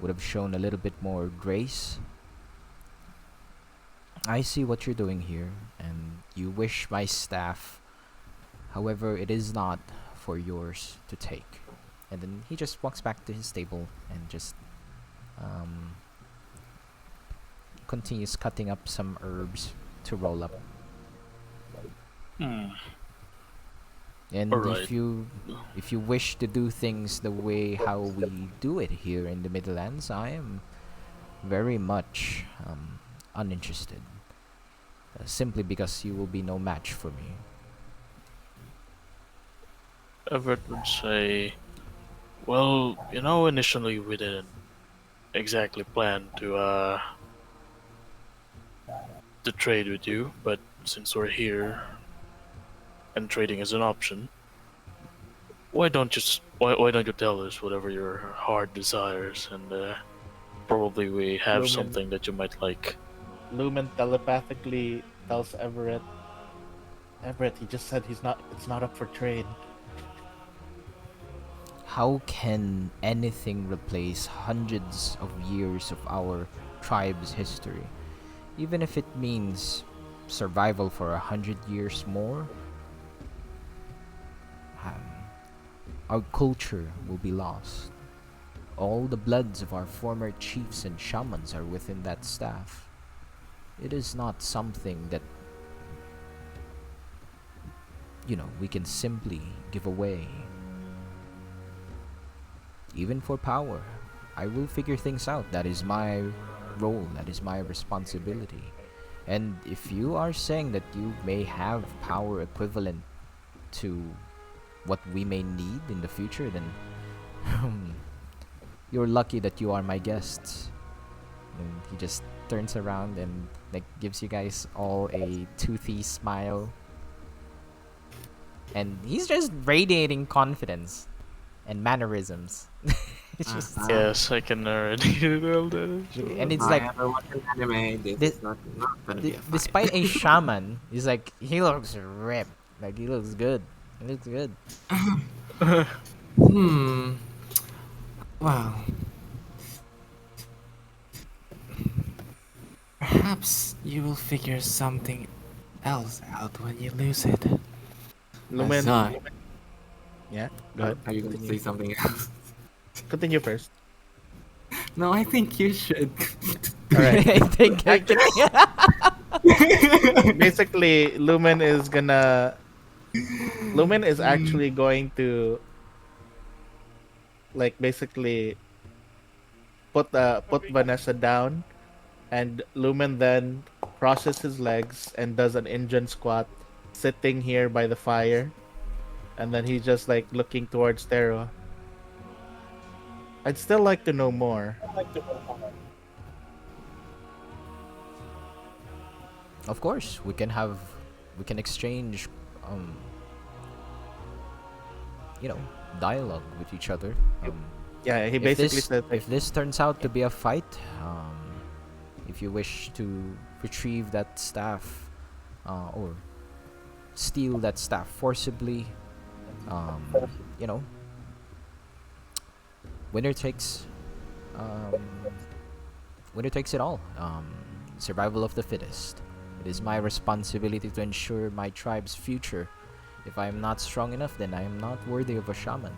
would have shown a little bit more grace. I see what you're doing here, and you wish my staff. However, it is not for yours to take. And then he just walks back to his table and just continues cutting up some herbs to roll up. Hmm. And Alright. if you wish to do things the way how we do it here in the Midlands, I am very much uninterested. Simply because you will be no match for me. Everett would say, well, initially we didn't exactly plan to trade with you, but since we're here and trading is an option, why don't you tell us whatever your heart desires, and probably we have Lumen something that you might like. Lumen telepathically tells Everett. Everett, he just said it's not up for trade. How can anything replace hundreds of years of our tribe's history? Even if it means survival for 100 years more, um, our culture will be lost. All the bloods of our former chiefs and shamans are within that staff. It is not something that, we can simply give away. Even for power, I will figure things out. That is my role, that is my responsibility. And if you are saying that you may have power equivalent to what we may need in the future, then you're lucky that you are my guests. And he just turns around and gives you guys all a toothy smile. And he's just radiating confidence and mannerisms. It's just Yes, I can already tell that. and it's I like ever watched an anime, this This- is not gonna be a fight. despite a shaman, he's like he looks ripped. Like he looks good. He looks good. Well, perhaps you will figure something else out when you lose it. Lumen. Aside. Yeah, go ahead. Are you going to say something else? Continue first. No, I think you should. All right. I think Basically, Lumen is actually going to basically put Vanessa down, and Lumen then crosses his legs and does an Indian squat, sitting here by the fire, and then he's just looking towards Tero. I'd still like to know more. Of course, we can exchange, dialogue with each other. Yeah, he If basically this said if this turns out to be a fight, if you wish to retrieve that staff, or steal that staff forcibly. Um, you know, winner takes um, winner takes it all. Survival of the fittest. It is my responsibility to ensure my tribe's future. If I am not strong enough, then I am not worthy of a shaman.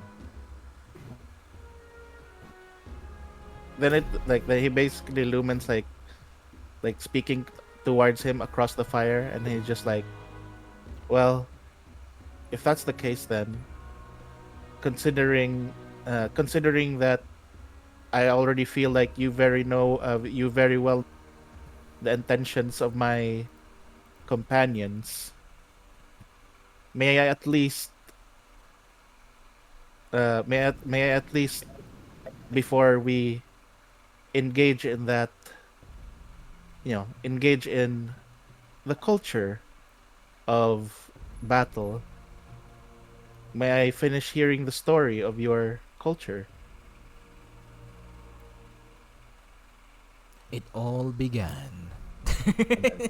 Then he basically Lumen's like speaking towards him across the fire, and he's just like, well, if that's the case, then considering that I already feel like you very well the intentions of my companions. May I at least may I at least before we engage in that, engage in the culture of battle, may I finish hearing the story of your culture? It all began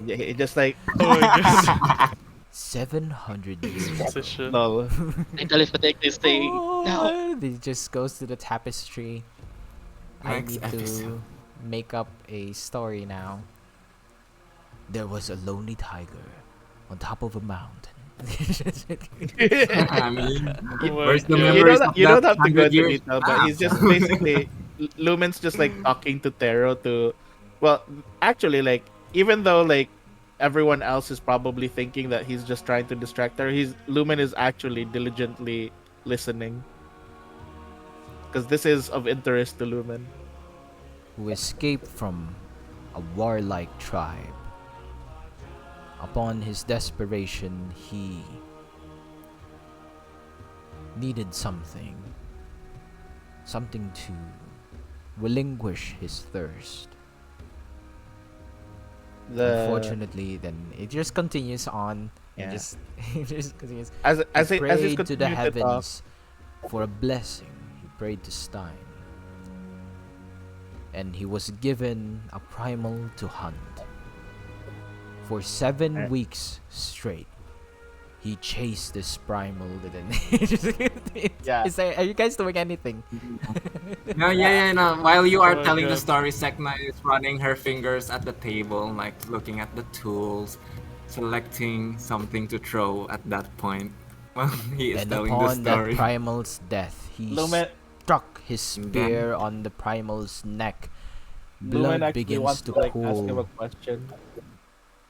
It just like Oh my god. 700 years ago. Exposition. no. Literally take this thing now. Oh, it just goes to the tapestry. I Next need episode. to make up a story now. There was a lonely tiger on top of a mountain. I mean, Oh my where's the god. memories of You that don't have to go 100 into years detail, but he's just basically Lumen's just like talking to Tero to, well, actually, like, even though like everyone else is probably thinking that he's just trying to distract her, he's Lumen is actually diligently listening because this is of interest to Lumen. Who escaped from a warlike tribe. Upon his desperation, he needed something to relinquish his thirst. Unfortunately, then it just continues on. Yeah. It just continues. as He he's prayed to the continuing to talk, heavens for a blessing. He prayed to Stein. And he was given a primal to hunt. For 7 weeks straight, he chased this primal. Yeah. Are you guys doing anything? No. While you are Oh my telling the God. story, Sek'na is running her fingers at the table, like looking at the tools, selecting something to throw at that point. While he is And telling the upon that story. primal's death, he Lumen struck his And then- spear on the primal's neck. Lumen Blood actually begins wants to to like ask him a pool. question.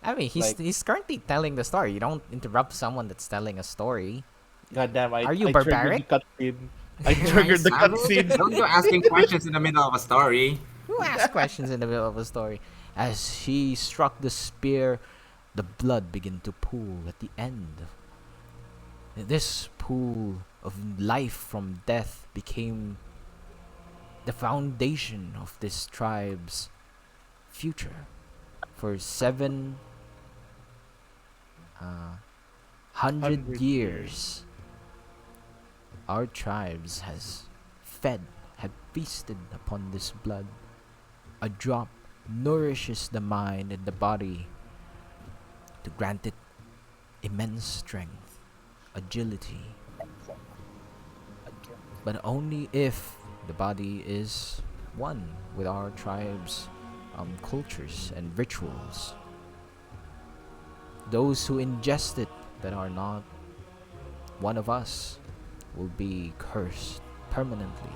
I mean, like- he's currently telling the story. You don't interrupt someone that's telling a story. God damn! Are you I barbaric? triggered the cutscene. I triggered the cutscene. Don't go asking questions in the middle of a story. Who asks questions in the middle of a story? As he struck the spear, the blood began to pool at the end. This pool of life from death became the foundation of this tribe's future. For 700 100 years, our tribes have feasted upon this blood. A drop nourishes the mind and the body to grant it immense strength, agility. But only if the body is one with our tribe's cultures and rituals. Those who ingest it that are not one of us will be cursed permanently.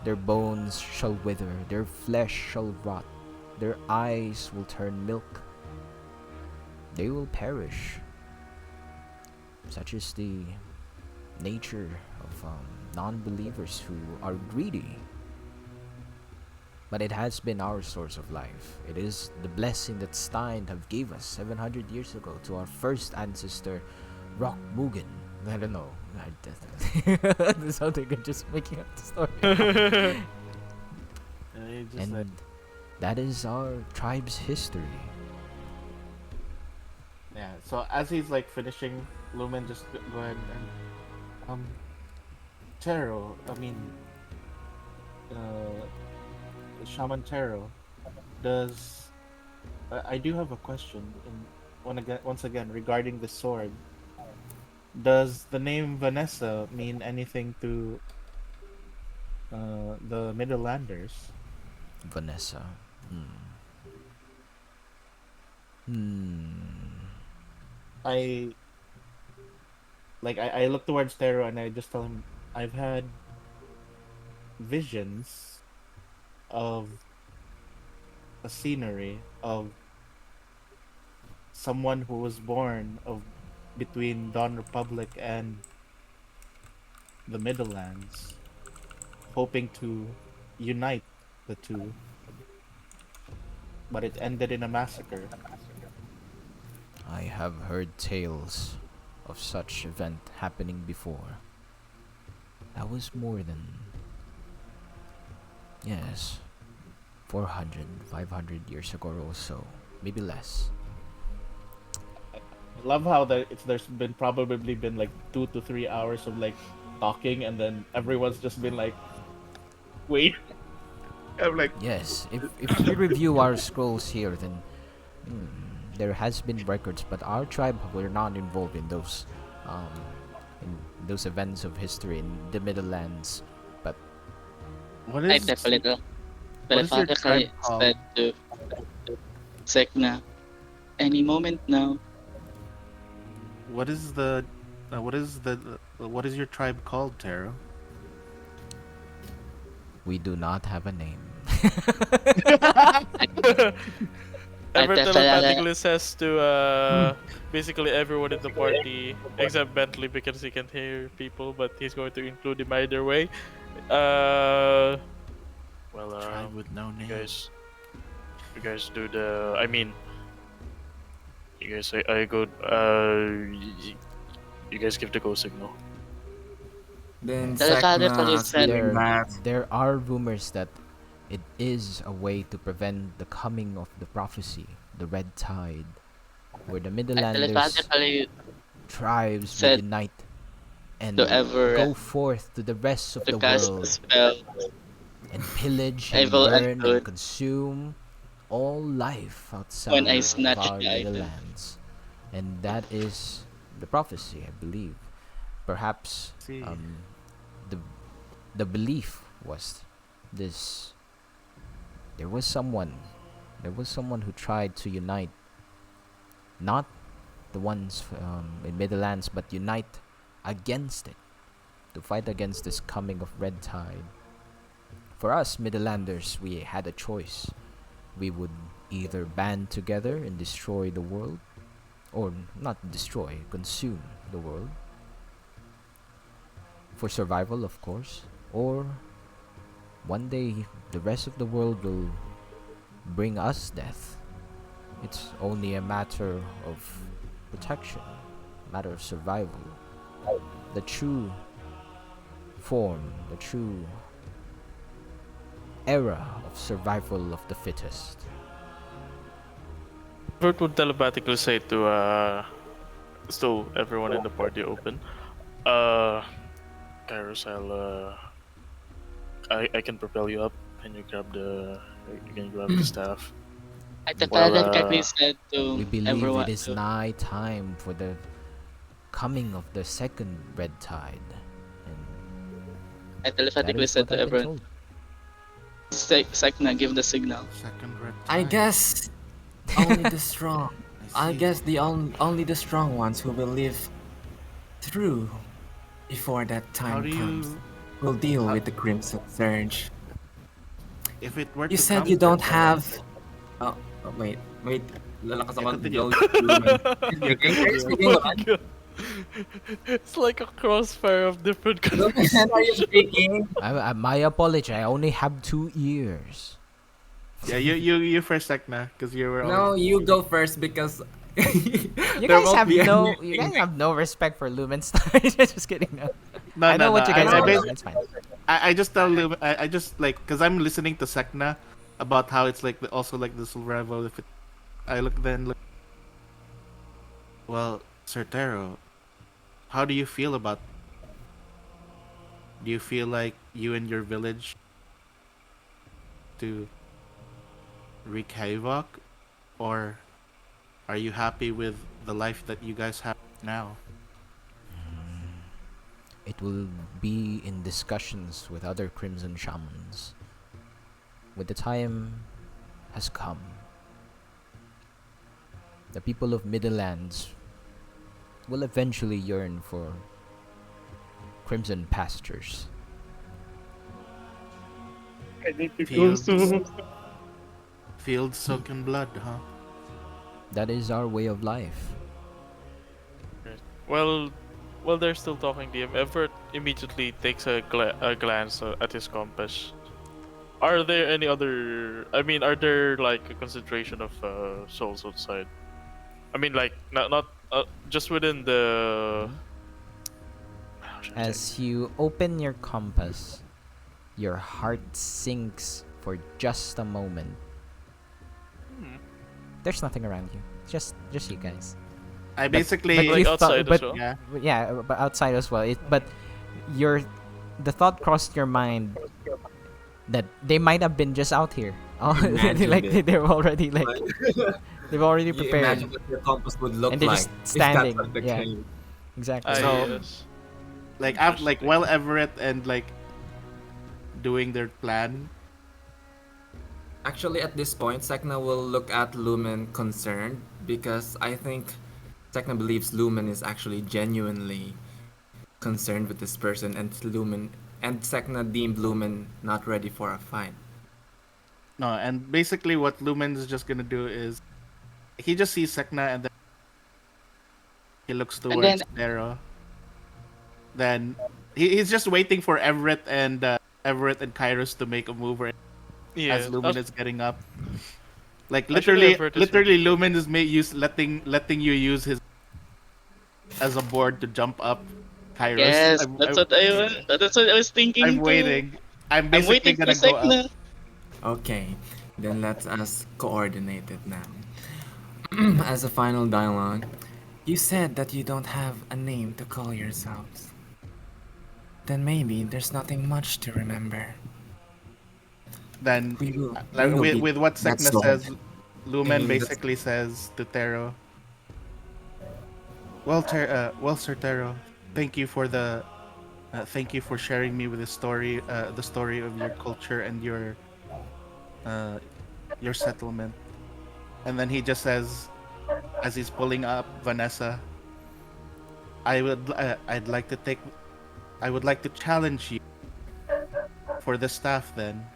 Their bones shall wither, their flesh shall rot, their eyes will turn milk. They will perish. Such is the nature of non-believers who are greedy. But it has been our source of life. It is the blessing that Stein have gave us 700 years ago to our first ancestor, Rock Mugen. I don't know. That's how they're just making up the story. And that is our tribe's history. Yeah. So as he's like finishing, Lumen just go ahead and Tero. I mean, Shaman Tero. Does I do have a question once again regarding the sword. Does the name Vanessa mean anything to the Midlanders? Vanessa. Hmm. Hmm. I I look towards Tero and I just tell him I've had visions of a scenery of someone who was born of between Dawn Republic and the Middlelands, hoping to unite the two, but it ended in a massacre. I have heard tales of such event happening before. That was more than, yes, 400, 500 years ago or so. Maybe less. I love how there's been probably been like 2 to 3 hours of like talking, and then everyone's just been like, wait. I'm like, Yes, if we review our scrolls here, then there has been records, but our tribe were not involved um, in those events of history in the Middlelands. But what I is tap a little. what is your tribe Telepathically called? said to Sek'na, any moment now. What is the what is your tribe called, Taro? we do not have a name. I Everett definitely telepathically says to basically everyone in the party except Bentley because he can hear people, but he's going to include him either way. Uh, well, Tribe with no you name. guys do the. I mean, you guys, I go. You guys give the go signal. Then telepathically Sek'na said saying that There are rumors that it is a way to prevent the coming of the prophecy, the red tide, where the I Middlelanders telepathically tribes would said unite to and Everett go forth to the rest of to the cast a world spell. and pillage I and will burn and include consume all life when I outside of snatch our the item. Middlelands. And that is the prophecy, I believe. Perhaps See. the the belief was this: there was someone who tried to unite, not the ones in Middlelands, but unite against it, to fight against this coming of red tide. For us Middlelanders, we had a choice. We would either band together and destroy the world, or not destroy, consume the world for survival, of course, or one day the rest of the world will bring us death. It's only a matter of protection, matter of survival. The true form, the true era of survival of the fittest. Everett would telepathically say to still everyone in the party open. Uh, Kairos, I can propel you up. Can you grab the? You can grab the staff. I Well, telepathically said We to believe everyone it is to nigh time for the coming of the second red tide, and I that telepathically is said what to I've been everyone, told. Sek'na, give the signal. Second red I tide. guess only the strong. I see. guess only the strong ones who will live through before that How time do comes you will deal how, with the Crimson Surge. if it were You to said come you to don't that? have. Wait, wait. Lalakas Yeah, ako continue. go to Lumen. Yeah, Speaking, are you continue. speaking, Oh my Lumen? god. It's like a crossfire of different Lumen, are you conversations. speaking? My apology. I only have 2 ears. Yeah, you first, Sekna, because you were always. No, you go first because You there guys won't have be no anything. respect for Lumen Stars. Just kidding. No. No, I no, know no. what you guys I want. bas- That's fine. I just tell Lum I just like because I'm listening to Sekna about how it's like also like the survival. If it, I look then look. Well, Sertero, how do you feel about? Do you feel like you and your village to wreak havoc, or are you happy with the life that you guys have now? it will be in discussions with other Crimson Shamans. When the time has come, the people of Middlelands will eventually yearn for Crimson pastures. I need to go Fields, soon. fields soaked in blood, huh? That is our way of life. Right. Well, while they're still talking, DM Everett immediately takes a glance at his compass. Are there any other? I mean, are there like a concentration of souls outside? I mean, like not just within the. How should I say? As you open your compass, your heart sinks for just a moment. Hmm. There's nothing around you. Just you guys. I But- basically But like you outside but as well. yeah. yeah, but outside as well. But your the thought crossed your mind that they might have been just out here. Imagine like it. they're already like they've already You prepared, imagine what your compass would look and they're like just if standing. that's what the Yeah, case. exactly. So- Yes. Like after like Interesting. while Everett and like doing their plan. Actually, at this point, Sek'na will look at Lumen concerned because I think Sek'na believes Lumen is actually genuinely concerned with this person, and Sek'na deemed Lumen not ready for a fight. No, and basically what Lumen is just gonna do is he just sees Sek'na and then he looks And then towards Nero. Then he's just waiting for Everett and Kairos to make a move Yeah. as Lumen is getting up. Like Actually, literally, Everett is literally, ready. Lumen is letting you use his as a board to jump up. Kairos, yes, that's what I was thinking I'm too. waiting. I'm I'm basically waiting for gonna go up. Sek'na. Okay, then let us coordinate it now. As a final dialogue, you said that you don't have a name to call yourselves. Then maybe there's nothing much to remember. Then We will, like, we will be with what that Sek'na sword. says, Lumen And basically says to Tero, well, Sir Tero, thank you for thank you for sharing me with the story of your culture and uh, your settlement." And then he just says, as he's pulling up Vanessa, I would like to challenge you for the staff then.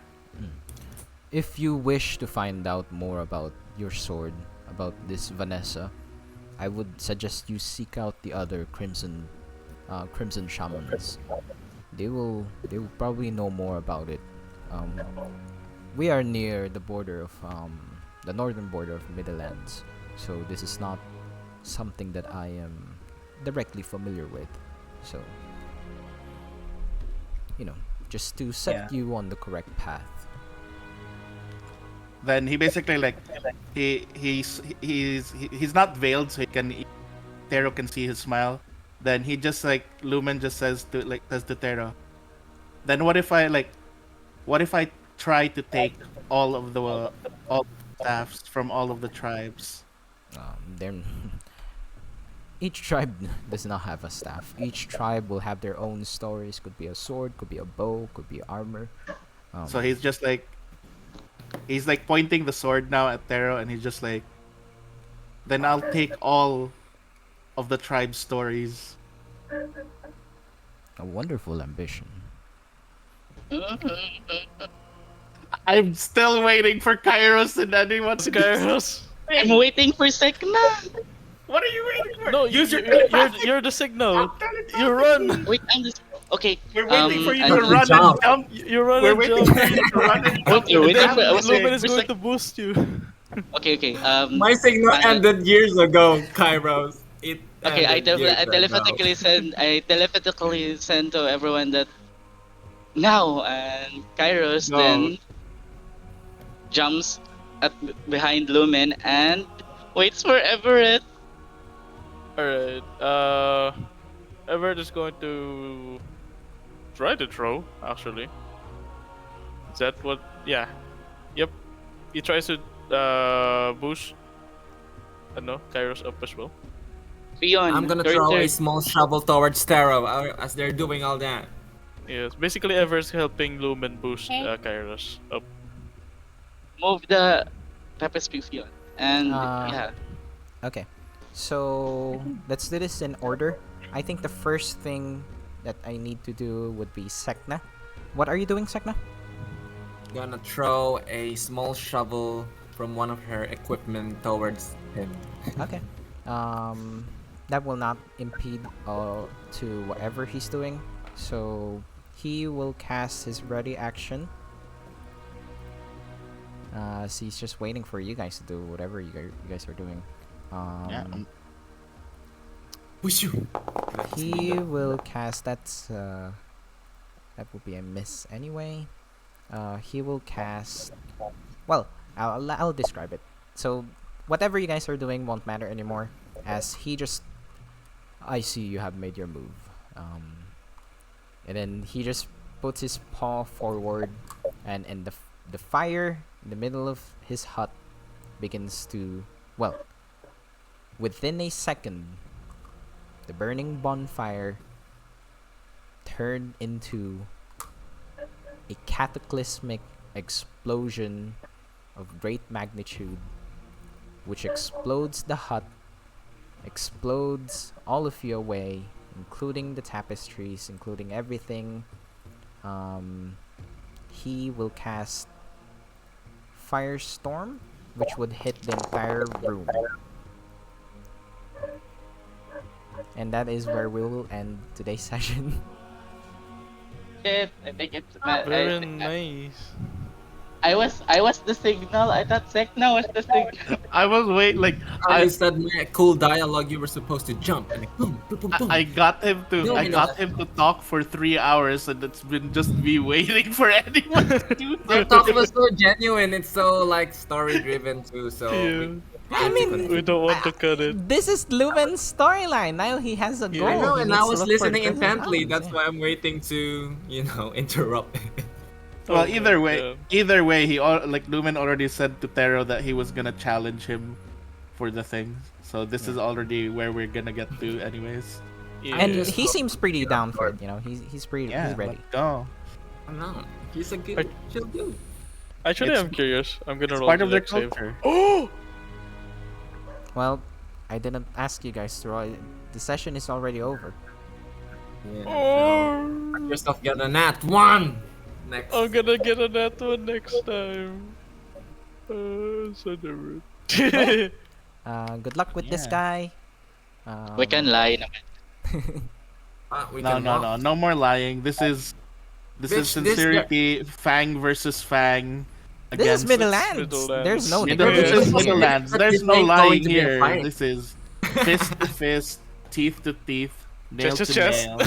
If you wish to find out more about your sword, about this Vanessa, I would suggest you seek out the other Crimson Shamans. They will probably know more about it. We are near the border of the northern border of Middlelands, so this is not something that I am directly familiar with. So, just to set you on the correct path. Then he basically like he's not veiled, so Tero can see his smile. Then he just like Lumen just says to Tero, then what if I try to take all the staffs from all of the tribes? They're each tribe does not have a staff. Each tribe will have their own stories. Could be a sword, could be a bow, could be armor. So he's just like pointing the sword now at Tero, and he's just like, then I'll take all of the tribe's stories. A wonderful ambition. I'm still waiting for Kairos and anyone to Kairos. I'm waiting for Sek'na. What are you waiting for? No, Use your you're the signal. You run. Wait, I'm just okay. We're waiting for you and- to run jump. and jump. You run We're and waiting jump. for you to run and jump. You're waiting Damn for- I was thing. Lumen is for going sec- to boost you. Okay. My signal ended years ago, Kairos. It Okay, I ended years ago. telepathically send to everyone that now, and Kairos No. then jumps behind Lumen and waits for Everett. Alright. Everett is going to try to throw, actually. Is that what? Yeah. Yep. He tries to boost. I know, Kairos up as well. Fion, I'm gonna your throw a turn. small shovel towards Taro as they're doing all that. Yes, basically Ever's helping Lumen boost Okay. Kairos up. Move the tapestry, Fion. And Uh, yeah, Okay. So let's do this in order. I think the first thing that I need to do would be Sek'na. What are you doing, Sek'na? Gonna throw a small shovel from one of her equipment towards him. Okay. Um, that will not impede to whatever he's doing. So he will cast his ready action. So he's just waiting for you guys to do whatever you guys are doing. Yeah. Whooshu! He will cast that will be a miss anyway. He will cast. Well, I'll describe it. So whatever you guys are doing won't matter anymore, as he just. I see you have made your move. And then he just puts his paw forward, and the fire in the middle of his hut begins to, well, within a second, the burning bonfire turned into a cataclysmic explosion of great magnitude, which explodes the hut, explodes all of you away, including the tapestries, including everything. He will cast Firestorm, which would hit the entire room. And that is where we will end today's session. shit. I think it's. Very nice. I was the signal. I thought Sek'na was the signal. I was like I said my cool dialogue. You were supposed to jump and boom, boom, boom, boom. I got him to No, I you got know. him to talk for 3 hours, and it's been just me waiting for anyone to do Your something. talk was so genuine. It's so like story driven too. So Yeah. I mean, We don't want to cut it. this is Lumen's storyline. Now he has a goal. Yeah. I know, He and needs I to was look for listening different intently. outlets, That's yeah. why I'm waiting to interrupt. Well, Oh my either God. way, like Lumen already said to Tero that he was gonna challenge him for the thing. So this is already where we're gonna get to, anyways. Yeah. And just he hope seems pretty you're down for on it. You know, he's pretty Yeah, he's ready. let's go. No, he's a good chill dude. Actually, It's- I'm curious. I'm gonna It's roll part the of their deck save. culture. Oh! Well, I didn't ask you guys to roll. The session is already over. Yeah. Oh! Yourself get a nat 1 next. I'm gonna get a that one next time. So never. Good luck with this Yeah. guy. We can lie naman. We No, can no, walk. no, no more lying. This is Bitch, this sincerity. Fang versus Fang. This is Against Middlelands. Middlelands. There's no Middle, this is Yes. negotiation. Middlelands. But There's this no ain't going lying to be a here. fight. This is fist to fist, teeth to teeth, nail Chest to to chest. nail,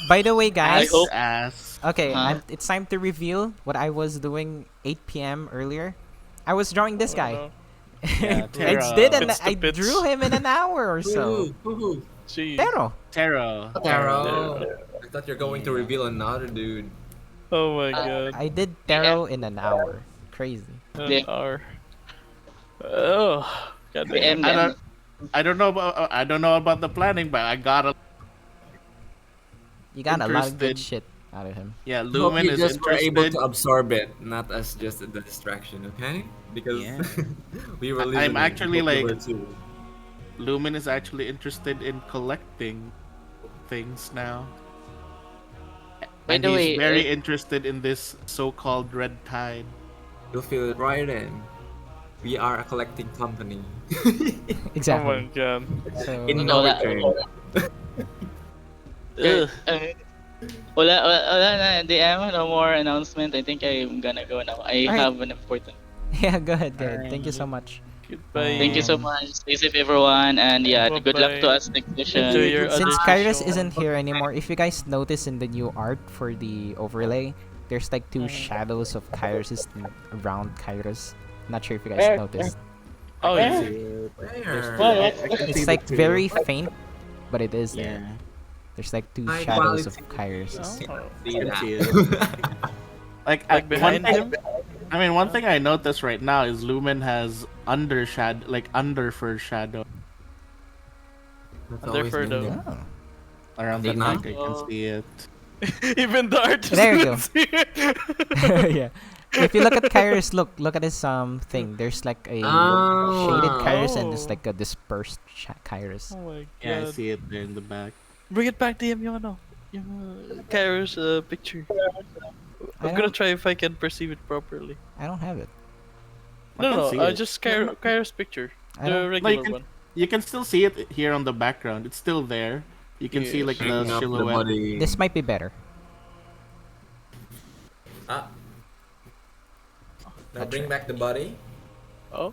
By the way, I guys. hope- ass. Okay, Huh? it's time to reveal what I was doing 8 p.m. earlier. I was drawing this guy. Oh, no. Yeah, I Tero. did, and Bits to I bits. drew him in an hour or so. Woohoo. Gee. Tero. Tero. Taro. I thought you're going to reveal another dude. Oh my god. I did Tero in an hour. Crazy. An Yeah. hour. Oh. God damn. PM I yan. don't, I don't know about the planning, but I got a You got a lot of good Interested. shit out of him. yeah. Hope Lumen you is just were able interested. to absorb it, not as just the distraction, okay? Because Yeah. we were I'm listening. actually, Hope you like- were too. Lumen is actually interested in collecting things now. By And the he's way, very interested in this so-called red tide. You'll feel it right in. We are a collecting company. Oh my Exactly. god. So, In No, no that- return. Ugh. Wala na, DM, no more announcement. I think I'm gonna go now. I Alright. have an important. yeah, go ahead, go ahead. Thank you so much. Goodbye. Thank you so much. Stay safe, everyone, and yeah, good luck to Bye-bye. us next session. Enjoy your Since other Kairos show. isn't here anymore, if you guys notice in the new art for the overlay, there's like two shadows of Kairos around Kairos. Not sure if you guys noticed. Oh yeah. Where? It's like very faint, but it is there. Yeah. There's like two High shadows of quality. Kairos. Oh. See that? Like, Like behind him? One thing I noticed right now is Lumen has under fur shadow. They're always fur been though. there. Oh. Around See the now? neck, I can Oh. see it. Even the artist There you can go. see it. Yeah. If you look at Kairos, look at his thing. There's like a shaded Ah. Kairos and it's Oh. like a dispersed Kairos. Oh my Yeah, I god. see it there in the back. Bring it back, DM, yung ano. Yung Kairos picture. I'm gonna try if I can perceive it properly. I don't have it. I No, can no, see no. it. Just Kairos picture. I The don't- regular can- one. You can still see it here on the background. It's still there. You can see like the Bring up the silhouette. body. This might be better. Ah. Now bring back the body. Oh.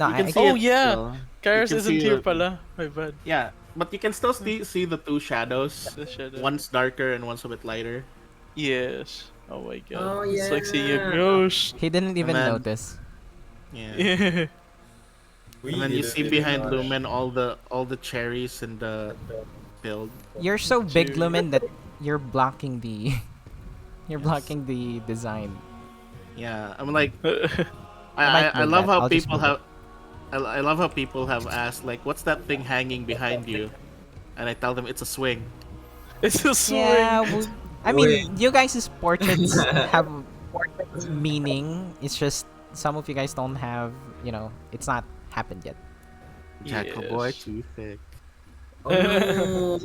No, You I, can I see Oh, it yeah. still. Kairos can isn't see here the- pala. My bad. Yeah, but you can still see the two shadows. The shadow. One's darker and one's a bit lighter. Yes. Oh my god. Oh, It's like seeing a yeah. ghost. he didn't even then- notice. Yeah. Yeah. And then you see behind Lumen all the cherries and the build. You're so big, Cheerio. Lumen, that you're blocking the you're blocking the design. Yeah, I'm like might I move love that. how I'll just people move have I love how people have asked like what's that thing hanging behind you, and I tell them it's a swing. It's a swing. Yeah, I mean, Wait. you guys' portraits have meaning. It's just some of you guys don't have, it's not happened yet. Jackal boy Yes. too thick. Oh, no.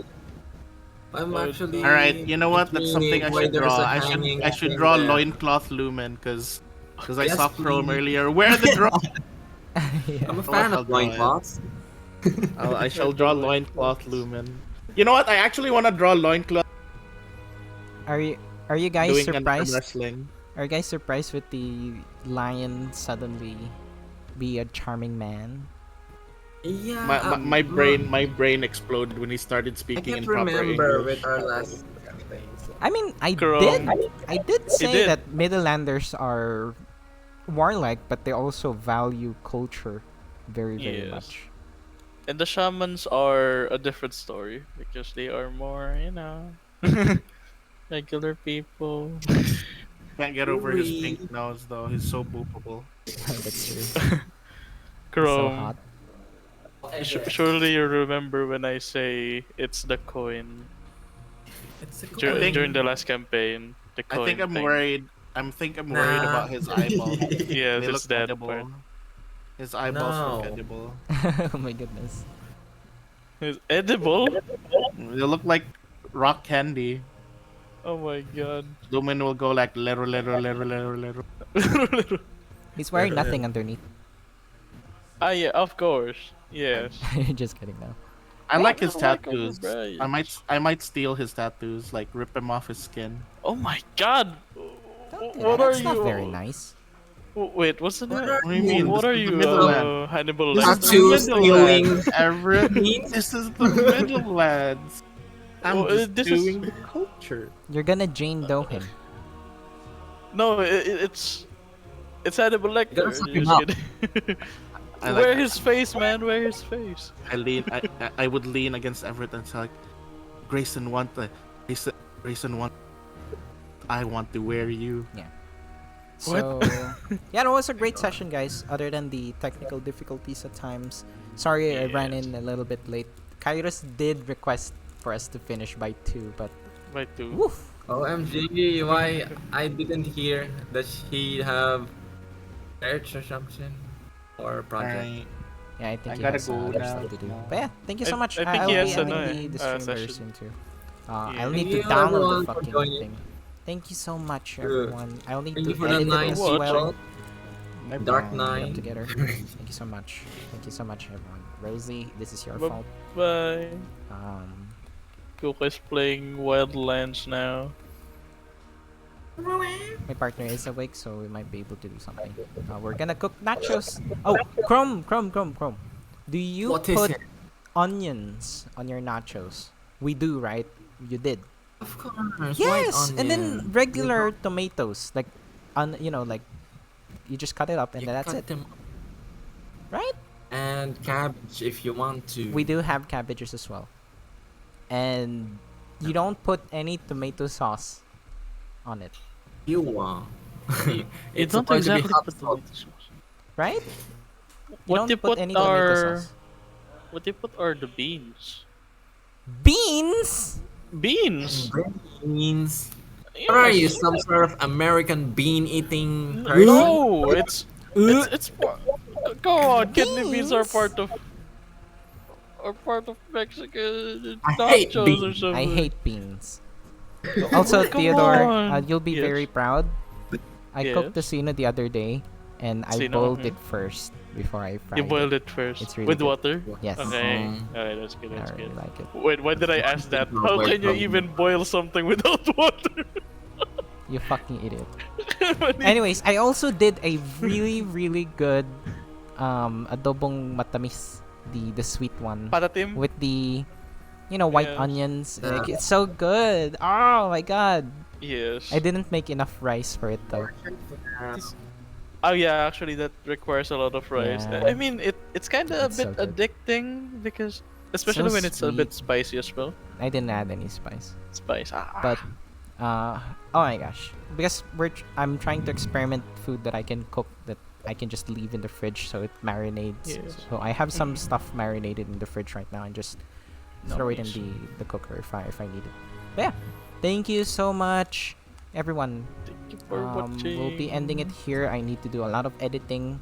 I'm Oh, actually. All right, you know what? That's something I Why should there's draw. a I hanging should thing draw there? loincloth Lumen because I Yes, saw Krome please. earlier. Where the draw? Yeah. I'm a Oh, fan I'll of draw it. loincloths. I shall draw loincloth Lumen. You know what? I actually want to draw loincloth Are you guys doing an arm surprised? wrestling. Are you guys surprised with the lion suddenly be a charming man? Yeah. My brain exploded when he started I speaking can't in proper remember English. with our last thing. I mean, Krome. I did say did. that Midlanders are warlike, but they also value culture very, very Yes. much. And the shamans are a different story because they are more, regular people. Can't get over his Ooh-wee. pink nose though. He's so boopable. That's true. So Chrome. hot. Surely you remember when I say it's the coin It's a I think- during the last campaign. The I coin. think I'm thing. worried. I'm worried Nah. about his eyeballs. Yes, They it's look that edible. part. His eyeballs look No. edible. Oh my goodness. It's edible. They look like rock candy. Oh my god. Lumen will go like lero. He's wearing nothing underneath. Ah yeah, of course. Yes. Just kidding now. I like his I like tattoos. overbright. I might steal his tattoos, like rip him off his skin. Oh my god. Don't do What that. are That's you? not very nice. Wait, what's the name? What do you mean? What This are is the you, Middleland. Hannibal This Lecter? is Tattoo the stealing. Middlelands, Everett. means? This is the Middlelands. I'm Oh, just this is- doing the culture. You're gonna Jane Doe him. No, it's Hannibal Lecter. gotta suck You're him just up. kidding. I like- Wear his face, man. Wear his face. I would lean against Everett and say like, Grayson want. I want to wear you. So yeah, it was a great session, guys. Other than the technical difficulties at times. Sorry, I ran in a little bit late. Kairos did request for us to finish by 2, but Right too. woof. OMG, why I didn't hear that he have search or something or project. Alright. Yeah, I think I he gotta has go other now. stuff to do. Yeah. But yeah, thank you so I- much. I think I'll he be has ending another, the stream very session. soon too. Yeah. I'll need to Thank you, download everyone, the for fucking joining. thing. Thank you so much, Good. everyone. I'll need Thank to you for the edit it nice as watch. well. Dark Put them Nine. together. Thank you so much. Thank you so much, everyone. Rosie, this is your fault. Bye. Um, Kuko is playing Wildlands now. my partner is awake, so we might be able to do something. We're gonna cook nachos. Oh, Krome. Do you What is put it? onions on your nachos? We do, right? You did. Of course. Yes, white and then onion. regular tomatoes, like, like you just cut it up and You then that's cut it, them- right? And cabbage if you want to. We do have cabbages as well, and you don't put any tomato sauce on it, You want. You It's don't supposed to be exactly hot put sauce. tomato sauce. right? What don't you put put any tomato are sauce. what you put are the beans. Beans? Beans. Beans. What are you, Yes. some sort of American bean eating person? No, it's come on. Kidney beans Beans? are part of Mexican I hate nachos or beans. I something. hate beans. Come Also, come Theodore, on. you'll be Yes. very proud. I cooked the Yes. Sek'na the other day, and I Sino? boiled it first before I You fried boiled it. it first It's really with good. water. Yes, Okay. Um, Alright, that's good. I That's really good. like it. Wait, why did I ask that? How Wait, can you even boil something without water? You fucking idiot. When you- Anyways, I also did a really, really good adobong matamis, the sweet one Patatim? with the white Yes. onions. Like, it's so good. Oh my god. Yes. I didn't make enough rice for it though. Oh yeah, actually that requires a lot of rice. Yeah. I mean it's kinda a It's bit so good. addicting because So especially when it's a sweet. bit spicy as well. I didn't add any spice. Spice. But oh my gosh, because I'm trying to experiment food that I can cook that I can just leave in the fridge so it marinates. Yes. So I have some stuff marinated in the fridge right now and just throw it in Nice. the cooker if I need it. But yeah, thank you so much, everyone. Thank you for watching. We'll be ending it here. I need to do a lot of editing,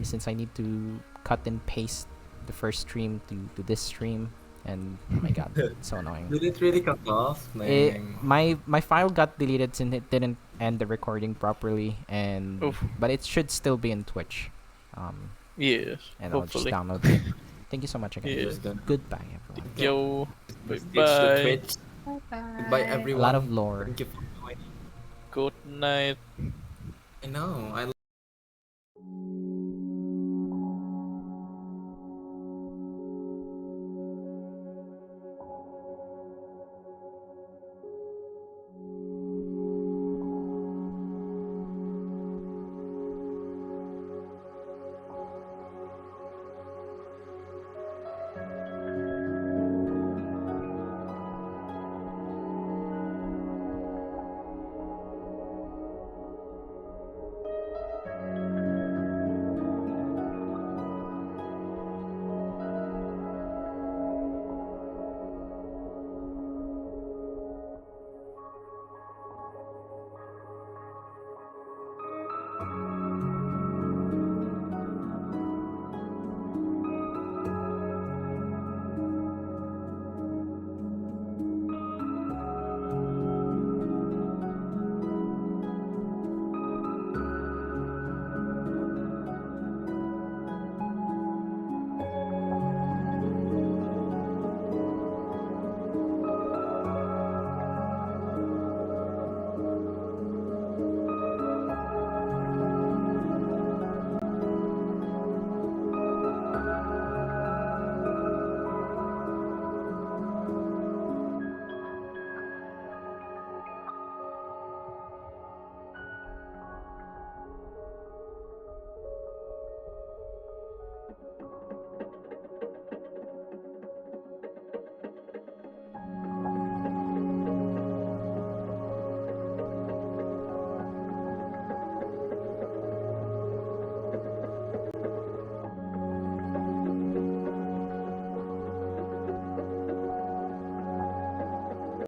since I need to cut and paste the first stream to this stream. And oh my god, it's so annoying. Did it really cut off? My file got deleted since it didn't end the recording properly, and Oof. but it should still be in Twitch. Yes. And I'll just Hopefully. download it. Thank you so much again. Yeah. Goodbye, everyone. Yo. Bye It's the bye. Twitch. Bye-bye. Goodbye, everyone. A lot of lore. Thank you for joining. Good night. I know. I